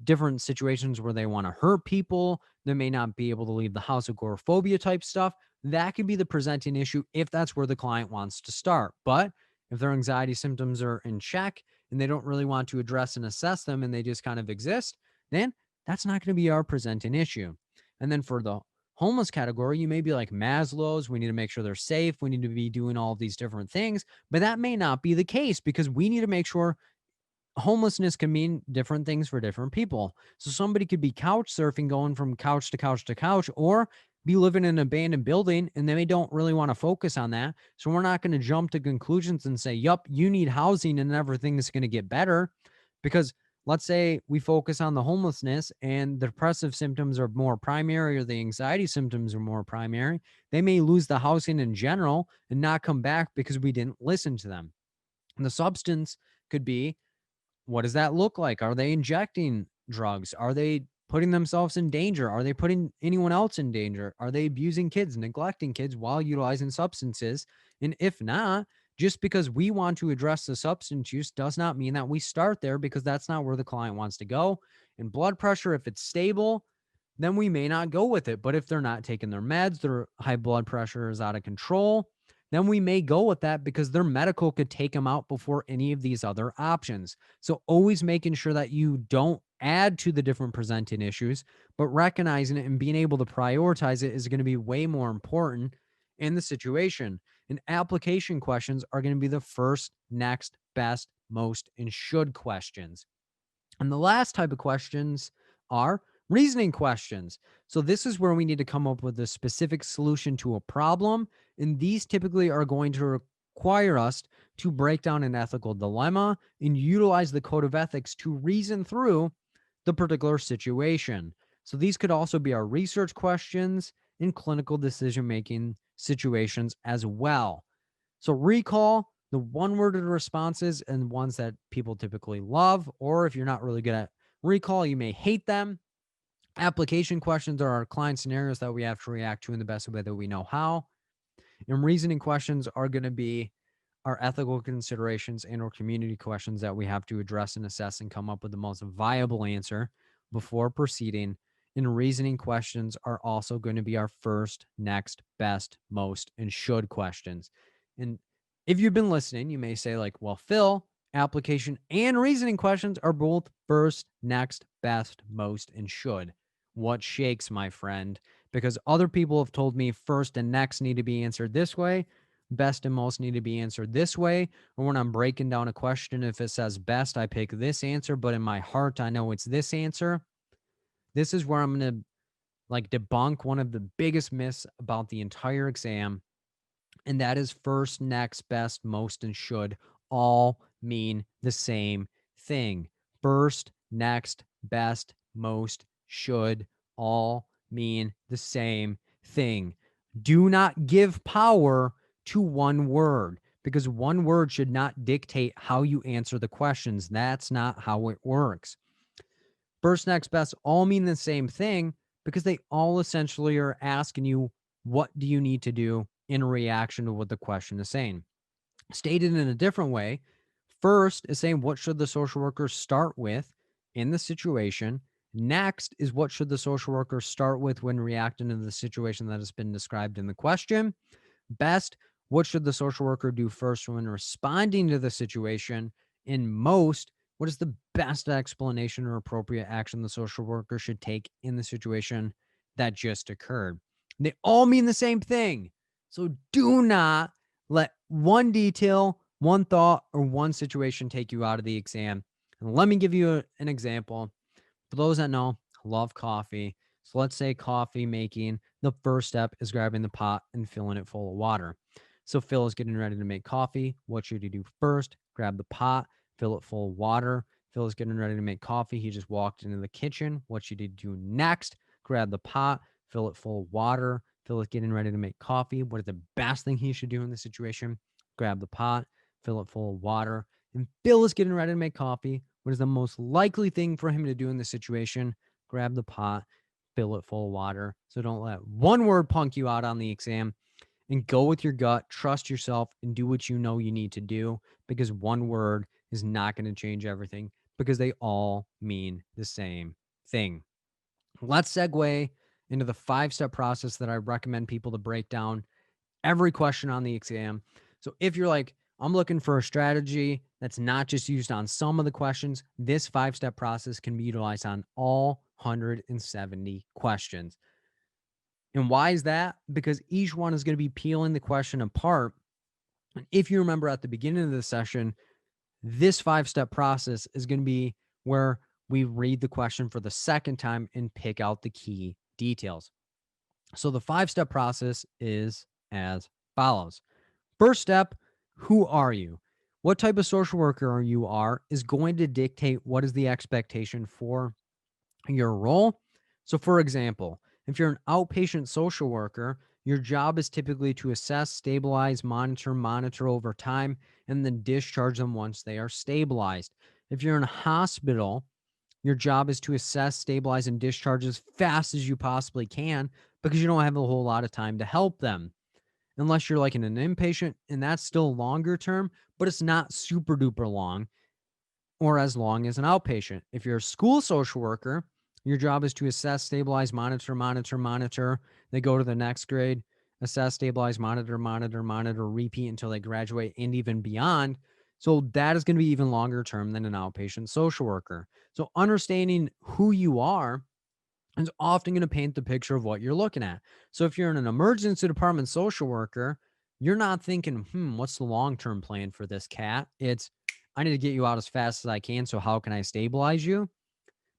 B: different situations where they want to hurt people. They may not be able to leave the house, agoraphobia type stuff. That could be the presenting issue if that's where the client wants to start. But if their anxiety symptoms are in check and they don't really want to address and assess them and they just kind of exist, then that's not going to be our presenting issue. And then for the homeless category, you may be like Maslow's. We need to make sure they're safe. We need to be doing all of these different things, but that may not be the case because we need to make sure homelessness can mean different things for different people. So somebody could be couch surfing, going from couch to couch to couch, or be living in an abandoned building and they don't really want to focus on that. So we're not going to jump to conclusions and say, yup, you need housing and everything is going to get better. Because let's say we focus on the homelessness and the depressive symptoms are more primary or the anxiety symptoms are more primary. They may lose the housing in general and not come back because we didn't listen to them. And the substance could be, what does that look like? Are they injecting drugs? Are they putting themselves in danger? Are they putting anyone else in danger? Are they abusing kids, neglecting kids while utilizing substances? And if not, just because we want to address the substance use does not mean that we start there, because that's not where the client wants to go. And blood pressure, if it's stable, then we may not go with it. But if they're not taking their meds, their high blood pressure is out of control, then we may go with that because their medical could take them out before any of these other options. So always making sure that you don't add to the different presenting issues, but recognizing it and being able to prioritize it is going to be way more important in the situation. And application questions are going to be the first, next, best, most, and should questions. And the last type of questions are reasoning questions. So this is where we need to come up with a specific solution to a problem. And these typically are going to require us to break down an ethical dilemma and utilize the code of ethics to reason through the particular situation. So these could also be our research questions in clinical decision-making situations as well. So recall the one-worded responses and ones that people typically love, or if you're not really good at recall, you may hate them. Application questions are our client scenarios that we have to react to in the best way that we know how. And reasoning questions are going to be our ethical considerations and or community questions that we have to address and assess and come up with the most viable answer before proceeding. And reasoning questions are also going to be our first, next, best, most, and should questions. And if you've been listening, you may say like, well, Phil, application and reasoning questions are both first, next, best, most, and should. What shakes, my friend? because other people have told me first and next need to be answered this way, best and most need to be answered this way. Or when I'm breaking down a question, if it says best, I pick this answer, but in my heart, I know it's this answer. This is where I'm going to like debunk one of the biggest myths about the entire exam. And that is first, next, best, most, and should all mean the same thing. First, next, best, most, should all mean the same thing. Do not give power to one word, because one word should not dictate how you answer the questions. That's not how it works. First, next, best all mean the same thing because they all essentially are asking you, what do you need to do in reaction to what the question is saying? Stated in a different way, first is saying, what should the social worker start with in the situation? Next is, what should the social worker start with when reacting to the situation that has been described in the question? Best, what should the social worker do first when responding to the situation? In most, what is the best explanation or appropriate action the social worker should take in the situation that just occurred? They all mean the same thing. So do not let one detail, one thought, or one situation take you out of the exam. And let me give you an example. For those that know, I love coffee. So let's say coffee making, the first step is grabbing the pot and filling it full of water. So Phil is getting ready to make coffee. What should he do first? Grab the pot, fill it full of water. Phil is getting ready to make coffee. He just walked into the kitchen. What should he do next? Grab the pot, fill it full of water. Phil is getting ready to make coffee. What is the best thing he should do in this situation? Grab the pot, fill it full of water. And Phil is getting ready to make coffee. What is the most likely thing for him to do in this situation? Grab the pot, fill it full of water. So don't let one word punk you out on the exam, and go with your gut, trust yourself, and do what you know you need to do, because one word is not going to change everything, because they all mean the same thing. Let's segue into the 5-step process that I recommend people to break down every question on the exam. So if you're like, I'm looking for a strategy that's not just used on some of the questions, this 5-step process can be utilized on all 170 questions. And why is that? Because each one is going to be peeling the question apart. And if you remember at the beginning of the session, this 5-step process is going to be where we read the question for the second time and pick out the key details. So the 5-step process is as follows. First step, who are you? What type of social worker you are is going to dictate what is the expectation for your role. So for example, if you're an outpatient social worker, your job is typically to assess, stabilize, monitor over time, and then discharge them once they are stabilized. If you're in a hospital, your job is to assess, stabilize, and discharge as fast as you possibly can, because you don't have a whole lot of time to help them. Unless you're like in an inpatient, and that's still longer term, but it's not super duper long or as long as an outpatient. If you're a school social worker, your job is to assess, stabilize, monitor. They go to the next grade, assess, stabilize, monitor, repeat until they graduate and even beyond. So that is going to be even longer term than an outpatient social worker. So understanding who you are is often going to paint the picture of what you're looking at. So if you're in an emergency department social worker, you're not thinking, what's the long-term plan for this cat? It's, I need to get you out as fast as I can. So how can I stabilize you?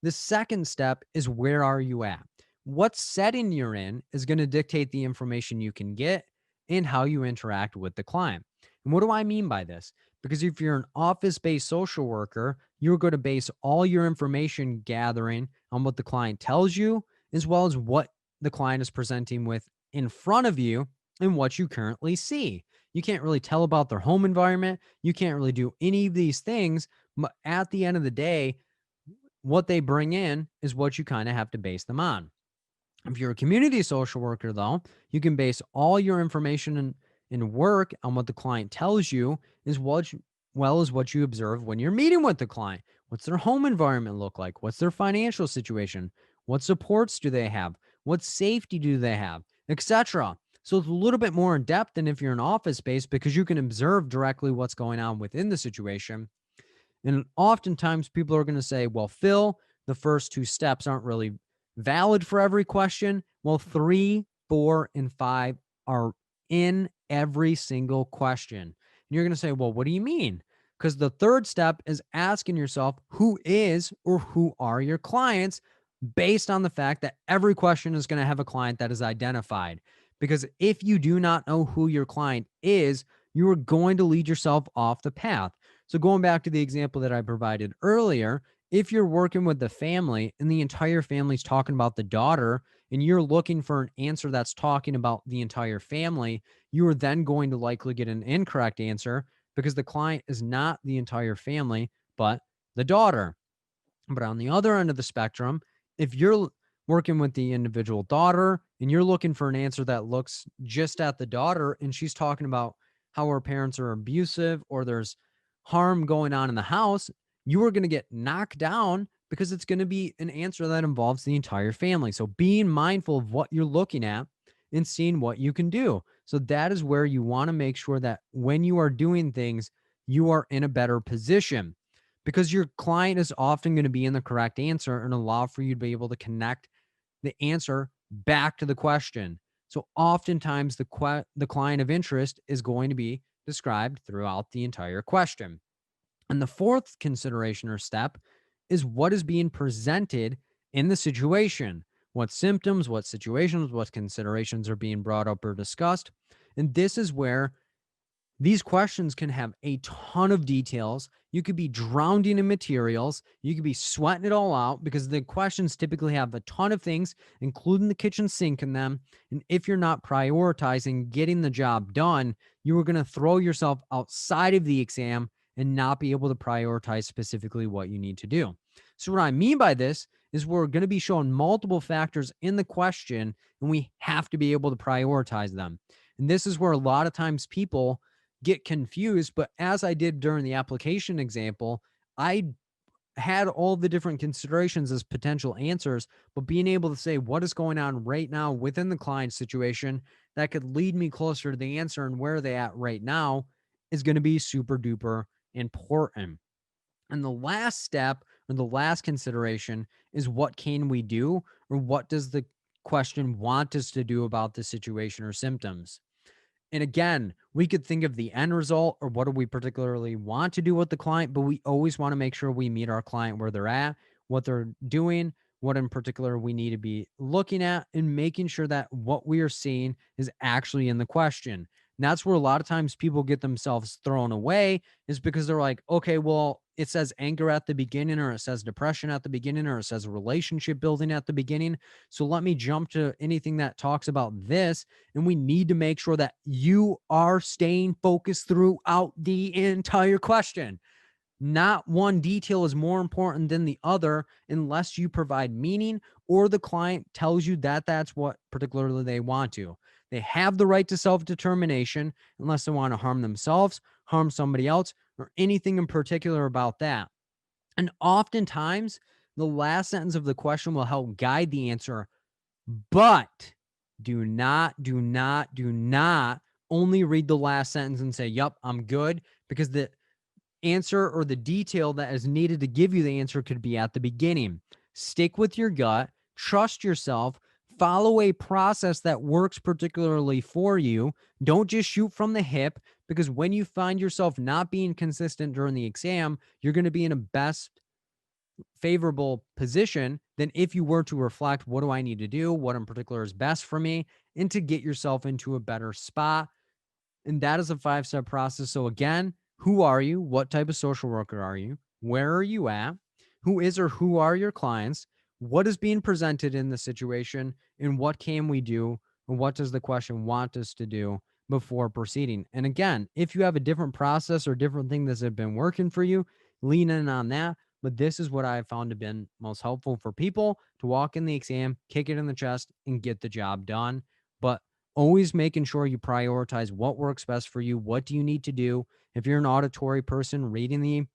B: The second step is, where are you at? What setting you're in is going to dictate the information you can get and how you interact with the client. And what do I mean by this? Because if you're an office-based social worker, you're going to base all your information gathering on what the client tells you, as well as what the client is presenting with in front of you and what you currently see. You can't really tell about their home environment. You can't really do any of these things. But at the end of the day, what they bring in is what you kind of have to base them on. If you're a community social worker, though, you can base all your information and work on what the client tells you, as well as what you observe when you're meeting with the client. What's their home environment look like? What's their financial situation? What supports do they have? What safety do they have? Etc. So it's a little bit more in depth than if you're an office based, because you can observe directly what's going on within the situation. And oftentimes people are going to say, well, Phil, the first 2 steps aren't really valid for every question? Well, 3, 4, and 5 are in every single question. And you're going to say, well, what do you mean? Because the third step is asking yourself, who is or who are your clients, based on the fact that every question is going to have a client that is identified. Because if you do not know who your client is, you are going to lead yourself off the path. So, going back to the example that I provided earlier, if you're working with the family and the entire family's talking about the daughter, and you're looking for an answer that's talking about the entire family, you are then going to likely get an incorrect answer because the client is not the entire family, but the daughter. But on the other end of the spectrum, if you're working with the individual daughter and you're looking for an answer that looks just at the daughter and she's talking about how her parents are abusive or there's harm going on in the house, you are going to get knocked down because it's going to be an answer that involves the entire family. So being mindful of what you're looking at and seeing what you can do. So that is where you want to make sure that when you are doing things, you are in a better position because your client is often going to be in the correct answer and allow for you to be able to connect the answer back to the question. So oftentimes the client of interest is going to be described throughout the entire question. And the fourth consideration or step is what is being presented in the situation. What symptoms, what situations, what considerations are being brought up or discussed. And this is where these questions can have a ton of details. You could be drowning in materials. You could be sweating it all out because the questions typically have a ton of things, including the kitchen sink in them. And if you're not prioritizing getting the job done, you are going to throw yourself outside of the exam and not be able to prioritize specifically what you need to do. So, what I mean by this is we're going to be showing multiple factors in the question, and we have to be able to prioritize them. And this is where a lot of times people get confused. But as I did during the application example, I had all the different considerations as potential answers, but being able to say what is going on right now within the client situation that could lead me closer to the answer and where they at right now is going to be super duper important. And the last step or the last consideration is what can we do or what does the question want us to do about the situation or symptoms? And again, we could think of the end result or what do we particularly want to do with the client, but we always want to make sure we meet our client where they're at, what they're doing, what in particular we need to be looking at, and making sure that what we are seeing is actually in the question. And that's where a lot of times people get themselves thrown away is because they're like, okay, well, it says anger at the beginning, or it says depression at the beginning, or it says relationship building at the beginning. So let me jump to anything that talks about this. And we need to make sure that you are staying focused throughout the entire question. Not one detail is more important than the other unless you provide meaning or the client tells you that that's what particularly they want to. They have the right to self determination unless they want to harm themselves, harm somebody else, or anything in particular about that. And oftentimes, the last sentence of the question will help guide the answer, but do not only read the last sentence and say, "Yup, I'm good," because the answer or the detail that is needed to give you the answer could be at the beginning. Stick with your gut, trust yourself, follow a process that works particularly for you. Don't just shoot from the hip because when you find yourself not being consistent during the exam, you're going to be in a best favorable position than if you were to reflect, what do I need to do? What in particular is best for me? And to get yourself into a better spot. And that is a 5-step process. So, again, who are you? What type of social worker are you? Where are you at? Who is or who are your clients? What is being presented in the situation? And what can we do? And what does the question want us to do before proceeding? And again, if you have a different process or different thing that's been working for you, lean in on that. But this is what I have found to been most helpful for people to walk in the exam, kick it in the chest, and get the job done. But always making sure you prioritize what works best for you. What do you need to do? If you're an auditory person, reading the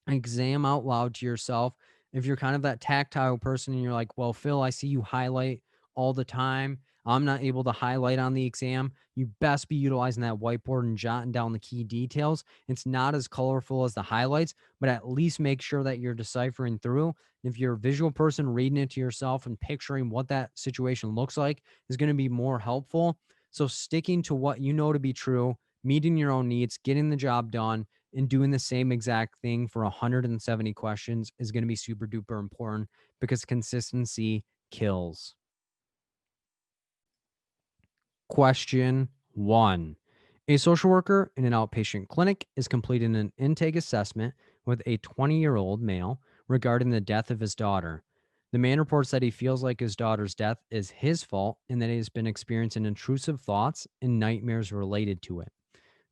B: exam out loud to yourself. If you're kind of that tactile person and you're like, well, Phil, I see you highlight all the time. I'm not able to highlight on the exam, you best be utilizing that whiteboard and jotting down the key details. It's not as colorful as the highlights, but at least make sure that you're deciphering through. If you're a visual person, reading it to yourself and picturing what that situation looks like is going to be more helpful. So sticking to what you know to be true, meeting your own needs, getting the job done, and doing the same exact thing for 170 questions is going to be super duper important because consistency kills. Question 1. A social worker in an outpatient clinic is completing an intake assessment with a 20-year-old male regarding the death of his daughter. The man reports that he feels like his daughter's death is his fault and that he has been experiencing intrusive thoughts and nightmares related to it.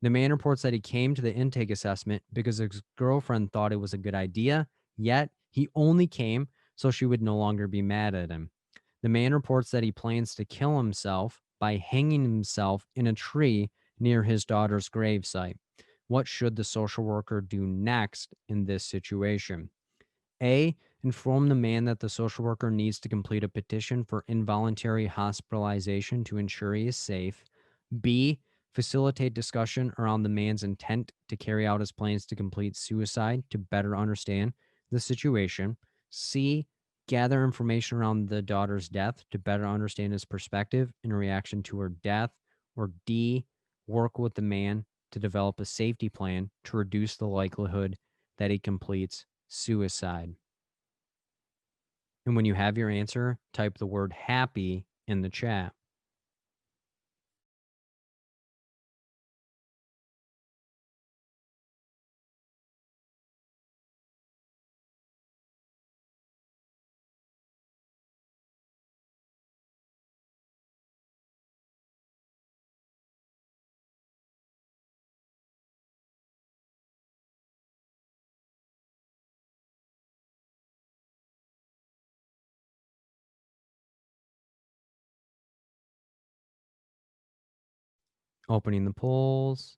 B: The man reports that he came to the intake assessment because his girlfriend thought it was a good idea, yet he only came so she would no longer be mad at him. The man reports that he plans to kill himself by hanging himself in a tree near his daughter's gravesite. What should the social worker do next in this situation? A. Inform the man that the social worker needs to complete a petition for involuntary hospitalization to ensure he is safe. B. Facilitate discussion around the man's intent to carry out his plans to complete suicide to better understand the situation. C. Gather information around the daughter's death to better understand his perspective in reaction to her death. Or D. Work with the man to develop a safety plan to reduce the likelihood that he completes suicide. And when you have your answer, type the word happy in the chat. Opening the polls.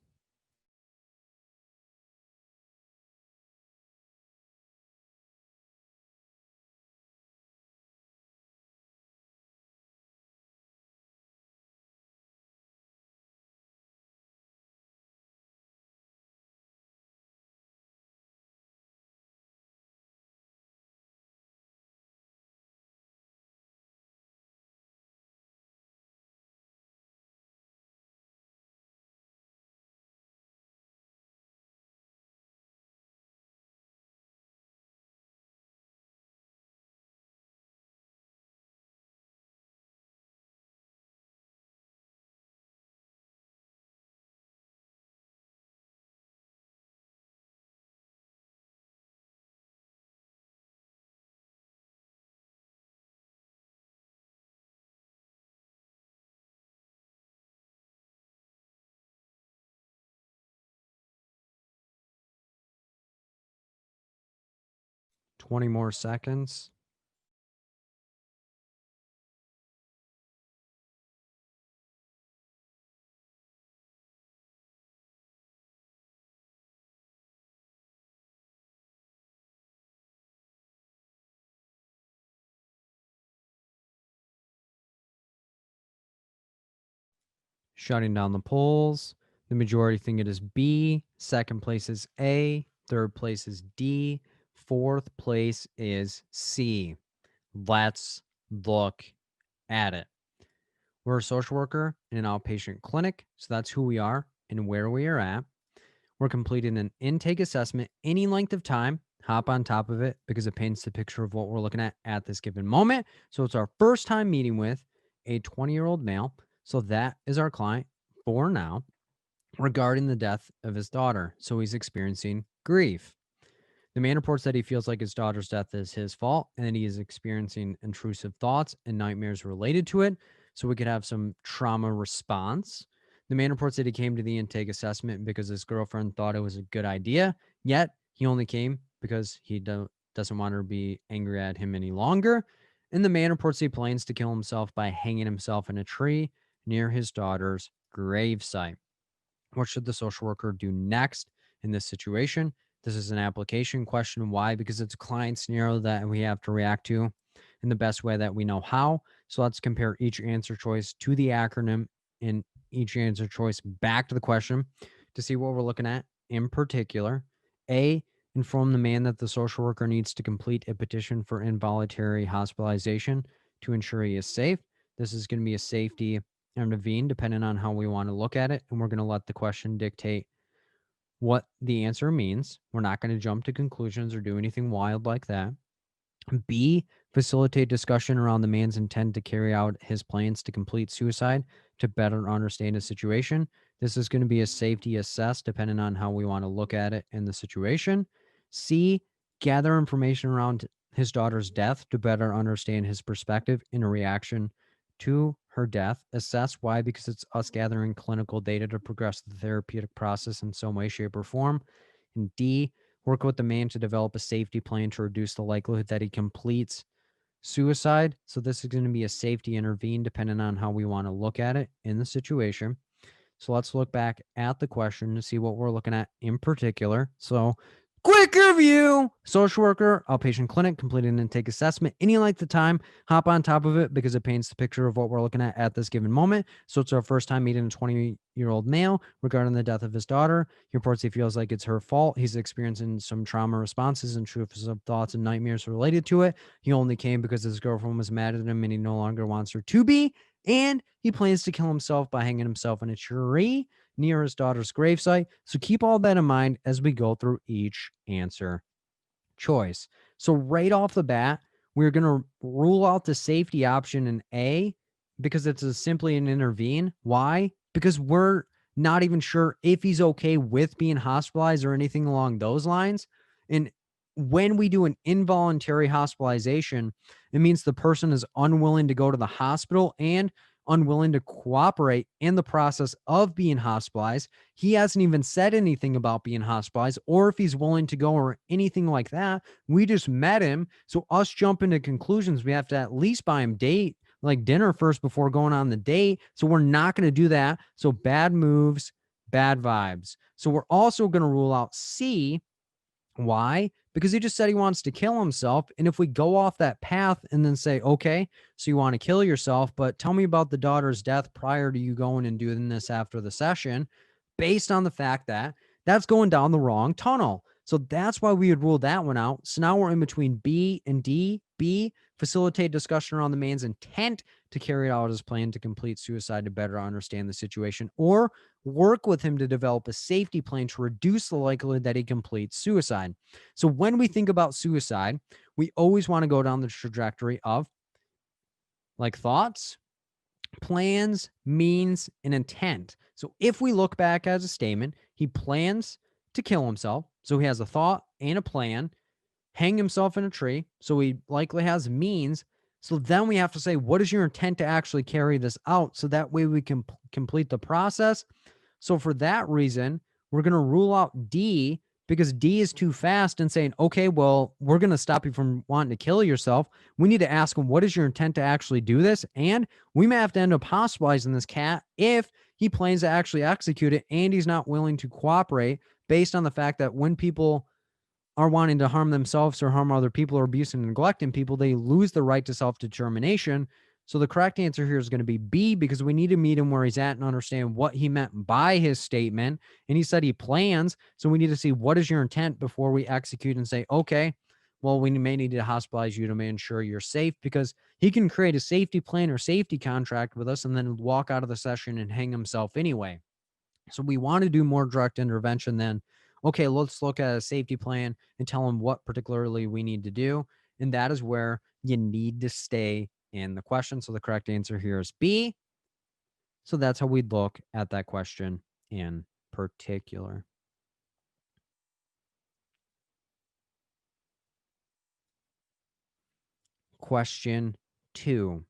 B: Twenty more seconds. Shutting down the polls. The majority think it is B. Second place is A. Third place is D. Fourth place is C. Let's look at it. We're a social worker in an outpatient clinic, so that's who we are and where we are at. We're completing an intake assessment any length of time. Hop on top of it because it paints the picture of what we're looking at this given moment. So it's our first time meeting with a 20-year-old male. So that is our client for now regarding the death of his daughter. So he's experiencing grief. The man reports that he feels like his daughter's death is his fault and that he is experiencing intrusive thoughts and nightmares related to it. So we could have some trauma response. The man reports that he came to the intake assessment because his girlfriend thought it was a good idea, yet he only came because he doesn't want her to be angry at him any longer. And the man reports he plans to kill himself by hanging himself in a tree near his daughter's gravesite. What should the social worker do next in this situation? This is an application question. Why? Because it's a client scenario that we have to react to. in the best way that we know how. So let's compare each answer choice to the acronym and each answer choice back to the question to see what we're looking at in particular. A, inform the man that the social worker needs to complete a petition for involuntary hospitalization to ensure he is safe. This is going to be a safety intervene depending on how we want to look at it. And we're going to let the question dictate what the answer means. We're not going to jump to conclusions or do anything wild like that. B, facilitate discussion around the man's intent to carry out his plans to complete suicide to better understand his situation. This is going to be a safety assess depending on how we want to look at it in the situation. C, gather information around his daughter's death to better understand his perspective in a reaction to her death. Assess why, because it's us gathering clinical data to progress the therapeutic process in some way, shape, or form. And D, work with the man to develop a safety plan to reduce the likelihood that he completes suicide. So this is going to be a safety intervene depending on how we want to look at it in the situation. So let's look back at the question to see what we're looking at in particular. So quick review: social worker, outpatient clinic, completed an intake assessment. Any length of time, hop on top of it because it paints the picture of what we're looking at this given moment. So it's our first time meeting a 20-year-old male regarding the death of his daughter. He reports he feels like it's her fault. He's experiencing some trauma responses, intrusive thoughts and nightmares related to it. He only came because his girlfriend was mad at him and he no longer wants her to be. And he plans to kill himself by hanging himself in a tree near his daughter's gravesite. So keep all that in mind as we go through each answer choice. So right off the bat, we're going to rule out the safety option in A because it's simply an intervene. Why? Because we're not even sure if he's okay with being hospitalized or anything along those lines. And when we do an involuntary hospitalization, it means the person is unwilling to go to the hospital and unwilling to cooperate in the process of being hospitalized. He hasn't even said anything about being hospitalized or if he's willing to go or anything like that. We just met him. So us jumping to conclusions, we have to at least buy him date, like dinner first before going on the date. So we're not going to do that. So bad moves, bad vibes. So we're also going to rule out C. Why? Because he just said he wants to kill himself. And if we go off that path and then say, okay, so you want to kill yourself, but tell me about the daughter's death prior to you going and doing this after the session, based on the fact that that's going down the wrong tunnel. So that's why we would rule that one out. So now we're in between B and D. B, facilitate discussion around the man's intent to carry out his plan to complete suicide to better understand the situation, or work with him to develop a safety plan to reduce the likelihood that he completes suicide. So when we think about suicide, we always want to go down the trajectory of like thoughts, plans, means, and intent. So if we look back as a statement, he plans to kill himself. So he has a thought and a plan, hang himself in a tree. So he likely has means. So then we have to say, what is your intent to actually carry this out? So that way we can complete the process. So for that reason, we're going to rule out D because D is too fast and saying, okay, well, we're going to stop you from wanting to kill yourself. We need to ask him, what is your intent to actually do this? And we may have to end up hospitalizing this cat if he plans to actually execute it and he's not willing to cooperate, based on the fact that when people are wanting to harm themselves or harm other people or abusing and neglecting people, they lose the right to self-determination. So the correct answer here is going to be B, because we need to meet him where he's at and understand what he meant by his statement. And he said he plans. So we need to see, what is your intent before we execute and say, okay, well, we may need to hospitalize you to ensure you're safe, because he can create a safety plan or safety contract with us and then walk out of the session and hang himself anyway. So we want to do more direct intervention than, okay, let's look at a safety plan and tell them what particularly we need to do. And that is where you need to stay in the question. So the correct answer here is B. So that's how we'd look at that question in particular. Question 2.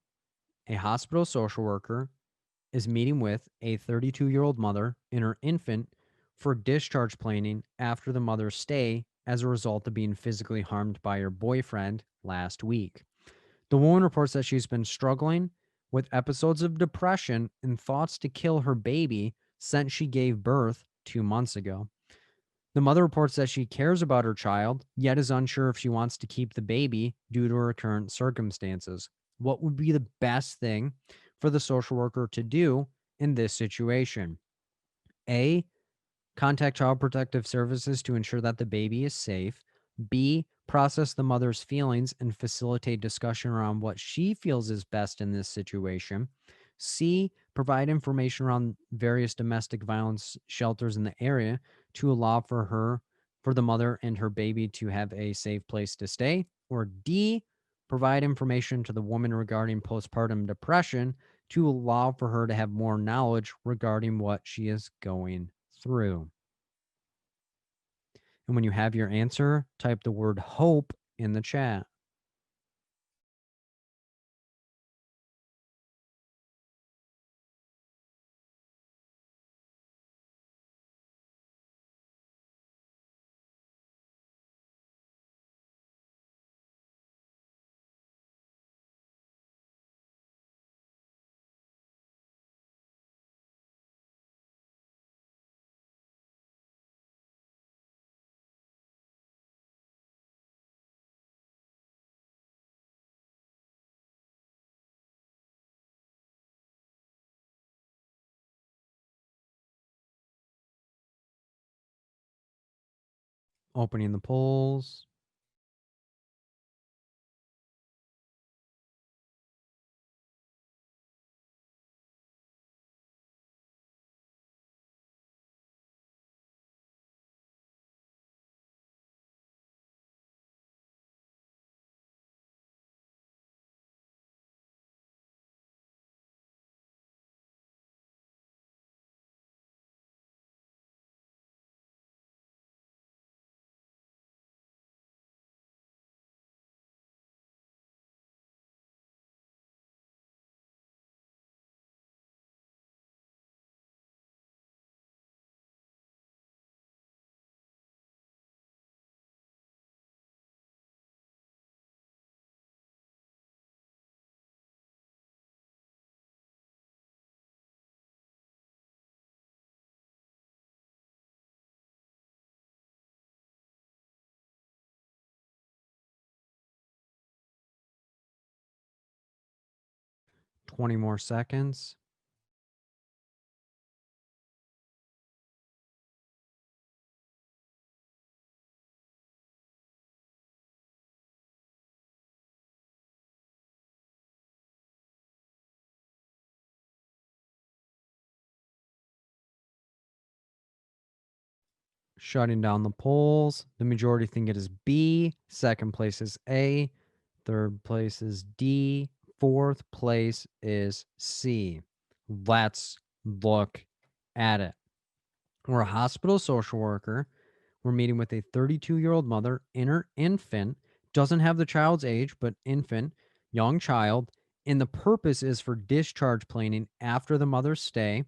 B: A hospital social worker is meeting with a 32-year-old mother and her infant for discharge planning after the mother's stay as a result of being physically harmed by her boyfriend last week. The woman reports that she's been struggling with episodes of depression and thoughts to kill her baby since she gave birth 2 months ago. The mother reports that she cares about her child, yet is unsure if she wants to keep the baby due to her current circumstances. What would be the best thing for the social worker to do in this situation? A, contact Child Protective Services to ensure that the baby is safe. B, process the mother's feelings and facilitate discussion around what she feels is best in this situation. C, provide information around various domestic violence shelters in the area to allow for the mother and her baby to have a safe place to stay. Or D, provide information to the woman regarding postpartum depression to allow for her to have more knowledge regarding what she is going through. And when you have your answer, type the word hope in the chat. Opening the polls. Twenty more seconds. Shutting down the polls. The majority think it is B. Second place is A. Third place is D. Fourth place is C. Let's look at it. We're a hospital social worker. We're meeting with a 32-year-old mother and her infant. Doesn't have the child's age, but infant, young child. And the purpose is for discharge planning after the mother's stay.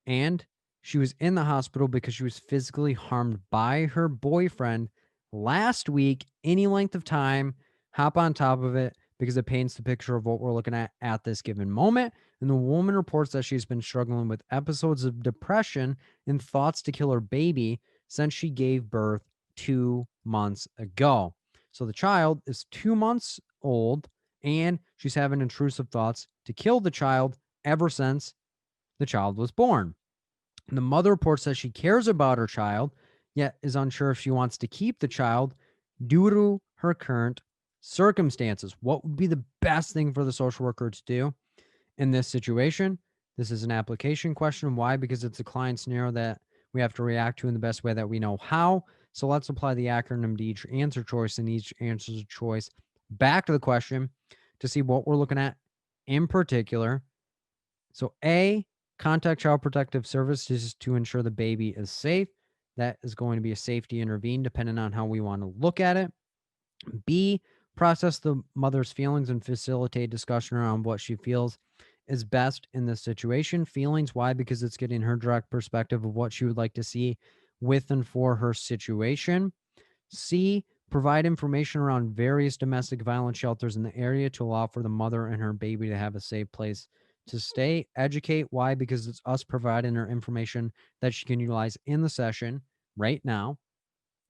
B: And she was in the hospital because she was physically harmed by her boyfriend last week, any length of time. Hop on top of it because it paints the picture of what we're looking at this given moment. And the woman reports that she's been struggling with episodes of depression and thoughts to kill her baby since she gave birth 2 months ago. So the child is 2 months old and she's having intrusive thoughts to kill the child ever since the child was born. And the mother reports that she cares about her child, yet is unsure if she wants to keep the child due to her current circumstances. What would be the best thing for the social worker to do in this situation? This is an application question. Why? Because it's a client scenario that we have to react to in the best way that we know how. So let's apply the acronym to each answer choice and each answer choice back to the question to see what we're looking at in particular. So A, contact Child Protective Services to ensure the baby is safe. That is going to be a safety intervene, depending on how we want to look at it. B, process the mother's feelings and facilitate discussion around what she feels is best in this situation. Feelings, why? Because it's getting her direct perspective of what she would like to see with and for her situation. C, provide information around various domestic violence shelters in the area to allow for the mother and her baby to have a safe place to stay. Educate, why? Because it's us providing her information that she can utilize in the session. right now.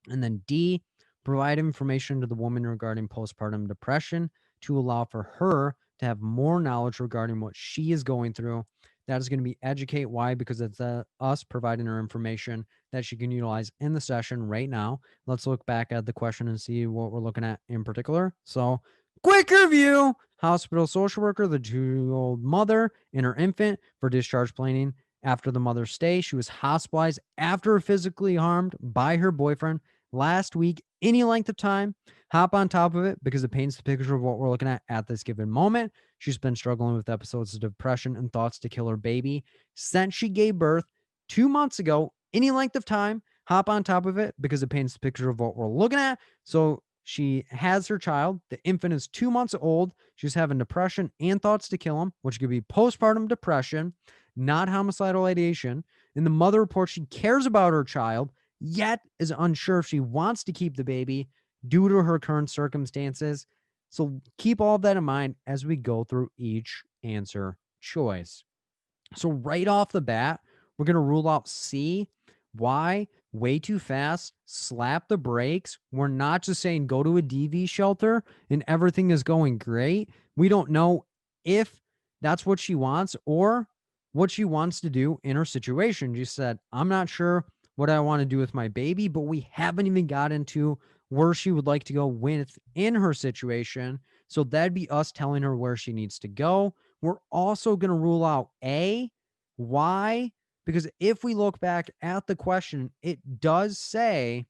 B: And then D, provide information to the woman regarding postpartum depression to allow for her to have more knowledge regarding what she is going through. That is going to be educate. Why? Because it's us providing her information that she can utilize in the session right now. Let's look back at the question and see what we're looking at in particular. So, quick review. Hospital social worker, the 2-year-old mother and her infant for discharge planning. After the mother's stay, she was hospitalized after physically harmed by her boyfriend last week, any length of time. Hop on top of it because it paints the picture of what we're looking at this given moment. She's been struggling with episodes of depression and thoughts to kill her baby since she gave birth 2 months ago, any length of time. Hop on top of it because it paints the picture of what we're looking at. So she has her child. The infant is 2 months old. She's having depression and thoughts to kill him, which could be postpartum depression, not homicidal ideation. In the mother reports she cares about her child, yet is unsure if she wants to keep the baby due to her current circumstances. So keep all of that in mind as we go through each answer choice. So right off the bat, we're going to rule out C. Why? Way too fast. Slap the brakes. We're not just saying go to a DV shelter and everything is going great. We don't know if that's what she wants or what she wants to do in her situation. She said, I'm not sure what I want to do with my baby, but we haven't even got into where she would like to go within her situation. So that'd be us telling her where she needs to go. We're also going to rule out A. Why? Because if we look back at the question, it does say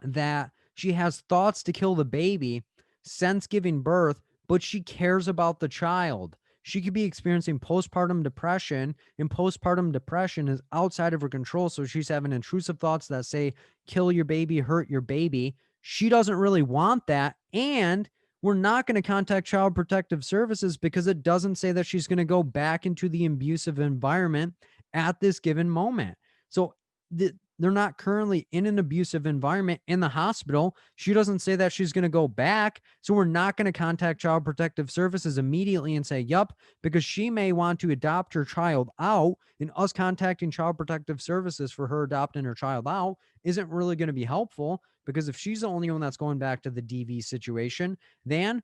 B: that she has thoughts to kill the baby since giving birth, but she cares about the child. She could be experiencing postpartum depression, and postpartum depression is outside of her control. So she's having intrusive thoughts that say, kill your baby, hurt your baby. She doesn't really want that. And we're not going to contact Child Protective Services because it doesn't say that she's going to go back into the abusive environment at this given moment. So they're not currently in an abusive environment in the hospital. She doesn't say that she's going to go back. So we're not going to contact Child Protective Services immediately and say, yup, because she may want to adopt her child out, and us contacting Child Protective Services for her adopting her child out isn't really going to be helpful, because if she's the only one that's going back to the DV situation, then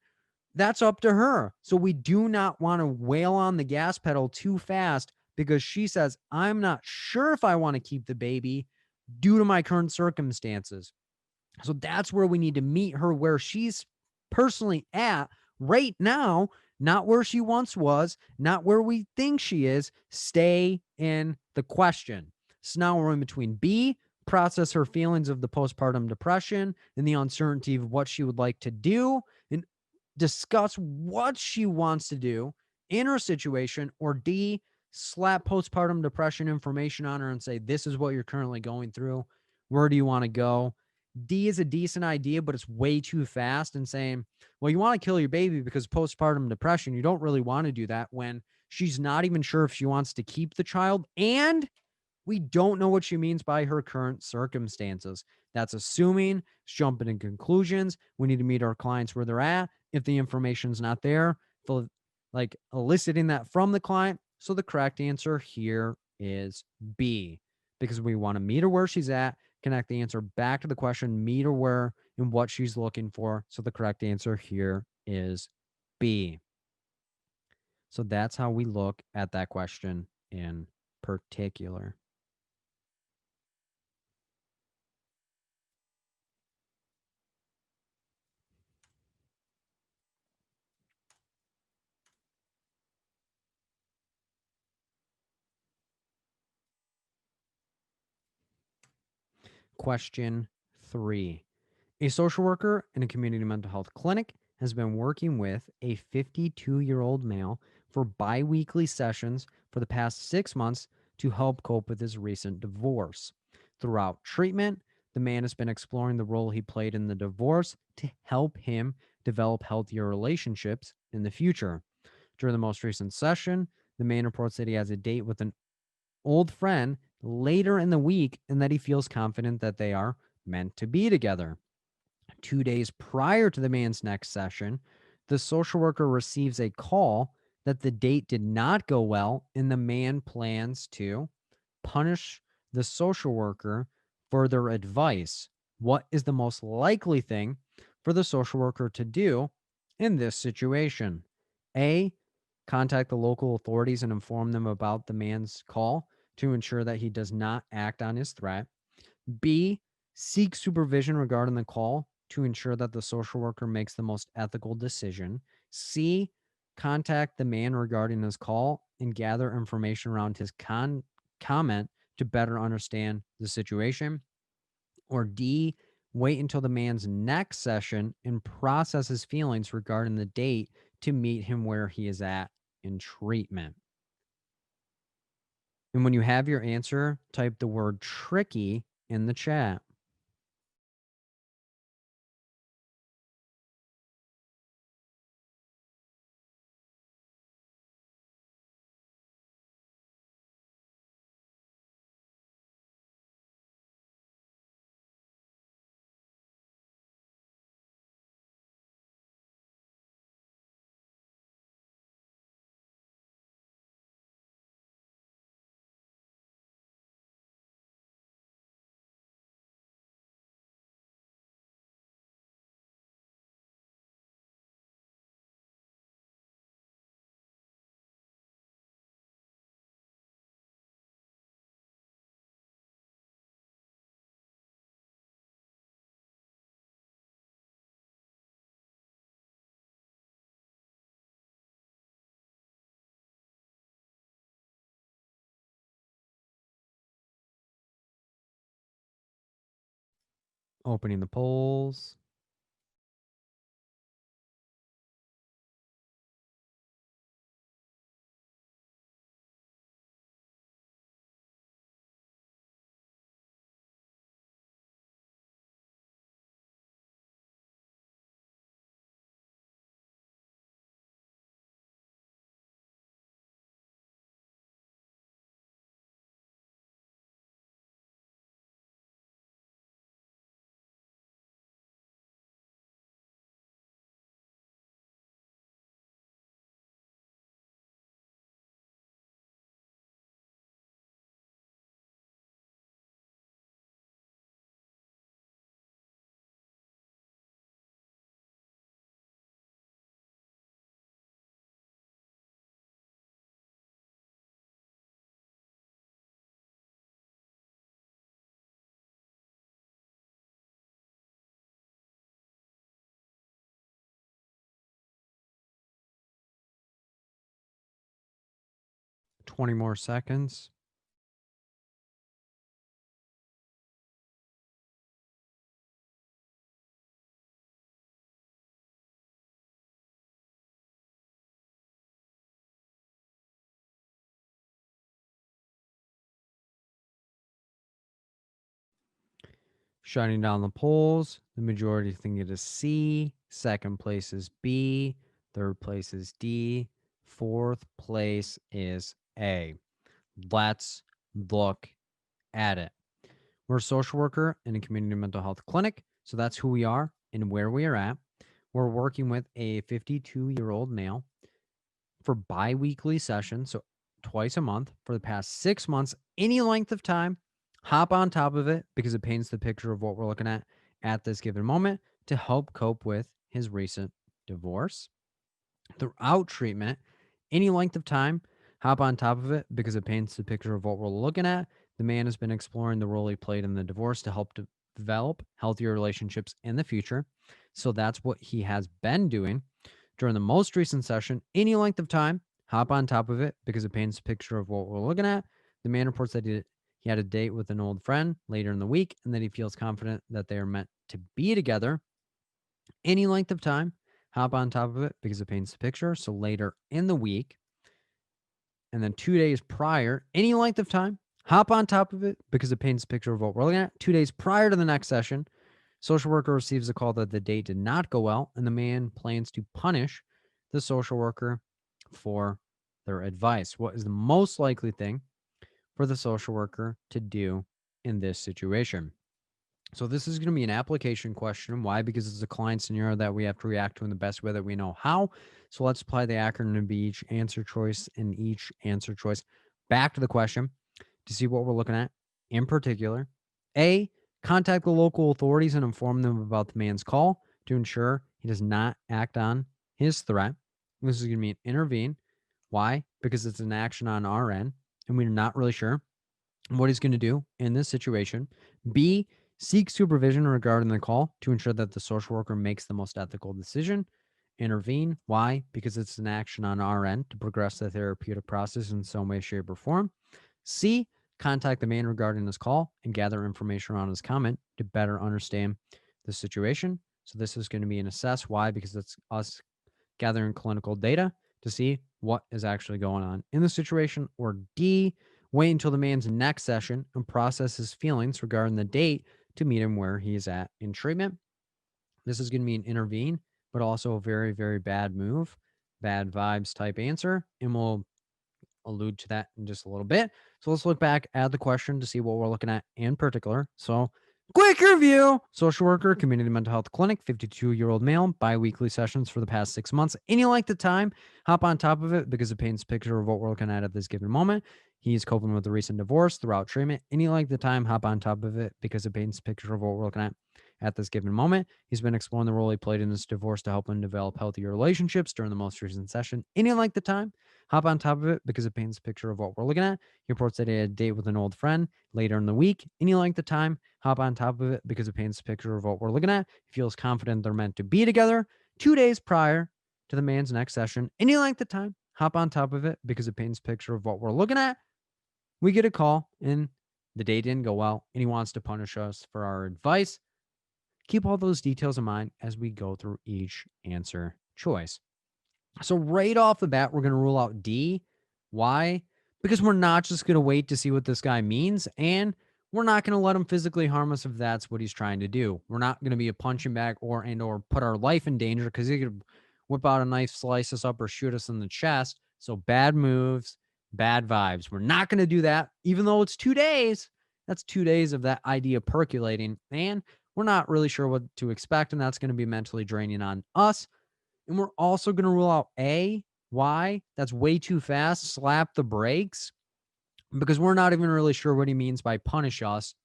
B: that's up to her. So we do not want to wail on the gas pedal too fast because she says, I'm not sure if I want to keep the baby due to my current circumstances. So that's where we need to meet her where she's personally at right now, not where she once was, not where we think she is. Stay in the question. So now we're in between B, process her feelings of the postpartum depression and the uncertainty of what she would like to do, and discuss what she wants to do in her situation, or D, slap postpartum depression information on her and say, this is what you're currently going through. Where do you want to go? D is a decent idea, but it's way too fast, and saying, well, you want to kill your baby because postpartum depression. You don't really want to do that when she's not even sure if she wants to keep the child. And we don't know what she means by her current circumstances. That's assuming, jumping in conclusions. We need to meet our clients where they're at. If the information's not there, like eliciting that from the client. So the correct answer here is B, because we want to meet her where she's at, connect the answer back to the question, meet her where and what she's looking for. So the correct answer here is B. So that's how we look at that question in particular. Question 3. A social worker in a community mental health clinic has been working with a 52-year-old male for biweekly sessions for the past 6 months to help cope with his recent divorce. Throughout treatment, the man has been exploring the role he played in the divorce to help him develop healthier relationships in the future. During the most recent session, the man reports that he has a date with an old friend later in the week and that he feels confident that they are meant to be together. 2 days prior to the man's next session, the social worker receives a call that the date did not go well and the man plans to punish the social worker further advice. What is the most likely thing for the social worker to do in this situation? A, contact the local authorities and inform them about the man's call to ensure that he does not act on his threat. B, seek supervision regarding the call to ensure that the social worker makes the most ethical decision. C, contact the man regarding his call and gather information around his comment to better understand the situation. Or D, wait until the man's next session and process his feelings regarding the date to meet him where he is at in treatment. And when you have your answer, type the word tricky in the chat. Opening the polls. Twenty more seconds. Shutting down the polls. The majority think it is C. Second place is B. Third place is D. Fourth place is A. Let's look at it. We're a social worker in a community mental health clinic. So that's who we are and where we are at. We're working with a 52-year-old male for bi-weekly sessions, so twice a month for the past 6 months, any length of time. Hop on top of it because it paints the picture of what we're looking at this given moment to help cope with his recent divorce. Throughout treatment, any length of time, hop on top of it because it paints the picture of what we're looking at. The man has been exploring the role he played in the divorce to help develop healthier relationships in the future. So that's what he has been doing. During the most recent session, any length of time, hop on top of it because it paints a picture of what we're looking at. The man reports that he had a date with an old friend later in the week and that he feels confident that they are meant to be together. Any length of time, hop on top of it because it paints the picture. So later in the week, and then 2 days prior, any length of time, hop on top of it because it paints a picture of what we're looking at. 2 days prior to the next session, social worker receives a call that the date did not go well, and the man plans to punish the social worker for their advice. What is the most likely thing for the social worker to do in this situation? So this is going to be an application question. Why? Because it's a client scenario that we have to react to in the best way that we know how. So let's apply the acronym to each answer choice and each answer choice back to the question to see what we're looking at in particular. A, Contact the local authorities and inform them about the man's call to ensure he does not act on his threat. This is going to mean intervene. Why? Because it's an action on our end, and we're not really sure what he's going to do in this situation. B, seek supervision regarding the call to ensure that the social worker makes the most ethical decision. Intervene. Why? Because it's an action on our end to progress the therapeutic process in some way, shape, or form. C, contact the man regarding this call and gather information around his comment to better understand the situation. So this is going to be an assess. Why? Because it's us gathering clinical data to see what is actually going on in the situation. Or D, wait until the man's next session and process his feelings regarding the date to meet him where he is at in treatment. This is going to be an intervene, but also a very, very bad move, bad vibes type answer. And we'll allude to that in just a little bit. So let's look back at the question to see what we're looking at in particular. So quick review. Social worker, community mental health clinic, 52-year-old male, bi-weekly sessions for the past 6 months. Any like the time, hop on top of it because it paints a picture of what we're looking at this given moment. He's coping with a recent divorce throughout treatment. Any like the time, hop on top of it because it paints a picture of what we're looking at this given moment. He's been exploring the role he played in this divorce to help him develop healthier relationships during the most recent session. Any like the time, hop on top of it because it paints a picture of what we're looking at. He reports that he had a date with an old friend later in the week. Any length of time, hop on top of it because it paints a picture of what we're looking at. He feels confident they're meant to be together 2 days prior to the man's next session. Any length of time, hop on top of it because it paints a picture of what we're looking at. We get a call and the date didn't go well and he wants to punish us for our advice. Keep all those details in mind as we go through each answer choice. So right off the bat, we're going to rule out D. Why? Because we're not just going to wait to see what this guy means, and we're not going to let him physically harm us if that's what he's trying to do. We're not going to be a punching bag or put our life in danger because he could whip out a knife, slice us up, or shoot us in the chest. So bad moves, bad vibes. We're not going to do that, even though it's 2 days. That's 2 days of that idea percolating, and we're not really sure what to expect, and that's going to be mentally draining on us. And we're also going to rule out A. Why? That's way too fast. Slap the brakes because we're not even really sure what he means by punish us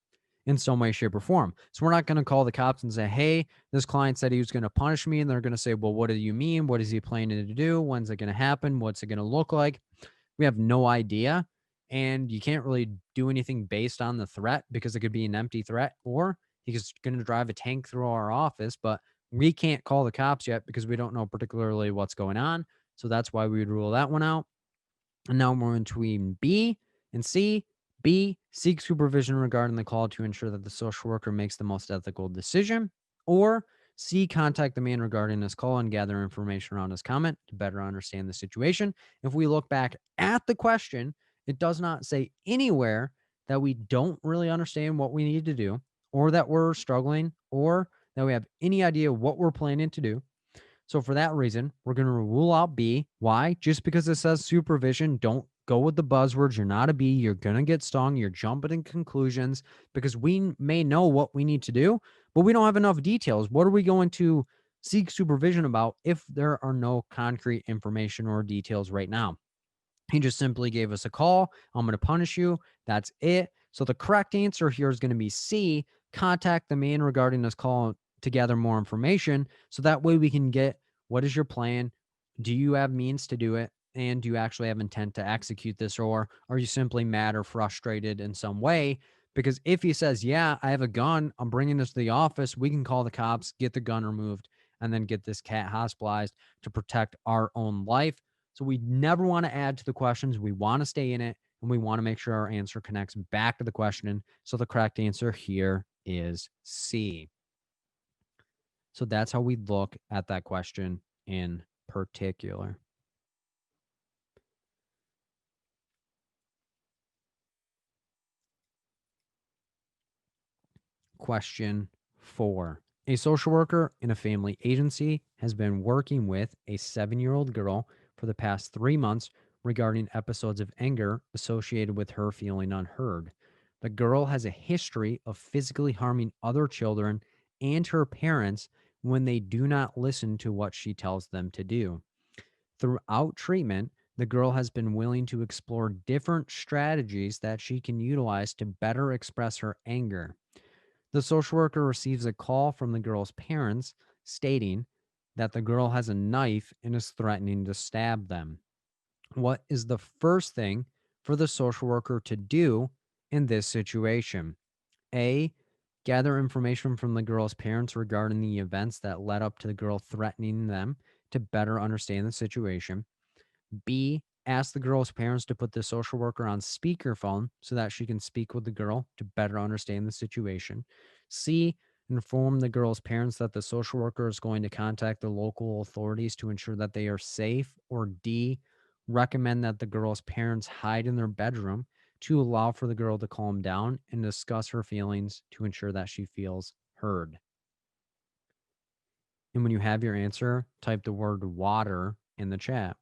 B: in some way, shape, or form. So we're not going to call the cops and say, hey, this client said he was going to punish me. And they're going to say, well, what do you mean? What is he planning to do? When's it going to happen? What's it going to look like? We have no idea. And you can't really do anything based on the threat because it could be an empty threat or he's going to drive a tank through our office. But we can't call the cops yet because we don't know particularly what's going on. So that's why we would rule that one out. And now we're in between B and C. B, seek supervision regarding the call to ensure that the social worker makes the most ethical decision. Or C, contact the man regarding this call and gather information around his comment to better understand the situation. If we look back at the question, it does not say anywhere that we don't really understand what we need to do, or that we're struggling, or that we have any idea what we're planning to do. So for that reason, we're going to rule out B. Why? Just because it says supervision, don't go with the buzzwords. You're not a B. You're going to get stung. You're jumping in conclusions because we may know what we need to do, but we don't have enough details. What are we going to seek supervision about if there are no concrete information or details right now? He just simply gave us a call. I'm going to punish you. That's it. So the correct answer here is going to be C. Contact the man regarding this call to gather more information. So that way we can get what is your plan? Do you have means to do it? And do you actually have intent to execute this? Or are you simply mad or frustrated in some way? Because if he says, yeah, I have a gun, I'm bringing this to the office, we can call the cops, get the gun removed, and then get this cat hospitalized to protect our own life. So we never want to add to the questions. We want to stay in it and we want to make sure our answer connects back to the question. So the correct answer here is C. So that's how we look at that question in particular. Question 4. A social worker in a family agency has been working with a 7-year-old girl for the past 3 months regarding episodes of anger associated with her feeling unheard. The girl has a history of physically harming other children and her parents when they do not listen to what she tells them to do. Throughout treatment, the girl has been willing to explore different strategies that she can utilize to better express her anger. The social worker receives a call from the girl's parents stating that the girl has a knife and is threatening to stab them. What is the first thing for the social worker to do in this situation? A, gather information from the girl's parents regarding the events that led up to the girl threatening them to better understand the situation. B, ask the girl's parents to put the social worker on speakerphone so that she can speak with the girl to better understand the situation. C, inform the girl's parents that the social worker is going to contact the local authorities to ensure that they are safe. Or D, recommend that the girl's parents hide in their bedroom to allow for the girl to calm down and discuss her feelings to ensure that she feels heard. And when you have your answer, type the word water in the chat.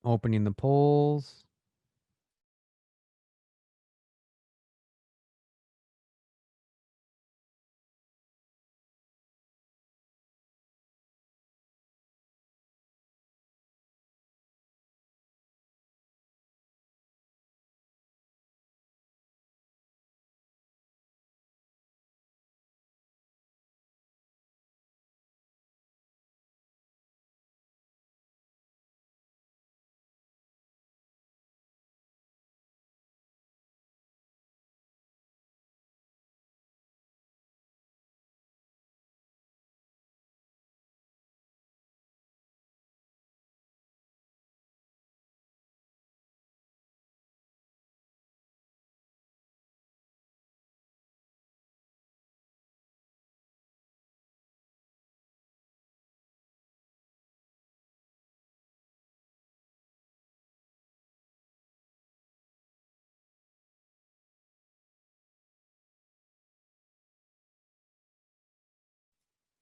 B: Opening the polls.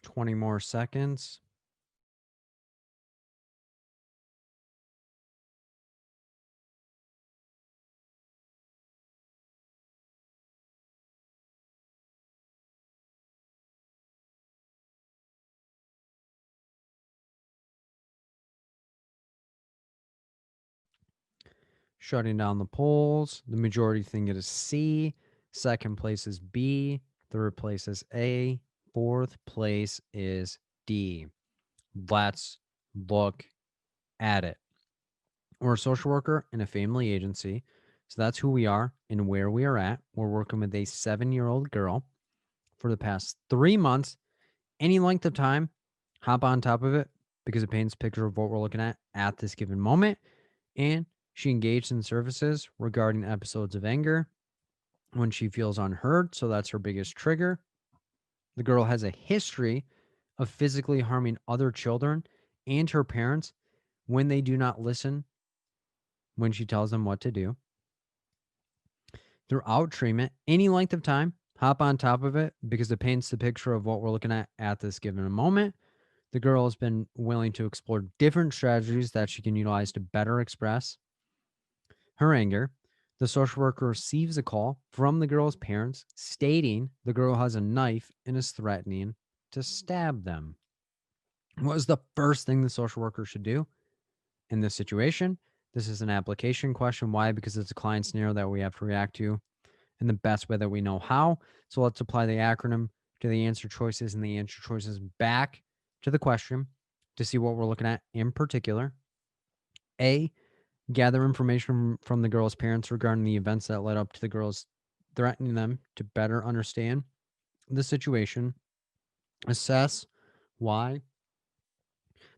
B: Twenty more seconds. Shutting down the polls. The majority think it is C. Second place is B. Third place is A. Fourth place is D. Let's look at it. We're a social worker in a family agency. So that's who we are and where we are at. We're working with a 7-year-old girl for the past 3 months. Any length of time, hop on top of it because it paints a picture of what we're looking at this given moment. And she engaged in services regarding episodes of anger when she feels unheard. So that's her biggest trigger. The girl has a history of physically harming other children and her parents when they do not listen when she tells them what to do. Throughout treatment, any length of time, hop on top of it because it paints the picture of what we're looking at this given moment. The girl has been willing to explore different strategies that she can utilize to better express her anger. The social worker receives a call from the girl's parents stating the girl has a knife and is threatening to stab them. What is the first thing the social worker should do in this situation? This is an application question. Why? Because it's a client scenario that we have to react to in the best way that we know how. So let's apply the acronym to the answer choices and the answer choices back to the question to see what we're looking at in particular. A, gather information from the girl's parents regarding the events that led up to the girl's threatening them to better understand the situation, assess why,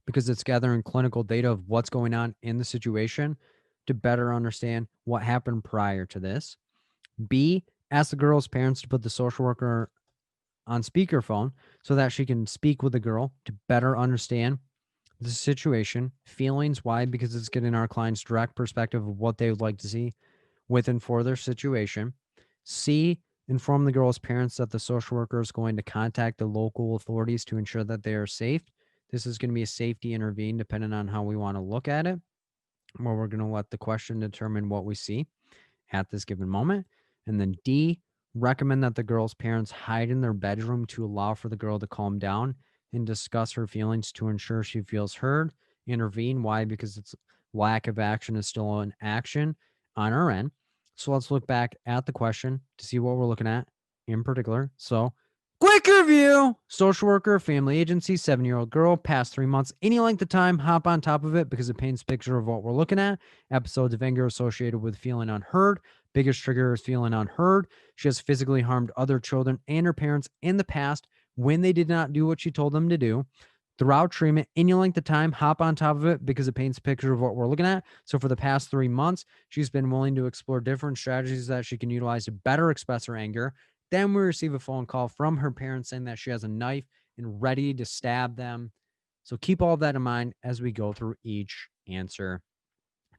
B: because it's gathering clinical data of what's going on in the situation to better understand what happened prior to this. B, ask the girl's parents to put the social worker on speakerphone so that she can speak with the girl to better understand the situation, feelings, why, because it's getting our clients direct perspective of what they would like to see with and for their situation. C, inform the girl's parents that the social worker is going to contact the local authorities to ensure that they are safe. This is going to be a safety intervene depending on how we want to look at it, where we're going to let the question determine what we see at this given moment. And then D, recommend that the girl's parents hide in their bedroom to allow for the girl to calm down and discuss her feelings to ensure she feels heard. Intervene. Why? Because it's lack of action is still an action on our end. So let's look back at the question to see what we're looking at in particular. So, quick review: social worker, family agency, 7-year-old girl, past 3 months, any length of time, hop on top of it because it paints a picture of what we're looking at. Episodes of anger associated with feeling unheard. Biggest trigger is feeling unheard. She has physically harmed other children and her parents in the past when they did not do what she told them to do. Throughout treatment, any length of time, hop on top of it because it paints a picture of what we're looking at. So for the past 3 months, she's been willing to explore different strategies that she can utilize to better express her anger. Then we receive a phone call from her parents saying that she has a knife and ready to stab them. So keep all of that in mind as we go through each answer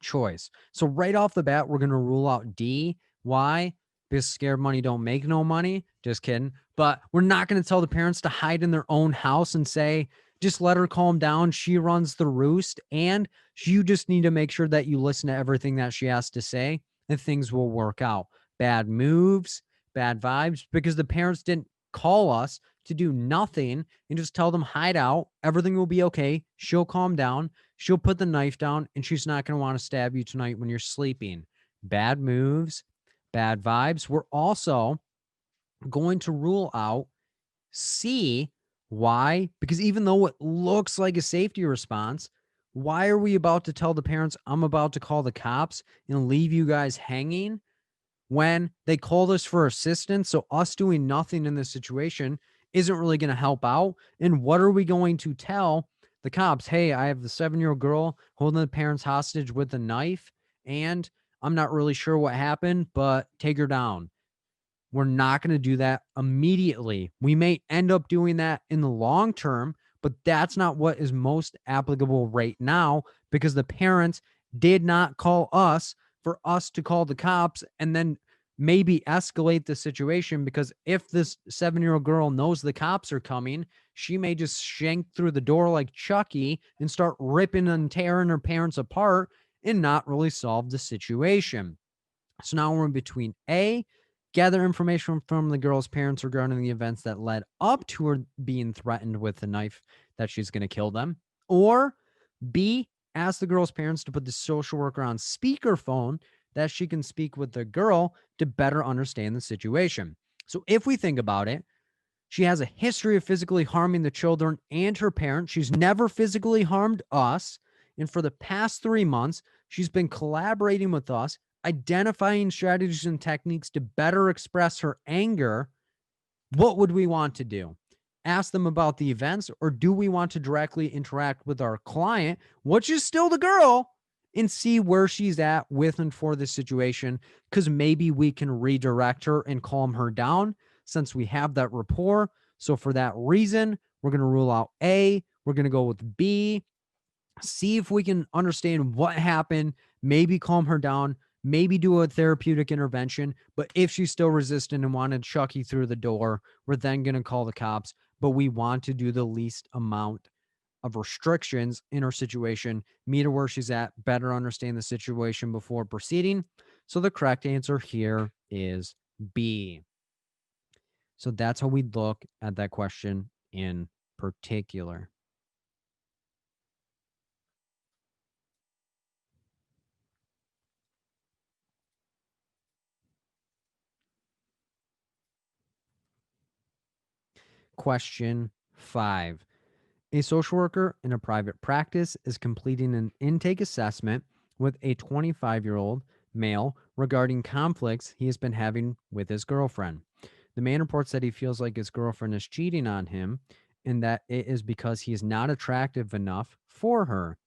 B: choice. So right off the bat, we're going to rule out D. Why? Because scared money don't make no money. Just kidding. But we're not going to tell the parents to hide in their own house and say, just let her calm down. She runs the roost. And you just need to make sure that you listen to everything that she has to say and things will work out. Bad moves, bad vibes, because the parents didn't call us to do nothing and just tell them hide out. Everything will be okay. She'll calm down. She'll put the knife down and she's not going to want to stab you tonight when you're sleeping. Bad moves, bad vibes. We're also going to rule out C. Why? Because even though it looks like a safety response, why are we about to tell the parents I'm about to call the cops and leave you guys hanging when they called us for assistance? So us doing nothing in this situation isn't really going to help out. And what are we going to tell the cops? Hey, I have the 7-year-old girl holding the parents hostage with a knife, and I'm not really sure what happened, but take her down. We're not going to do that immediately. We may end up doing that in the long term, but that's not what is most applicable right now because the parents did not call us for us to call the cops and then maybe escalate the situation, because if this 7-year-old girl knows the cops are coming, she may just shank through the door like Chucky and start ripping and tearing her parents apart and not really solve the situation. So now we're in between A, gather information from the girl's parents regarding the events that led up to her being threatened with the knife that she's going to kill them, or B, ask the girl's parents to put the social worker on speakerphone that she can speak with the girl to better understand the situation. So if we think about it, she has a history of physically harming the children and her parents. She's never physically harmed us. And for the past 3 months, she's been collaborating with us, identifying strategies and techniques to better express her anger. What would we want to do? Ask them about the events, or do we want to directly interact with our client, which is still the girl, and see where she's at with and for this situation? Because maybe we can redirect her and calm her down since we have that rapport. So for that reason, we're going to rule out A. We're going to go with B. See if we can understand what happened, maybe calm her down, maybe do a therapeutic intervention. But if she's still resistant and wanted Chucky through the door, we're then going to call the cops. But we want to do the least amount of restrictions in her situation, meet her where she's at, better understand the situation before proceeding. So the correct answer here is B. So that's how we look at that question in particular. Question 5. A social worker in a private practice is completing an intake assessment with a 25-year-old male regarding conflicts he has been having with his girlfriend. The man reports that he feels like his girlfriend is cheating on him and that it is because he is not attractive enough for her.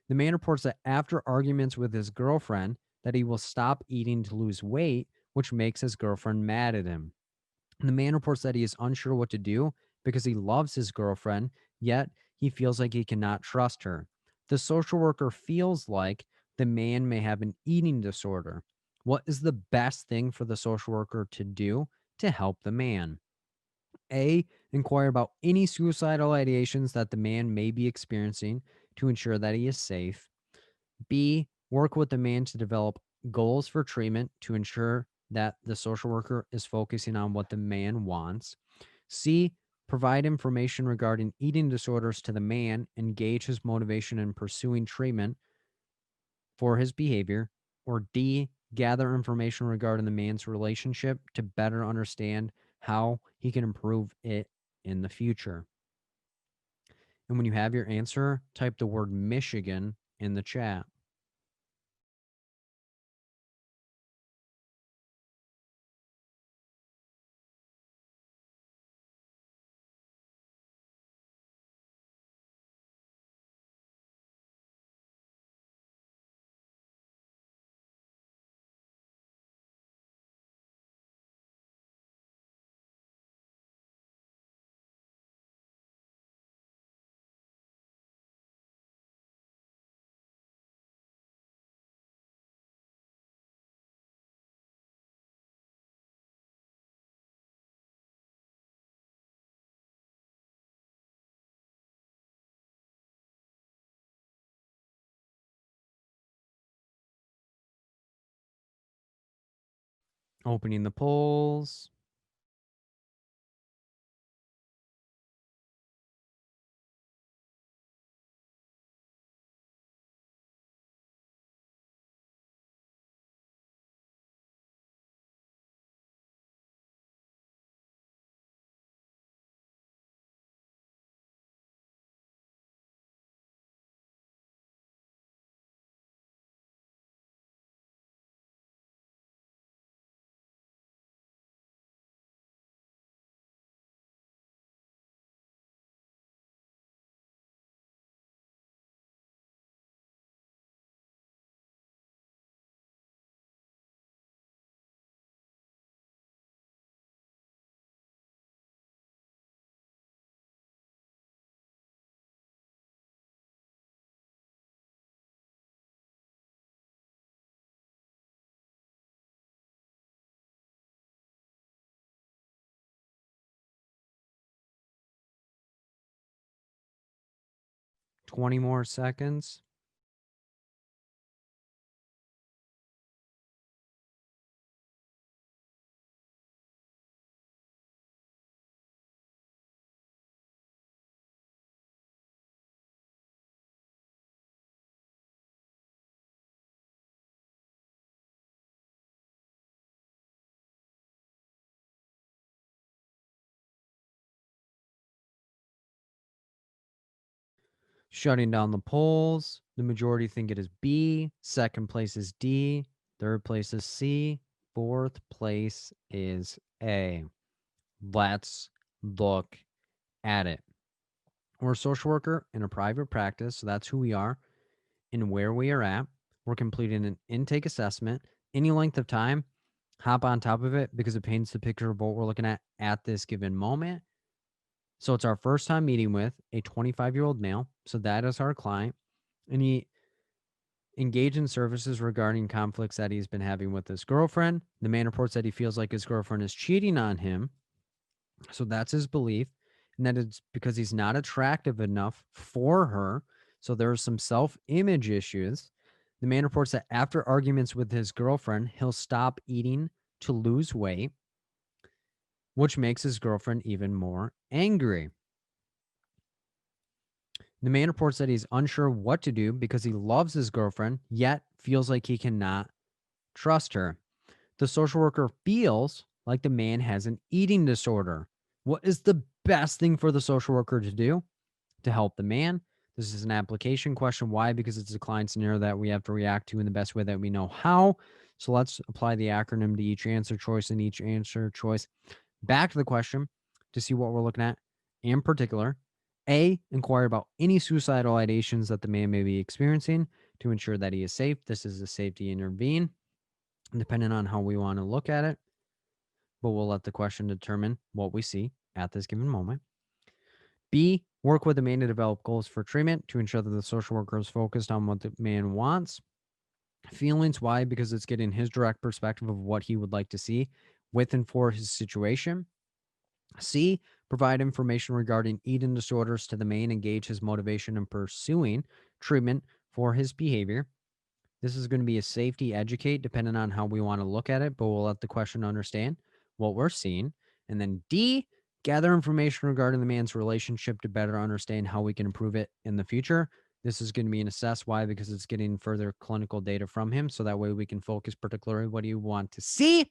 B: The man reports that after arguments with his girlfriend that he will stop eating to lose weight, which makes his girlfriend mad at him. And the man reports that he is unsure what to do because he loves his girlfriend, yet he feels like he cannot trust her. The social worker feels like the man may have an eating disorder. What is the best thing for the social worker to do to help the man? A, inquire about any suicidal ideations that the man may be experiencing to ensure that he is safe. B, work with the man to develop goals for treatment to ensure that the social worker is focusing on what the man wants. C, provide information regarding eating disorders to the man and gauge his motivation in pursuing treatment for his behavior. Or D, gather information regarding the man's relationship to better understand how he can improve it in the future. And when you have your answer, type the word Michigan in the chat. Opening the polls. Twenty more seconds. Shutting down the polls. The majority think it is B. Second place is D. Third place is C. Fourth place is A. Let's look at it. We're a social worker in a private practice, so that's who we are and where we are at. We're completing an intake assessment. Any length of time, hop on top of it because it paints the picture of what we're looking at this given moment. So it's our first time meeting with a 25-year-old male. So that is our client. And he engaged in services regarding conflicts that he's been having with his girlfriend. The man reports that he feels like his girlfriend is cheating on him. So that's his belief. And that it's because he's not attractive enough for her. So there are some self-image issues. The man reports that after arguments with his girlfriend, he'll stop eating to lose weight, which makes his girlfriend even more angry. The man reports that he's unsure what to do because he loves his girlfriend, yet feels like he cannot trust her. The social worker feels like the man has an eating disorder. What is the best thing for the social worker to do to help the man? This is an application question. Why? Because it's a client scenario that we have to react to in the best way that we know how. So let's apply the acronym to each answer choice and each answer choice. Back to the question to see what we're looking at. In particular, A, inquire about any suicidal ideations that the man may be experiencing to ensure that he is safe. This is a safety intervene, depending on how we want to look at it. But we'll let the question determine what we see at this given moment. B, work with the man to develop goals for treatment to ensure that the social worker is focused on what the man wants. Feelings, why? Because it's getting his direct perspective of what he would like to see with and for his situation. C, provide information regarding eating disorders to the man and gauge his motivation in pursuing treatment for his behavior. This is going to be a safety educate, depending on how we want to look at it, but we'll let the question understand what we're seeing. And then D, gather information regarding the man's relationship to better understand how we can improve it in the future. This is going to be an assess. Why? Because it's getting further clinical data from him. So that way we can focus particularly what do you want to see.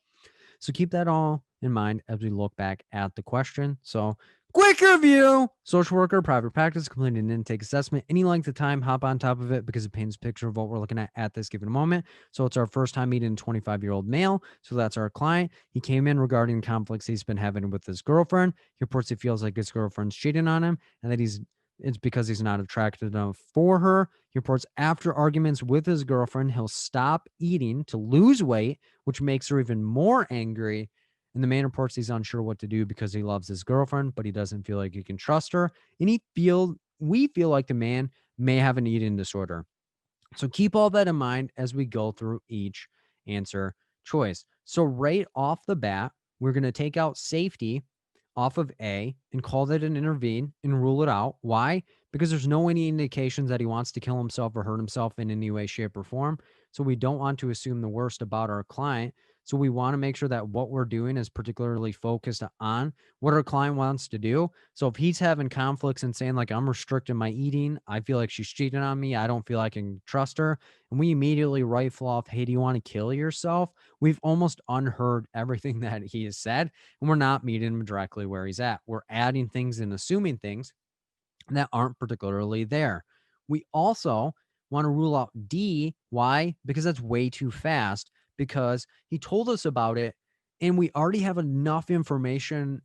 B: So keep that all in mind as we look back at the question. So quick review. Social worker, private practice, completed an intake assessment. Any length of time, hop on top of it because it paints a picture of what we're looking at this given moment. So it's our first time meeting a 25-year-old male. So that's our client. He came in regarding conflicts he's been having with his girlfriend. He reports he feels like his girlfriend's cheating on him and that it's because he's not attracted enough for her. He reports after arguments with his girlfriend, he'll stop eating to lose weight, which makes her even more angry. And the man reports he's unsure what to do because he loves his girlfriend, but he doesn't feel like he can trust her. And we feel like the man may have an eating disorder. So keep all that in mind as we go through each answer choice. So right off the bat, we're going to take out safety off of A and call that an intervene and rule it out. Why? Because there's no any indications that he wants to kill himself or hurt himself in any way, shape, or form. So we don't want to assume the worst about our client. So we want to make sure that what we're doing is particularly focused on what our client wants to do. So if he's having conflicts and saying like, I'm restricting my eating, I feel like she's cheating on me, I don't feel I can trust her, and we immediately rifle off, hey, do you want to kill yourself? We've almost unheard everything that he has said, and we're not meeting him directly where he's at. We're adding things and assuming things that aren't particularly there. We also want to rule out D. Why? Because that's way too fast, because he told us about it and we already have enough information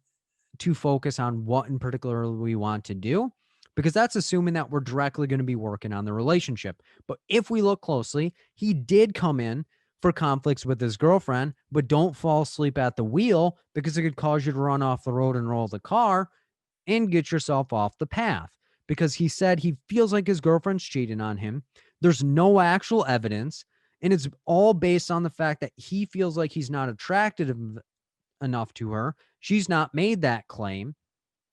B: to focus on what in particular we want to do, because that's assuming that we're directly going to be working on the relationship. But if we look closely, he did come in for conflicts with his girlfriend, but don't fall asleep at the wheel because it could cause you to run off the road and roll the car and get yourself off the path, because he said he feels like his girlfriend's cheating on him. There's no actual evidence, and it's all based on the fact that he feels like he's not attracted enough to her. She's not made that claim.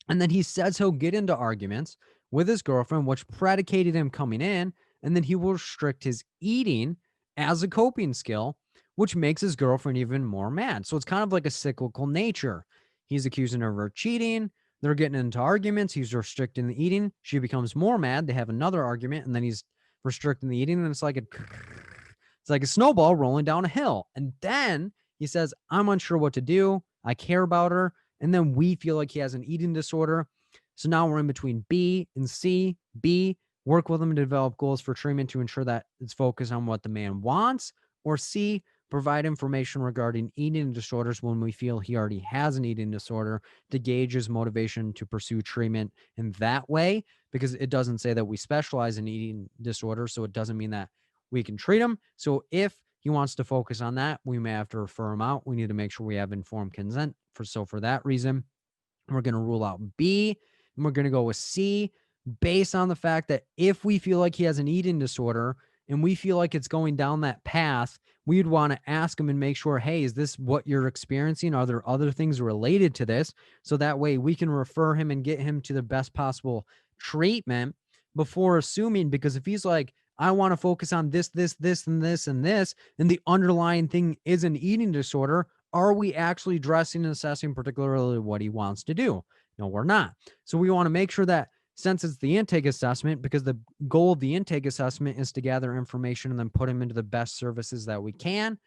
B: And then he says he'll get into arguments with his girlfriend, which predicated him coming in. And then he will restrict his eating as a coping skill, which makes his girlfriend even more mad. So it's kind of like a cyclical nature. He's accusing her of her cheating. They're getting into arguments. He's restricting the eating. She becomes more mad. They have another argument, and then he's restricting the eating. And it's like a snowball rolling down a hill. And then he says, I'm unsure what to do. I care about her. And then we feel like he has an eating disorder. So now we're in between B and C. B, work with him to develop goals for treatment to ensure that it's focused on what the man wants. Or C, provide information regarding eating disorders when we feel he already has an eating disorder to gauge his motivation to pursue treatment in that way, because it doesn't say that we specialize in eating disorders. So it doesn't mean that we can treat him. So if he wants to focus on that, we may have to refer him out. We need to make sure we have informed consent. For that reason, we're going to rule out B and we're going to go with C, based on the fact that if we feel like he has an eating disorder and we feel like it's going down that path, we'd want to ask him and make sure, hey, is this what you're experiencing? Are there other things related to this? So that way we can refer him and get him to the best possible treatment before assuming, because if he's like, I want to focus on this, this, this, and this, and this, and the underlying thing is an eating disorder, are we actually addressing and assessing particularly what he wants to do? No, we're not. So we want to make sure that, since it's the intake assessment, because the goal of the intake assessment is to gather information and then put him into the best services that we can.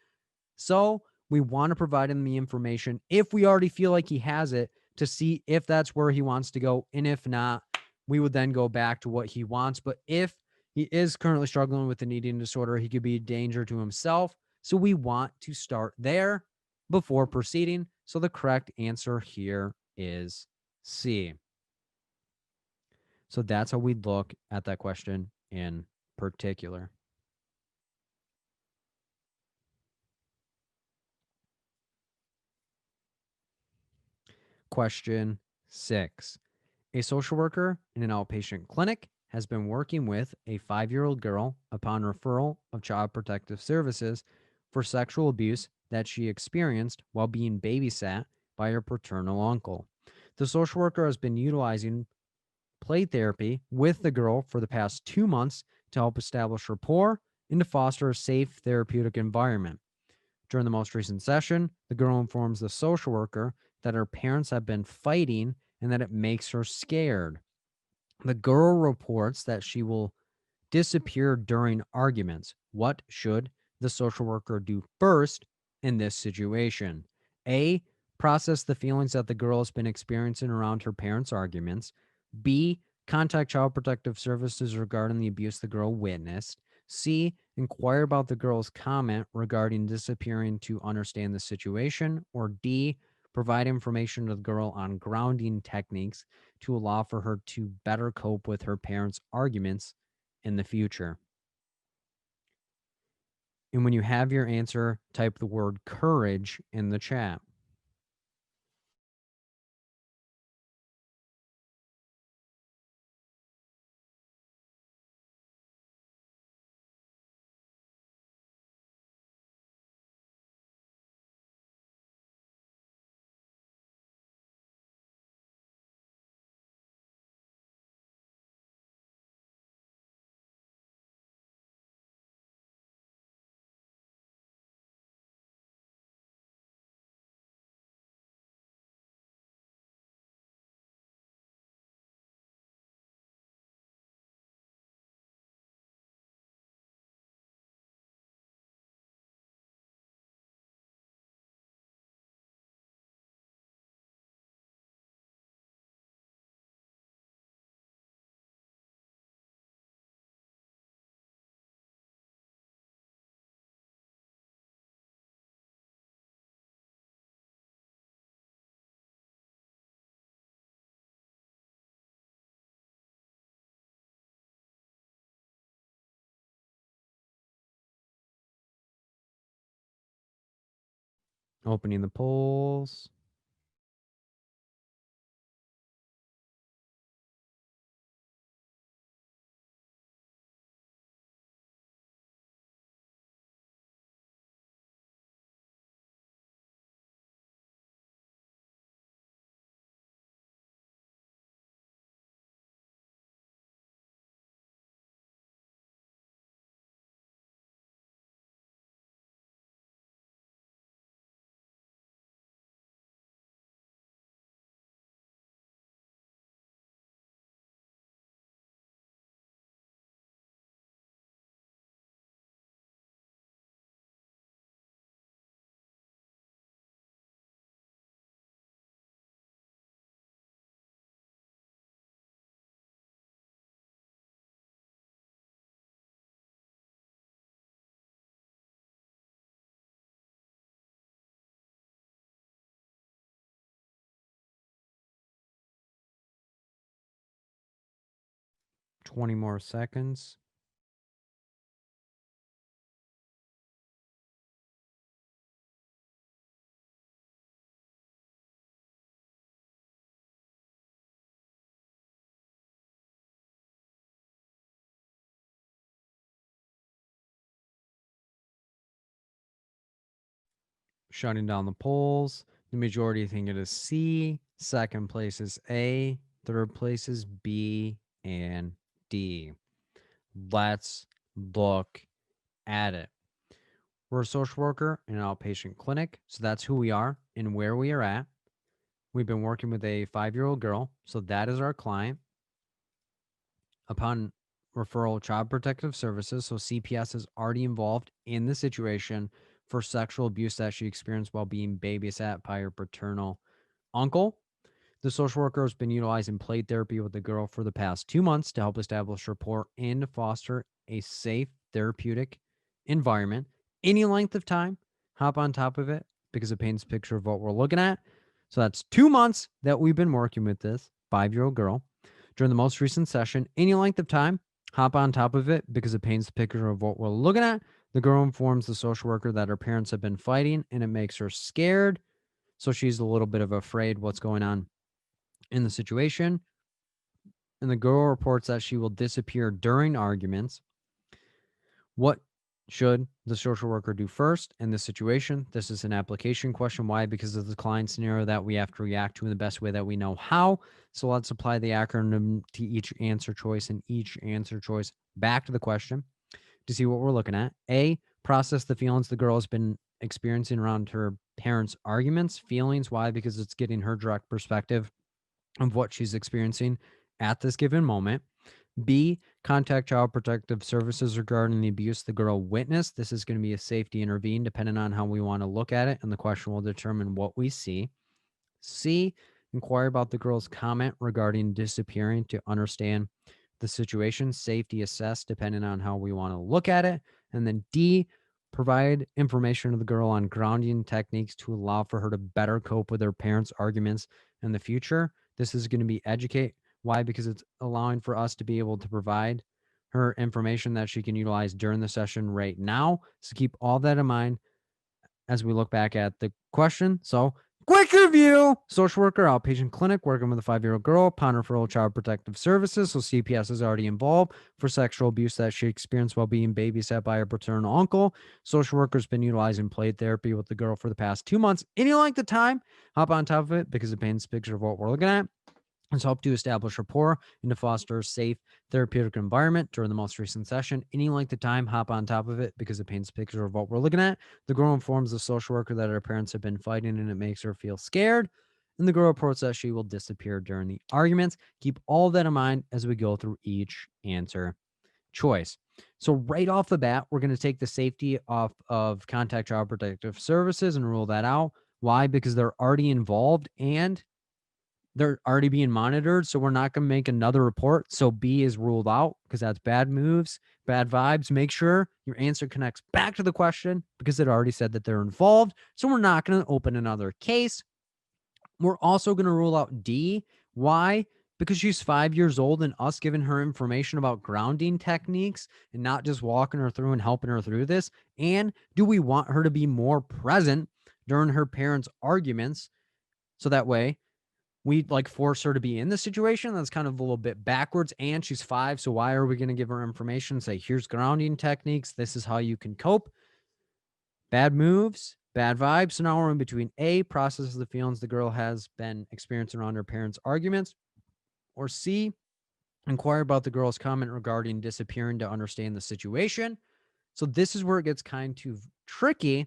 B: So we want to provide him the information if we already feel like he has it, to see if that's where he wants to go. And if not, we would then go back to what he wants. But if he is currently struggling with an eating disorder, he could be a danger to himself. So we want to start there before proceeding. So the correct answer here is C. So that's how we'd look at that question in particular. Question 6. A social worker in an outpatient clinic has been working with a 5-year-old girl upon referral of Child Protective Services for sexual abuse that she experienced while being babysat by her paternal uncle. The social worker has been utilizing play therapy with the girl for the past 2 months to help establish rapport and to foster a safe therapeutic environment. During the most recent session, the girl informs the social worker that her parents have been fighting and that it makes her scared. The girl reports that she will disappear during arguments. What should the social worker do first in this situation? A. Process the feelings that the girl has been experiencing around her parents' arguments. B. Contact Child Protective Services regarding the abuse the girl witnessed. C. Inquire about the girl's comment regarding disappearing to understand the situation. Or D. Provide information to the girl on grounding techniques to allow for her to better cope with her parents' arguments in the future. And when you have your answer, type the word courage in the chat. Opening the polls. Twenty more seconds. Shutting down the polls. The majority think it is C. Second place is A. Third place is B and D. Let's look at it. We're a social worker in an outpatient clinic. So that's who we are and where we are at. We've been working with a 5-year-old girl. So that is our client. Upon referral, Child Protective Services. So CPS is already involved in the situation for sexual abuse that she experienced while being babysat by her paternal uncle. The social worker has been utilizing play therapy with the girl for the past 2 months to help establish rapport and to foster a safe therapeutic environment. any length of time, hop on top of it because it paints a picture of what we're looking at. So that's 2 months that we've been working with this 5-year-old girl. During the most recent session, any length of time, hop on top of it because it paints the picture of what we're looking at. The girl informs the social worker that her parents have been fighting and it makes her scared. So she's a little bit of afraid what's going on in the situation. And the girl reports that she will disappear during arguments. What should the social worker do first in this situation? This is an application question. Why? Because of the client scenario that we have to react to in the best way that we know how. So let's apply the acronym to each answer choice and each answer choice back to the question to see what we're looking at. A, process the feelings the girl has been experiencing around her parents' arguments. Feelings, why? Because it's getting her direct perspective of what she's experiencing at this given moment. B, contact Child Protective Services regarding the abuse the girl witnessed. This is going to be a safety intervene depending on how we want to look at it, and the question will determine what we see. C, inquire about the girl's comment regarding disappearing to understand the situation. Safety assess depending on how we want to look at it. And then D, provide information to the girl on grounding techniques to allow for her to better cope with her parents' arguments in the future. This is going to be educate. Why? Because it's allowing for us to be able to provide her information that she can utilize during the session right now. So keep all that in mind as we look back at the question. So quick review: social worker, outpatient clinic, working with a 5-year-old girl, upon referral, Child Protective Services. So CPS is already involved for sexual abuse that she experienced while being babysat by her paternal uncle. Social worker's been utilizing play therapy with the girl for the past 2 months. Any length of time, hop on top of it because it paints a picture of what we're looking at. It's helped to establish rapport and to foster a safe therapeutic environment during the most recent session. Any length of time, hop on top of it because it paints a picture of what we're looking at. The girl informs the social worker that her parents have been fighting and it makes her feel scared. And the girl reports that she will disappear during the arguments. Keep all that in mind as we go through each answer choice. So right off the bat, we're going to take the safety off of contact Child Protective Services and rule that out. Why? Because they're already involved and they're already being monitored. So we're not going to make another report. So B is ruled out because that's bad moves, bad vibes. Make sure your answer connects back to the question because it already said that they're involved. So we're not going to open another case. We're also going to rule out D. Why? Because she's 5 years old and us giving her information about grounding techniques and not just walking her through and helping her through this. And do we want her to be more present during her parents' arguments? So that way we like force her to be in the situation. That's kind of a little bit backwards. And she's 5. So why are we going to give her information? Say, here's grounding techniques. This is how you can cope. Bad moves, bad vibes. So now we're in between A, process the feelings the girl has been experiencing around her parents' arguments, or C, inquire about the girl's comment regarding disappearing to understand the situation. So this is where it gets kind of tricky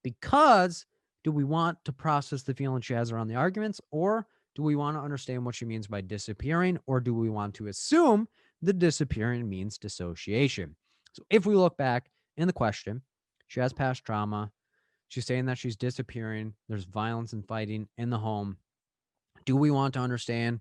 B: because do we want to process the feelings she has around the arguments, or do we want to understand what she means by disappearing, or do we want to assume the disappearing means dissociation? So if we look back in the question, she has past trauma. She's saying that she's disappearing. There's violence and fighting in the home. Do we want to understand,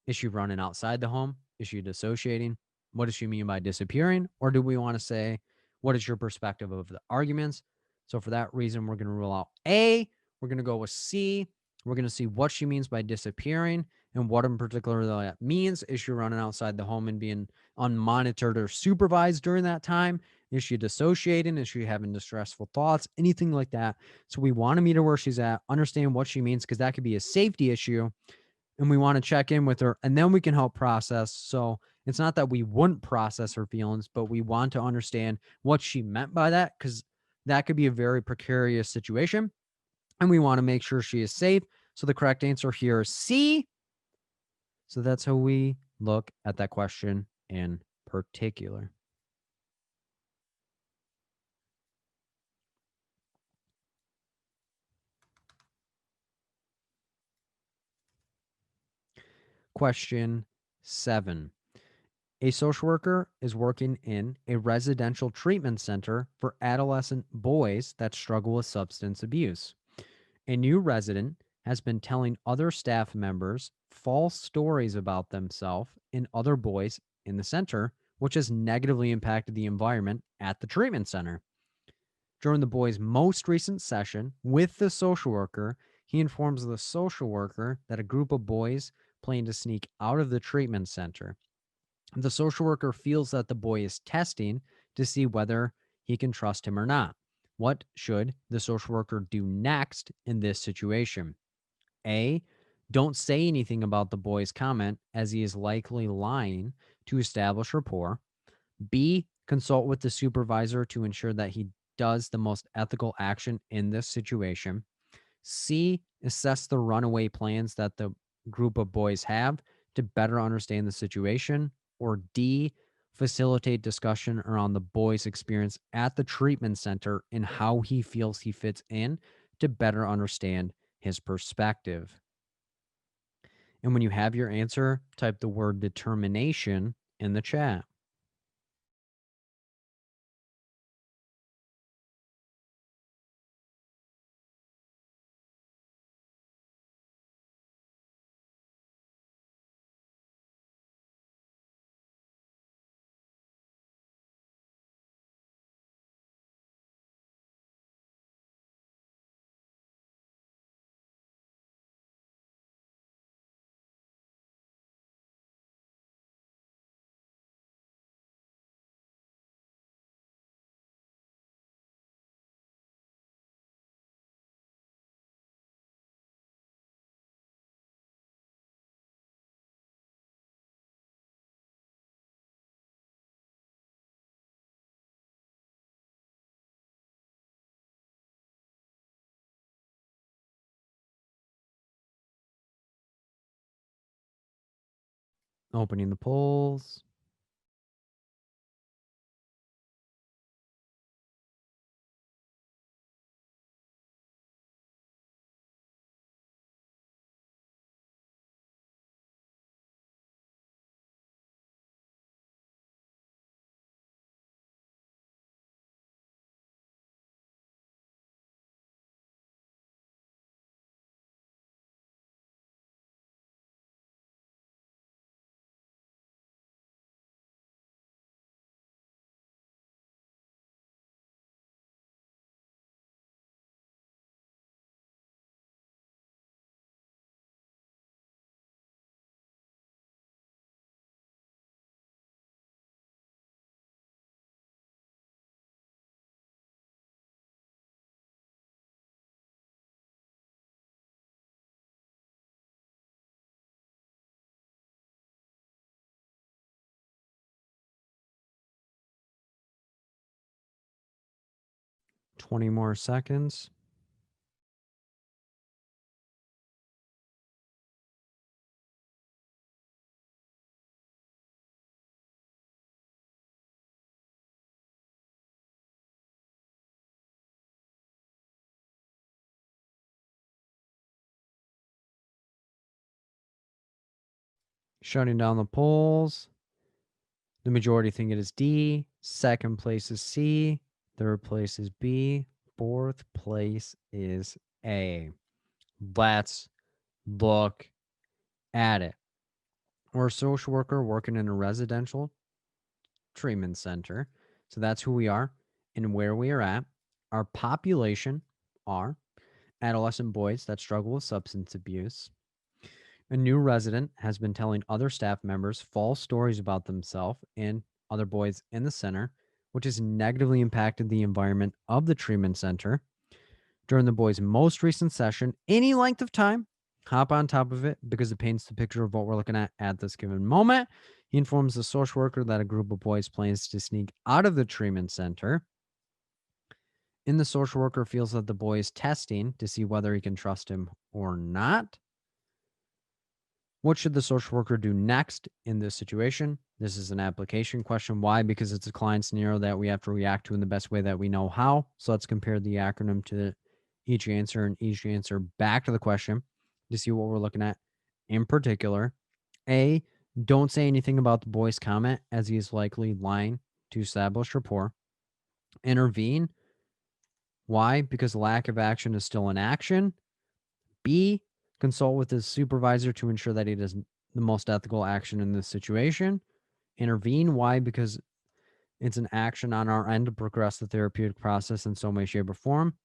B: is she running outside the home? Is she dissociating? What does she mean by disappearing? Or do we want to say, what is your perspective of the arguments? So for that reason, we're going to rule out A. We're going to go with C. We're going to see what she means by disappearing and what in particular that means. Is she running outside the home and being unmonitored or supervised during that time? Is she dissociating? Is she having distressful thoughts? Anything like that. So we want to meet her where she's at, understand what she means, because that could be a safety issue. And we want to check in with her, and then we can help process. So it's not that we wouldn't process her feelings, but we want to understand what she meant by that, because that could be a very precarious situation. And we want to make sure she is safe. So the correct answer here is C. So that's how we look at that question in particular. Question 7. A social worker is working in a residential treatment center for adolescent boys that struggle with substance abuse. A new resident has been telling other staff members false stories about themselves and other boys in the center, which has negatively impacted the environment at the treatment center. During the boy's most recent session with the social worker, he informs the social worker that a group of boys plan to sneak out of the treatment center. The social worker feels that the boy is testing to see whether he can trust him or not. What should the social worker do next in this situation? A, don't say anything about the boy's comment as he is likely lying to establish rapport. B, consult with the supervisor to ensure that he does the most ethical action in this situation. C, assess the runaway plans that the group of boys have to better understand the situation. Or D, facilitate discussion around the boy's experience at the treatment center and how he feels he fits in to better understand his perspective. And when you have your answer, type the word determination in the chat. Opening the polls. Twenty more seconds. Shutting down the polls. The majority think it is D. Second place is C. Third place is B. Fourth place is A. Let's look at it. We're a social worker working in a residential treatment center. So that's who we are and where we are at. Our population are adolescent boys that struggle with substance abuse. A new resident has been telling other staff members false stories about themselves and other boys in the center, which has negatively impacted the environment of the treatment center. During the boys' most recent session, any length of time, hop on top of it because it paints the picture of what we're looking at this given moment. He informs the social worker that a group of boys plans to sneak out of the treatment center. And the social worker feels that the boy is testing to see whether he can trust him or not. What should the social worker do next in this situation? This is an application question. Why? Because it's a client scenario that we have to react to in the best way that we know how. So let's compare the acronym to each answer and each answer back to the question to see what we're looking at. In particular, A, don't say anything about the boy's comment as he is likely lying to establish rapport. Intervene. Why? Because lack of action is still an action. B, consult with his supervisor to ensure that he does the most ethical action in this situation. Intervene. Why? Because It's an action on our end to progress the therapeutic process in some way, shape, or form.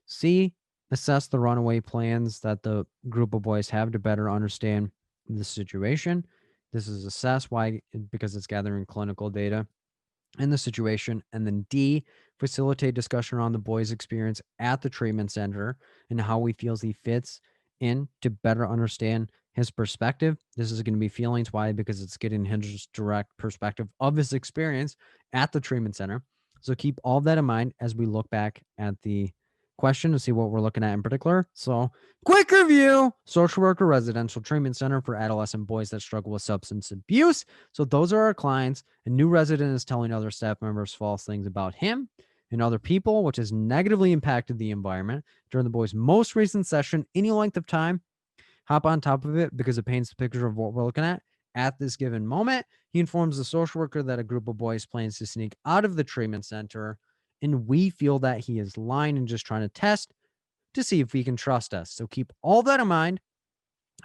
B: C, assess the runaway plans that the group of boys have to better understand the situation. This is assess why, because it's gathering clinical data in the situation. And then D, facilitate discussion around the boy's experience at the treatment center and how he feels he fits in to better understand his perspective. This is going to be feelings. Why? Because it's getting his direct perspective of his experience at the treatment center. So keep all that in mind as we look back at the question to see what we're looking at in particular. So, quick review: social worker residential treatment center for adolescent boys that struggle with substance abuse. So, those are our clients. A new resident is telling other staff members false things about him and other people, which has negatively impacted the environment during the boys' most recent session. Any length of time, hop on top of it because it paints the picture of what we're looking at this given moment. He informs the social worker that a group of boys plans to sneak out of the treatment center, and we feel that he is lying and just trying to test to see if he can trust us. So keep all that in mind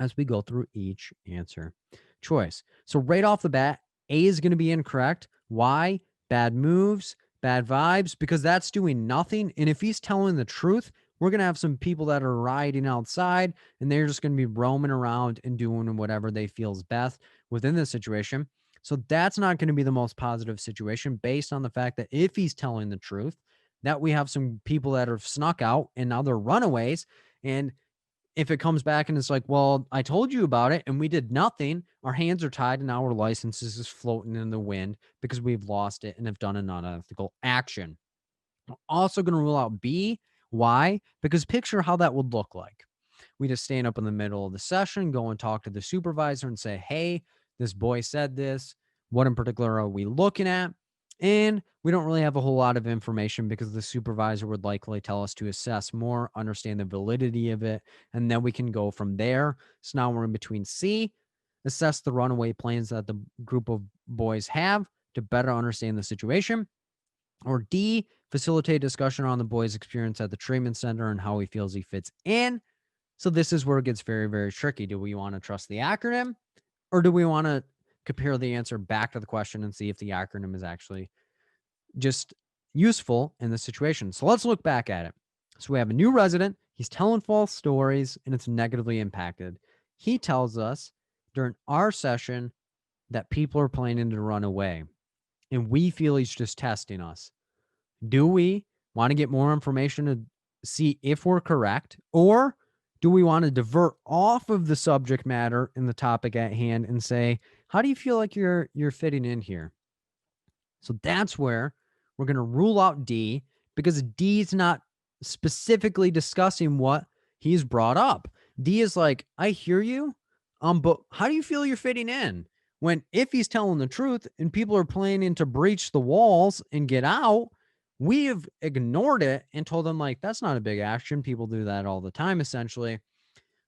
B: as we go through each answer choice. So right off the bat, A is going to be incorrect. Why? Bad moves, bad vibes, because that's doing nothing. And if he's telling the truth, we're going to have some people that are riding outside and they're just going to be roaming around and doing whatever they feel is best within the situation. So that's not going to be the most positive situation based on the fact that if he's telling the truth, that we have some people that have snuck out and now they're runaways. And if it comes back and it's like, well, I told you about it and we did nothing, our hands are tied and our license is just floating in the wind because we've lost it and have done an unethical action. We're also going to rule out B. Why? Because picture how that would look like. We just stand up in the middle of the session, go and talk to the supervisor and say, hey, this boy said this. What in particular are we looking at? And we don't really have a whole lot of information because the supervisor would likely tell us to assess more, understand the validity of it, and then we can go from there. So now we're in between C, assess the runaway plans that the group of boys have to better understand the situation, or D, facilitate discussion on the boy's experience at the treatment center and how he feels he fits in. So this is where it gets very, very tricky. Do we want to trust the acronym or do we want to compare the answer back to the question and see if the acronym is actually just useful in the situation? So let's look back at it. So we have a new resident. He's telling false stories and it's negatively impacted. He tells us during our session that people are planning to run away and we feel he's just testing us. Do we want to get more information to see if we're correct, or do we want to divert off of the subject matter and the topic at hand and say, how do you feel like you're fitting in here? So that's where we're going to rule out D, because D is not specifically discussing what he's brought up. D is like, I hear you, but how do you feel you're fitting in? When if he's telling the truth and people are planning to breach the walls and get out, we have ignored it and told them like that's not a big action. People do that all the time, essentially.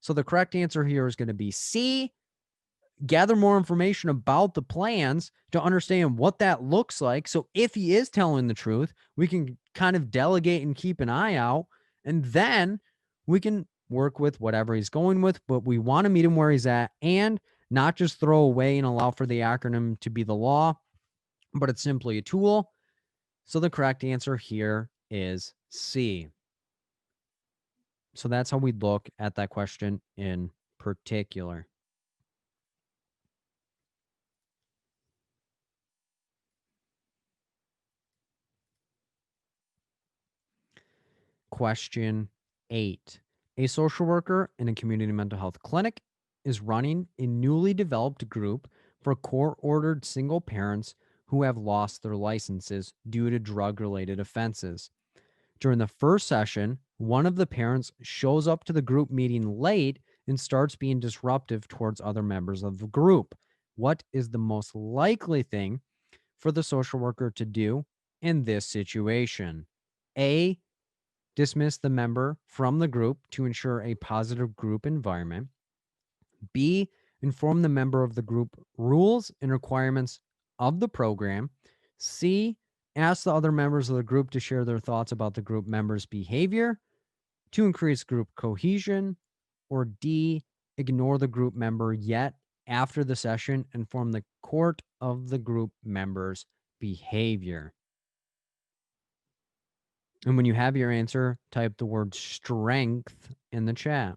B: So the correct answer here is going to be C. Gather more information about the plans to understand what that looks like. So if he is telling the truth, we can kind of delegate and keep an eye out, and then we can work with whatever he's going with, but we want to meet him where he's at and not just throw away and allow for the acronym to be the law, but it's simply a tool. So the correct answer here is C. So that's how we look at that question in particular. Question 8. A social worker in a community mental health clinic is running a newly developed group for court-ordered single parents who have lost their licenses due to drug-related offenses. During the first session, one of the parents shows up to the group meeting late and starts being disruptive towards other members of the group. What is the most likely thing for the social worker to do in this situation? A, dismiss the member from the group to ensure a positive group environment. B, inform the member of the group rules and requirements of the program. C, ask the other members of the group to share their thoughts about the group members' behavior to increase group cohesion. Or D, ignore the group member yet after the session, inform the court of the group member's behavior. And when you have your answer, type the word strength in the chat.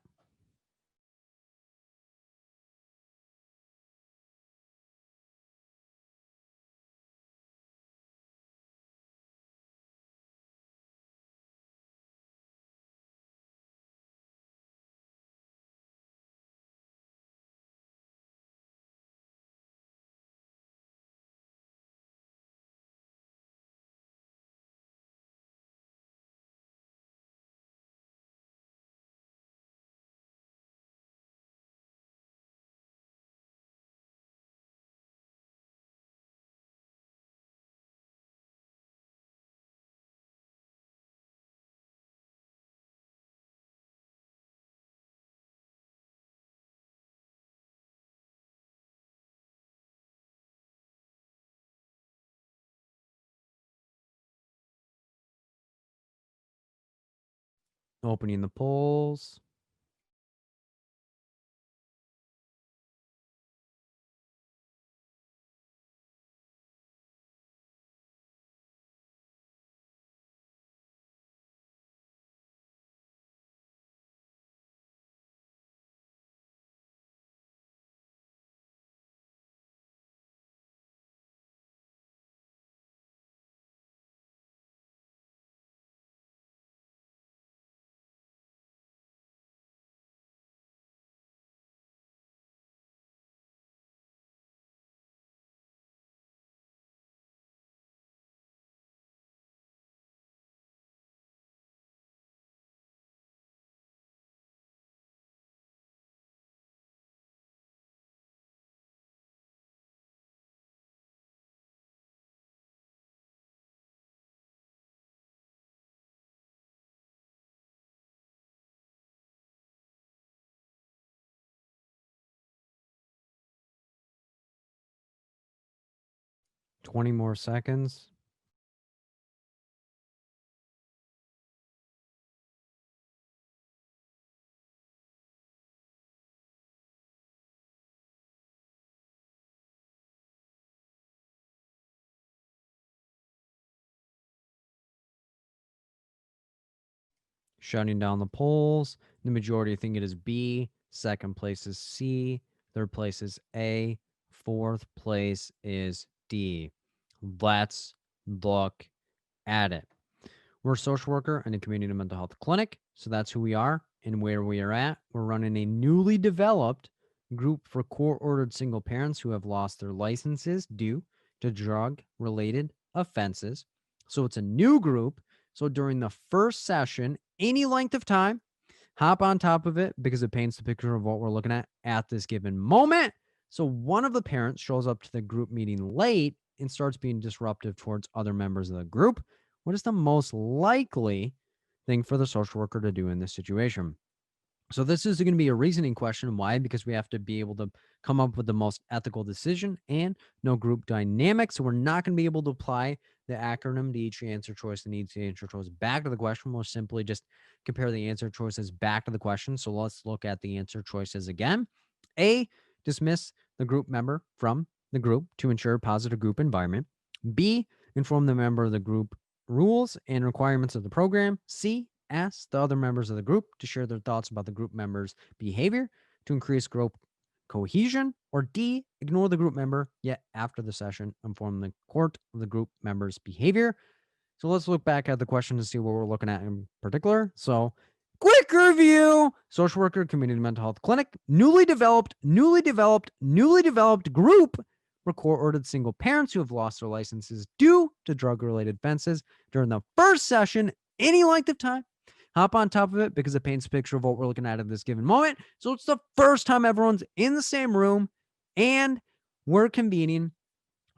B: Opening the polls. Twenty more seconds. Shutting down the polls. The majority think it is B. Second place is C. Third place is A. Fourth place is D. Let's look at it. We're a social worker in a community mental health clinic. So that's who we are and where we are at. We're running a newly developed group for court-ordered single parents who have lost their licenses due to drug-related offenses. So it's a new group. So during the first session, any length of time, hop on top of it because it paints the picture of what we're looking at this given moment. So one of the parents shows up to the group meeting late and starts being disruptive towards other members of the group. What is the most likely thing for the social worker to do in this situation? So this is going to be a reasoning question. Why? Because we have to be able to come up with the most ethical decision and no group dynamics. So we're not going to be able to apply the acronym to each answer choice and each answer choice back to the question. We'll simply just compare the answer choices back to the question. So let's look at the answer choices again. A, dismiss the group member from the group to ensure a positive group environment. B, inform the member of the group rules and requirements of the program. C, ask the other members of the group to share their thoughts about the group members' behavior to increase group cohesion. Or D, ignore the group member, yet after the session, inform the court of the group member's behavior. So let's look back at the question to see what we're looking at in particular. So quick review. Social worker, community mental health clinic, newly developed group for court-ordered single parents who have lost their licenses due to drug-related offenses during the first session, any length of time. Hop on top of it because it paints a picture of what we're looking at this given moment. So it's the first time everyone's in the same room and we're convening.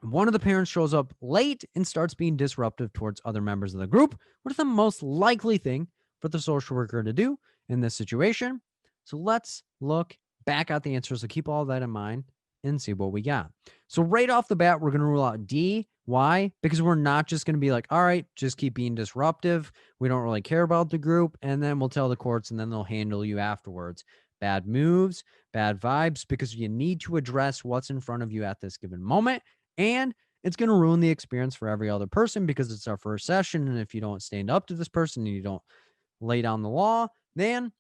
B: One of the parents shows up late and starts being disruptive towards other members of the group. What is the most likely thing for the social worker to do in this situation? So let's look back at the answers. So keep all that in mind and see what we got. So right off the bat, we're going to rule out D. Why? Because we're not just going to be like, all right, just keep being disruptive. We don't really care about the group. And then we'll tell the courts and then they'll handle you afterwards. Bad moves, bad vibes, because you need to address what's in front of you at this given moment. And it's going to ruin the experience for every other person because it's our first session. And if you don't stand up to this person and you don't lay down the law, then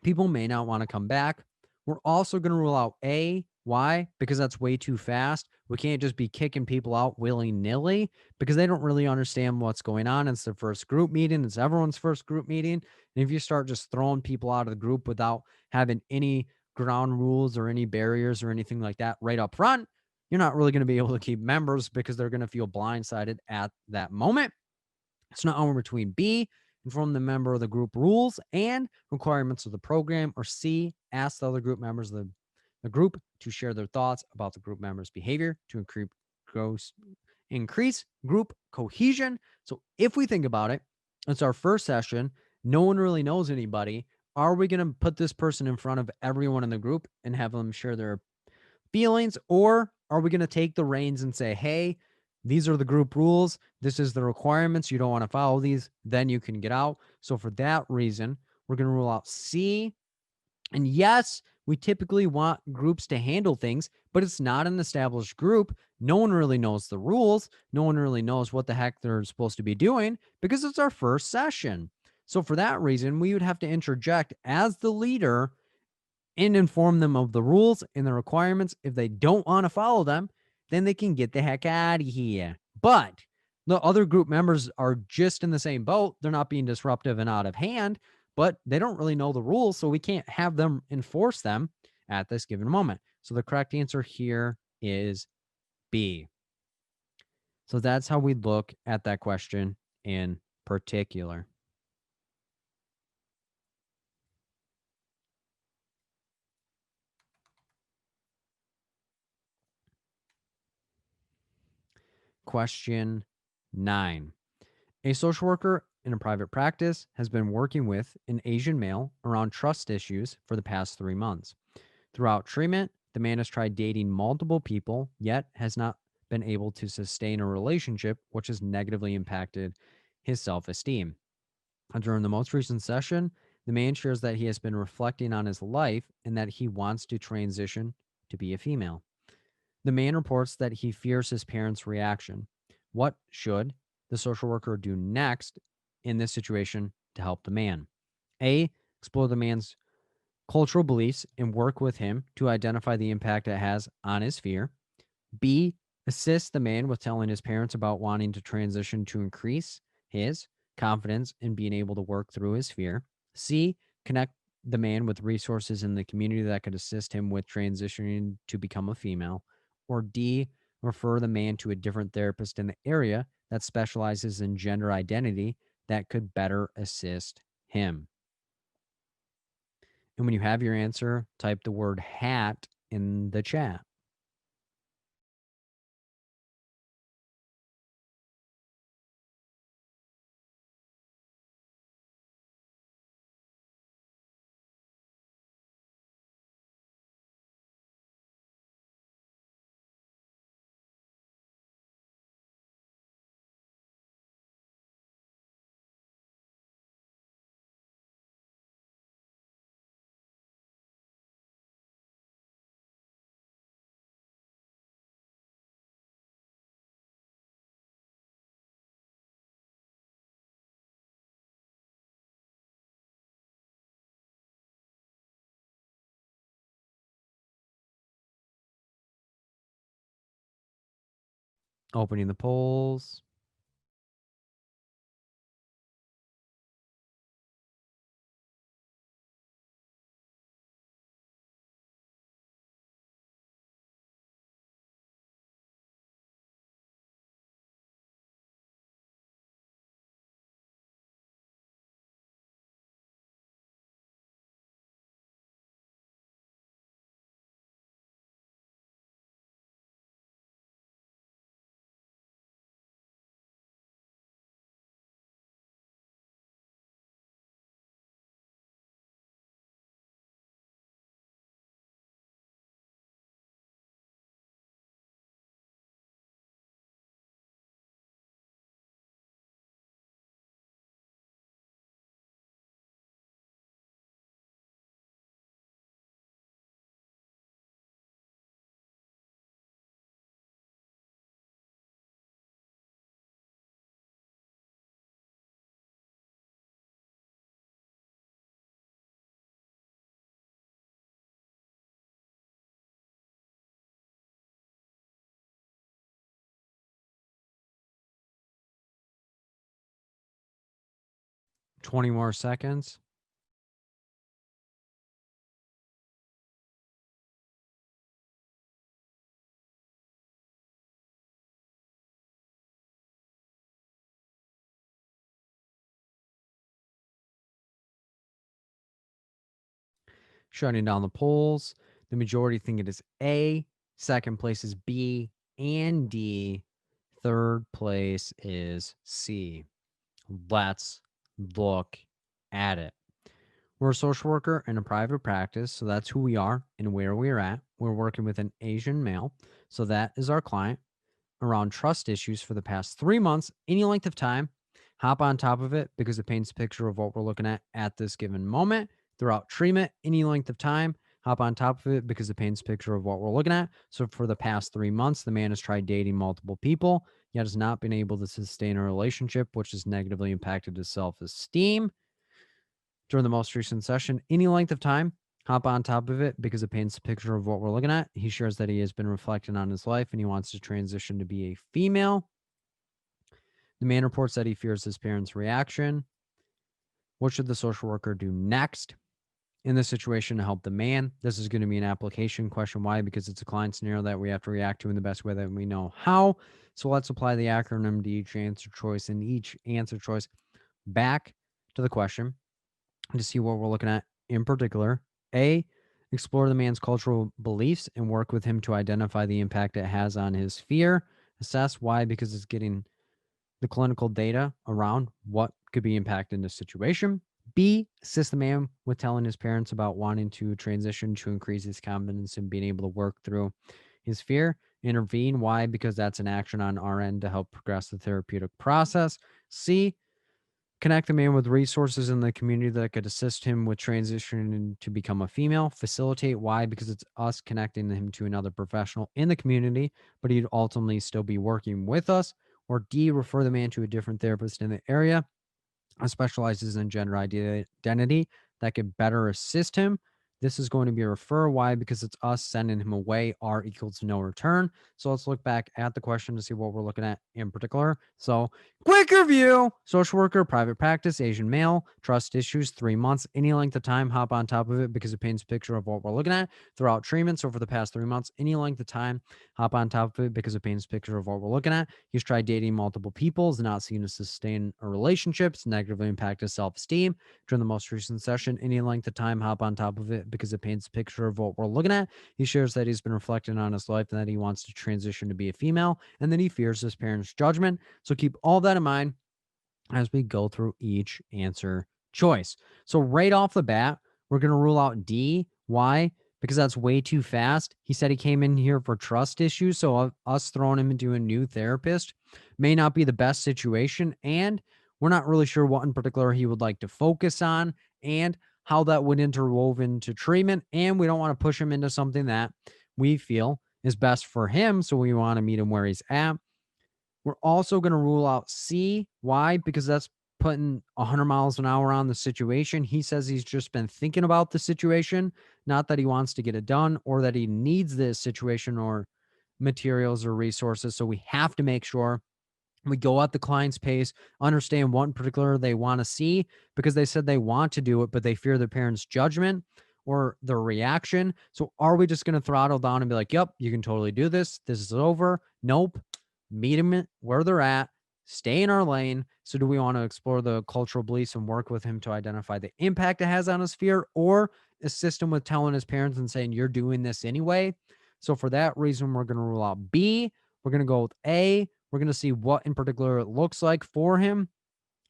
B: people may not want to come back. We're also going to rule out A. Why? Because that's way too fast. We can't just be kicking people out willy-nilly because they don't really understand what's going on. It's their first group meeting. It's everyone's first group meeting. And if you start just throwing people out of the group without having any ground rules or any barriers or anything like that right up front, you're not really going to be able to keep members because they're going to feel blindsided at that moment. It's not on between B, inform the member of the group rules and requirements of the program, or C, ask the other group members of the group to share their thoughts about the group members' behavior to increase group cohesion. So if we think about it, it's our first session. No one really knows anybody. Are we going to put this person in front of everyone in the group and have them share their feelings? Or are we going to take the reins and say, hey, these are the group rules. This is the requirements. You don't want to follow these, then you can get out. So for that reason, we're going to rule out C. And yes, we typically want groups to handle things, but it's not an established group. No one really knows the rules. No one really knows what the heck they're supposed to be doing because it's our first session. So for that reason, we would have to interject as the leader and inform them of the rules and the requirements. If they don't want to follow them, then they can get the heck out of here. But the other group members are just in the same boat. They're not being disruptive and out of hand, but they don't really know the rules, so we can't have them enforce them at this given moment. So the correct answer here is B. So that's how we look at that question in particular. Question 9. A social worker in a private practice has been working with an Asian male around trust issues for the past 3 months. Throughout treatment, the man has tried dating multiple people, yet has not been able to sustain a relationship, which has negatively impacted his self esteem. During the most recent session, the man shares that he has been reflecting on his life and that he wants to transition to be a female. The man reports that he fears his parents' reaction. What should the social worker do next in this situation to help the man? A. Explore the man's cultural beliefs and work with him to identify the impact it has on his fear. B. Assist the man with telling his parents about wanting to transition to increase his confidence in being able to work through his fear. C. Connect the man with resources in the community that could assist him with transitioning to become a female. Or D. Refer the man to a different therapist in the area that specializes in gender identity that could better assist him. And when you have your answer, type the word hat in the chat. Opening the polls. 20 more seconds. Shutting down the polls. The majority think it is A. Second place is B and D. Third place is C. Let's look at it. We're a social worker in a private practice, so that's who we are and where we're at. We're working with an Asian male, so that is our client. Around trust issues for the past 3 months, any length of time. Hop on top of it because it paints a picture of what we're looking at this given moment. Throughout treatment, any length of time. Hop on top of it because it paints a picture of what we're looking at. So for the past 3 months, the man has tried dating multiple people, yet has not been able to sustain a relationship, which has negatively impacted his self-esteem. During the most recent session, any length of time, hop on top of it because it paints a picture of what we're looking at. He shares that he has been reflecting on his life and he wants to transition to be a female. The man reports that he fears his parents' reaction. What should the social worker do next in this situation to help the man? This is going to be an application question. Why? Because it's a client scenario that we have to react to in the best way that we know how. So let's apply the acronym to each answer choice and each answer choice back to the question to see what we're looking at in particular. A, explore the man's cultural beliefs and work with him to identify the impact it has on his fear. Assess why, because it's getting the clinical data around what could be impacting the situation. B, assist the man with telling his parents about wanting to transition to increase his confidence and being able to work through his fear. Intervene. Why? Because that's an action on our end to help progress the therapeutic process. C, connect the man with resources in the community that could assist him with transitioning to become a female. Facilitate. Why? Because it's us connecting him to another professional in the community, but he'd ultimately still be working with us. Or D, refer the man to a different therapist in the area that specializes in gender identity that could better assist him. This is going to be a refer. Why? Because it's us sending him away. R equals no return. So let's look back at the question to see what we're looking at in particular. So quick review: social worker, private practice, Asian male, trust issues, 3 months, any length of time. Hop on top of it because it paints a picture of what we're looking at. Throughout treatments over the past 3 months, any length of time. Hop on top of it because it paints a picture of what we're looking at. He's tried dating multiple people, is not seen to sustain a relationship, it's negatively impacted self-esteem. During the most recent session, any length of time, hop on top of it because it paints a picture of what we're looking at. He shares that he's been reflecting on his life and that he wants to transition to be a female, and that he fears his parents' judgment. So keep all that in mind as we go through each answer choice. So right off the bat, we're going to rule out D. Why? Because that's way too fast. He said he came in here for trust issues. So us throwing him into a new therapist may not be the best situation. And we're not really sure what in particular he would like to focus on and how that would interwove into treatment. And we don't want to push him into something that we feel is best for him. So we want to meet him where he's at. We're also going to rule out C. Why? Because that's putting 100 miles an hour on the situation. He says he's just been thinking about the situation, not that he wants to get it done or that he needs this situation or materials or resources. So we have to make sure we go at the client's pace, understand what in particular they want to see because they said they want to do it, but they fear their parents' judgment or their reaction. So are we just going to throttle down and be like, yep, you can totally do this. This is over. Nope. Meet them where they're at. Stay in our lane. So do we want to explore the cultural beliefs and work with him to identify the impact it has on his fear, or assist him with telling his parents and saying, you're doing this anyway? So for that reason, we're going to rule out B. We're going to go with A. We're going to see what in particular it looks like for him.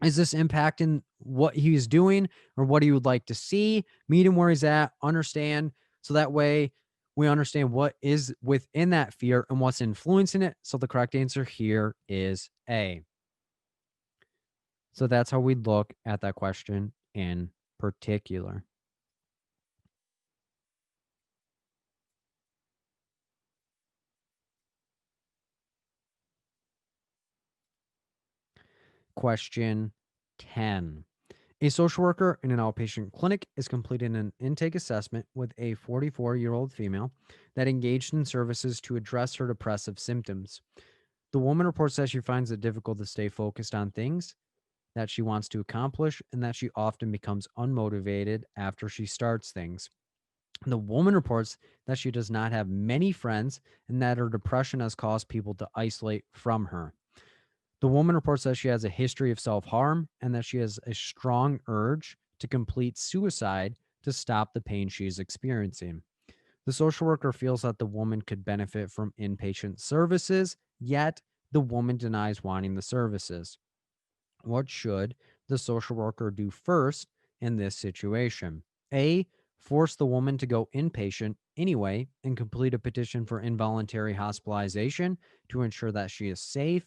B: Is this impacting what he's doing or what he would like to see? Meet him where he's at, understand. So that way we understand what is within that fear and what's influencing it. So the correct answer here is A. So that's how we look at that question in particular. Question 10. A social worker in an outpatient clinic is completing an intake assessment with a 44-year-old female that engaged in services to address her depressive symptoms. The woman reports that she finds it difficult to stay focused on things, that she wants to accomplish and that she often becomes unmotivated after she starts things. The woman reports that she does not have many friends and that her depression has caused people to isolate from her. The woman reports that she has a history of self harm and that she has a strong urge to complete suicide to stop the pain she is experiencing. The social worker feels that the woman could benefit from inpatient services, yet the woman denies wanting the services. What should the social worker do first in this situation? A, force the woman to go inpatient anyway and complete a petition for involuntary hospitalization to ensure that she is safe.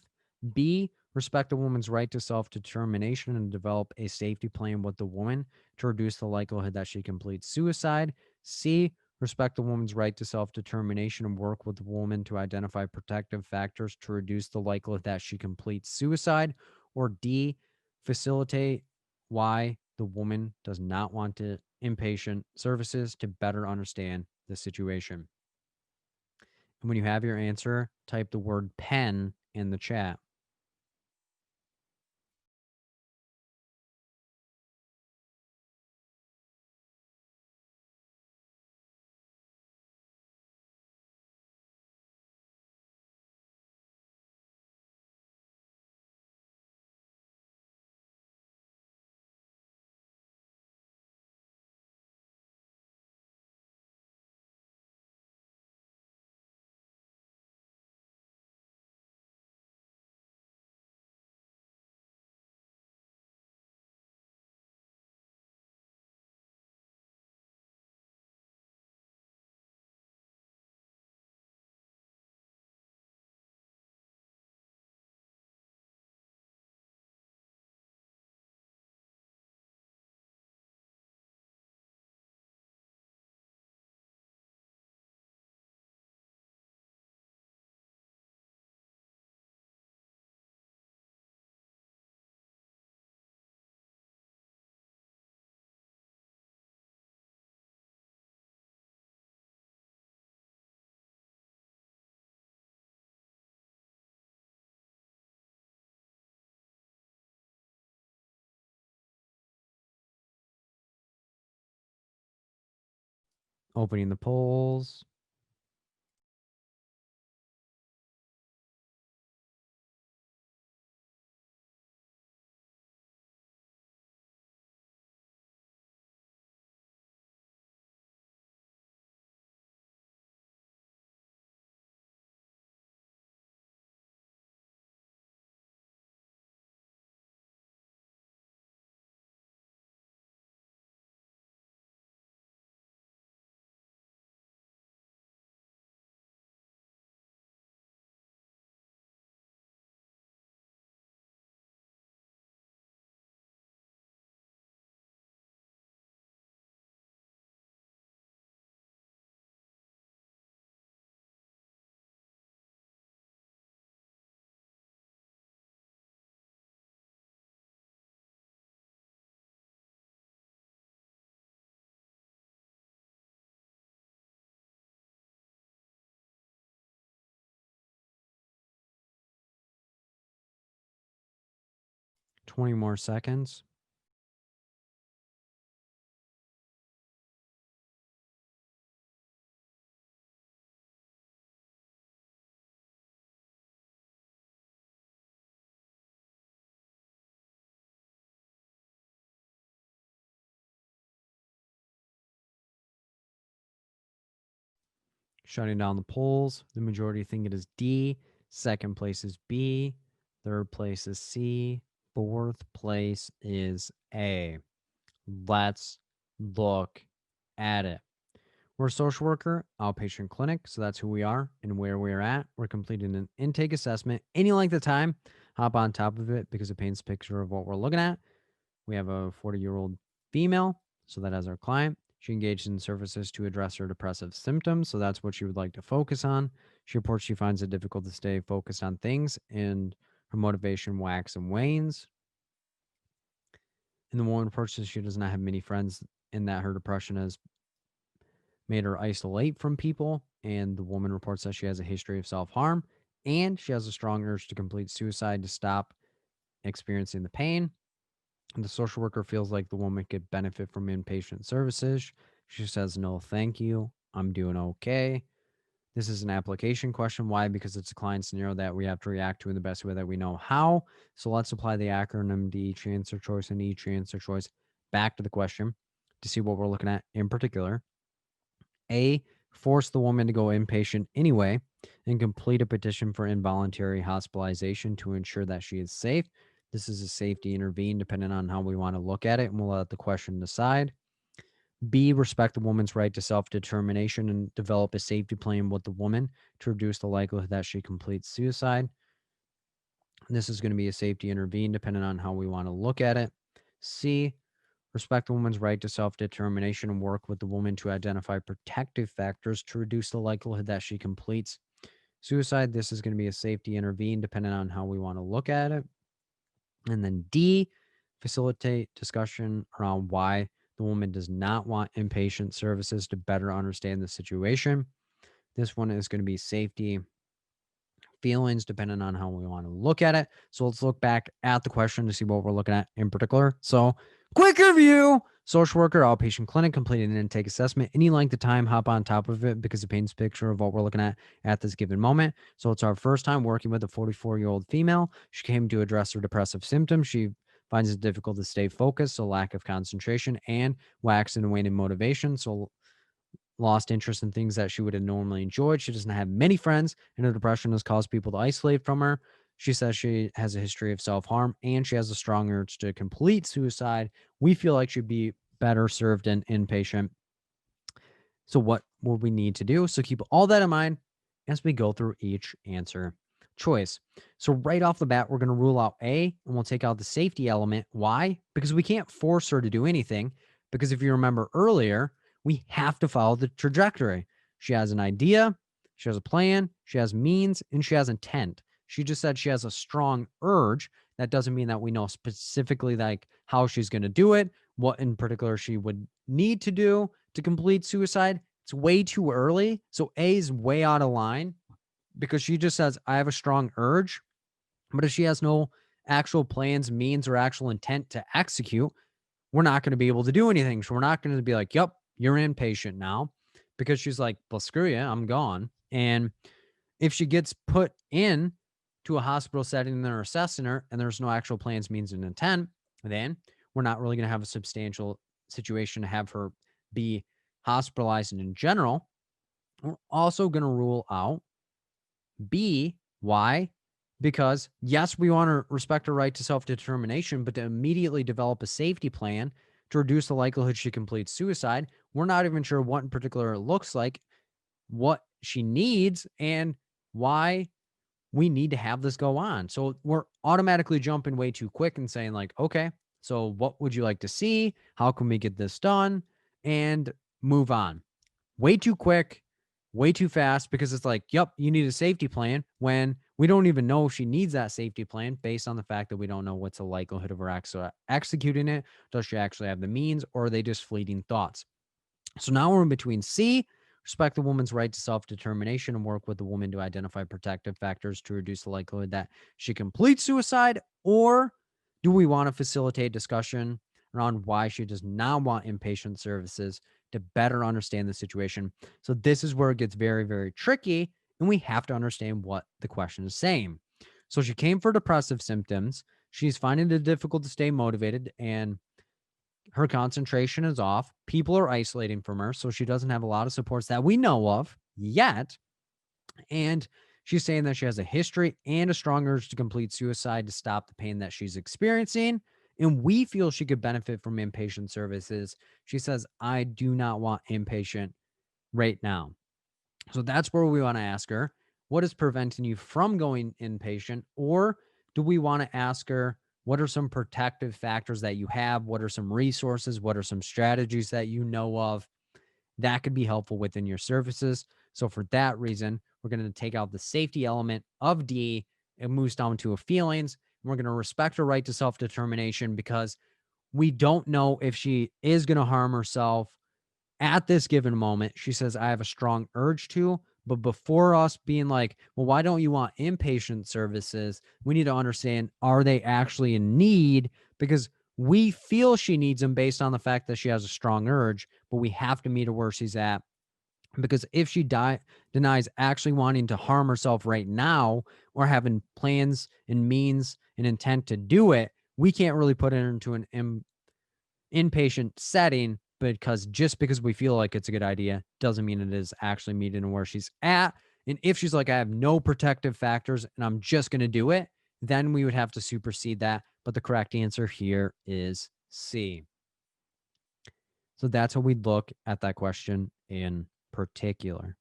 B: B, respect the woman's right to self determination and develop a safety plan with the woman to reduce the likelihood that she completes suicide. C, respect the woman's right to self determination and work with the woman to identify protective factors to reduce the likelihood that she completes suicide. Or D, facilitate why the woman does not want to inpatient services to better understand the situation. And when you have your answer, type the word pen in the chat. Opening the polls. Twenty more seconds. Shutting down the polls. The majority think it is D. Second place is B. Third place is C. Fourth place is A. Let's look at it. We're a social worker, outpatient clinic, so that's who we are and where we're at. We're completing an intake assessment. Any length of time, hop on top of it because it paints a picture of what we're looking at. We have a 40-year-old female, so that as our client. She engaged in services to address her depressive symptoms, so that's what she would like to focus on. She reports she finds it difficult to stay focused on things, and her motivation waxes and wanes. And the woman reports that she does not have many friends, and that her depression has made her isolate from people. And the woman reports that she has a history of self harm, and she has a strong urge to complete suicide to stop experiencing the pain. The social worker feels like the woman could benefit from inpatient services. She says, no, thank you. I'm doing okay. This is an application question. Why? Because it's a client scenario that we have to react to in the best way that we know how. So let's apply the acronym to each answer choice and each answer choice back to the question to see what we're looking at in particular. A, force the woman to go inpatient anyway and complete a petition for involuntary hospitalization to ensure that she is safe. This is a safety intervene, depending on how we want to look at it, and we'll let the question decide. B, respect the woman's right to self-determination and develop a safety plan with the woman to reduce the likelihood that she completes suicide. This is going to be a safety intervene, depending on how we want to look at it. C, respect the woman's right to self-determination and work with the woman to identify protective factors to reduce the likelihood that she completes suicide. This is going to be a safety intervene, depending on how we want to look at it. And then D, facilitate discussion around why the woman does not want inpatient services to better understand the situation. This one is going to be safety feelings, depending on how we want to look at it. So let's look back at the question to see what we're looking at in particular. So, quick review. Social worker, outpatient clinic, completed an intake assessment. Any length of time, hop on top of it because it paints a picture of what we're looking at this given moment. So it's our first time working with a 44-year-old female. She came to address her depressive symptoms. She finds it difficult to stay focused, so lack of concentration and wax and wane in motivation. So lost interest in things that she would have normally enjoyed. She doesn't have many friends, and her depression has caused people to isolate from her. She says she has a history of self-harm, and she has a strong urge to complete suicide. We feel like she'd be better served in inpatient. So what would we need to do? So keep all that in mind as we go through each answer choice. So right off the bat, we're going to rule out A, and we'll take out the safety element. Why? Because we can't force her to do anything. Because if you remember earlier, we have to follow the trajectory. She has an idea, she has a plan, she has means, and she has intent. She just said she has a strong urge. That doesn't mean that we know specifically like how she's going to do it, what in particular she would need to do to complete suicide. It's way too early. So A is way out of line because she just says, I have a strong urge. But if she has no actual plans, means, or actual intent to execute, we're not going to be able to do anything. So we're not going to be like, yep, you're inpatient now, because she's like, well, screw you, I'm gone. And if she gets put in to a hospital setting and they're assessing her and there's no actual plans, means, and intent, then we're not really going to have a substantial situation to have her be hospitalized. And in general, we're also going to rule out B. Why? Because yes, we want to respect her right to self-determination, but to immediately develop a safety plan to reduce the likelihood she completes suicide, we're not even sure what in particular it looks like, what she needs, and why we need to have this go on. So we're automatically jumping way too quick and saying like, okay, so what would you like to see? How can we get this done? And move on. Way too quick, way too fast, because it's like, yep, you need a safety plan when we don't even know if she needs that safety plan based on the fact that we don't know what's the likelihood of her executing it. Does she actually have the means, or are they just fleeting thoughts? So now we're in between C, respect the woman's right to self-determination and work with the woman to identify protective factors to reduce the likelihood that she completes suicide, or do we want to facilitate discussion around why she does not want inpatient services to better understand the situation? So this is where it gets very, very tricky, and we have to understand what the question is saying. So she came for depressive symptoms. She's finding it difficult to stay motivated, and her concentration is off. People are isolating from her, so she doesn't have a lot of supports that we know of yet. And she's saying that she has a history and a strong urge to complete suicide to stop the pain that she's experiencing. And we feel she could benefit from inpatient services. She says, I do not want inpatient right now. So that's where we want to ask her, what is preventing you from going inpatient? Or do we want to ask her, what are some protective factors that you have? What are some resources? What are some strategies that you know of that could be helpful within your services? So for that reason, we're going to take out the safety element of D. It moves down to a feelings. We're going to respect her right to self-determination because we don't know if she is going to harm herself at this given moment. She says, I have a strong urge to, but before us being like, well, why don't you want inpatient services? We need to understand, are they actually in need? Because We feel she needs them based on the fact that she has a strong urge, but we have to meet her where she's at. Because if she denies actually wanting to harm herself right now or having plans and means and intent to do it, we can't really put her into an inpatient setting, because just because we feel like it's a good idea doesn't mean it is actually meeting her where she's at. And if she's like, I have no protective factors and I'm just going to do it, then we would have to supersede that. But the correct answer here is C. So that's how we'd look at that question in particular.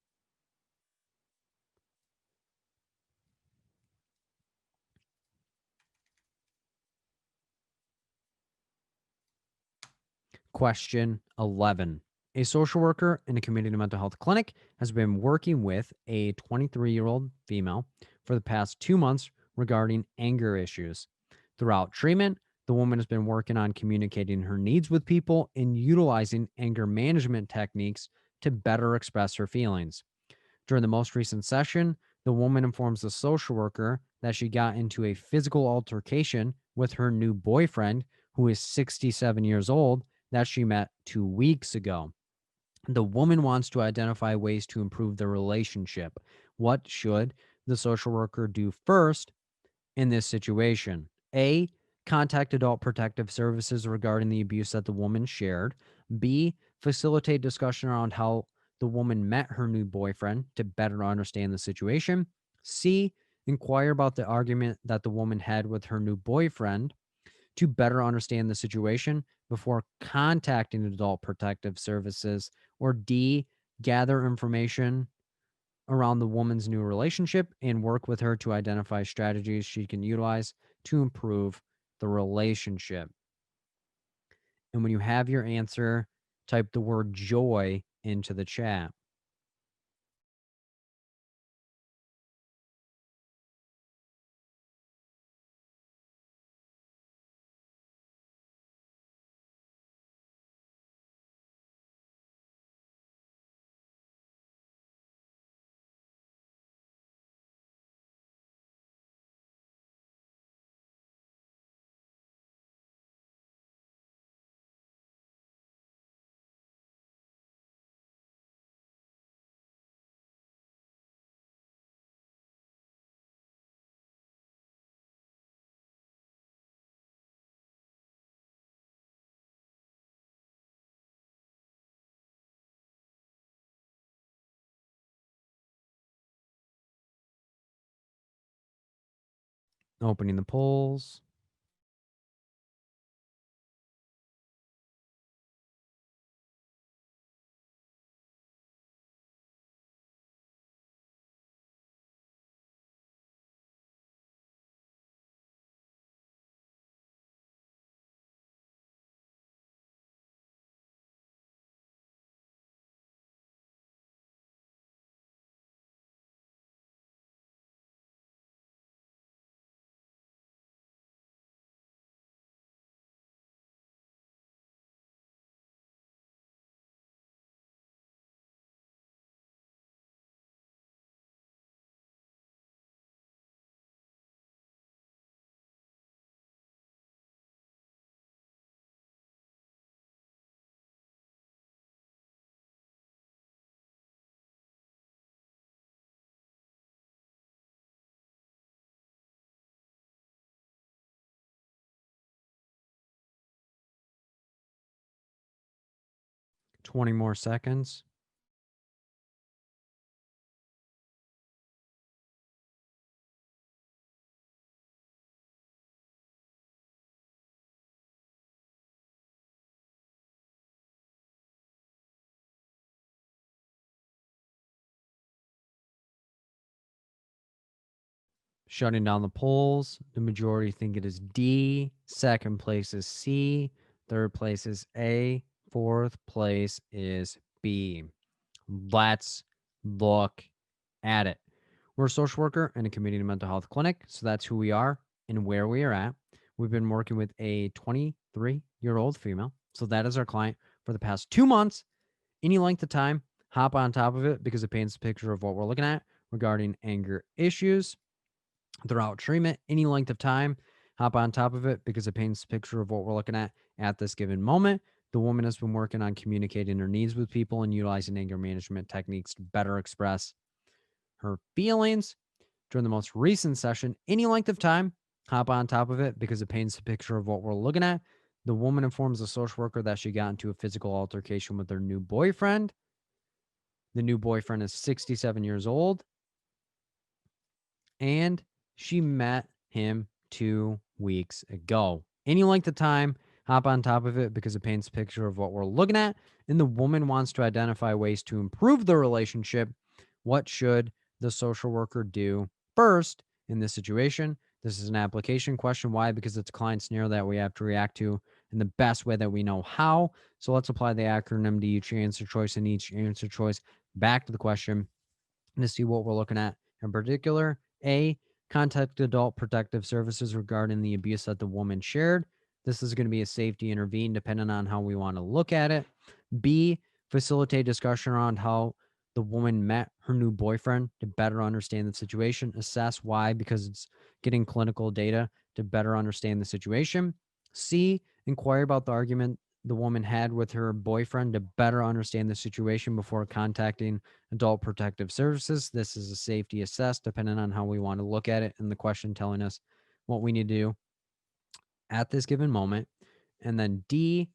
B: Question 11. A social worker in a community mental health clinic has been working with a 23-year-old female for the past 2 months regarding anger issues. Throughout treatment, the woman has been working on communicating her needs with people and utilizing anger management techniques to better express her feelings. During the most recent session, the woman informs the social worker that she got into a physical altercation with her new boyfriend, who is 67 years old, that she met 2 weeks ago. The woman wants to identify ways to improve the relationship. What should the social worker do first in this situation? A, contact Adult Protective Services regarding the abuse that the woman shared. B, facilitate discussion around how the woman met her new boyfriend to better understand the situation. C, inquire about the argument that the woman had with her new boyfriend to better understand the situation before contacting Adult Protective Services. Or D, gather information around the woman's new relationship and work with her to identify strategies she can utilize to improve the relationship. And when you have your answer, type the word joy into the chat. Opening the polls. Twenty more seconds. Shutting down the polls. The majority think it is D. Second place is C. Third place is A. Fourth place is B. Let's look at it. We're a social worker in a community mental health clinic, so that's who we are and where we are at. We've been working with a 23-year-old female, so that is our client for the past 2 months. Any length of time, hop on top of it because it paints a picture of what we're looking at regarding anger issues throughout treatment. Any length of time, hop on top of it because it paints a picture of what we're looking at this given moment. The woman has been working on communicating her needs with people and utilizing anger management techniques to better express her feelings. During the most recent session, any length of time, hop on top of it because it paints a picture of what we're looking at. The woman informs the social worker that she got into a physical altercation with her new boyfriend. The new boyfriend is 67 years old, and she met him 2 weeks ago. Any length of time, hop on top of it because it paints a picture of what we're looking at. And the woman wants to identify ways to improve the relationship. What should the social worker do first in this situation? This is an application question. Why? Because it's a client scenario that we have to react to in the best way that we know how. So let's apply the acronym to each answer choice and each answer choice back to the question to see what we're looking at. In particular, A, contact adult protective services regarding the abuse that the woman shared. This is going to be a safety intervene depending on how we want to look at it. B, facilitate discussion around how the woman met her new boyfriend to better understand the situation. Assess why, because it's getting clinical data to better understand the situation. C, inquire about the argument the woman had with her boyfriend to better understand the situation before contacting adult protective services. This is a safety assess depending on how we want to look at it, and the question telling us what we need to do at this given moment. And then D,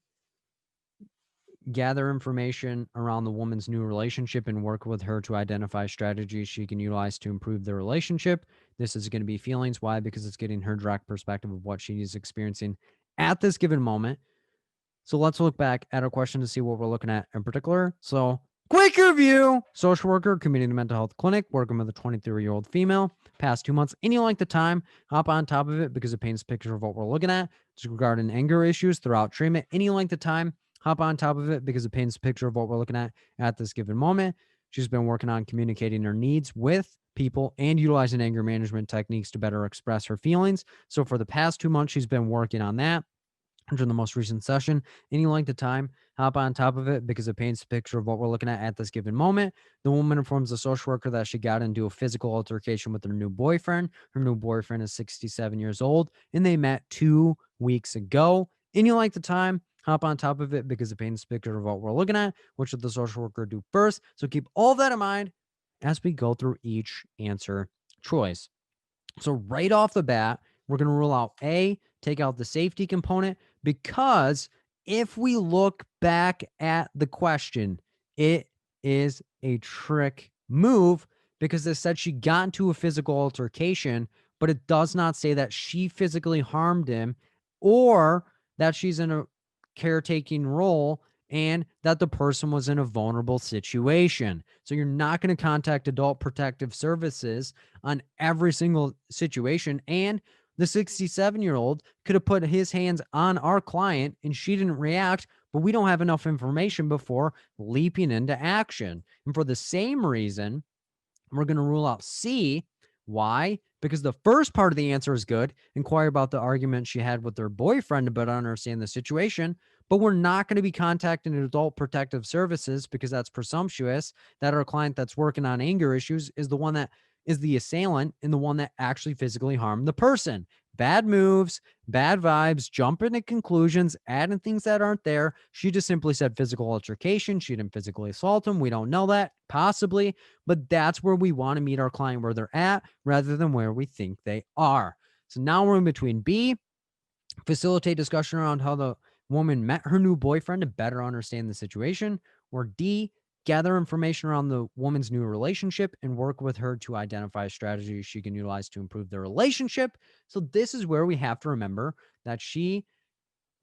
B: gather information around the woman's new relationship and work with her to identify strategies she can utilize to improve the relationship. This is going to be feelings. Why? Because it's getting her direct perspective of what she is experiencing at this given moment. So let's look back at our question to see what we're looking at in particular. So quick review. Social worker, community mental health clinic, working with a 23-year-old female. Past 2 months, any length of time, hop on top of it because it paints a picture of what we're looking at. It's regarding anger issues throughout treatment. Any length of time, hop on top of it because it paints a picture of what we're looking at this given moment. She's been working on communicating her needs with people and utilizing anger management techniques to better express her feelings. So for the past 2 months, she's been working on that. During the most recent session, any length of time, hop on top of it because it paints a picture of what we're looking at this given moment. The woman informs the social worker that she got into a physical altercation with her new boyfriend. Her new boyfriend is 67 years old, and they met 2 weeks ago. Any length of time, hop on top of it because it paints a picture of what we're looking at. What should the social worker do first? So keep all that in mind as we go through each answer choice. So right off the bat, we're going to rule out A, take out the safety component, because if we look back at the question, it is a trick move because it said she got into a physical altercation, but it does not say that she physically harmed him or that she's in a caretaking role and that the person was in a vulnerable situation. So you're not going to contact adult protective services on every single situation. And the 67-year-old could have put his hands on our client and she didn't react, but we don't have enough information before leaping into action. And for the same reason, we're going to rule out C. Why? Because the first part of the answer is good. Inquire about the argument she had with her boyfriend to better understand the situation. But we're not going to be contacting adult protective services because that's presumptuous that our client that's working on anger issues is the one that is the assailant and the one that actually physically harmed the person. Bad moves, bad vibes, jumping to conclusions, adding things that aren't there. She just simply said physical altercation. She didn't physically assault him. We don't know that, possibly, but that's where we want to meet our client where they're at rather than where we think they are. So now we're in between B, facilitate discussion around how the woman met her new boyfriend to better understand the situation, or D, gather information around the woman's new relationship and work with her to identify strategies she can utilize to improve the relationship. So this is where we have to remember that she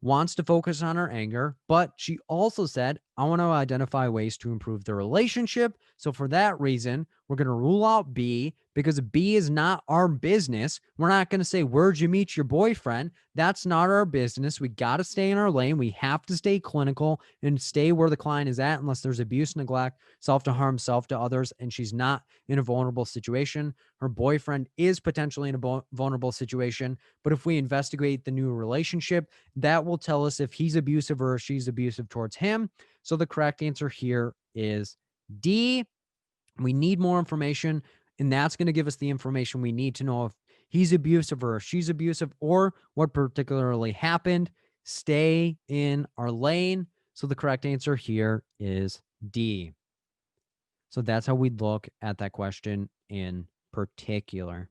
B: wants to focus on her anger, but she also said, I want to identify ways to improve the relationship. So for that reason, we're going to rule out B because B is not our business. We're not going to say, where'd you meet your boyfriend? That's not our business. We got to stay in our lane. We have to stay clinical and stay where the client is at unless there's abuse, neglect, self-to-harm, self to others, and she's not in a vulnerable situation. Her boyfriend is potentially in a vulnerable situation, but if we investigate the new relationship, that will tell us if he's abusive or if she's abusive towards him. So the correct answer here is D. We need more information, and that's going to give us the information we need to know if he's abusive or she's abusive or what particularly happened. Stay in our lane. So the correct answer here is D. So that's how we look at that question in particular.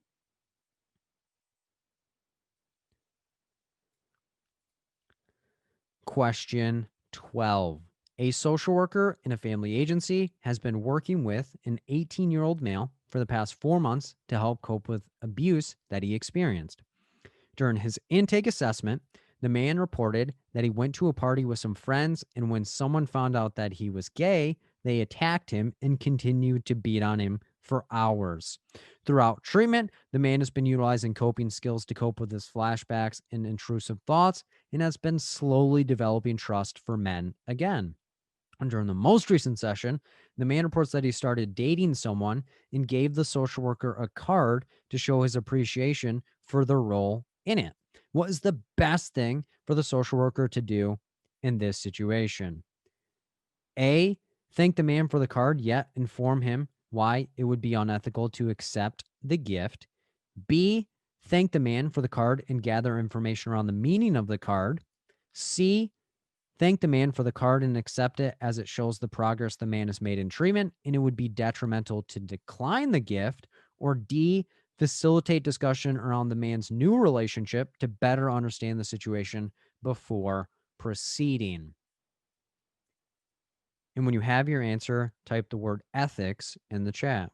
B: Question 12. A social worker in a family agency has been working with an 18-year-old male for the past 4 months to help cope with abuse that he experienced. During his intake assessment, the man reported that he went to a party with some friends, and when someone found out that he was gay, they attacked him and continued to beat on him for hours. Throughout treatment, the man has been utilizing coping skills to cope with his flashbacks and intrusive thoughts and has been slowly developing trust for men again. And during the most recent session, the man reports that he started dating someone and gave the social worker a card to show his appreciation for their role in it. What is the best thing for the social worker to do in this situation? A, thank the man for the card, yet inform him why it would be unethical to accept the gift. B, thank the man for the card and gather information around the meaning of the card. C, thank the man for the card and accept it as it shows the progress the man has made in treatment, and it would be detrimental to decline the gift. Or D, facilitate discussion around the man's new relationship to better understand the situation before proceeding. And when you have your answer, type the word ethics in the chat.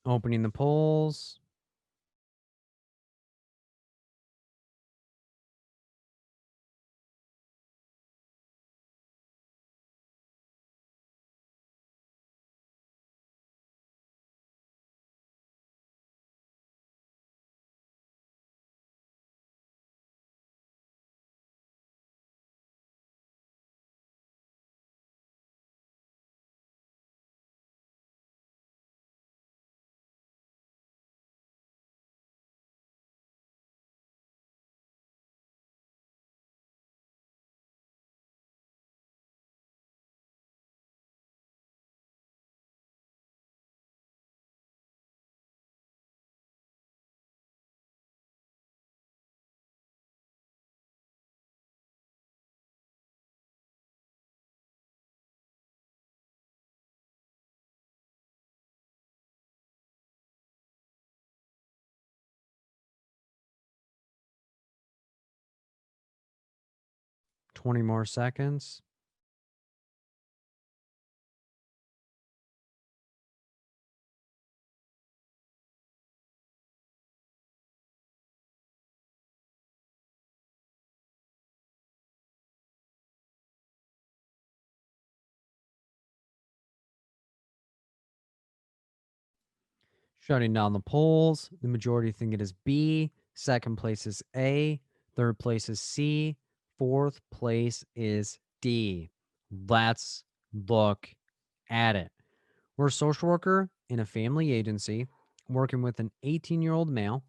B: Opening the polls. Twenty more seconds. Shutting down the polls. The majority think it is B. Second place is A. Third place is C. Fourth place is D. Let's look at it. We're a social worker in a family agency working with an 18-year-old male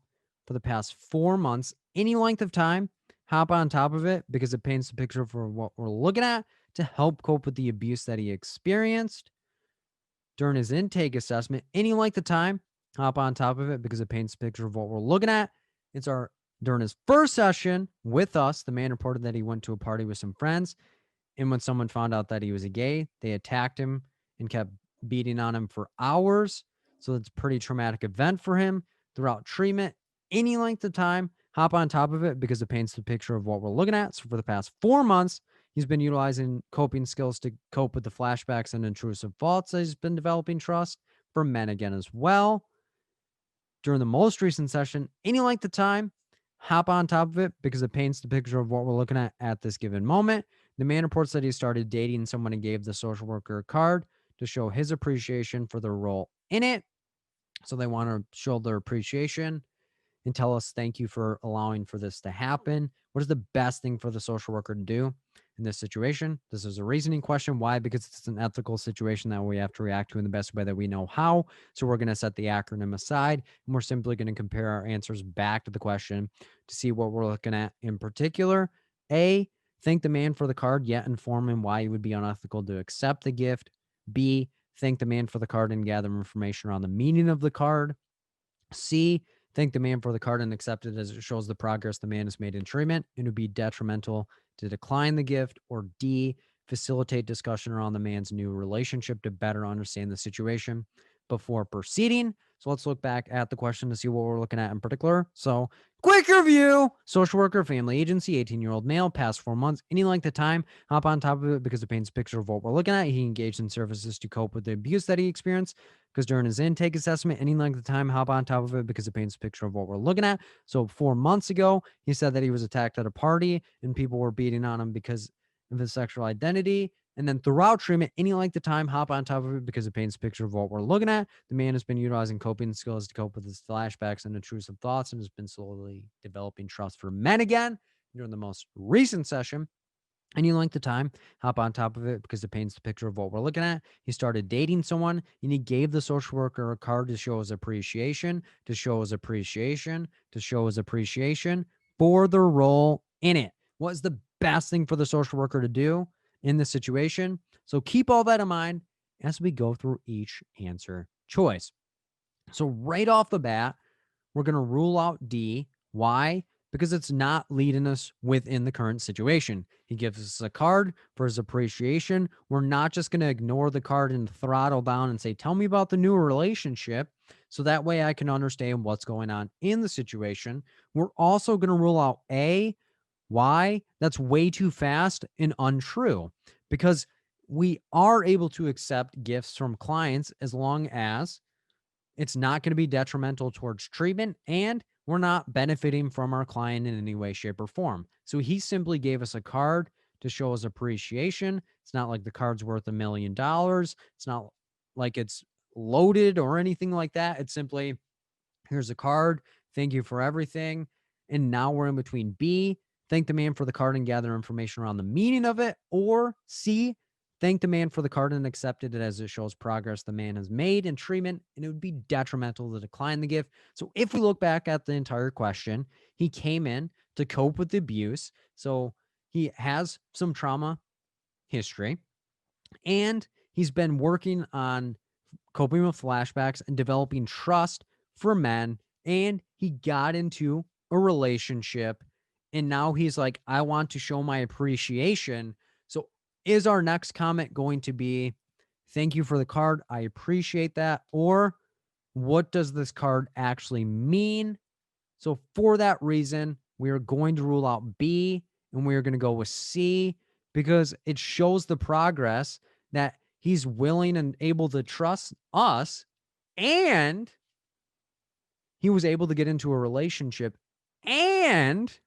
B: for the past 4 months. Any length of time, hop on top of it because it paints the picture for what we're looking at to help cope with the abuse that he experienced during his intake assessment. Any length of time, hop on top of it because it paints a picture of what we're looking at. During his first session with us, the man reported that he went to a party with some friends. And when someone found out that he was a gay, they attacked him and kept beating on him for hours. So it's a pretty traumatic event for him throughout treatment. Any length of time, hop on top of it because it paints the picture of what we're looking at. So for the past 4 months, he's been utilizing coping skills to cope with the flashbacks and intrusive thoughts. He's been developing trust for men again as well. During the most recent session, any length of time, hop on top of it because it paints the picture of what we're looking at this given moment. The man reports that he started dating someone and gave the social worker a card to show his appreciation for their role in it. So they want to show their appreciation and tell us thank you for allowing for this to happen. What is the best thing for the social worker to do in this situation? This is a reasoning question. Why? Because it's an ethical situation that we have to react to in the best way that we know how. So we're going to set the acronym aside and we're simply going to compare our answers back to the question to see what we're looking at in particular. A, thank the man for the card, yet inform him why it would be unethical to accept the gift. B, thank the man for the card and gather information around the meaning of the card. C, thank the man for the card and accept it as it shows the progress the man has made in treatment and would be detrimental to decline the gift. Or D, facilitate discussion around the man's new relationship to better understand the situation before proceeding. So let's look back at the question to see what we're looking at in particular. So quick review: social worker, family agency, 18-year-old male, past 4 months, any length of time, hop on top of it because it paints a picture of what we're looking at. He engaged in services to cope with the abuse that he experienced because during his intake assessment, any length of time, hop on top of it because it paints a picture of what we're looking at. So 4 months ago, he said that he was attacked at a party and people were beating on him because of his sexual identity. And then throughout treatment, any length of time, hop on top of it because it paints a picture of what we're looking at. The man has been utilizing coping skills to cope with his flashbacks and intrusive thoughts and has been slowly developing trust for men again during the most recent session. Any length of time, hop on top of it because it paints the picture of what we're looking at. He started dating someone and he gave the social worker a card to show his appreciation, to show his appreciation, to show his appreciation for the role in it. What is the best thing for the social worker to do in this situation? So keep all that in mind as we go through each answer choice. So right off the bat, we're going to rule out D. Why? Because it's not leading us within the current situation. He gives us a card for his appreciation. We're not just going to ignore the card and throttle down and say, tell me about the new relationship. So that way I can understand what's going on in the situation. We're also going to rule out A. Why? That's way too fast and untrue because we are able to accept gifts from clients as long as it's not going to be detrimental towards treatment and we're not benefiting from our client in any way, shape, or form. So he simply gave us a card to show his appreciation. It's not like the card's worth $1 million. It's not like it's loaded or anything like that. It's simply, here's a card. Thank you for everything. And now we're in between B, thank the man for the card and gather information around the meaning of it, or C, thank the man for the card and accept it as it shows progress the man has made in treatment, and it would be detrimental to decline the gift. So if we look back at the entire question, he came in to cope with the abuse. So he has some trauma history, and he's been working on coping with flashbacks and developing trust for men. And he got into a relationship. And now he's like, I want to show my appreciation. So is our next comment going to be, thank you for the card, I appreciate that? Or what does this card actually mean? So for that reason, we are going to rule out B and we are going to go with C because it shows the progress that he's willing and able to trust us, and he was able to get into a relationship, and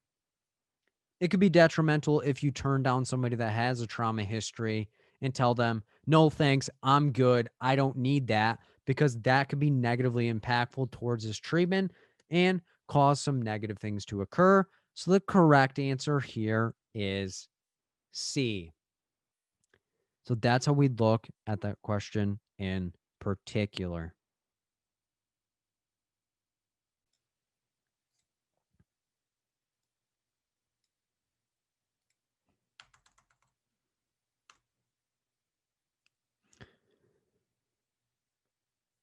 B: it could be detrimental if you turn down somebody that has a trauma history and tell them, no, thanks, I'm good, I don't need that, because that could be negatively impactful towards his treatment and cause some negative things to occur. So the correct answer here is C. So that's how we look at that question in particular.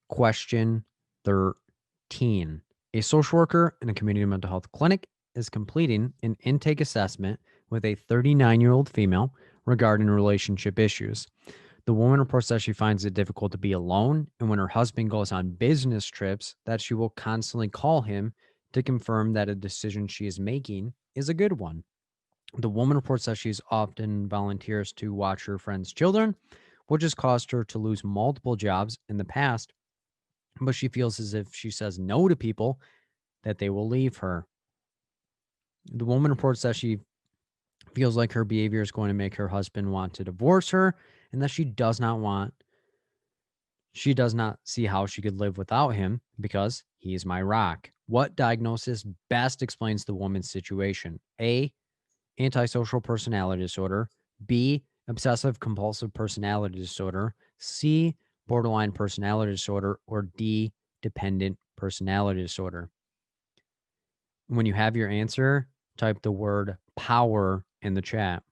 B: Question 13. 18. A social worker in a community mental health clinic is completing an intake assessment with a 39-year-old female regarding relationship issues. The woman reports that she finds it difficult to be alone, and when her husband goes on business trips, that she will constantly call him to confirm that a decision she is making is a good one. The woman reports that she's often volunteers to watch her friends' children, which has caused her to lose multiple jobs in the past, but she feels as if she says no to people that they will leave her. The woman reports that she feels like her behavior is going to make her husband want to divorce her and that she does not see how she could live without him because he's my rock. What diagnosis best explains the woman's situation? A, antisocial personality disorder. B, obsessive compulsive personality disorder. C, borderline personality disorder. Or D, dependent personality disorder. When you have your answer, type the word power in the chat.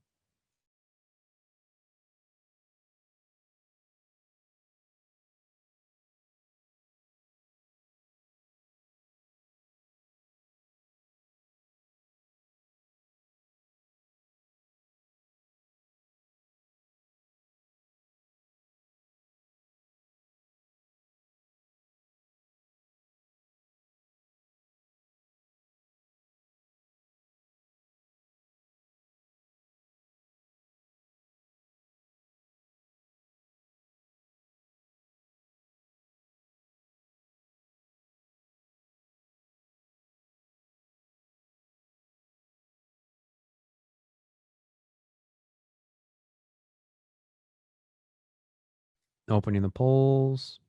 B: Opening the polls.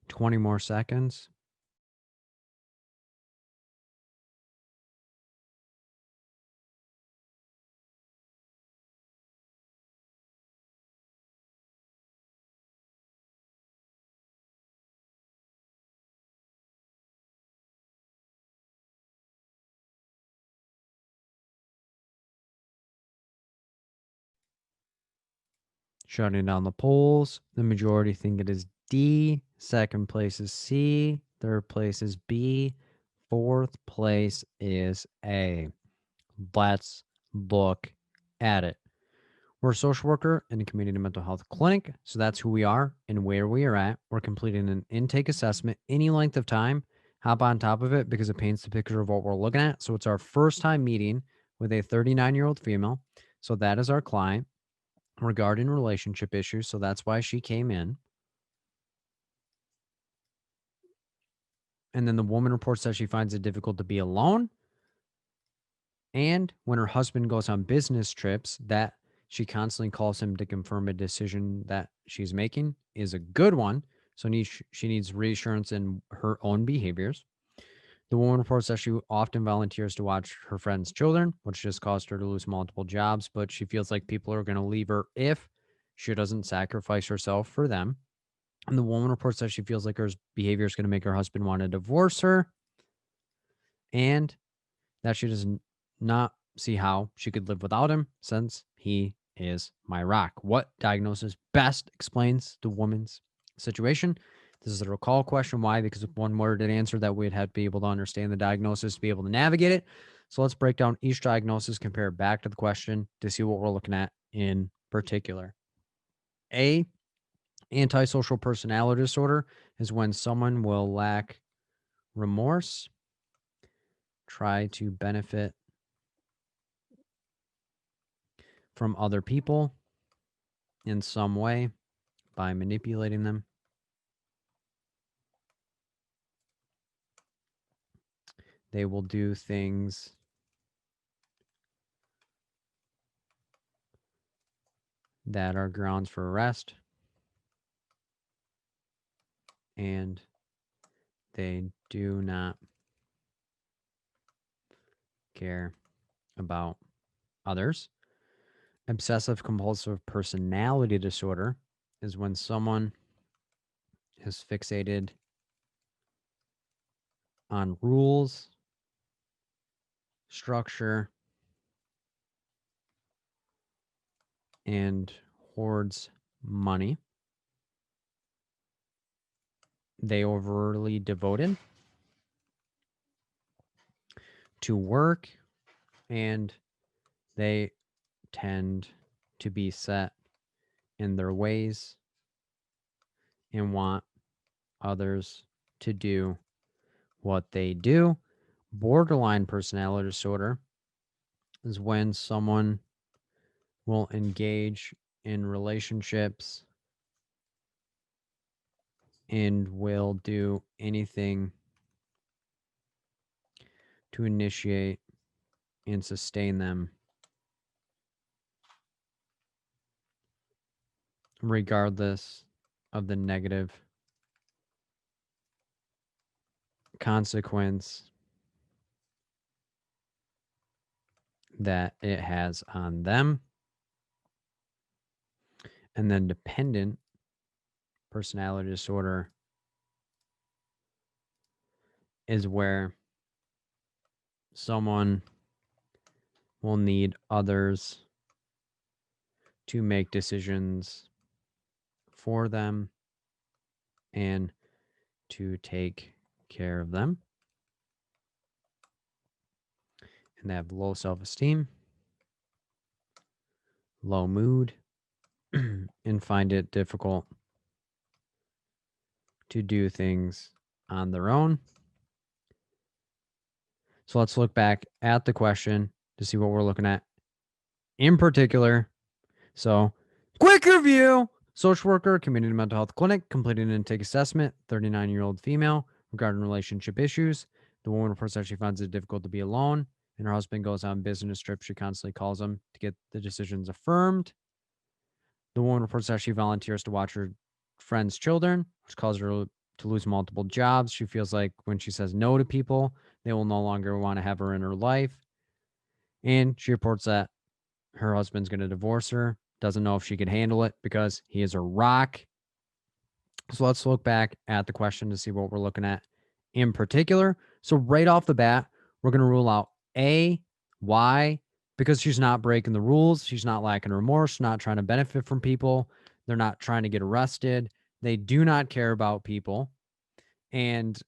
B: Twenty more seconds. Shutting down the polls. The majority think it is D. Second place is C. Third place is B. Fourth place is A. Let's look at it. We're a social worker in a community mental health clinic. So that's who we are and where we are at. We're completing an intake assessment any length of time. Hop on top of it because it paints the picture of what we're looking at. So it's our first time meeting with a 39-year-old female. So that is our client regarding relationship issues. So that's why she came in. And then the woman reports that she finds it difficult to be alone. And when her husband goes on business trips, that she constantly calls him to confirm a decision that she's making is a good one. So she needs reassurance in her own behaviors. The woman reports that she often volunteers to watch her friends' children, which just caused her to lose multiple jobs, but she feels like people are going to leave her if she doesn't sacrifice herself for them. And the woman reports that she feels like her behavior is going to make her husband want to divorce her and that she does not see how she could live without him since he is my rock. What diagnosis best explains the woman's situation? This is a recall question. Why? Because if one worded answer that we'd have to be able to understand the diagnosis to be able to navigate it. So let's break down each diagnosis, compare it back to the question to see what we're looking at in particular. A, antisocial personality disorder is when someone will lack remorse, try to benefit from other people in some way by manipulating them. They will do things that are grounds for arrest, and they do not care about others. Obsessive compulsive personality disorder is when someone is fixated on rules, structure, and hoards money. They overly devoted to work, and they tend to be set in their ways and want others to do what they do. Borderline personality disorder is when someone will engage in relationships and will do anything to initiate and sustain them, regardless of the negative consequence that it has on them. And then dependent personality disorder is where someone will need others to make decisions for them and to take care of them. And they have low self-esteem, low mood, and find it difficult to do things on their own. So let's look back at the question to see what we're looking at in particular. So, quick review. Social worker, community mental health clinic, completed an intake assessment, 39-year-old female, regarding relationship issues. The woman reports that she finds it difficult to be alone, and her husband goes on business trips. She constantly calls him to get the decisions affirmed. The woman reports that she volunteers to watch her friends' children, which causes her to lose multiple jobs. She feels like when she says no to people, they will no longer want to have her in her life. And she reports that her husband's going to divorce her. Doesn't know if she could handle it because he is a rock. So let's look back at the question to see what we're looking at in particular. So right off the bat, we're going to rule out A. Why? Because she's not breaking the rules. She's not lacking remorse, not trying to benefit from people. They're not trying to get arrested. They do not care about people. And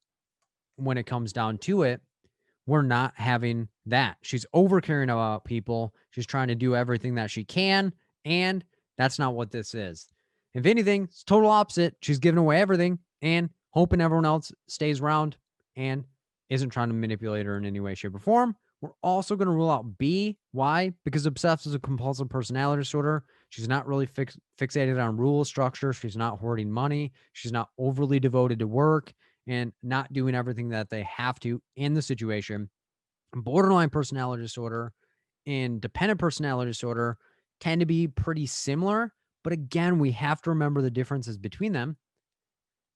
B: when it comes down to it, we're not having that. She's over caring about people. She's trying to do everything that she can. And that's not what this is. If anything, it's total opposite. She's giving away everything and hoping everyone else stays around and isn't trying to manipulate her in any way, shape, or form. We're also going to rule out B. Why? Because obsessive compulsive personality disorder. She's not really fixated on rules, structure. She's not hoarding money. She's not overly devoted to work and not doing everything that they have to in the situation. Borderline personality disorder and dependent personality disorder tend to be pretty similar. But again, we have to remember the differences between them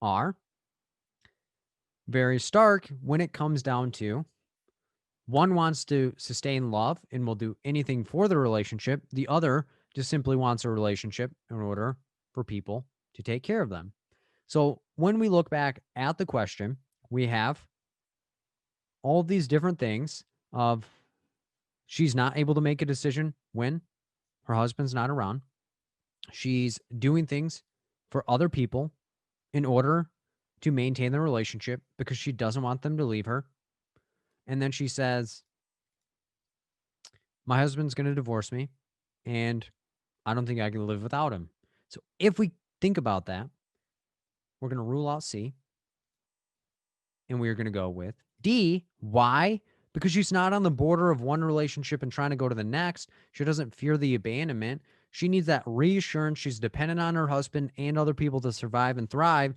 B: are very stark when it comes down to one wants to sustain love and will do anything for the relationship. The other just simply wants a relationship in order for people to take care of them. So when we look back at the question, we have all of these different things of she's not able to make a decision when her husband's not around. She's doing things for other people in order to maintain the relationship because she doesn't want them to leave her. And then she says, my husband's going to divorce me and I don't think I can live without him. So if we think about that, we're going to rule out C and we're going to go with D. Why? Because she's not on the border of one relationship and trying to go to the next. She doesn't fear the abandonment. She needs that reassurance. She's dependent on her husband and other people to survive and thrive.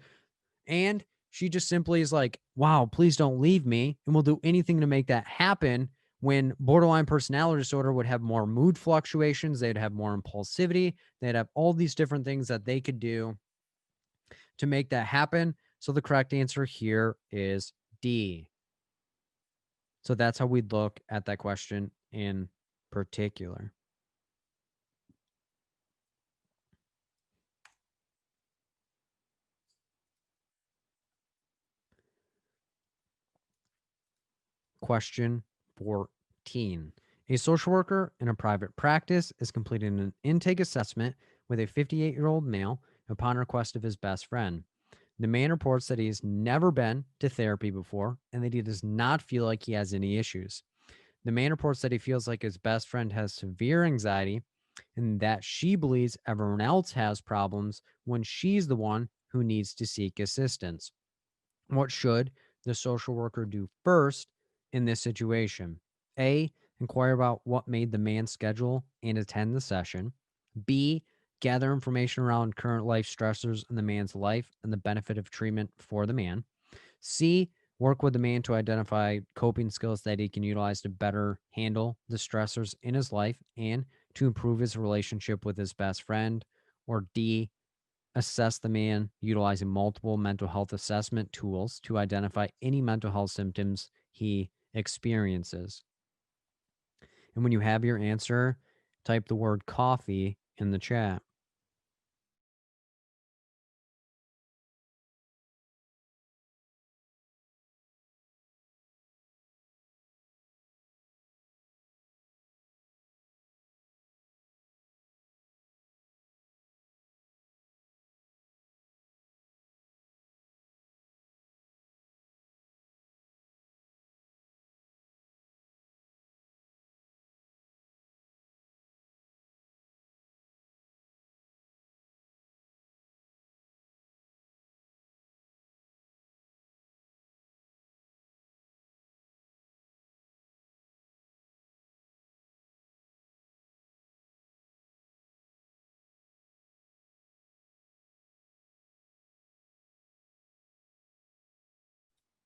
B: And she just simply is like, wow, please don't leave me. And we'll do anything to make that happen. When borderline personality disorder would have more mood fluctuations, they'd have more impulsivity, they'd have all these different things that they could do to make that happen. So the correct answer here is D. So that's how we'd look at that question in particular. Question 14. A social worker in a private practice is completing an intake assessment with a 58-year-old male upon request of his best friend. The man reports that he has never been to therapy before and that he does not feel like he has any issues. The man reports that he feels like his best friend has severe anxiety and that she believes everyone else has problems when she's the one who needs to seek assistance. What should the social worker do first in this situation? A, inquire about what made the man schedule and attend the session. B, gather information around current life stressors in the man's life and the benefit of treatment for the man. C, work with the man to identify coping skills that he can utilize to better handle the stressors in his life and to improve his relationship with his best friend. Or D, assess the man utilizing multiple mental health assessment tools to identify any mental health symptoms he experiences. And when you have your answer, type the word coffee in the chat.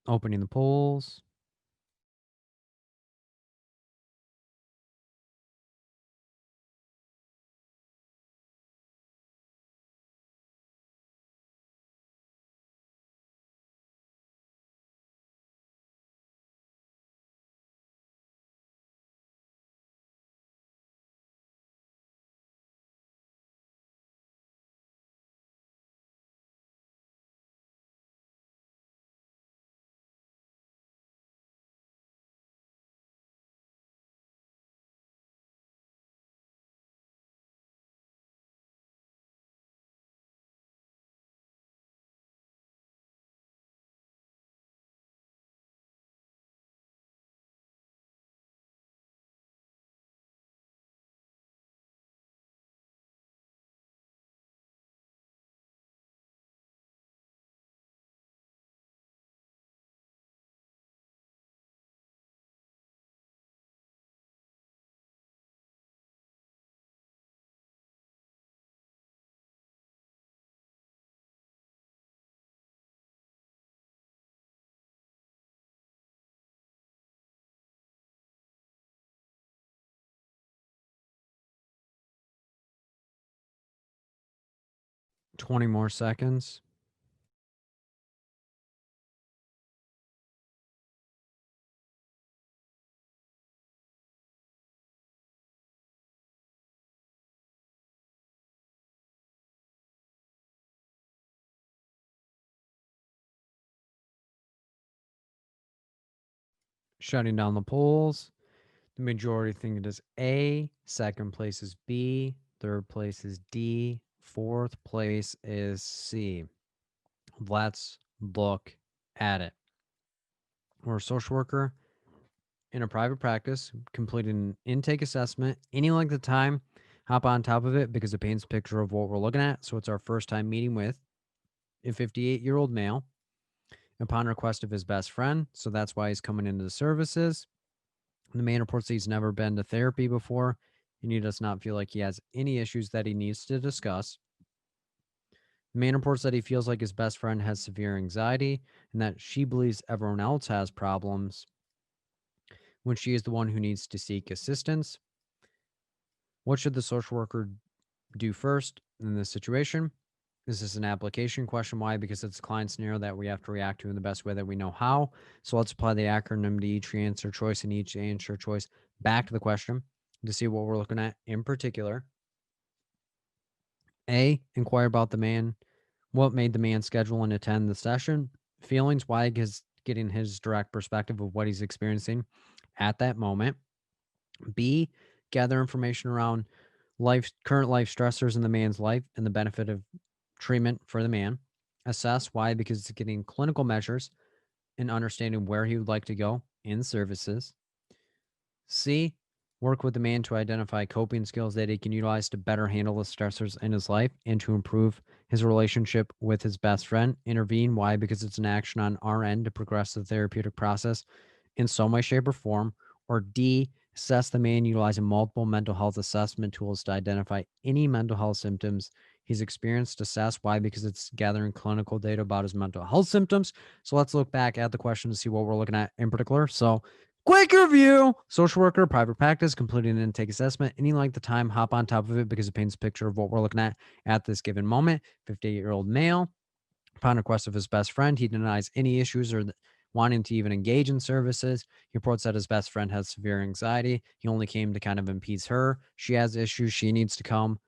B: Opening the polls. Twenty more seconds. Shutting down the polls. The majority think it is A. Second place is B. Third place is D. Fourth place is C. Let's look at it. We're a social worker in a private practice, completing an intake assessment any length of time. hop on top of it because it paints a picture of what we're looking at. So it's our first time meeting with a 58-year-old male upon request of his best friend. So that's why he's coming into the services. The man reports that he's never been to therapy before, and he does not feel like he has any issues that he needs to discuss. The man reports that he feels like his best friend has severe anxiety and that she believes everyone else has problems when she is the one who needs to seek assistance. What should the social worker do first in this situation? This is an application question. Why? Because it's a client scenario that we have to react to in the best way that we know how. So let's apply the acronym to each answer choice and each answer choice back to the question to see what we're looking at in particular. A, inquire about the man. What made the man schedule and attend the session? Feelings, why? Because getting his direct perspective of what he's experiencing at that moment. B, gather information around current life stressors in the man's life and the benefit of treatment for the man. Assess why, because it's getting clinical measures and understanding where he would like to go in services. C, work with the man to identify coping skills that he can utilize to better handle the stressors in his life and to improve his relationship with his best friend. Intervene. Why? Because it's an action on our end to progress the therapeutic process in some way, shape, or form. Or D, assess the man utilizing multiple mental health assessment tools to identify any mental health symptoms he's experienced. Assess. Why? Because it's gathering clinical data about his mental health symptoms. So let's look back at the question to see what we're looking at in particular. So quick review: social worker, private practice, completing an intake assessment. Any length of time, hop on top of it because it paints a picture of what we're looking at this given moment. 58-year-old male. Upon request of his best friend, he denies any issues or wanting to even engage in services. He reports that his best friend has severe anxiety. He only came to kind of appease her. She has issues. She needs to come.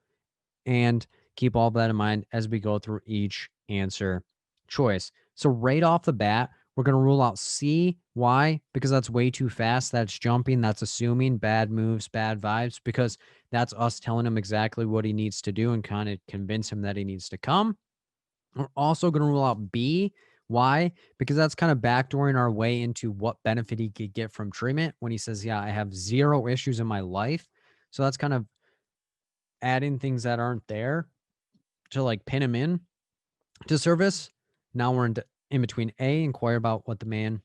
B: And keep all that in mind as we go through each answer choice. So right off the bat, we're going to rule out C. Why? Because that's way too fast. That's jumping. That's assuming bad moves, bad vibes, because that's us telling him exactly what he needs to do and kind of convince him that he needs to come. We're also going to rule out B. Why? Because that's kind of backdooring our way into what benefit he could get from treatment when he says, yeah, I have zero issues in my life. So that's kind of adding things that aren't there to like pin him in to service. Now we're in between A, inquire about what the man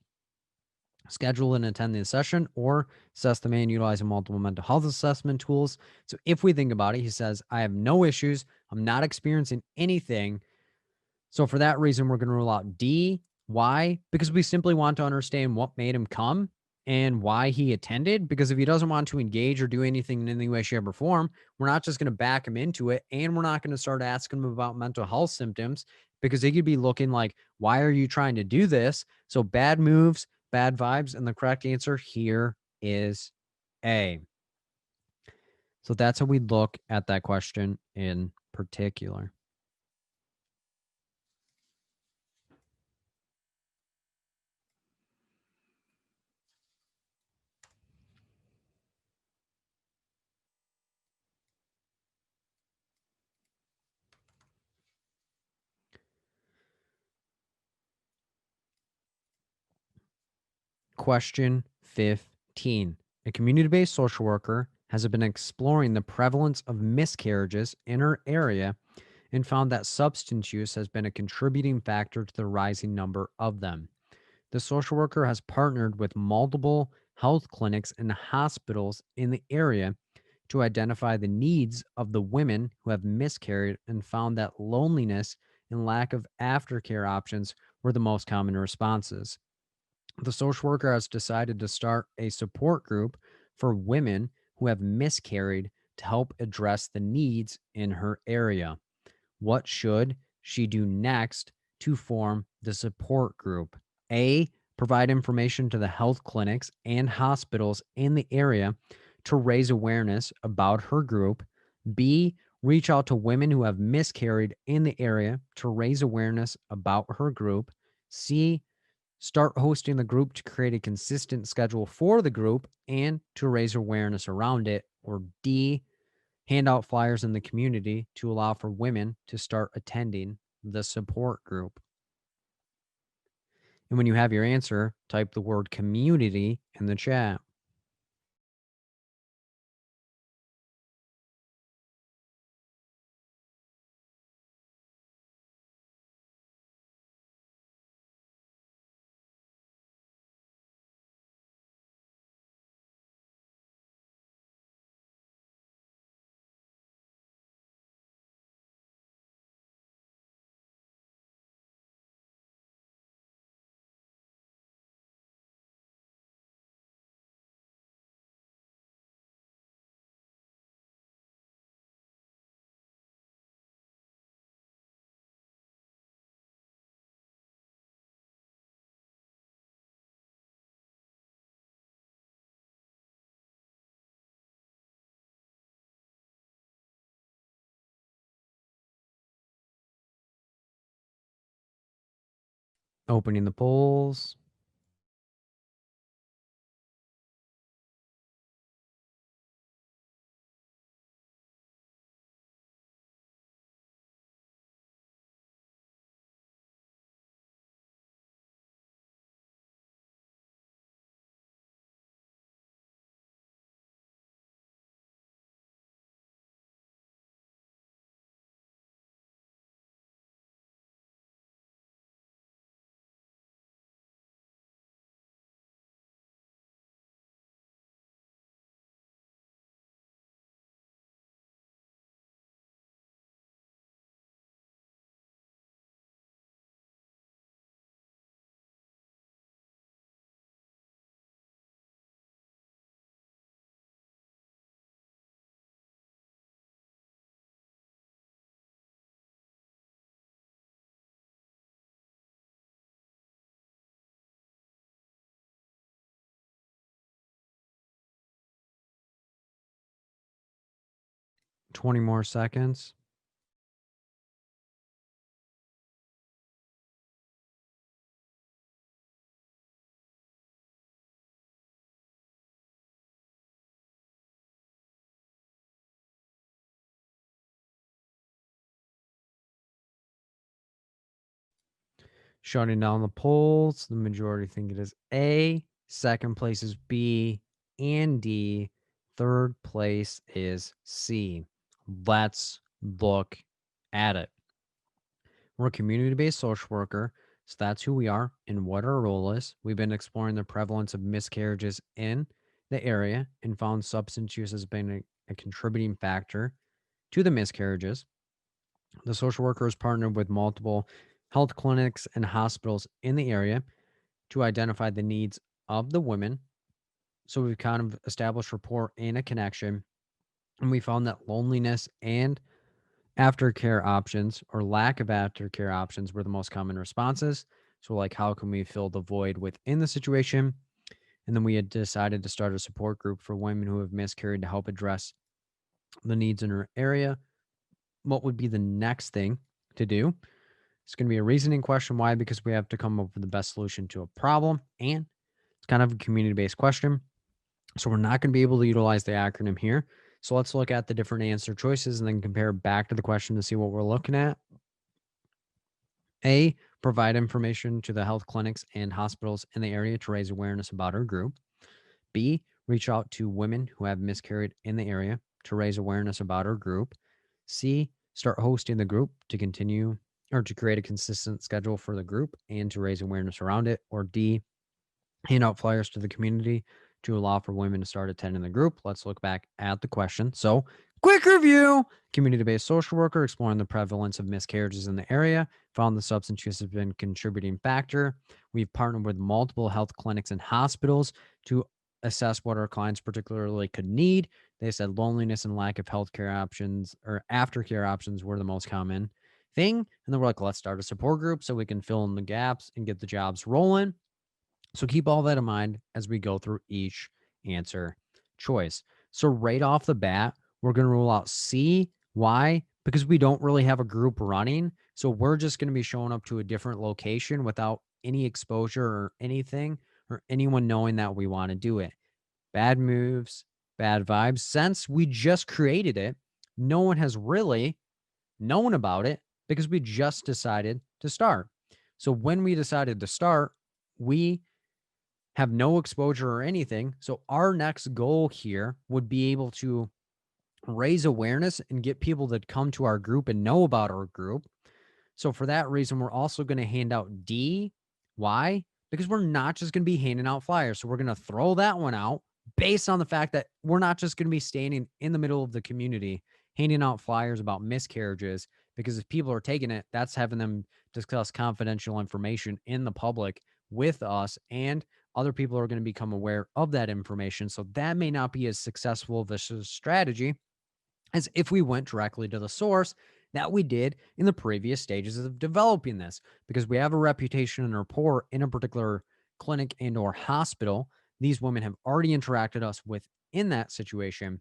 B: schedule and attend the session, or assess the man utilizing multiple mental health assessment tools. So if we think about it, he says, I have no issues. I'm not experiencing anything. So for that reason, we're going to rule out D. Why? Because we simply want to understand what made him come and why he attended. Because if he doesn't want to engage or do anything in any way, shape, or form, we're not just going to back him into it. And we're not going to start asking him about mental health symptoms because he could be looking like, why are you trying to do this? So bad moves, bad vibes. And the correct answer here is A. So that's how we look at that question in particular. Question 15. A community-based social worker has been exploring the prevalence of miscarriages in her area and found that substance use has been a contributing factor to the rising number of them. The social worker has partnered with multiple health clinics and hospitals in the area to identify the needs of the women who have miscarried and found that loneliness and lack of aftercare options were the most common responses. The social worker has decided to start a support group for women who have miscarried to help address the needs in her area. What should she do next to form the support group? A, provide information to the health clinics and hospitals in the area to raise awareness about her group. B, reach out to women who have miscarried in the area to raise awareness about her group. C, start hosting the group to create a consistent schedule for the group and to raise awareness around it. Or D, hand out flyers in the community to allow for women to start attending the support group. And when you have your answer, type the word community in the chat. Opening the polls. Twenty more seconds. Shutting down the polls. The majority think it is A. Second place is B and D. Third place is C. Let's look at it. We're a community-based social worker, so that's who we are and what our role is. We've been exploring the prevalence of miscarriages in the area and found substance use has been a contributing factor to the miscarriages. The social worker has partnered with multiple health clinics and hospitals in the area to identify the needs of the women. So we've kind of established rapport and a connection. And we found that loneliness and aftercare options or lack of aftercare options were the most common responses. So, like, how can we fill the void within the situation? And then we had decided to start a support group for women who have miscarried to help address the needs in her area. What would be the next thing to do? It's going to be a reasoning question. Why? Because we have to come up with the best solution to a problem. And it's kind of a community based question. So we're not going to be able to utilize the acronym here. So let's look at the different answer choices and then compare back to the question to see what we're looking at. A, provide information to the health clinics and hospitals in the area to raise awareness about our group. B, reach out to women who have miscarried in the area to raise awareness about our group. C, start hosting the group to continue or to create a consistent schedule for the group and to raise awareness around it. Or D, hand out flyers to the community to allow for women to start attending the group. Let's look back at the question. So, quick review. Community-based social worker exploring the prevalence of miscarriages in the area, found the substance use has been a contributing factor. We've partnered with multiple health clinics and hospitals to assess what our clients particularly could need. They said loneliness and lack of healthcare options or aftercare options were the most common thing. And then we're like, let's start a support group so we can fill in the gaps and get the jobs rolling. So keep all that in mind as we go through each answer choice. So right off the bat, we're going to rule out C. Why? Because we don't really have a group running. So we're just going to be showing up to a different location without any exposure or anything or anyone knowing that we want to do it. Bad moves, bad vibes. Since we just created it, no one has really known about it because we just decided to start. So when we decided to start, we have no exposure or anything. So our next goal here would be able to raise awareness and get people to come to our group and know about our group. So for that reason, we're also going to hand out D. Why? Because we're not just going to be handing out flyers. So we're going to throw that one out based on the fact that we're not just going to be standing in the middle of the community handing out flyers about miscarriages, because if people are taking it, that's having them discuss confidential information in the public with us, and other people are going to become aware of that information. So that may not be as successful of a strategy as if we went directly to the source that we did in the previous stages of developing this, because we have a reputation and rapport in a particular clinic and or hospital. These women have already interacted us with in that situation.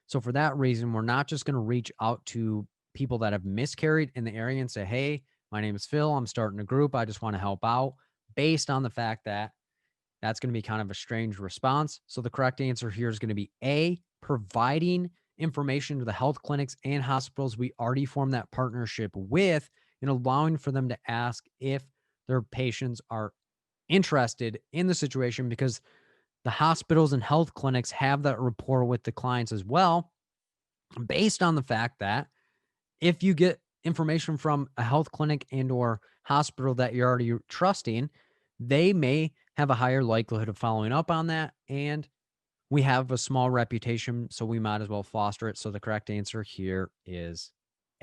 B: So for that reason, we're not just going to reach out to people that have miscarried in the area and say, hey, My name is Phil. I'm starting a group. I just want to help out, based on the fact that that's going to be kind of a strange response. So the correct answer here is going to be A, providing information to the health clinics and hospitals we already formed that partnership with, and allowing for them to ask if their patients are interested in the situation, because the hospitals and health clinics have that rapport with the clients as well, based on the fact that if you get information from a health clinic and or hospital that you're already trusting, they may have a higher likelihood of following up on that. And we have a small reputation, so we might as well foster it. So the correct answer here is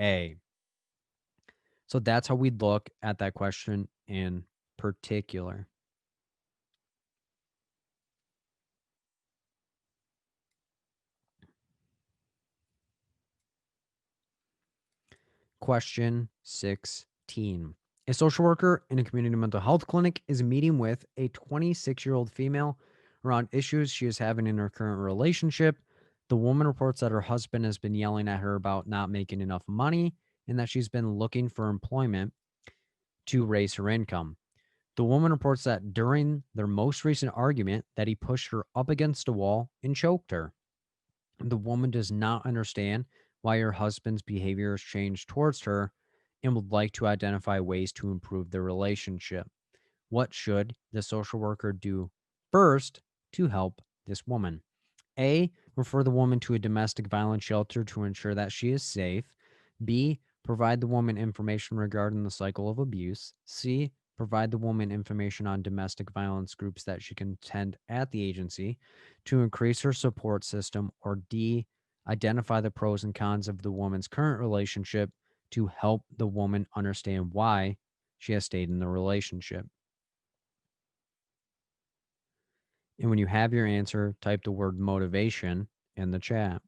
B: A. So that's how we'd look at that question in particular. Question 16. A social worker in a community mental health clinic is meeting with a 26-year-old female around issues she is having in her current relationship. The woman reports that her husband has been yelling at her about not making enough money and that she's been looking for employment to raise her income. The woman reports that during their most recent argument that he pushed her up against a wall and choked her. The woman does not understand why her husband's behavior has changed towards her and would like to identify ways to improve the relationship. What should the social worker do first to help this woman? A, refer the woman to a domestic violence shelter to ensure that she is safe. B, provide the woman information regarding the cycle of abuse. C, provide the woman information on domestic violence groups that she can attend at the agency to increase her support system. Or D, identify the pros and cons of the woman's current relationship to help the woman understand why she has stayed in the relationship. And when you have your answer, type the word motivation in the chat.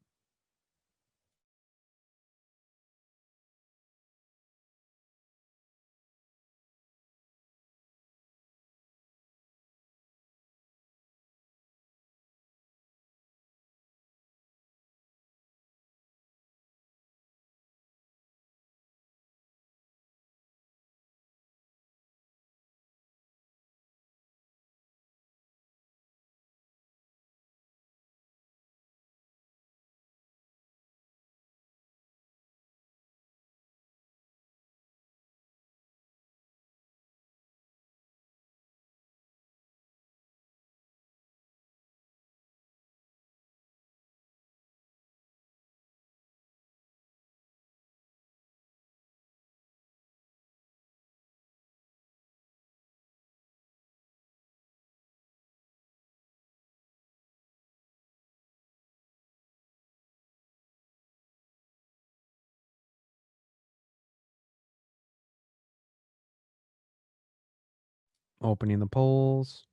B: Opening the polls.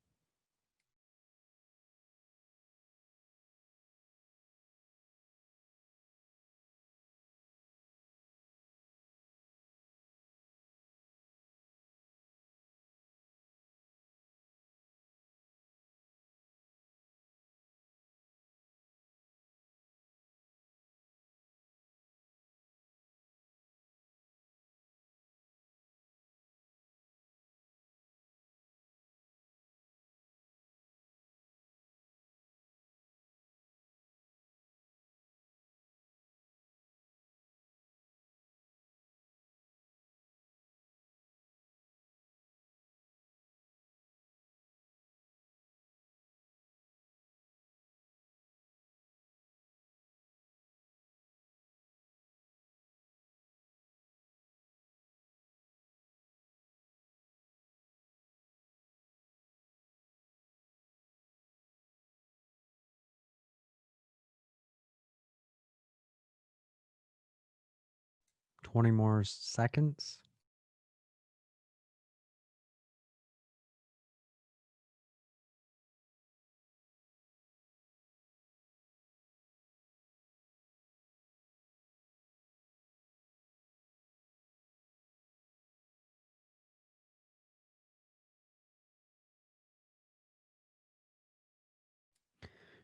B: Twenty more seconds.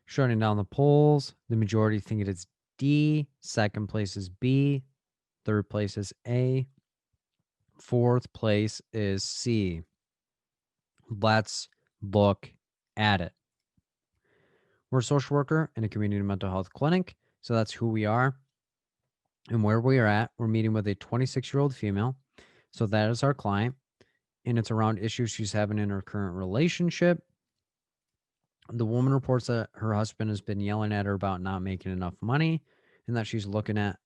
B: Shutting down the polls. The majority think it is D. Second place is B. Third place is A. fourth place is C. Let's look at it. We're a social worker in a community mental health clinic. So that's who we are and where we are at. We're meeting with a 26-year-old female. So that is our client. And it's around issues she's having in her current relationship. The woman reports that her husband has been yelling at her about not making enough money and that she's looking at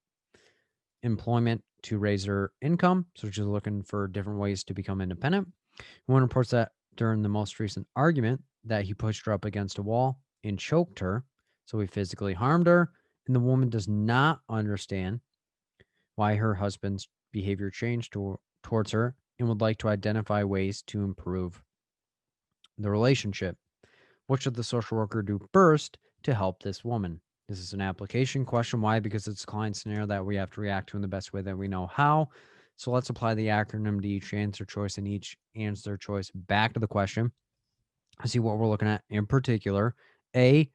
B: employment to raise her income. So she's looking for different ways to become independent. The woman reports that during the most recent argument that he pushed her up against a wall and choked her. So he physically harmed her. And the woman does not understand why her husband's behavior changed towards her and would like to identify ways to improve the relationship. What should the social worker do first to help this woman? This is an application question. Why? Because it's a client scenario that we have to react to in the best way that we know how. So let's apply the acronym to each answer choice and each answer choice back to the question. See what we're looking at in particular. A,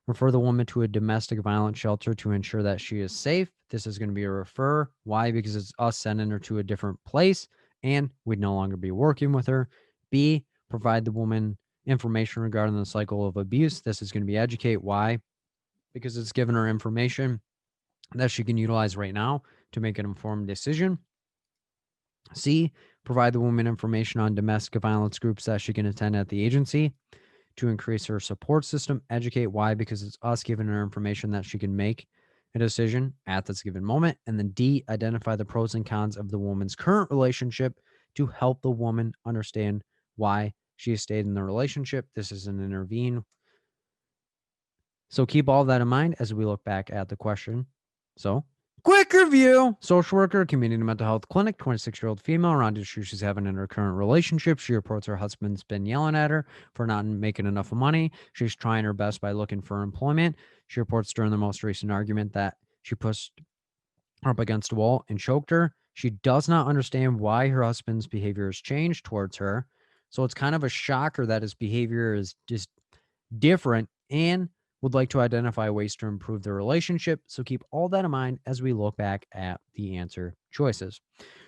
B: refer the woman to a domestic violence shelter to ensure that she is safe. This is going to be a refer. Why? Because it's us sending her to a different place and we'd no longer be working with her. B, provide the woman information regarding the cycle of abuse. This is going to be educate. Why? Because it's giving her information that she can utilize right now to make an informed decision. C, provide the woman information on domestic violence groups that she can attend at the agency to increase her support system. Educate. Why? Because it's us giving her information that she can make a decision at this given moment. And then D, identify the pros and cons of the woman's current relationship to help the woman understand why she has stayed in the relationship. This is an intervene. So keep all that in mind as we look back at the question. So quick review. Social worker, community mental health clinic, 26-year-old female, around issues she's having in her current relationship. She reports her husband's been yelling at her for not making enough money. She's trying her best by looking for employment. She reports during the most recent argument that she pushed her up against a wall and choked her. She does not understand why her husband's behavior has changed towards her. So it's kind of a shocker that his behavior is just different and would like to identify ways to improve the relationship. So keep all that in mind as we look back at the answer choices.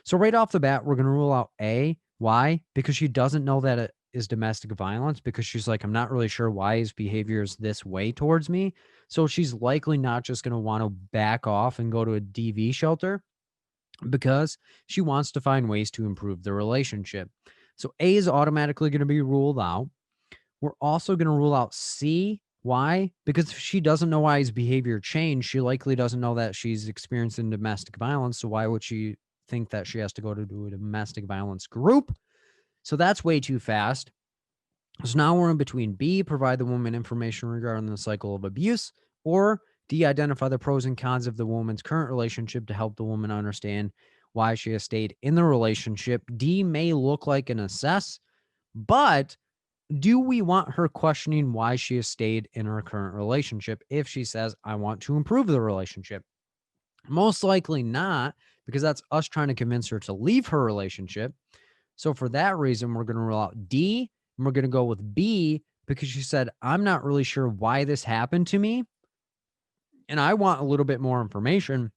B: So right off the bat, we're going to rule out A. Why? Because she doesn't know that it is domestic violence, because she's like, I'm not really sure why his behavior is this way towards me. So she's likely not just going to want to back off and go to a DV shelter because she wants to find ways to improve the relationship. So A is automatically going to be ruled out. We're also going to rule out C. Why? Because if she doesn't know why his behavior changed, she likely doesn't know that she's experiencing domestic violence. So why would she think that she has to go to a domestic violence group? So that's way too fast. So now we're in between B, provide the woman information regarding the cycle of abuse, or D, identify the pros and cons of the woman's current relationship to help the woman understand why she has stayed in the relationship. D may look like an assess, but do we want her questioning why she has stayed in her current relationship if she says, I want to improve the relationship? Most likely not, because that's us trying to convince her to leave her relationship. So for that reason, we're going to rule out D and we're going to go with B because she said, I'm not really sure why this happened to me. And I want a little bit more information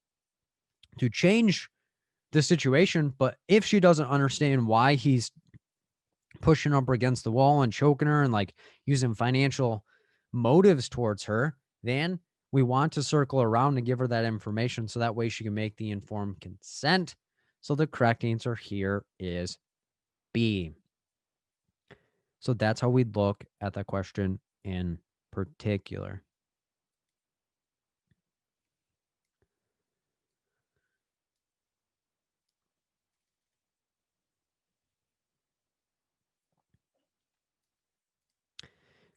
B: to change the situation. But if she doesn't understand why he's pushing up against the wall and choking her and like using financial motives towards her, then we want to circle around and give her that information so that way she can make the informed consent. So the correct answer here is B. So that's how we'd look at that question in particular.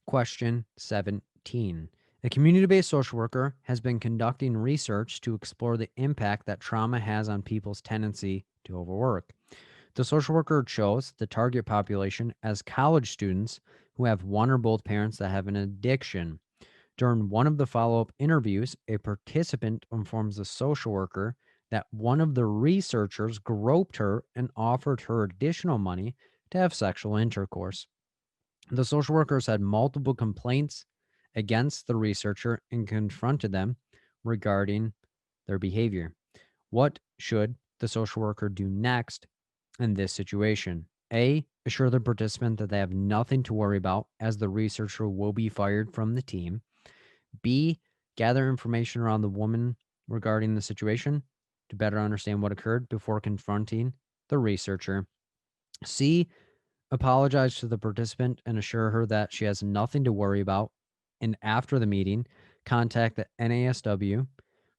B: Question 17. A community-based social worker has been conducting research to explore the impact that trauma has on people's tendency to overwork. The social worker chose the target population as college students who have one or both parents that have an addiction. During one of the follow-up interviews, a participant informs the social worker that one of the researchers groped her and offered her additional money to have sexual intercourse. The social workers had multiple complaints against the researcher and confronted them regarding their behavior. What should the social worker do next in this situation? A, assure the participant that they have nothing to worry about as the researcher will be fired from the team. B, gather information around the woman regarding the situation to better understand what occurred before confronting the researcher. C, apologize to the participant and assure her that she has nothing to worry about. And after the meeting, contact the NASW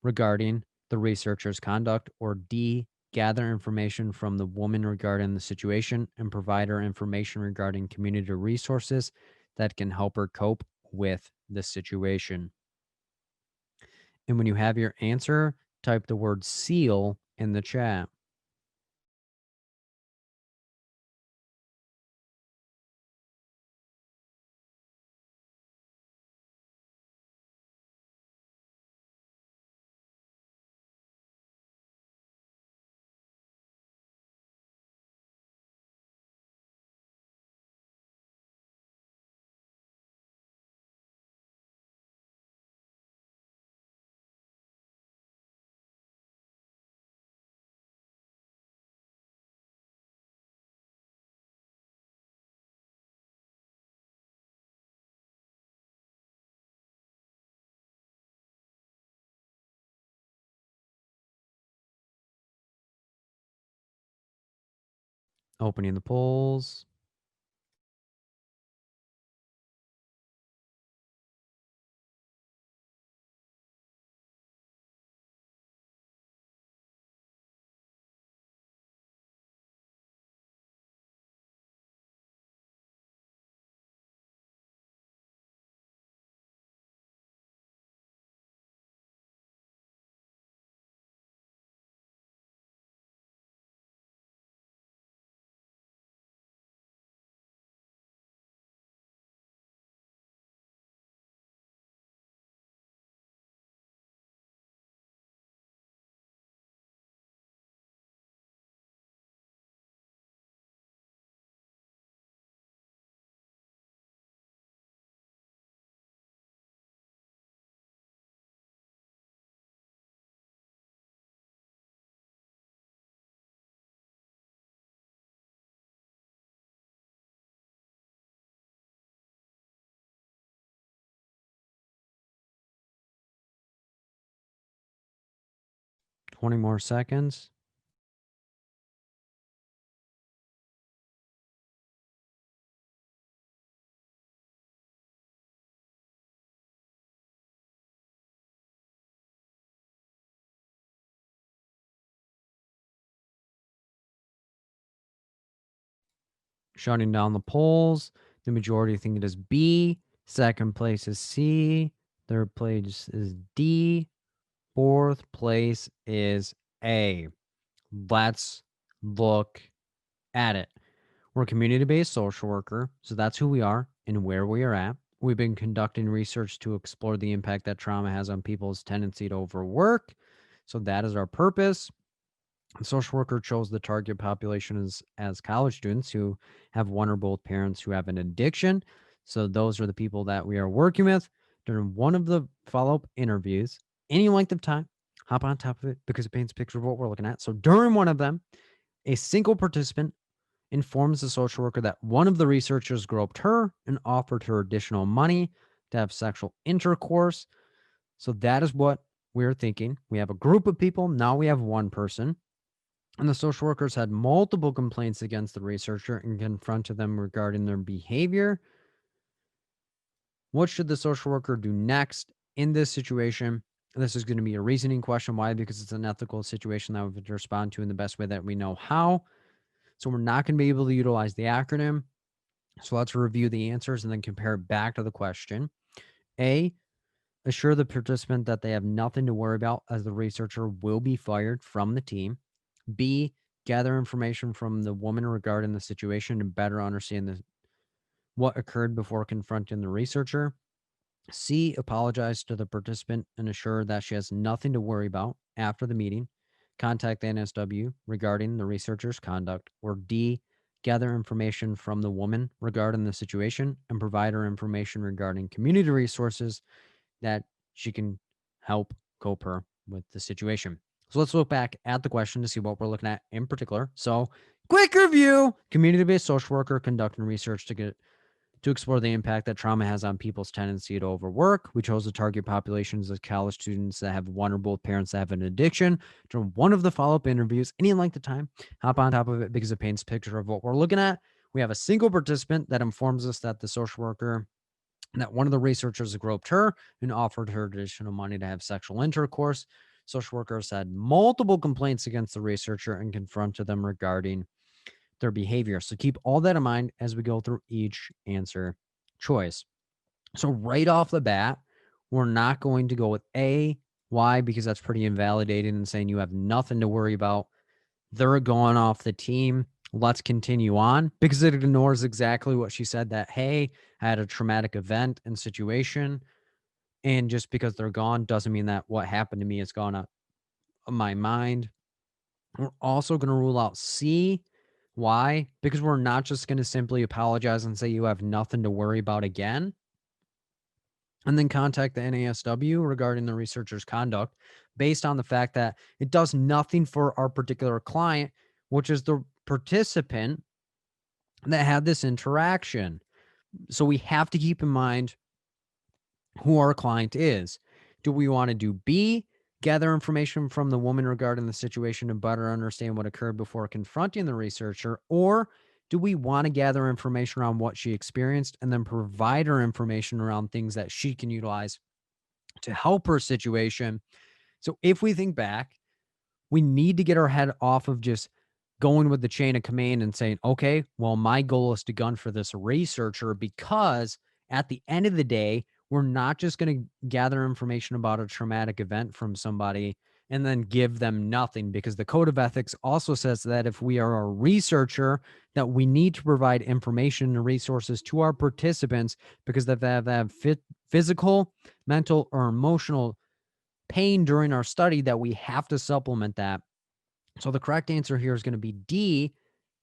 B: regarding the researcher's conduct. Or D, gather information from the woman regarding the situation and provide her information regarding community resources that can help her cope with the situation. And when you have your answer, type the word seal in the chat. Opening the polls. Twenty more seconds. Shutting down the polls. The majority think it is B. Second place is C. Third place is D. Fourth place is A. Let's look at it. We're a community based social worker, so that's who we are and where we are at. We've been conducting research to explore the impact that trauma has on people's tendency to overwork. So that is our purpose. The social worker chose the target population as college students who have one or both parents who have an addiction. So those are the people that we are working with during one of the follow-up interviews, any length of time. Hop on top of it because it paints a picture of what we're looking at. So during one of them, a single participant informs the social worker that one of the researchers groped her and offered her additional money to have sexual intercourse. So that is what we're thinking. We have a group of people. Now we have one person. And the social workers had multiple complaints against the researcher and confronted them regarding their behavior. What should the social worker do next in this situation? This is going to be a reasoning question. Why? Because it's an ethical situation that we have to respond to in the best way that we know how. So we're not going to be able to utilize the acronym. So let's review the answers and then compare it back to the question. A, assure the participant that they have nothing to worry about as the researcher will be fired from the team. B, gather information from the woman regarding the situation to better understand what occurred before confronting the researcher. C, apologize to the participant and assure that she has nothing to worry about after the meeting. Contact the NSW regarding the researcher's conduct. Or D, gather information from the woman regarding the situation and provide her information regarding community resources that she can help cope her with the situation. So let's look back at the question to see what we're looking at in particular. So Quick review. Community-based social worker conducting research to explore the impact that trauma has on people's tendency to overwork. We chose to target populations of college students that have one or both parents that have an addiction. During one of the follow-up interviews, any length of time, hop on top of it because it paints a picture of what we're looking at. We have a single participant that informs us that the social worker, that one of the researchers groped her and offered her additional money to have sexual intercourse. Social workers had multiple complaints against the researcher and confronted them regarding their behavior. So keep all that in mind as we go through each answer choice. So right off the bat, we're not going to go with A. Why? Because that's pretty invalidating and saying you have nothing to worry about. They're going off the team. Let's continue on, because it ignores exactly what she said, that, hey, I had a traumatic event and situation. And just because they're gone doesn't mean that what happened to me is gone out of my mind. We're also going to rule out C. Why? Because we're not just going to simply apologize and say you have nothing to worry about again, and then contact the NASW regarding the researcher's conduct based on the fact that it does nothing for our particular client, which is the participant that had this interaction. So we have to keep in mind who our client is. Do we want to do B, gather information from the woman regarding the situation to better understand what occurred before confronting the researcher? Or do we want to gather information around what she experienced and then provide her information around things that she can utilize to help her situation? So if we think back, we need to get our head off of just going with the chain of command and saying, okay, well, my goal is to gun for this researcher, because at the end of the day, we're not just going to gather information about a traumatic event from somebody and then give them nothing, because the code of ethics also says that if we are a researcher, that we need to provide information and resources to our participants, because if they have physical, mental, or emotional pain during our study, that we have to supplement that. So the correct answer here is going to be D,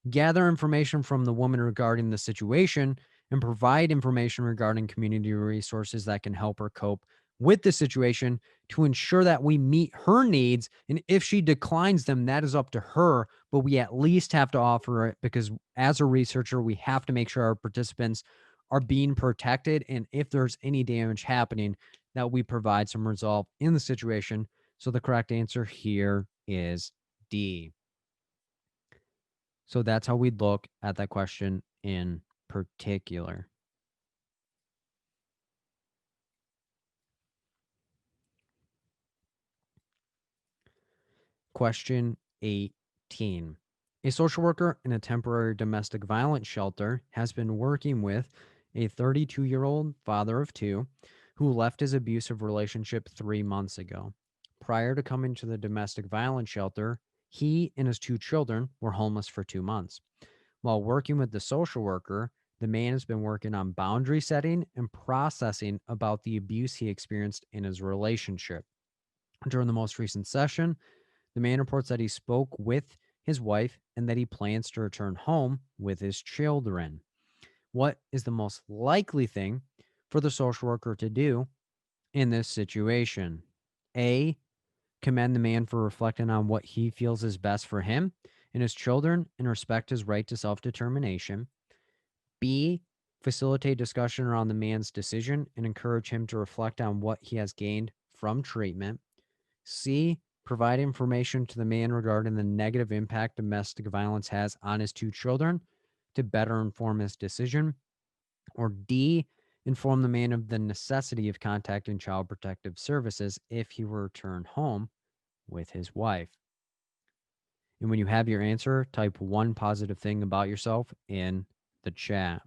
B: gather information from the woman regarding the situation and provide information regarding community resources that can help her cope with the situation to ensure that we meet her needs. And if she declines them, that is up to her, but we at least have to offer it, because as a researcher, we have to make sure our participants are being protected. And if there's any damage happening, that we provide some resolve in the situation. So the correct answer here is D. So that's how we'd look at that question in particular. Question 18. A social worker in a temporary domestic violence shelter has been working with a 32-year-old father of two who left his abusive relationship 3 months ago. Prior to coming to the domestic violence shelter, he and his 2 children were homeless for 2 months. While working with the social worker, the man has been working on boundary setting and processing about the abuse he experienced in his relationship. During the most recent session, the man reports that he spoke with his wife and that he plans to return home with his children. What is the most likely thing for the social worker to do in this situation? A, commend the man for reflecting on what he feels is best for him and his children and respect his right to self-determination. B, facilitate discussion around the man's decision and encourage him to reflect on what he has gained from treatment. C, provide information to the man regarding the negative impact domestic violence has on his 2 children to better inform his decision. Or D, inform the man of the necessity of contacting Child Protective Services if he will return home with his wife. And when you have your answer, type one positive thing about yourself in the chat.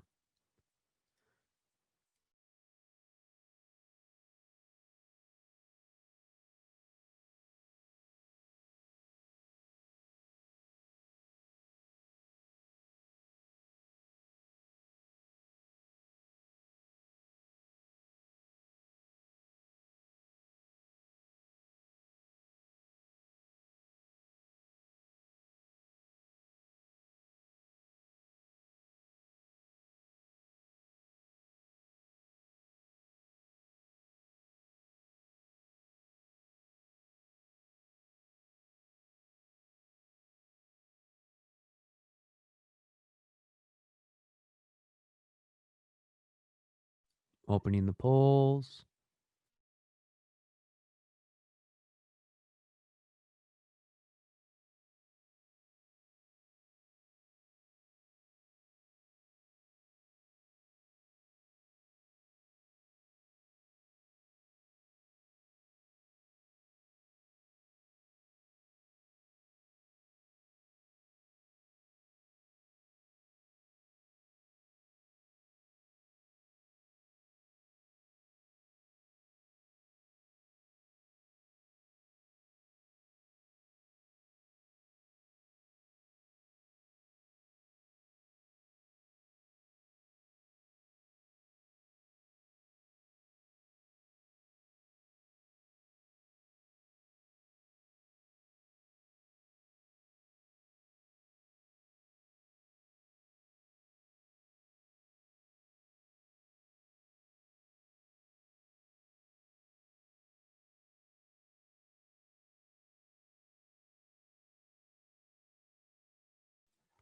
B: Opening the polls.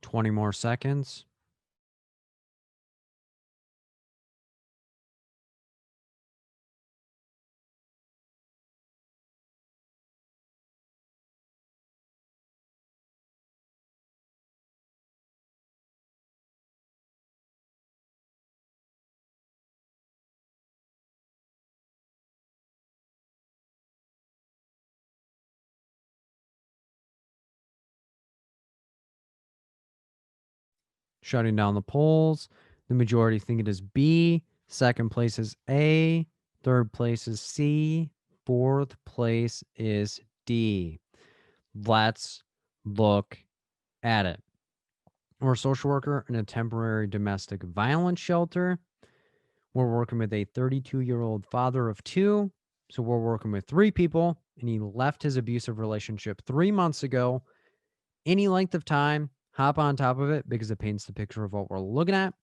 B: Twenty more seconds. Shutting down the polls. The majority think it is B. Second place is A. Third place is C. Fourth place is D. Let's look at it. We're a social worker in a temporary domestic violence shelter. We're working with a 32-year-old father of two. So we're working with three people, and he left his abusive relationship 3 months ago. Any length of time, hop on top of it because it paints the picture of what we're looking at.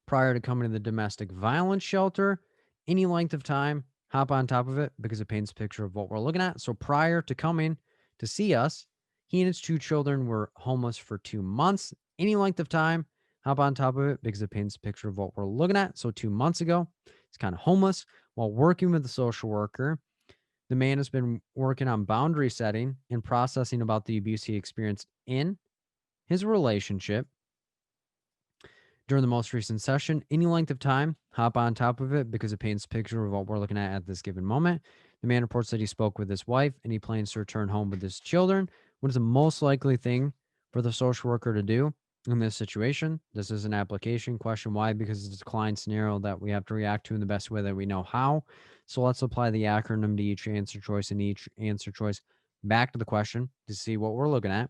B: Prior to coming to the domestic violence shelter, any length of time, hop on top of it because it paints a picture of what we're looking at. So prior to coming to see us, he and his two children were homeless for 2 months. Any length of time, hop on top of it because it paints a picture of what we're looking at. So 2 months ago, he's kind of homeless. While working with the social worker, the man has been working on boundary setting and processing about the abuse he experienced in his relationship. During the most recent session, any length of time, hop on top of it because it paints a picture of what we're looking at this given moment. The man reports that he spoke with his wife and he plans to return home with his children. What is the most likely thing for the social worker to do in this situation? This is an application question. Why? Because it's a decline scenario that we have to react to in the best way that we know how. So let's apply the acronym to each answer choice and each answer choice back to the question to see what we're looking at.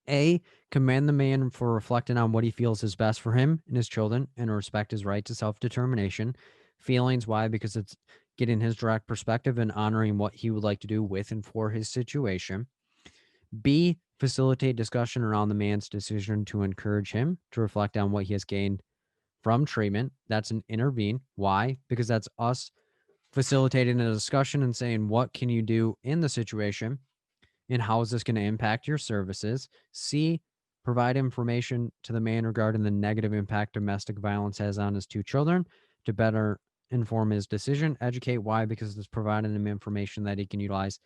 B: A, commend the man for reflecting on what he feels is best for him and his children and respect his right to self-determination. Feelings, why? Because it's getting his direct perspective and honoring what he would like to do with and for his situation. B, facilitate discussion around the man's decision to encourage him to reflect on what he has gained from treatment. That's an intervene. Why? Because that's us facilitating a discussion and saying, what can you do in the situation? And how is this going to impact your services? C, provide information to the man regarding the negative impact domestic violence has on his two children to better inform his decision. Educate, why? Because it's providing him information that he can utilize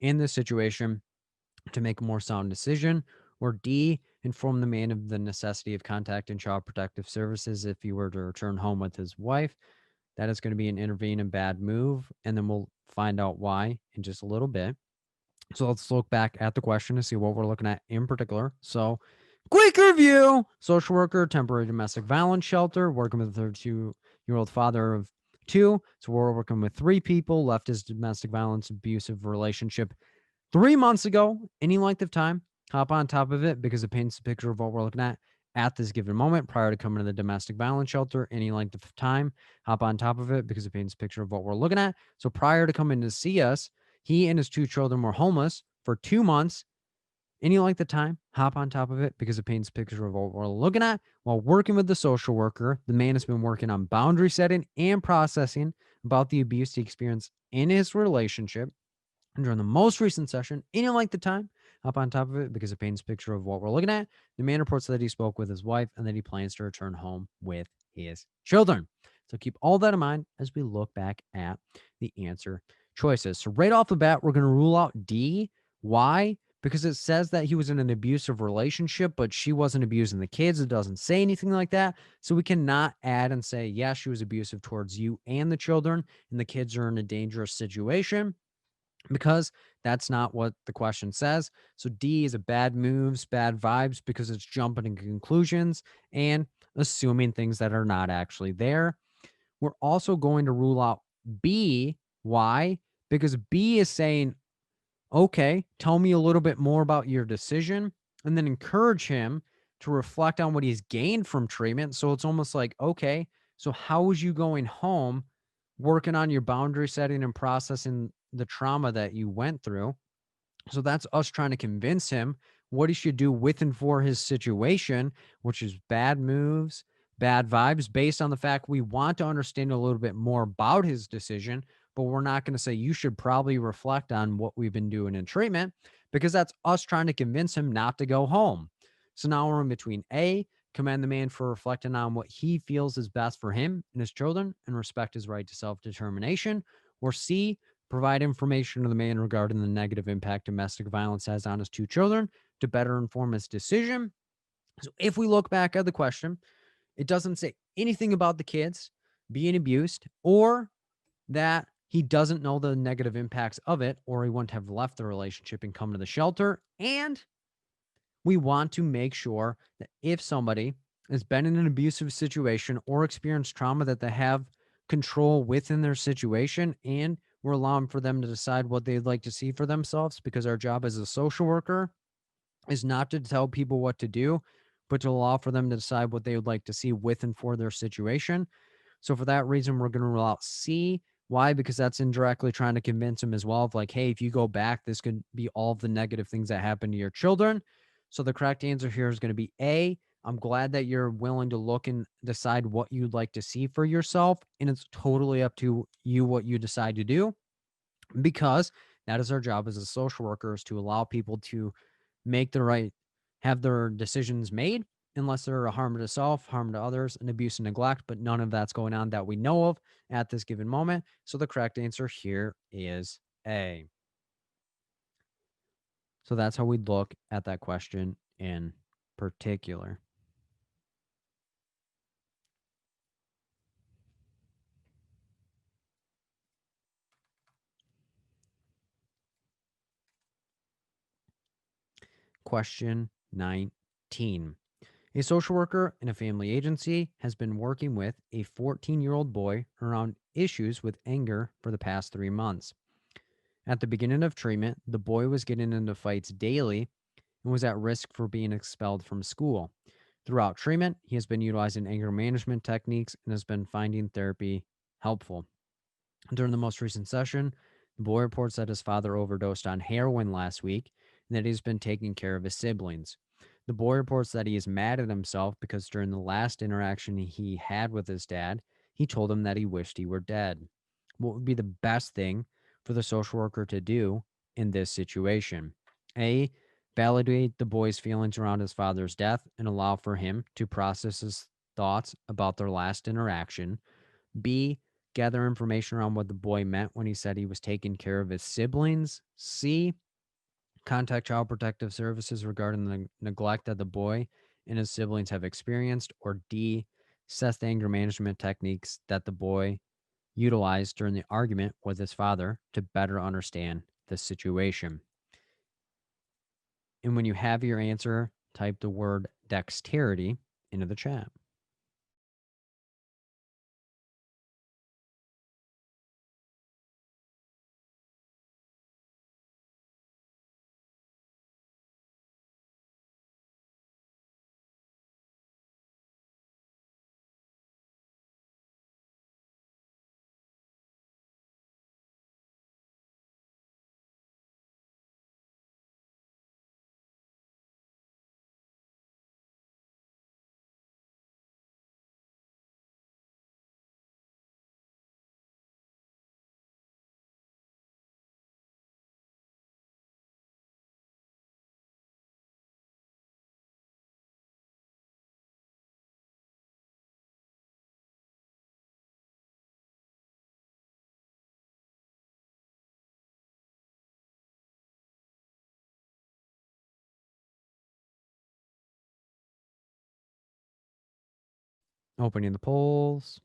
B: in this situation to make a more sound decision. Or D, inform the man of the necessity of contacting Child Protective Services if he were to return home with his wife. That is going to be an intervene and bad move. And then we'll find out why in just a little bit. So let's look back at the question to see what we're looking at in particular. So, quick review: social worker, temporary domestic violence shelter, working with a 32-year-old father of two. So we're working with three people, left his domestic violence abusive relationship 3 months ago. Any length of time, hop on top of it because it paints a picture of what we're looking at this given moment. Prior to coming to the domestic violence shelter, any length of time, hop on top of it because it paints a picture of what we're looking at. So prior to coming to see us, he and his two children were homeless for 2 months. Any length of time, hop on top of it because it paints a picture of what we're looking at. While working with the social worker, the man has been working on boundary setting and processing about the abuse he experienced in his relationship. And during the most recent session, any length of time, hop on top of it because it paints a picture of what we're looking at. The man reports that he spoke with his wife and that he plans to return home with his children. So keep all that in mind as we look back at the answer choices. So right off the bat, we're going to rule out D. Why? Because it says that he was in an abusive relationship, but she wasn't abusing the kids. It doesn't say anything like that. So we cannot add and say, yeah, she was abusive towards you and the children, and the kids are in a dangerous situation, because that's not what the question says. So D is a bad moves, bad vibes, because it's jumping to conclusions and assuming things that are not actually there. We're also going to rule out B. Why? Because B is saying, okay, tell me a little bit more about your decision, and then encourage him to reflect on what he's gained from treatment. So it's almost like, okay, so how was you going home, working on your boundary setting and processing the trauma that you went through? So that's us trying to convince him what he should do with and for his situation, which is bad moves, bad vibes, based on the fact we want to understand a little bit more about his decision. But we're not going to say you should probably reflect on what we've been doing in treatment, because that's us trying to convince him not to go home. So now we're in between A, commend the man for reflecting on what he feels is best for him and his children and respect his right to self determination, or C, provide information to the man regarding the negative impact domestic violence has on his two children to better inform his decision. So if we look back at the question, it doesn't say anything about the kids being abused, or that he doesn't know the negative impacts of it, or he wouldn't have left the relationship and come to the shelter. And we want to make sure that if somebody has been in an abusive situation or experienced trauma, that they have control within their situation, and we're allowing for them to decide what they'd like to see for themselves, because our job as a social worker is not to tell people what to do, but to allow for them to decide what they would like to see with and for their situation. So for that reason, we're going to rule out C. Why? Because that's indirectly trying to convince them as well of like, hey, if you go back, this could be all of the negative things that happen to your children. So the correct answer here is going to be A. I'm glad that you're willing to look and decide what you'd like to see for yourself. And it's totally up to you what you decide to do, because that is our job as a social worker, is to allow people to make the right, have their decisions made, unless they're a harm to self, harm to others, and abuse and neglect. But none of that's going on that we know of at this given moment. So the correct answer here is A. So that's how we look at that question in particular. Question 19. A social worker in a family agency has been working with a 14-year-old boy around issues with anger for the past 3 months. At the beginning of treatment, the boy was getting into fights daily and was at risk for being expelled from school. Throughout treatment, he has been utilizing anger management techniques and has been finding therapy helpful. During the most recent session, the boy reports that his father overdosed on heroin last week and that he's been taking care of his siblings. The boy reports that he is mad at himself because during the last interaction he had with his dad, he told him that he wished he were dead. What would be the best thing for the social worker to do in this situation? A. Validate the boy's feelings around his father's death and allow for him to process his thoughts about their last interaction. B. Gather information around what the boy meant when he said he was taking care of his siblings. C. Contact Child Protective Services regarding the neglect that the boy and his siblings have experienced. Or D. Assess the anger management techniques that the boy utilized during the argument with his father to better understand the situation. And when you have your answer, type the word dexterity into the chat. Opening the polls.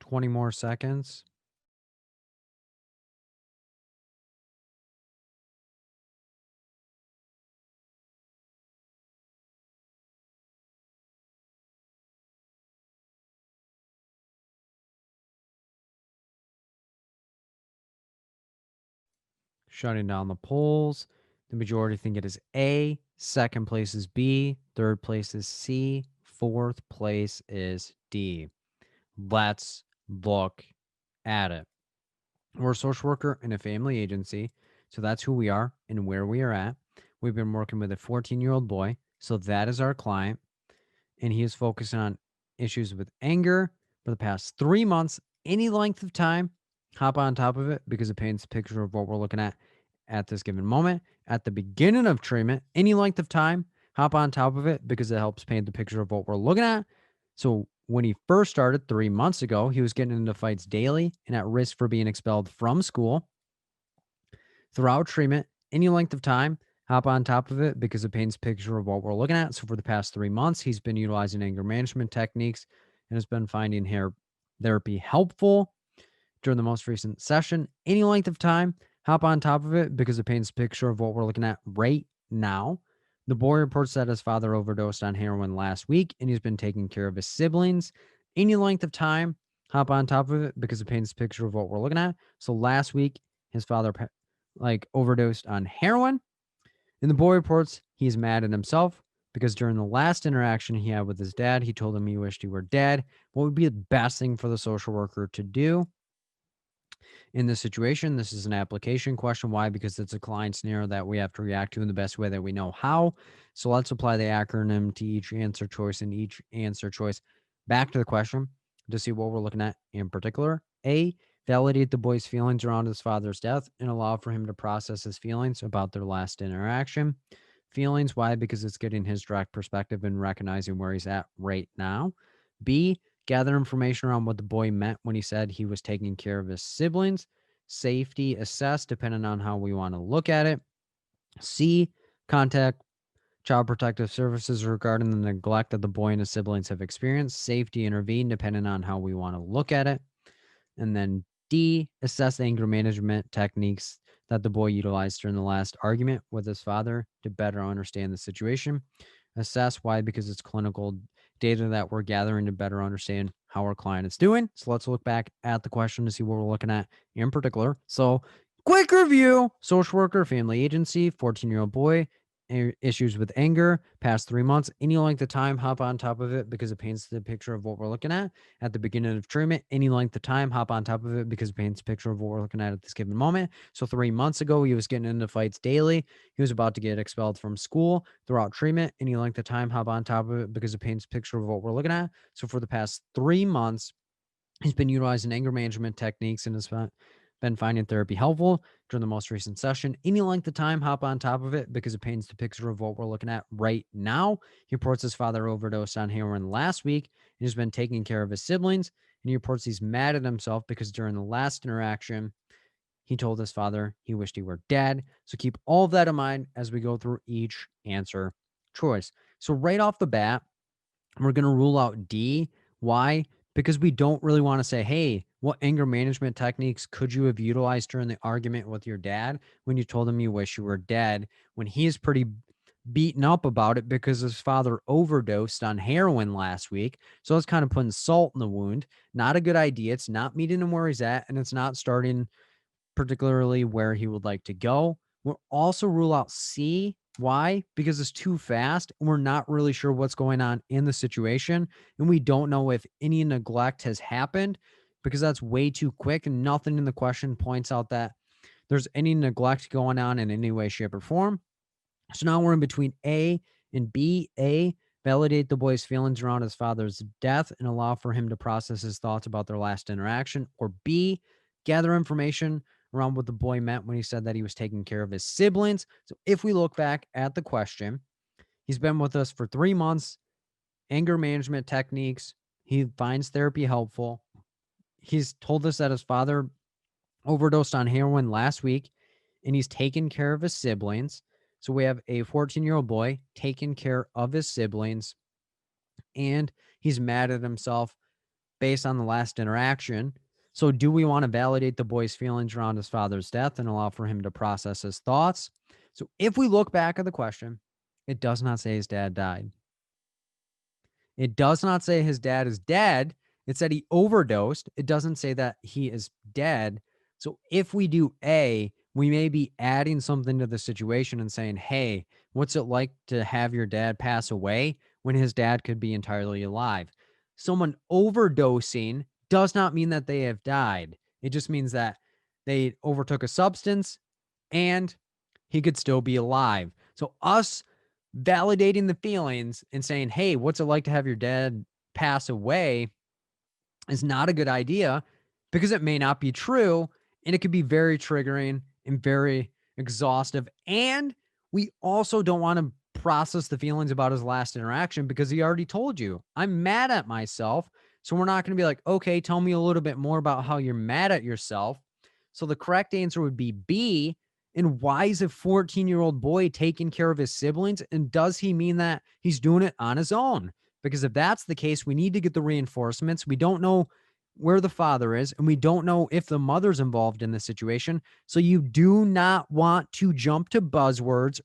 B: Twenty more seconds. Shutting down the polls. The majority think it is A. Second place is B. Third place is C. Fourth place is D. Let's look at it. We're a social worker in a family agency. So that's who we are and where we are at. We've been working with a 14-year-old boy. So that is our client. And he is focusing on issues with anger for the past 3 months, any length of time. Hop on top of it because it paints a picture of what we're looking at this given moment. At the beginning of treatment, any length of time, hop on top of it because it helps paint the picture of what we're looking at. So when he first started 3 months ago, he was getting into fights daily and at risk for being expelled from school. Throughout treatment, any length of time, hop on top of it because it paints a picture of what we're looking at. So for the past 3 months, he's been utilizing anger management techniques and has been finding hair therapy helpful. During the most recent session, any length of time, hop on top of it because it paints a picture of what we're looking at right now. The boy reports that his father overdosed on heroin last week and he's been taking care of his siblings. Any length of time, hop on top of it because it paints a picture of what we're looking at. So last week, his father overdosed on heroin. And the boy reports he's mad at himself because during the last interaction he had with his dad, he told him he wished he were dead. What would be the best thing for the social worker to do in this situation? This is an application question. Why? Because it's a client scenario that we have to react to in the best way that we know how. So let's apply the acronym to each answer choice and each answer choice back to the question to see what we're looking at in particular. A, validate the boy's feelings around his father's death and allow for him to process his feelings about their last interaction. Feelings, why? Because it's getting his direct perspective and recognizing where he's at right now. B, gather information around what the boy meant when he said he was taking care of his siblings. Safety assess, depending on how we want to look at it. C, contact Child Protective Services regarding the neglect that the boy and his siblings have experienced. Safety intervene, depending on how we want to look at it. And then D, assess anger management techniques that the boy utilized during the last argument with his father to better understand the situation. Assess, why? Because it's clinical data that we're gathering to better understand how our client is doing. So let's look back at the question to see what we're looking at in particular. So, quick review: social worker, family agency, 14-year-old boy, issues with anger, past 3 months, any length of time, hop on top of it because it paints the picture of what we're looking at the beginning of treatment. Any length of time, hop on top of it because it paints a picture of what we're looking at this given moment. So 3 months ago, he was getting into fights daily. He was about to get expelled from school. Throughout treatment, any length of time, hop on top of it because it paints a picture of what we're looking at. So for the past 3 months, he's been utilizing anger management techniques and has been finding therapy helpful. During the most recent session, any length of time, hop on top of it because it paints the picture of what we're looking at right now. He reports his father overdosed on heroin last week and has been taking care of his siblings. And he reports he's mad at himself because during the last interaction, he told his father he wished he were dead. So keep all of that in mind as we go through each answer choice. So right off the bat, we're going to rule out D. Why? because we don't really want to say, hey, what anger management techniques could you have utilized during the argument with your dad when you told him you wish you were dead, when he is pretty beaten up about it because his father overdosed on heroin last week. So it's kind of putting salt in the wound. Not a good idea. It's not meeting him where he's at, and it's not starting particularly where he would like to go. We'll also rule out C. Why? Because it's too fast and we're not really sure what's going on in the situation. And we don't know if any neglect has happened because that's way too quick. And nothing in the question points out that there's any neglect going on in any way, shape, or form. So now we're in between A and B. A, validate the boy's feelings around his father's death and allow for him to process his thoughts about their last interaction. Or B, gather information around what the boy meant when he said that he was taking care of his siblings. So if we look back at the question, he's been with us for 3 months, anger management techniques. He finds therapy helpful. He's told us that his father overdosed on heroin last week and he's taken care of his siblings. So we have a 14-year-old boy taking care of his siblings and he's mad at himself based on the last interaction. So do we want to validate the boy's feelings around his father's death and allow for him to process his thoughts? So if we look back at the question, it does not say his dad died. It does not say his dad is dead. It said he overdosed. It doesn't say that he is dead. So if we do A, we may be adding something to the situation and saying, hey, what's it like to have your dad pass away when his dad could be entirely alive? Someone overdosing does not mean that they have died. It just means that they overtook a substance and he could still be alive. So us validating the feelings and saying, hey, what's it like to have your dad pass away is not a good idea because it may not be true and it could be very triggering and very exhaustive. And we also don't want to process the feelings about his last interaction because he already told you, I'm mad at myself. So we're not going to be like, okay, tell me a little bit more about how you're mad at yourself. So the correct answer would be B. And why is a 14-year-old boy taking care of his siblings? And does he mean that he's doing it on his own? Because if that's the case, we need to get the reinforcements. We don't know where the father is, and we don't know if the mother's involved in the situation. So you do not want to jump to buzzwords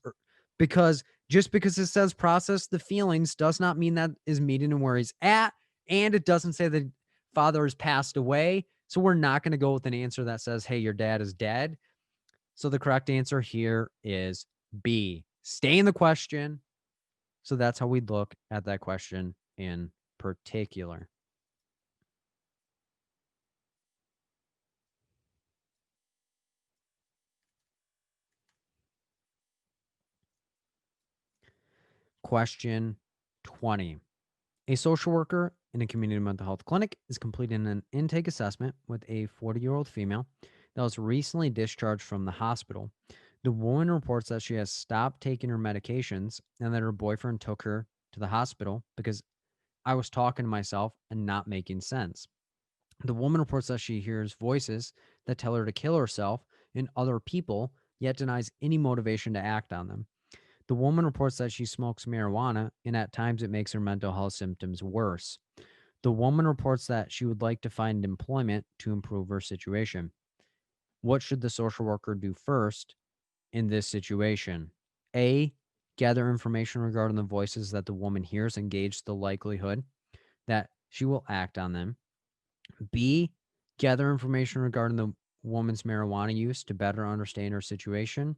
B: because just because it says process the feelings does not mean that is meeting him where he's at. And it doesn't say that father has passed away. So we're not going to go with an answer that says, hey, your dad is dead. So the correct answer here is B. Stay in the question. So that's how we'd look at that question in particular. Question 20. A social worker in a community mental health clinic is completing an intake assessment with a 40-year-old female that was recently discharged from the hospital. The woman reports that she has stopped taking her medications and that her boyfriend took her to the hospital because I was talking to myself and not making sense. The woman reports that she hears voices that tell her to kill herself and other people, yet denies any motivation to act on them. The woman reports that she smokes marijuana and at times it makes her mental health symptoms worse. The woman reports that she would like to find employment to improve her situation. What should the social worker do first in this situation? A, gather information regarding the voices that the woman hears and gauge the likelihood that she will act on them. B, gather information regarding the woman's marijuana use to better understand her situation.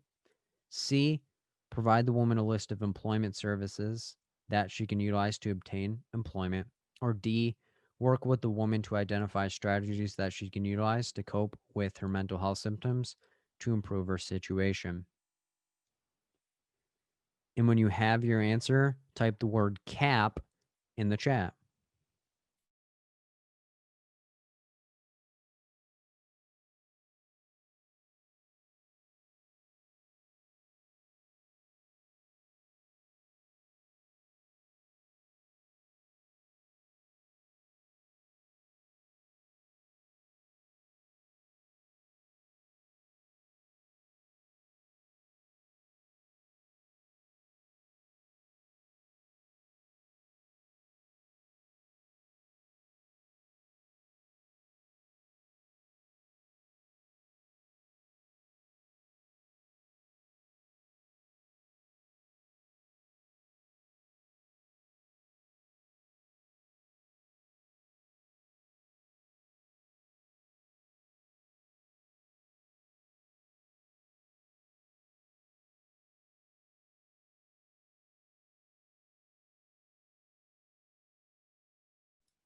B: C, provide the woman a list of employment services that she can utilize to obtain employment. Or D, work with the woman to identify strategies that she can utilize to cope with her mental health symptoms to improve her situation. And when you have your answer, type the word CAP in the chat.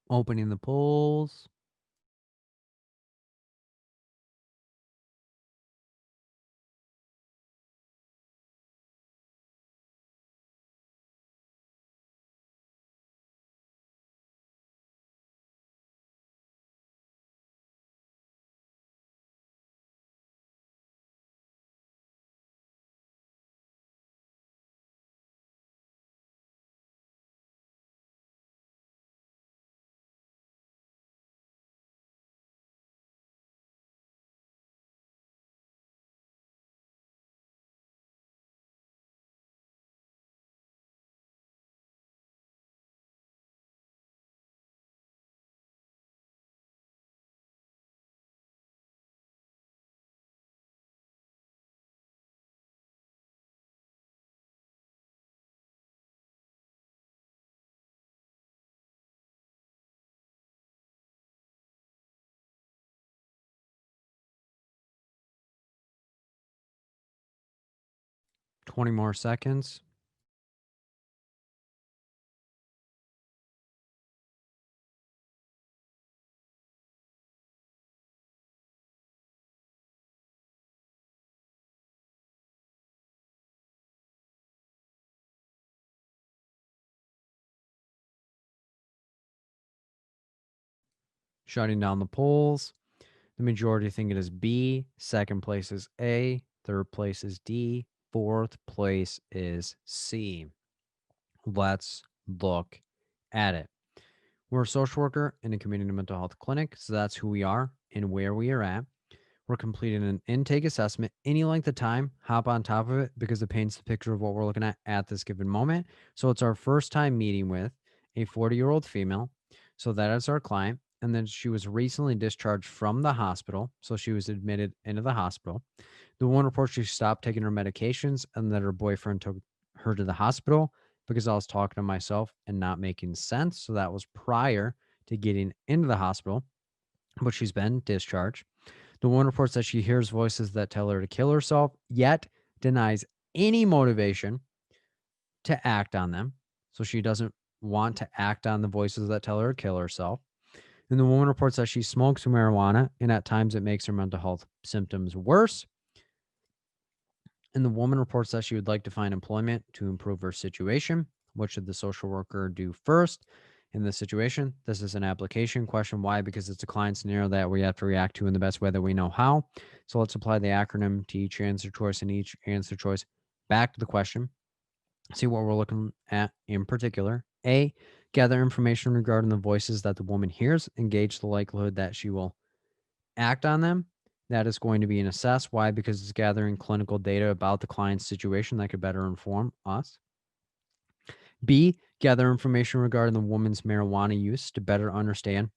B: Opening the polls. Twenty more seconds. Shutting down the polls. The majority think it is B. Second place is A. Third place is D. Fourth place is C. Let's look at it. We're a social worker in a community mental health clinic, so that's who we are and where we are at. We're completing an intake assessment any length of time. Hop on top of it because it paints the picture of what we're looking at this given moment. So it's our first time meeting with a 40-year-old female. So that is our client. And then she was recently discharged from the hospital. So she was admitted into the hospital. The woman reports she stopped taking her medications and that her boyfriend took her to the hospital because I was talking to myself and not making sense. So that was prior to getting into the hospital, but she's been discharged. The woman reports that she hears voices that tell her to kill herself, yet denies any motivation to act on them. So she doesn't want to act on the voices that tell her to kill herself. And the woman reports that she smokes marijuana and at times it makes her mental health symptoms worse. And the woman reports that she would like to find employment to improve her situation. What should the social worker do first in this situation? This is an application question. Why? Because it's a client scenario that we have to react to in the best way that we know how. So let's apply the acronym to each answer choice and each answer choice back to the question. See what we're looking at in particular. A, gather information regarding the voices that the woman hears and gauge the likelihood that she will act on them. That is going to be an assess. Why? Because it's gathering clinical data about the client's situation that could better inform us. B, gather information regarding the woman's marijuana use to better understand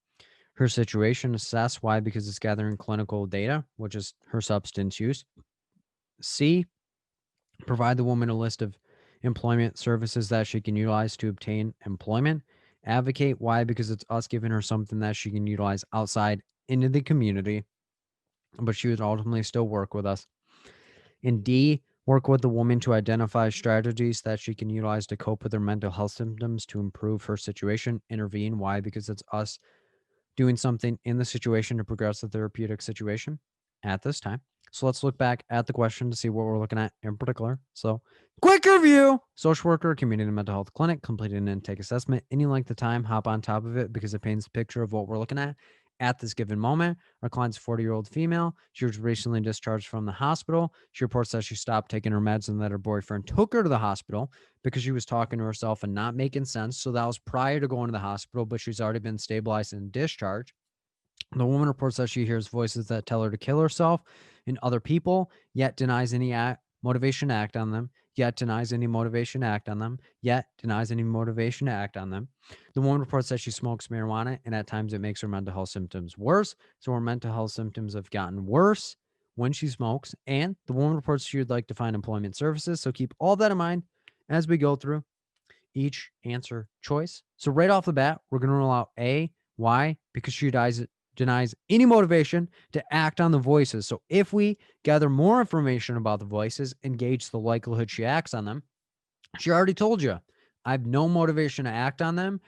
B: her situation. Assess. Why? Because it's gathering clinical data, which is her substance use. C, provide the woman a list of employment services that she can utilize to obtain employment. Advocate. Why? Because it's us giving her something that she can utilize outside into the community, but she would ultimately still work with us. And D, work with the woman to identify strategies that she can utilize to cope with her mental health symptoms to improve her situation. Intervene. Why? Because it's us doing something in the situation to progress the therapeutic situation at this time. So let's look back at the question to see what we're looking at in particular. So, quick review. Social worker, community mental health clinic, completed an intake assessment. Any length of time, hop on top of it because it paints the picture of what we're looking at this given moment. Our client's a 40-year-old female. She was recently discharged from the hospital. She reports that she stopped taking her meds and that her boyfriend took her to the hospital because she was talking to herself and not making sense. So that was prior to going to the hospital, but she's already been stabilized and discharged. The woman reports that she hears voices that tell her to kill herself and other people, yet denies any motivation to act on them, yet denies any motivation to act on them, yet denies any motivation to act on them. The woman reports that she smokes marijuana and at times it makes her mental health symptoms worse. So her mental health symptoms have gotten worse when she smokes. And the woman reports she would like to find employment services. So keep all that in mind as we go through each answer choice. So right off the bat, we're going to rule out A. Why? Because she denies any motivation to act on the voices. So if we gather more information about the voices and gauge the likelihood she acts on them, she already told you, I have no motivation to act on them.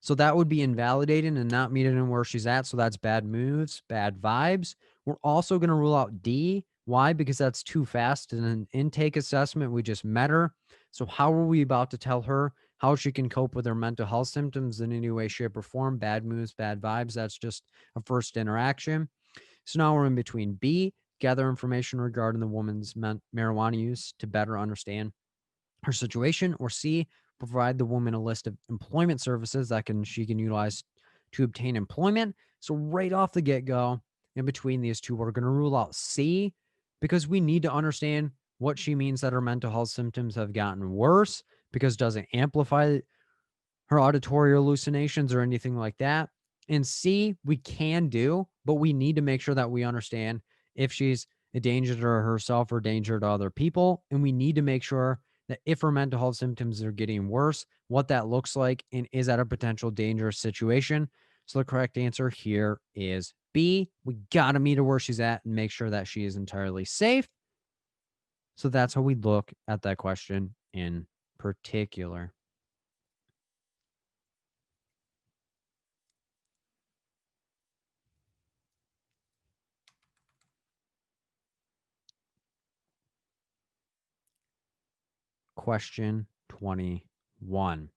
B: So that would be invalidating and not meeting in where she's at. So that's bad moves, bad vibes. We're also going to rule out D. Why? Because that's too fast. In an intake assessment, we just met her. So how are we about to tell her how she can cope with her mental health symptoms in any way, shape, or form? Bad moves, bad vibes. That's just a first interaction. So now we're in between B, gather information regarding the woman's marijuana use to better understand her situation, or C, provide the woman a list of employment services that she can utilize to obtain employment. So right off the get-go, in between these two, we're going to rule out C because we need to understand what she means that her mental health symptoms have gotten worse, because it doesn't amplify her auditory hallucinations or anything like that. And C, we can do, but we need to make sure that we understand if she's a danger to herself or danger to other people. And we need to make sure that if her mental health symptoms are getting worse, what that looks like and is that a potential dangerous situation. So the correct answer here is B. We got to meet her where she's at and make sure that she is entirely safe. So that's how we look at that question in particular. Question 21.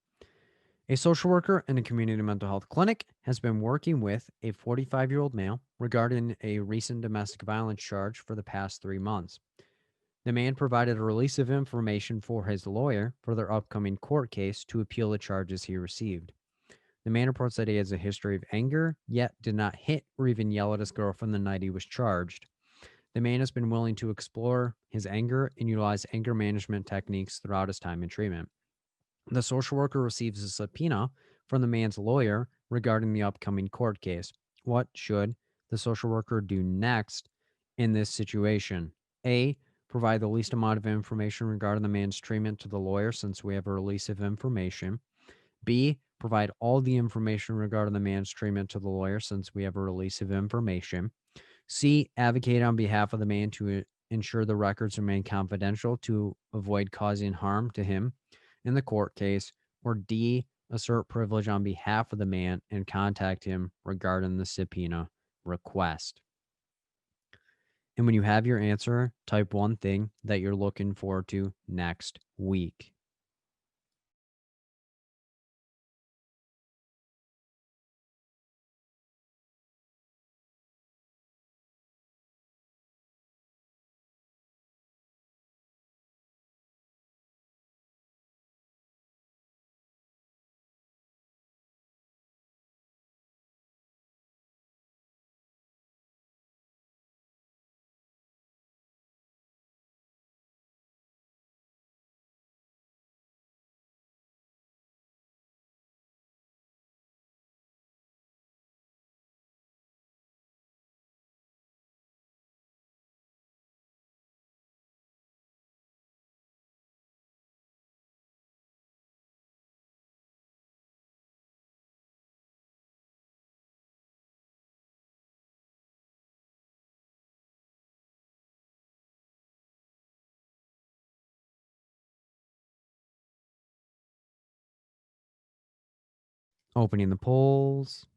B: A social worker in a community mental health clinic has been working with a 45-year-old male regarding a recent domestic violence charge for the past 3 months. The man provided a release of information for his lawyer for their upcoming court case to appeal the charges he received. The man reports that he has a history of anger, yet did not hit or even yell at his girlfriend the night he was charged. The man has been willing to explore his anger and utilize anger management techniques throughout his time in treatment. The social worker receives a subpoena from the man's lawyer regarding the upcoming court case. What should the social worker do next in this situation? A, provide the least amount of information regarding the man's treatment to the lawyer since we have a release of information. B, provide all the information regarding the man's treatment to the lawyer since we have a release of information. C, advocate on behalf of the man to ensure the records remain confidential to avoid causing harm to him in the court case. Or D, assert privilege on behalf of the man and contact him regarding the subpoena request. And when you have your answer, type one thing that you're looking forward to next week. Opening the polls.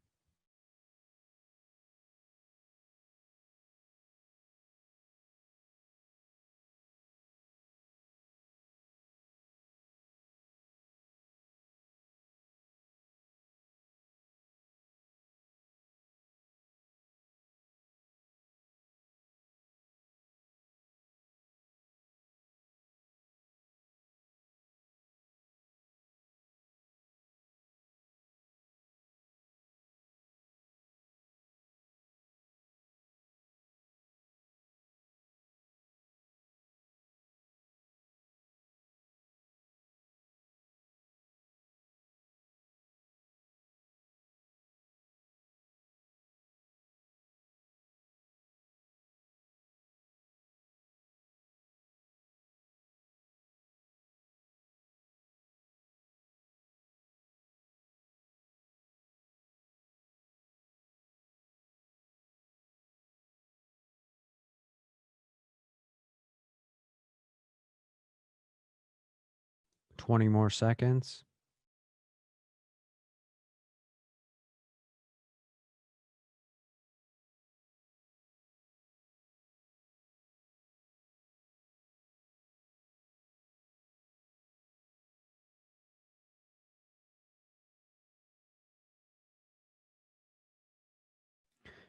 B: Twenty more seconds.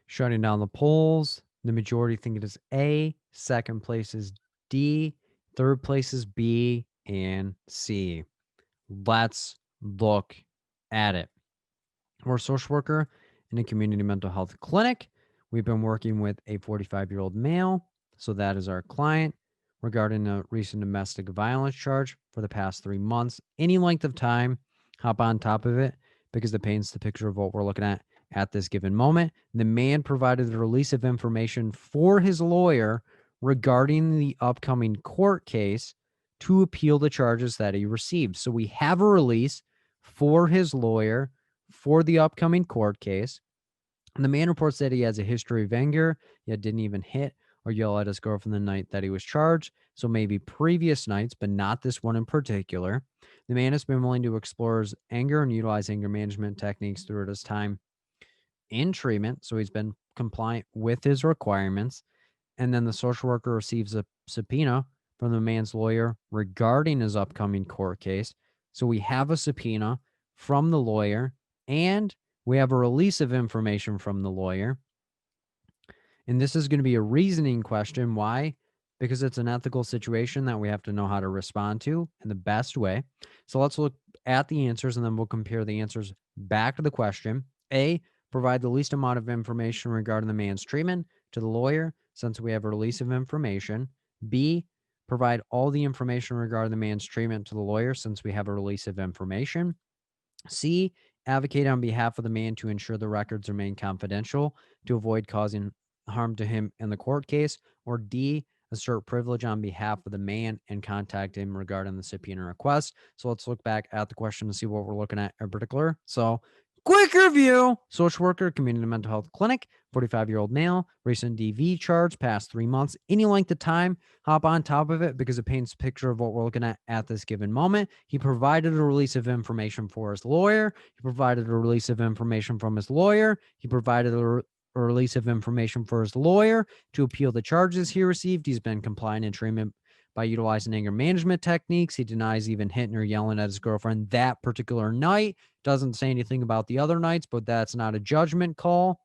B: Shutting down the polls. The majority think it is A. Second place is D. Third place is B and C. Let's look at it. We're a social worker in a community mental health clinic. We've been working with a 45-year-old male. So that is our client regarding a recent domestic violence charge for the past 3 months. Any length of time, hop on top of it because it paints the picture of what we're looking at this given moment. The man provided the release of information for his lawyer regarding the upcoming court case to appeal the charges that he received. So we have a release for his lawyer for the upcoming court case. And the man reports that he has a history of anger, yet didn't even hit or yell at his girlfriend the night that he was charged. So maybe previous nights, but not this one in particular. The man has been willing to explore his anger and utilize anger management techniques throughout his time in treatment. So he's been compliant with his requirements. And then the social worker receives a subpoena from the man's lawyer regarding his upcoming court case. So we have a subpoena from the lawyer and we have a release of information from the lawyer. And this is going to be a reasoning question. Why? Because it's an ethical situation that we have to know how to respond to in the best way. So let's look at the answers and then we'll compare the answers back to the question. A, provide the least amount of information regarding the man's treatment to the lawyer since we have a release of information. B, provide all the information regarding the man's treatment to the lawyer since we have a release of information. C, advocate on behalf of the man to ensure the records remain confidential to avoid causing harm to him in the court case. Or D, assert privilege on behalf of the man and contact him regarding the subpoena request. So let's look back at the question to see what we're looking at in particular. So quick review. Social worker, community mental health clinic, 45-year-old male, recent DV charge, past 3 months, any length of time, hop on top of it because it paints a picture of what we're looking at this given moment. He provided a release of information for his lawyer. He provided a release of information from his lawyer. He provided a release of information for his lawyer to appeal the charges he received. He's been compliant in treatment by utilizing anger management techniques. He denies even hitting or yelling at his girlfriend that particular night. Doesn't say anything about the other nights, but that's not a judgment call.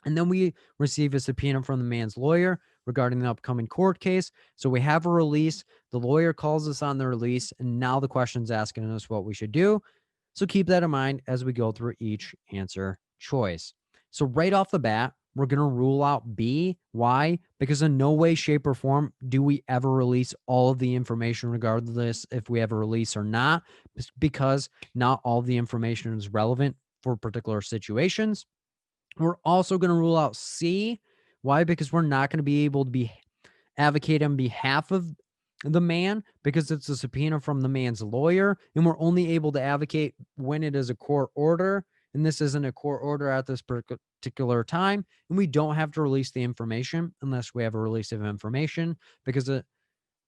B: And then we receive a subpoena from the man's lawyer regarding the upcoming court case. So we have a release. The lawyer calls us on the release, and now the question's asking us what we should do. So keep that in mind as we go through each answer choice. So right off the bat, we're going to rule out B. Why? Because in no way, shape, or form do we ever release all of the information regardless if we have a release or not, because not all of the information is relevant for particular situations. We're also going to rule out C. Why? Because we're not going to be able to advocate on behalf of the man because it's a subpoena from the man's lawyer, and we're only able to advocate when it is a court order, and this isn't a court order at this particular time, and we don't have to release the information unless we have a release of information because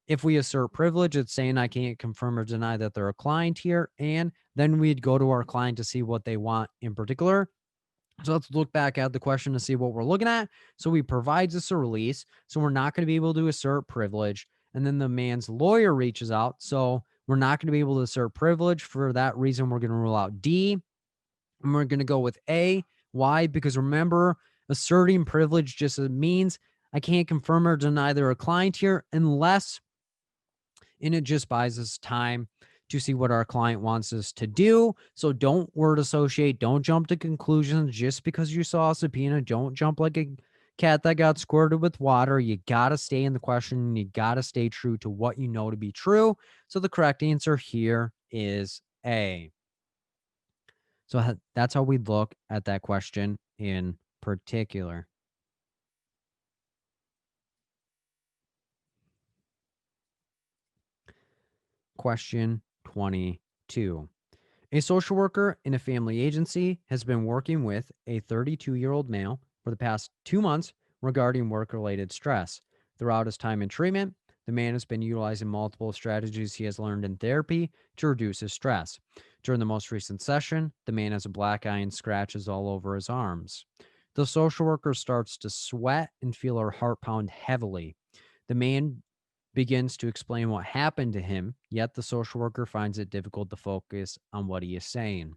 B: if we assert privilege, it's saying I can't confirm or deny that they're a client here, and then we'd go to our client to see what they want in particular. So let's look back at the question to see what we're looking at. So he provides us a release. So we're not going to be able to assert privilege. And then the man's lawyer reaches out. So we're not going to be able to assert privilege. For that reason, we're going to rule out D. And we're going to go with A. Why? Because remember, asserting privilege just means I can't confirm or deny they're a client here unless, and it just buys us time to see what our client wants us to do. So don't word associate. Don't jump to conclusions just because you saw a subpoena. Don't jump like a cat that got squirted with water. You got to stay in the question. And you got to stay true to what you know to be true. So the correct answer here is A. So that's how we look at that question in particular. Question 22. A social worker in a family agency has been working with a 32-year-old male for the past 2 months regarding work-related stress. Throughout his time in treatment, the man has been utilizing multiple strategies he has learned in therapy to reduce his stress. During the most recent session, the man has a black eye and scratches all over his arms. The social worker starts to sweat and feel her heart pound heavily. The man begins to explain what happened to him, yet the social worker finds it difficult to focus on what he is saying.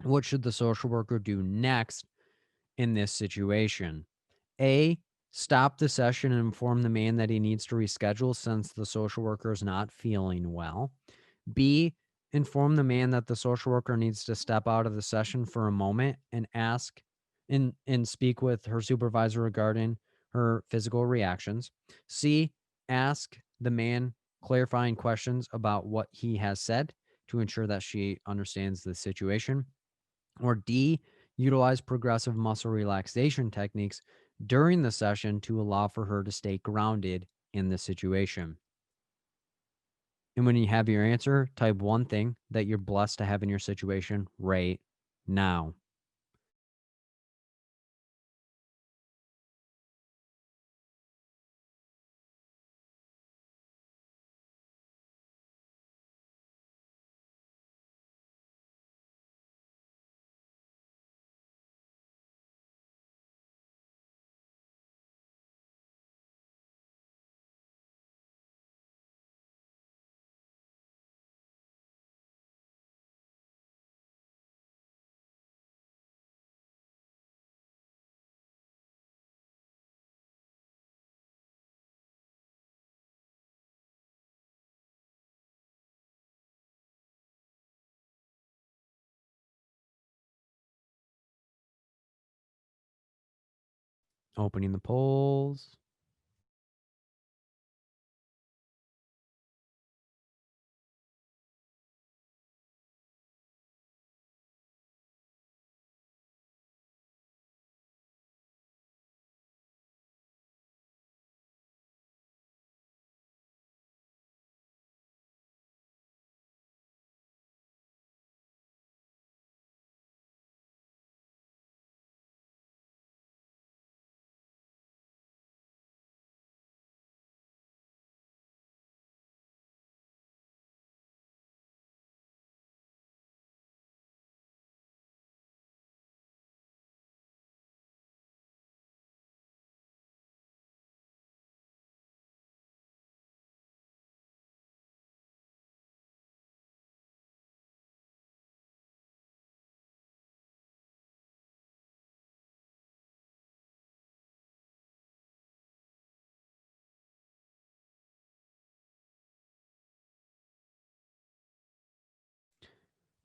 B: What should the social worker do next in this situation? A, stop the session and inform the man that he needs to reschedule since the social worker is not feeling well. B, inform the man that the social worker needs to step out of the session for a moment and ask and speak with her supervisor regarding her physical reactions. C, ask the man clarifying questions about what he has said to ensure that she understands the situation. Or D, utilize progressive muscle relaxation techniques during the session to allow for her to stay grounded in the situation. And when you have your answer, type one thing that you're blessed to have in your situation right now. Opening the polls.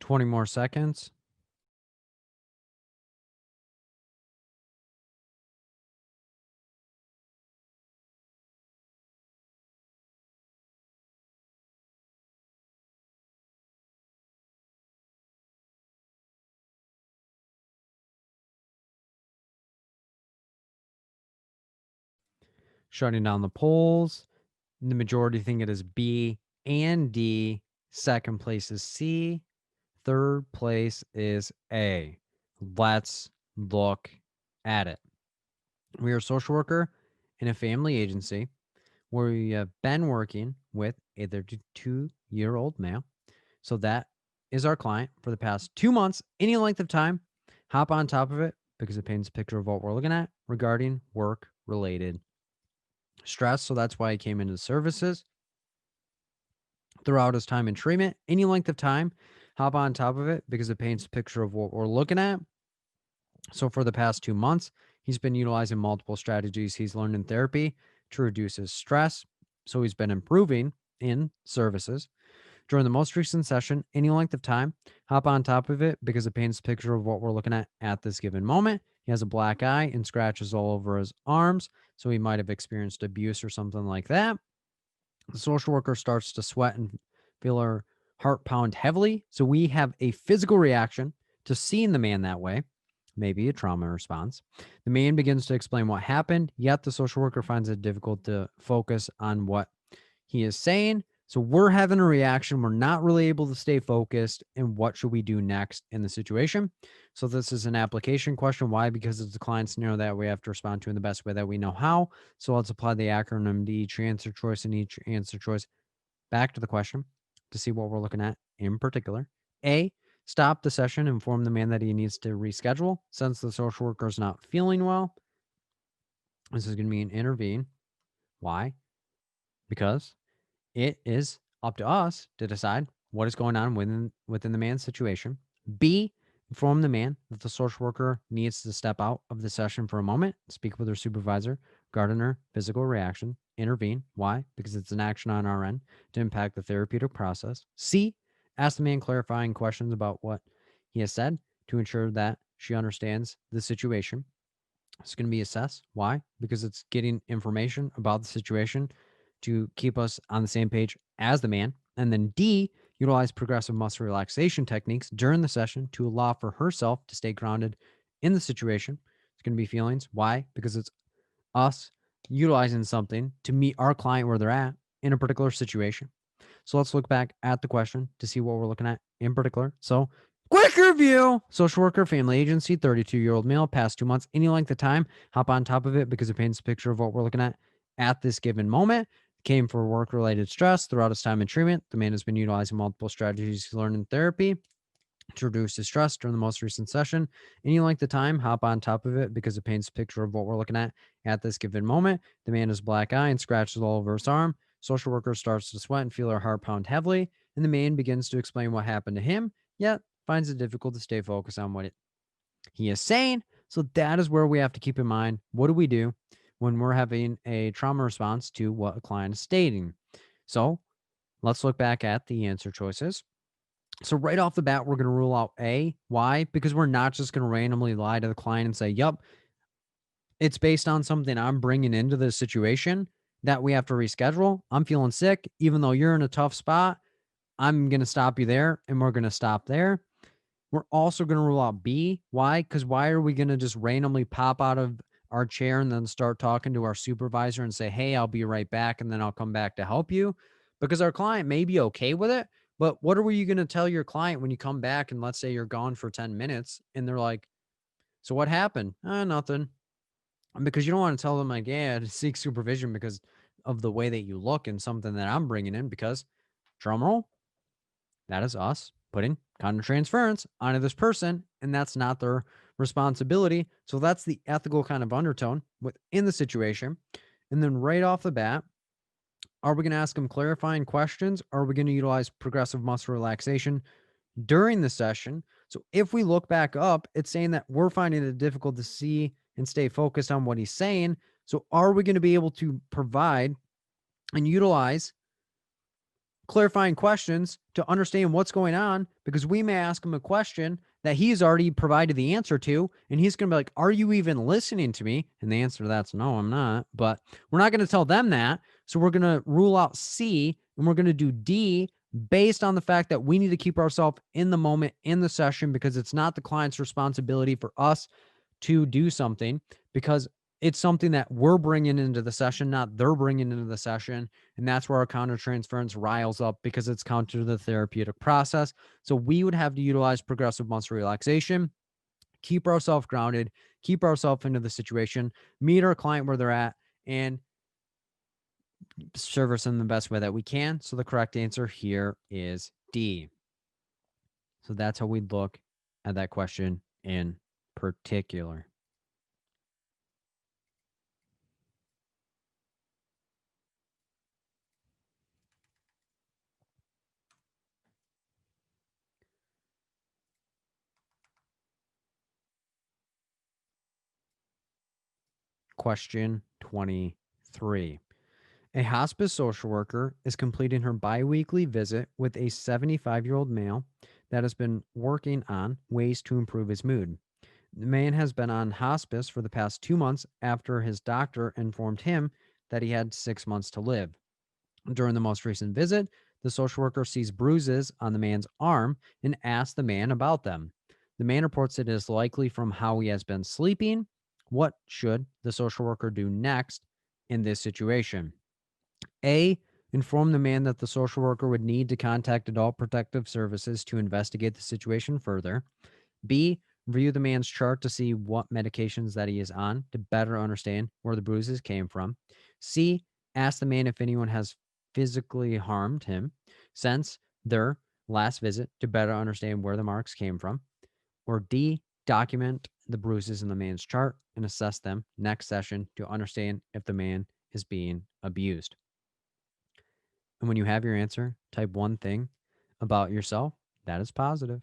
B: Twenty more seconds. Shutting down the polls. The majority think it is B and D. Second place is C. Third place is A. Let's look at it. We are a social worker in a family agency where we have been working with a 32-year-old male. So that is our client for the past 2 months, any length of time. Hop on top of it because it paints a picture of what we're looking at regarding work related stress. So that's why he came into services throughout his time in treatment, any length of time. Hop on top of it because it paints a picture of what we're looking at. So for the past 2 months, he's been utilizing multiple strategies he's learned in therapy to reduce his stress. So he's been improving in services. During the most recent session, any length of time, hop on top of it because it paints a picture of what we're looking at this given moment. He has a black eye and scratches all over his arms, so he might have experienced abuse or something like that. The social worker starts to sweat and feel her heart pound heavily. So we have a physical reaction to seeing the man that way, maybe a trauma response. The man begins to explain what happened, yet the social worker finds it difficult to focus on what he is saying. So we're having a reaction. We're not really able to stay focused. And what should we do next in the situation? So this is an application question. Why? Because it's a client scenario that we have to respond to in the best way that we know how. So let's apply the acronym to each answer choice and each answer choice back to the question to see what we're looking at in particular. A, stop the session, inform the man that he needs to reschedule since the social worker is not feeling well. This is going to be an intervene. Why? Because it is up to us to decide what is going on within the man's situation. B, Inform the man that the social worker needs to step out of the session for a moment, speak with her supervisor, gardener, physical reaction, intervene. Why? Because it's an action on our end to impact the therapeutic process. C, ask the man clarifying questions about what he has said to ensure that she understands the situation. It's going to be assessed. Why? Because it's getting information about the situation to keep us on the same page as the man. And then D, utilize progressive muscle relaxation techniques during the session to allow for herself to stay grounded in the situation. It's going to be feelings. Why? Because it's us utilizing something to meet our client where they're at in a particular situation. So let's look back at the question to see what we're looking at in particular. So, quick review: social worker, family agency, 32-year-old male, past 2 months, any length of time. Hop on top of it because it paints a picture of what we're looking at this given moment. Came for work related stress throughout his time in treatment. The man has been utilizing multiple strategies he learned in therapy to reduce his stress during the most recent session. Any length of time, hop on top of it because it paints a picture of what we're looking at this given moment. The man has black eye and scratches all over his arm. Social worker starts to sweat and feel her heart pound heavily, and the man begins to explain what happened to him, yet finds it difficult to stay focused on what he is saying. So that is where we have to keep in mind, what do we do when we're having a trauma response to what a client is stating? So let's look back at the answer choices. So right off the bat, we're going to rule out A. Why? Because we're not just going to randomly lie to the client and say, "Yup, it's based on something I'm bringing into the situation that we have to reschedule. I'm feeling sick. Even though you're in a tough spot, I'm going to stop you there and we're going to stop there." We're also going to rule out B. Why? Because why are we going to just randomly pop out of our chair and then start talking to our supervisor and say, "Hey, I'll be right back," and then I'll come back to help you? Because our client may be okay with it, but what are you going to tell your client when you come back and let's say you're gone for 10 minutes and they're like, "So what happened?" Nothing. Because you don't want to tell them like, "Yeah, to seek supervision because of the way that you look and something that I'm bringing in," because drum roll, that is us putting countertransference onto this person, and that's not their responsibility. So that's the ethical kind of undertone within the situation. And then right off the bat, are we going to ask them clarifying questions? Or are we going to utilize progressive muscle relaxation during the session? So if we look back up, it's saying that we're finding it difficult to see and stay focused on what he's saying. So are we going to be able to provide and utilize clarifying questions to understand what's going on? Because we may ask him a question that he's already provided the answer to, and he's going to be like, "Are you even listening to me?" And the answer to that's no, I'm not. But we're not going to tell them that. So we're going to rule out C and we're going to do D based on the fact that we need to keep ourselves in the moment in the session because it's not the client's responsibility for us to do something, because it's something that we're bringing into the session, not they're bringing into the session. And that's where our countertransference riles up because it's counter to the therapeutic process. So we would have to utilize progressive muscle relaxation, keep ourselves grounded, keep ourselves into the situation, meet our client where they're at, and service them the best way that we can. So the correct answer here is D. So that's how we'd look at that question in particular. Question 23. A hospice social worker is completing her biweekly visit with a 75-year-old male that has been working on ways to improve his mood. The man has been on hospice for the past 2 months after his doctor informed him that he had 6 months to live. During the most recent visit, the social worker sees bruises on the man's arm and asks the man about them. The man reports it is likely from how he has been sleeping. What should the social worker do next in this situation? A. Inform the man that the social worker would need to contact Adult Protective Services to investigate the situation further. B. Review the man's chart to see what medications that he is on to better understand where the bruises came from. C. Ask the man if anyone has physically harmed him since their last visit to better understand where the marks came from. Or D. Document the bruises in the man's chart and assess them next session to understand if the man is being abused. And when you have your answer, type one thing about yourself that is positive.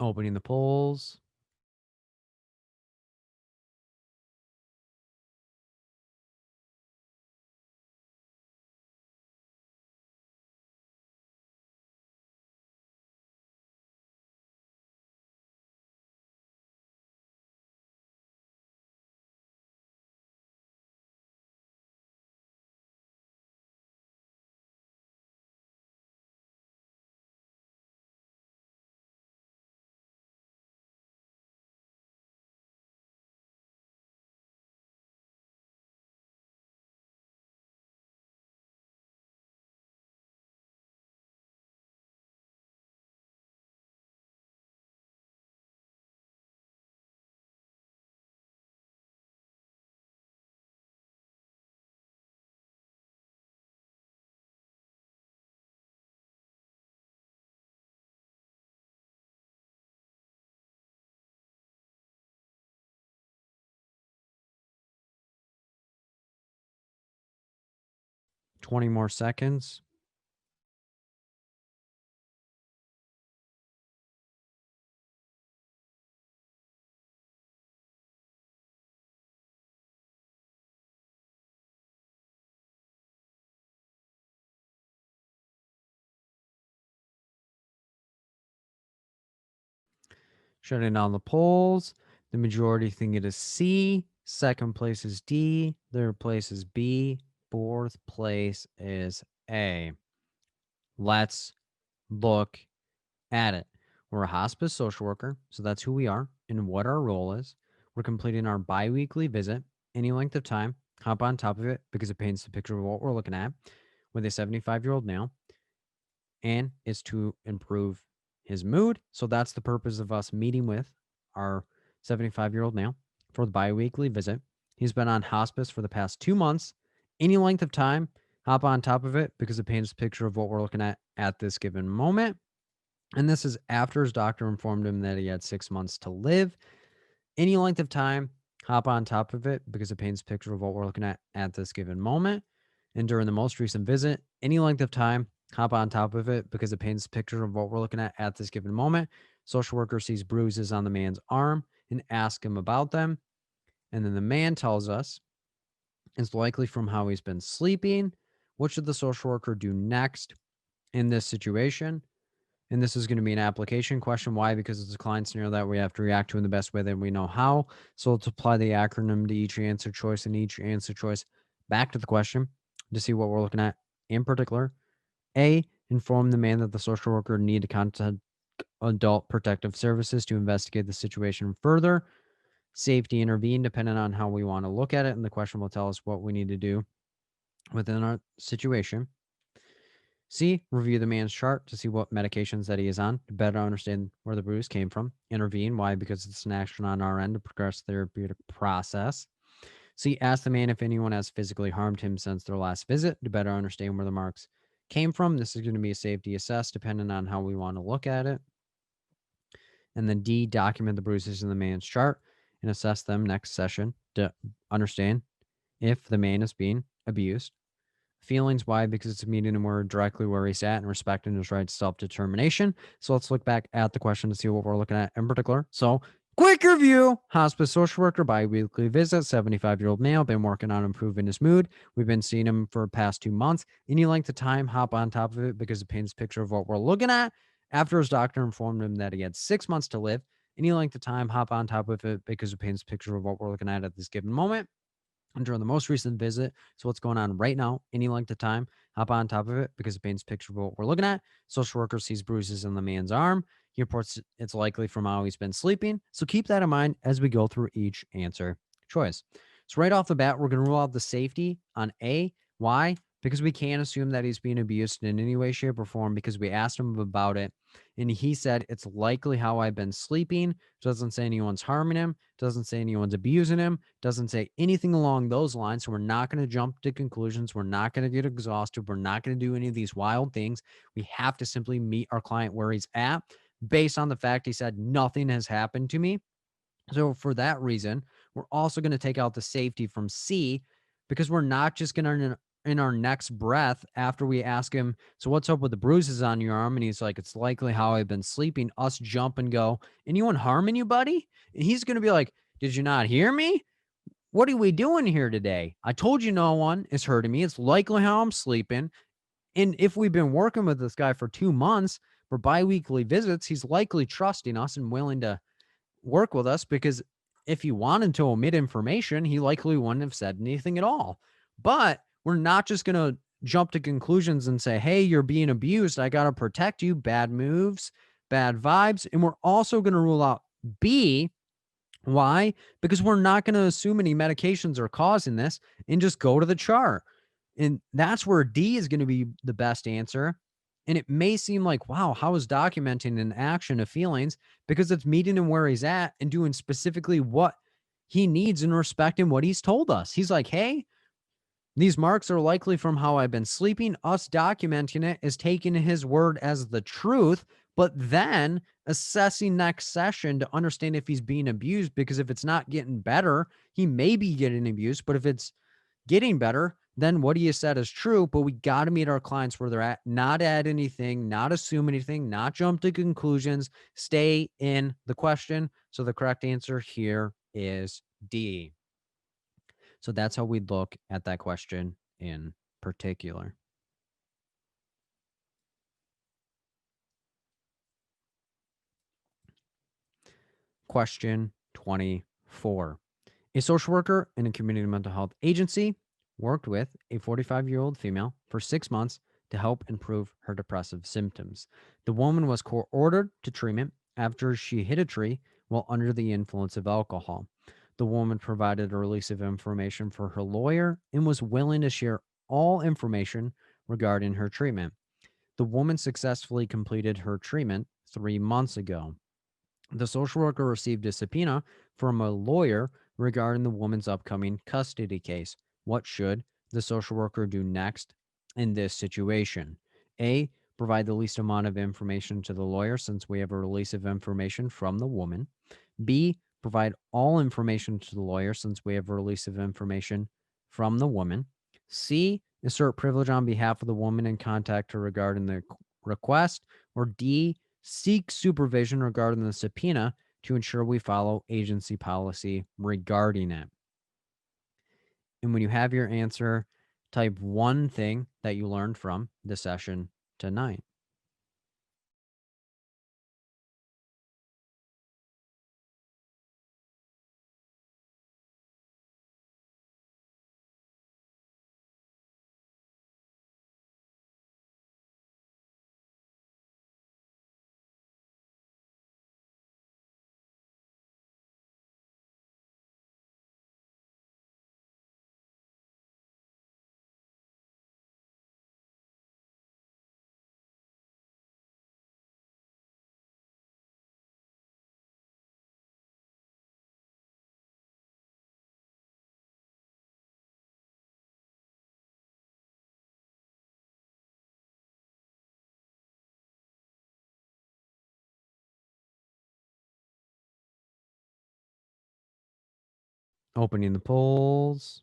B: Opening the polls. Twenty more seconds. Shutting down the polls. The majority think it is C. Second place is D. Third place is B. Fourth place is A. Let's look at it. We're a hospice social worker, so that's who we are and what our role is. We're completing our bi-weekly visit, any length of time. Hop on top of it because it paints the picture of what we're looking at with a 75-year-old male, and it's to improve his mood. So that's the purpose of us meeting with our 75-year-old male for the bi-weekly visit. He's been on hospice for the past 2 months. Any length of time, hop on top of it because it paints a picture of what we're looking at this given moment. And this is after his doctor informed him that he had 6 months to live. Any length of time, hop on top of it because it paints a picture of what we're looking at this given moment. And during the most recent visit, any length of time, hop on top of it because it paints a picture of what we're looking at this given moment. Social worker sees bruises on the man's arm and asks him about them. And then the man tells us it's likely from how he's been sleeping. What should the social worker do next in this situation? And this is going to be an application question. Why? Because it's a client scenario that we have to react to in the best way that we know how. So let's apply the acronym to each answer choice and each answer choice back to the question to see what we're looking at in particular. A, inform the man that the social worker need to contact adult protective services to investigate the situation further. Safety intervene, depending on how we want to look at it. And the question will tell us what we need to do within our situation. C, review the man's chart to see what medications that he is on to better understand where the bruise came from. Intervene. Why? Because it's an action on our end to progress the therapeutic process. C, ask the man if anyone has physically harmed him since their last visit to better understand where the marks came from. This is going to be a safety assess depending on how we want to look at it. And then D, document the bruises in the man's chart and assess them next session to understand if the man is being abused. Feelings, why? Because it's meeting him directly where he's at and respecting his right to self-determination. So let's look back at the question to see what we're looking at in particular. So quick review: hospice social worker, bi-weekly visit, 75-year-old male, been working on improving his mood. We've been seeing him for the past 2 months. Any length of time, hop on top of it because it paints a picture of what we're looking at. After his doctor informed him that he had 6 months to live, any length of time, hop on top of it because it paints a picture of what we're looking at this given moment. And during the most recent visit, so what's going on right now, any length of time, hop on top of it because it paints a picture of what we're looking at. Social worker sees bruises on the man's arm. He reports it's likely from how he's been sleeping. So keep that in mind as we go through each answer choice. So right off the bat, we're going to rule out the safety on A. Why? Because we can't assume that he's being abused in any way, shape, or form because we asked him about it. And he said, it's likely how I've been sleeping. Doesn't say anyone's harming him. Doesn't say anyone's abusing him. Doesn't say anything along those lines. So we're not going to jump to conclusions. We're not going to get exhausted. We're not going to do any of these wild things. We have to simply meet our client where he's at based on the fact he said nothing has happened to me. So for that reason, we're also going to take out the safety from C because we're not just going to in our next breath, after we ask him, so what's up with the bruises on your arm? And he's like, it's likely how I've been sleeping. Us jump and go, anyone harming you, buddy? And he's going to be like, did you not hear me? What are we doing here today? I told you no one is hurting me. It's likely how I'm sleeping. And if we've been working with this guy for 2 months for biweekly visits, he's likely trusting us and willing to work with us, because if he wanted to omit information, he likely wouldn't have said anything at all. But we're not just going to jump to conclusions and say, hey, you're being abused. I got to protect you. Bad moves, bad vibes. And we're also going to rule out B. Why? Because we're not going to assume any medications are causing this and just go to the chart. And that's where D is going to be the best answer. And it may seem like, wow, how is documenting an action of feelings? Because it's meeting him where he's at and doing specifically what he needs and respecting what he's told us. He's like, hey, these marks are likely from how I've been sleeping. Us documenting it is taking his word as the truth, but then assessing next session to understand if he's being abused, because if it's not getting better, he may be getting abused. But if it's getting better, then what he said is true. But we got to meet our clients where they're at, not add anything, not assume anything, not jump to conclusions, stay in the question. So the correct answer here is D. So that's how we look at that question in particular. Question 24. A social worker in a community mental health agency worked with a 45-year-old female for 6 months to help improve her depressive symptoms. The woman was court-ordered to treatment after she hit a tree while under the influence of alcohol. The woman provided a release of information for her lawyer and was willing to share all information regarding her treatment. The woman successfully completed her treatment 3 months ago. The social worker received a subpoena from a lawyer regarding the woman's upcoming custody case. What should the social worker do next in this situation? A. Provide the least amount of information to the lawyer, since we have a release of information from the woman. B. Provide all information to the lawyer, since we have a release of information from the woman. C. Assert privilege on behalf of the woman and contact her regarding the request. Or D. Seek supervision regarding the subpoena to ensure we follow agency policy regarding it. And when you have your answer, type one thing that you learned from the session tonight. Opening the polls.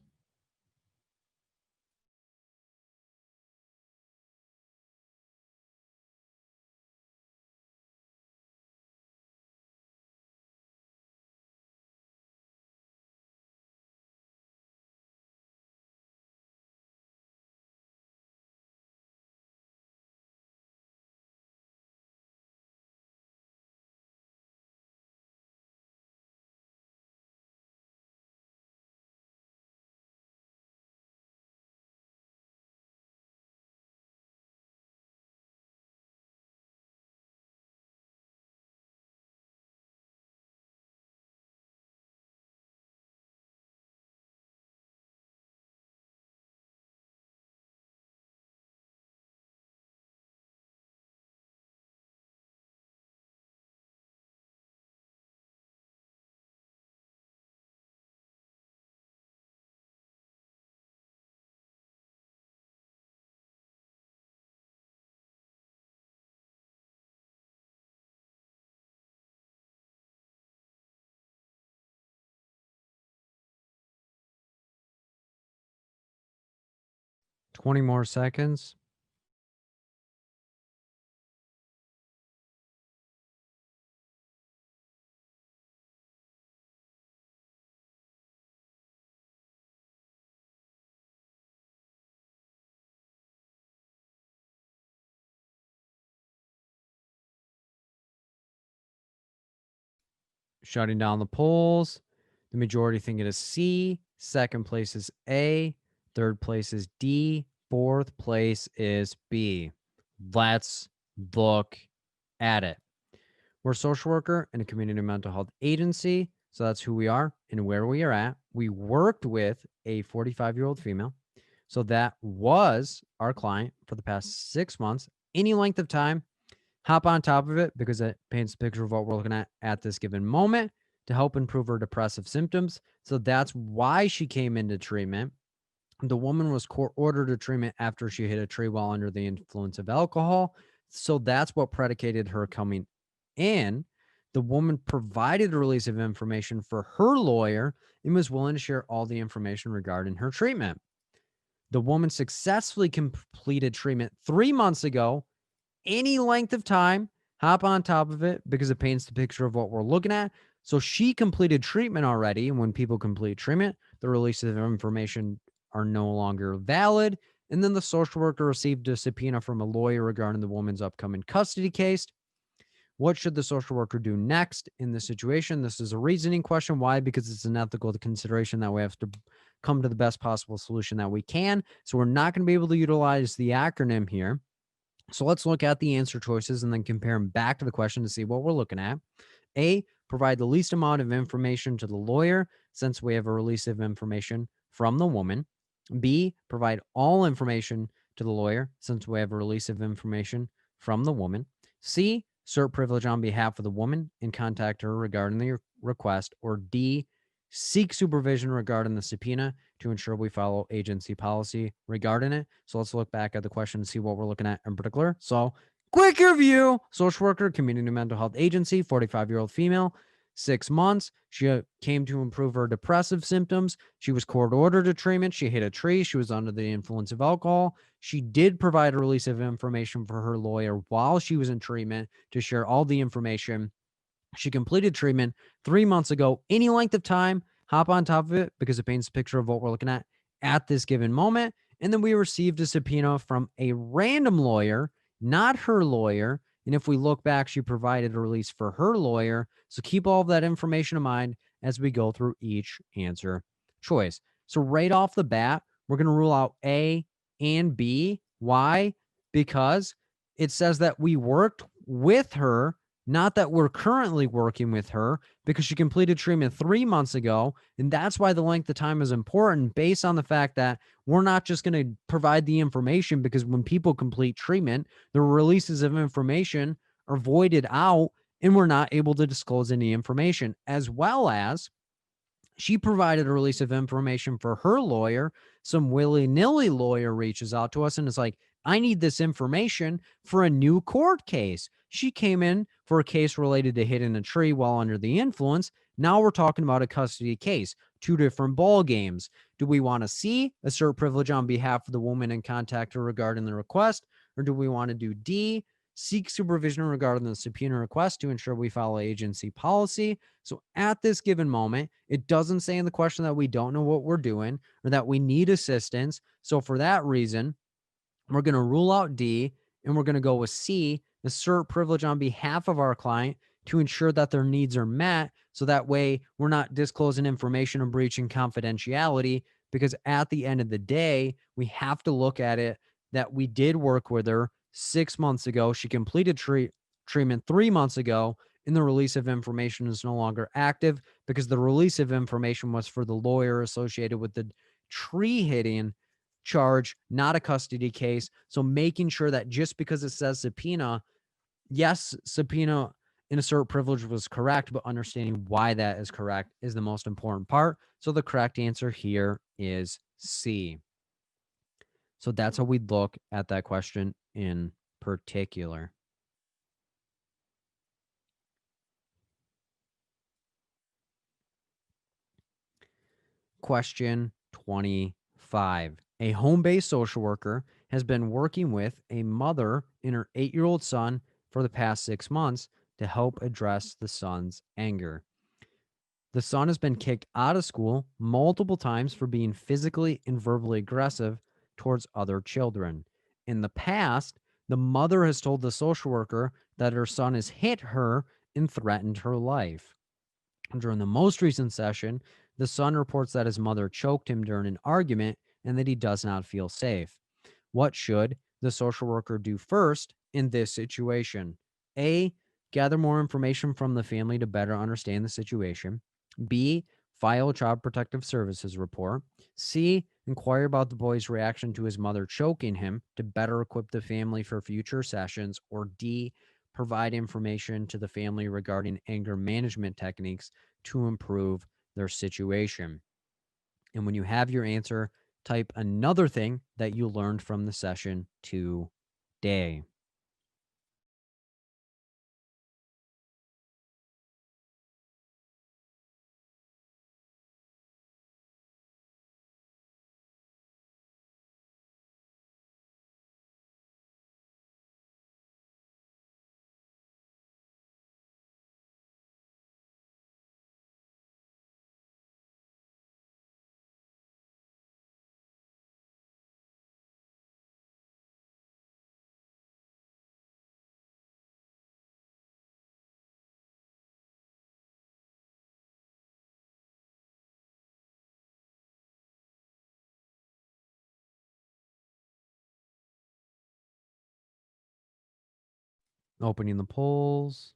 B: 20 more seconds. Shutting down the polls. The majority think it is C. Second place is A. Third place is D. Fourth place is B. Let's look at it. We're a social worker and a community mental health agency. So that's who we are and where we are at. We worked with a 45-year-old female. So that was our client for the past 6 months. Any length of time, hop on top of it because it paints a picture of what we're looking at this given moment to help improve her depressive symptoms. So that's why she came into treatment. The woman was court-ordered to treatment after she hit a tree while under the influence of alcohol. So that's what predicated her coming in. The woman provided a release of information for her lawyer and was willing to share all the information regarding her treatment. The woman successfully completed treatment 3 months ago. Any length of time, hop on top of it because it paints the picture of what we're looking at. So she completed treatment already. And when people complete treatment, the releases of information are no longer valid. And then the social worker received a subpoena from a lawyer regarding the woman's upcoming custody case. What should the social worker do next in this situation? This is a reasoning question. Why? Because it's an ethical consideration that we have to come to the best possible solution that we can. So we're not going to be able to utilize the acronym here. So let's look at the answer choices and then compare them back to the question to see what we're looking at. A, provide the least amount of information to the lawyer since we have a release of information from the woman. B, provide all information to the lawyer since we have a release of information from the woman. C, assert privilege on behalf of the woman and contact her regarding the request. Or D, seek supervision regarding the subpoena to ensure we follow agency policy regarding it. So let's look back at the question and see what we're looking at in particular. So quick review: social worker, community mental health agency, 45-year-old female, 6 months. She came to improve her depressive symptoms. She was court ordered to treatment. She hit a tree. She was under the influence of alcohol. She did provide a release of information for her lawyer while she was in treatment to share all the information. She completed treatment 3 months ago. Any length of time, hop on top of it because it paints a picture of what we're looking at this given moment. And then we received a subpoena from a random lawyer, not her lawyer. And if we look back, she provided a release for her lawyer. So keep all of that information in mind as we go through each answer choice. So right off the bat, we're going to rule out A and B. Why? Because it says that we worked with her, not that we're currently working with her, because she completed treatment 3 months ago. And that's why the length of time is important, based on the fact that we're not just going to provide the information, because when people complete treatment, the releases of information are voided out and we're not able to disclose any information. As well as she provided a release of information for her lawyer. Some willy-nilly lawyer reaches out to us and is like, I need this information for a new court case. She came in for a case related to hitting a tree while under the influence. Now we're talking about a custody case. Two different ball games. Do we want to C, assert privilege on behalf of the woman and contact her regarding the request? Or do we want to do D, seek supervision regarding the subpoena request to ensure we follow agency policy? So at this given moment, it doesn't say in the question that we don't know what we're doing or that we need assistance. So for that reason, we're going to rule out D and we're going to go with C, assert privilege on behalf of our client to ensure that their needs are met. So that way we're not disclosing information and breaching confidentiality, because at the end of the day, we have to look at it that we did work with her 6 months ago. She completed treatment 3 months ago, and the release of information is no longer active because the release of information was for the lawyer associated with the tree hitting charge, not a custody case. So making sure that just because it says subpoena, yes, subpoena and assert privilege was correct, but understanding why that is correct is the most important part. So the correct answer here is C. So that's how we look at that question in particular. Question 25. A home-based social worker has been working with a mother and her 8-year-old son for the past 6 months to help address the son's anger. The son has been kicked out of school multiple times for being physically and verbally aggressive towards other children. In the past, the mother has told the social worker that her son has hit her and threatened her life. During the most recent session, the son reports that his mother choked him during an argument and that he does not feel safe. What should the social worker do first in this situation? A. Gather more information from the family to better understand the situation. B. File a child protective services report. C. Inquire about the boy's reaction to his mother choking him to better equip the family for future sessions. Or D. Provide information to the family regarding anger management techniques to improve their situation. And when you have your answer, type another thing that you learned from the session today. Opening the polls.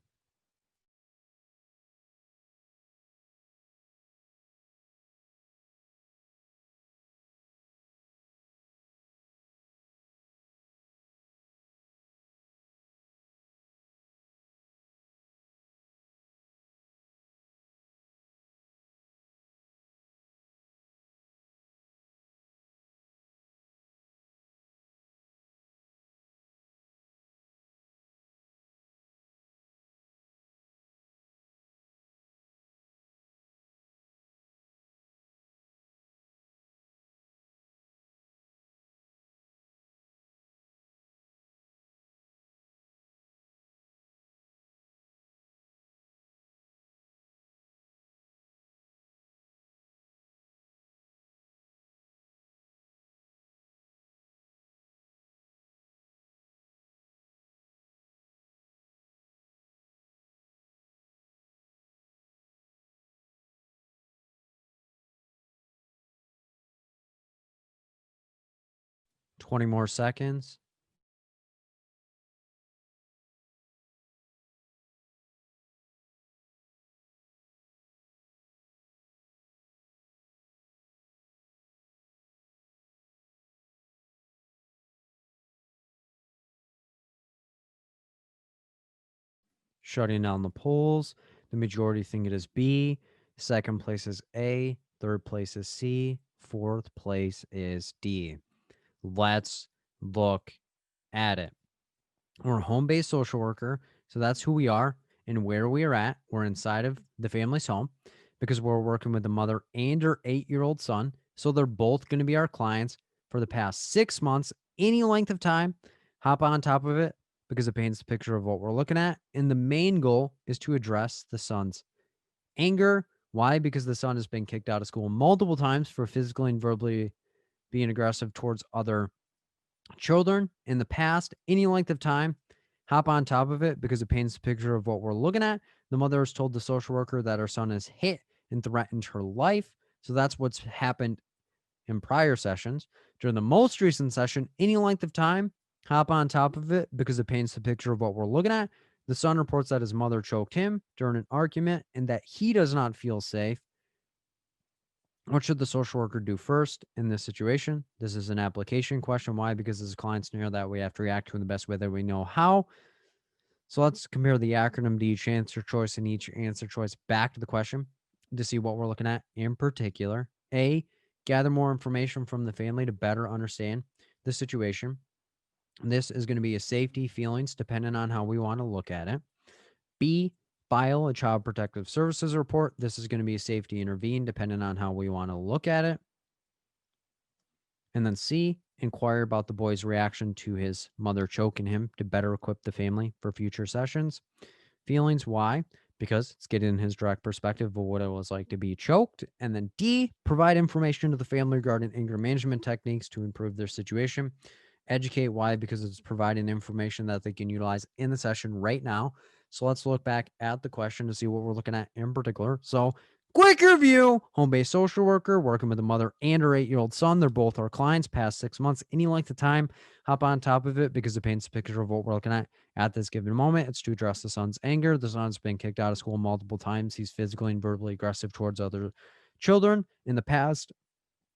B: Twenty more seconds. Shutting down the polls. The majority think it is B. Second place is A. Third place is C. Fourth place is D. Let's look at it. We're a home-based social worker, so that's who we are and where we are at. We're inside of the family's home because we're working with the mother and her 8-year-old son. So they're both going to be our clients for the past 6 months, any length of time. Hop on top of it because it paints the picture of what we're looking at. And the main goal is to address the son's anger. Why? Because the son has been kicked out of school multiple times for physically and verbally being aggressive towards other children in the past, any length of time. Hop on top of it because it paints a picture of what we're looking at. The mother has told the social worker that her son has hit and threatened her life. So that's what's happened in prior sessions. During the most recent session, any length of time, hop on top of it because it paints the picture of what we're looking at. The son reports that his mother choked him during an argument and that he does not feel safe. What should the social worker do first in this situation? This is an application question. Why? Because this is a client scenario that we have to react to in the best way that we know how. So let's compare the acronym to each answer choice and each answer choice back to the question to see what we're looking at in particular. A, gather more information from the family to better understand the situation. This is going to be a safety feelings depending on how we want to look at it. B, file a child protective services report. This is going to be a safety intervene depending on how we want to look at it. And then C, inquire about the boy's reaction to his mother choking him to better equip the family for future sessions. Feelings, why? Because it's getting his direct perspective of what it was like to be choked. And then D, provide information to the family regarding anger management techniques to improve their situation. Educate, why? Because it's providing information that they can utilize in the session right now. So let's look back at the question to see what we're looking at in particular. So quick review, home-based social worker working with a mother and her 8-year-old son. They're both our clients past 6 months. Any length of time, hop on top of it because it paints a picture of what we're looking at this given moment. It's to address the son's anger. The son's been kicked out of school multiple times. He's physically and verbally aggressive towards other children in the past.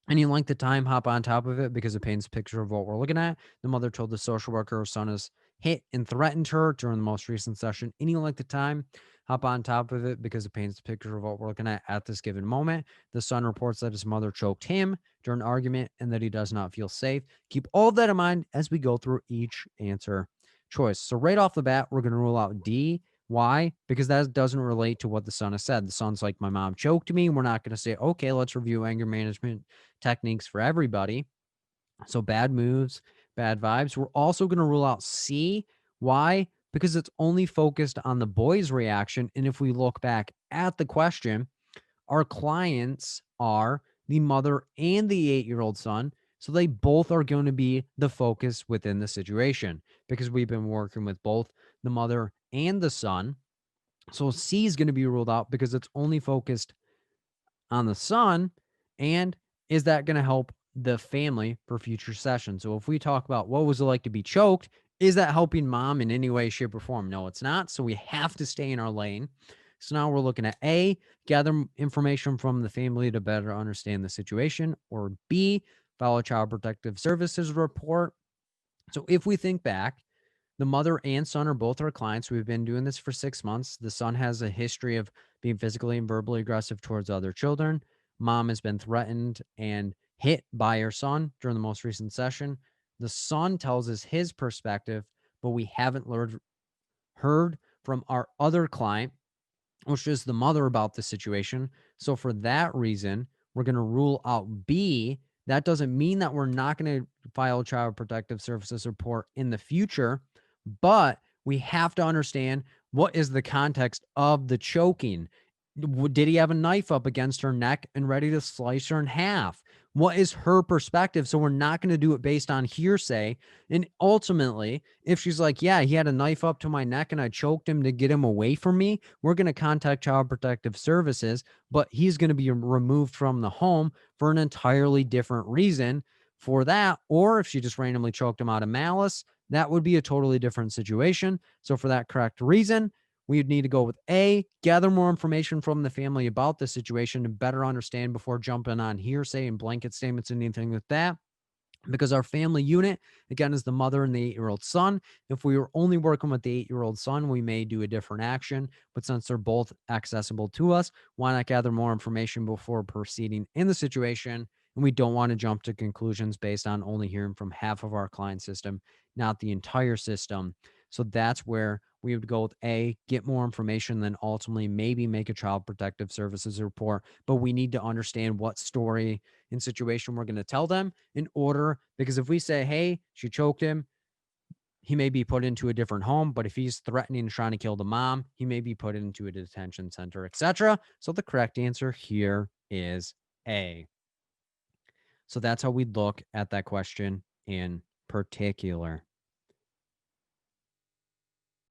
B: Any length of time, hop on top of it because it paints a picture of what we're looking at. The mother told the social worker her son has hit and threatened her during the most recent session. Any length of time, hop on top of it because it paints a picture of what we're looking at this given moment. The son reports that his mother choked him during an argument and that he does not feel safe. Keep all of that in mind as we go through each answer choice. So right off the bat, we're going to rule out D. Why? Because that doesn't relate to what the son has said. The son's like, my mom choked me. We're not going to say, okay, let's review anger management techniques for everybody. So bad moves, bad vibes. We're also going to rule out C. Why? Because it's only focused on the boy's reaction. And if we look back at the question, our clients are the mother and the 8-year-old son. So they both are going to be the focus within the situation because we've been working with both the mother and the son. So C is going to be ruled out because it's only focused on the son. And is that going to help the family for future sessions? So if we talk about what was it like to be choked, is that helping mom in any way, shape, or form? No, it's not. So we have to stay in our lane. So now we're looking at A, gather information from the family to better understand the situation, or B, follow Child Protective Services report. So if we think back, the mother and son are both our clients. We've been doing this for 6 months. The son has a history of being physically and verbally aggressive towards other children. Mom has been threatened and hit by her son during the most recent session. The son tells us his perspective, but we haven't heard from our other client, which is the mother, about the situation. So for that reason, we're going to rule out B. That doesn't mean that we're not going to file a Child Protective Services report in the future, but we have to understand what is the context of the choking. Did he have a knife up against her neck and ready to slice her in half? What is her perspective? So we're not going to do it based on hearsay. And ultimately, if she's like, yeah, he had a knife up to my neck and I choked him to get him away from me, we're going to contact Child Protective Services, but he's going to be removed from the home for an entirely different reason for that. Or if she just randomly choked him out of malice, that would be a totally different situation. So for that correct reason, we would need to go with A, gather more information from the family about the situation to better understand before jumping on hearsay and blanket statements and anything like that. Because our family unit, again, is the mother and the 8-year-old son. If we were only working with the 8-year-old son, we may do a different action. But since they're both accessible to us, why not gather more information before proceeding in the situation? And we don't want to jump to conclusions based on only hearing from half of our client system, not the entire system. So that's where we would go with A, get more information, then ultimately maybe make a Child Protective Services report. But we need to understand what story and situation we're going to tell them in order, because if we say, hey, she choked him, he may be put into a different home. But if he's threatening and trying to kill the mom, he may be put into a detention center, etc. So the correct answer here is A. So that's how we look at that question in particular.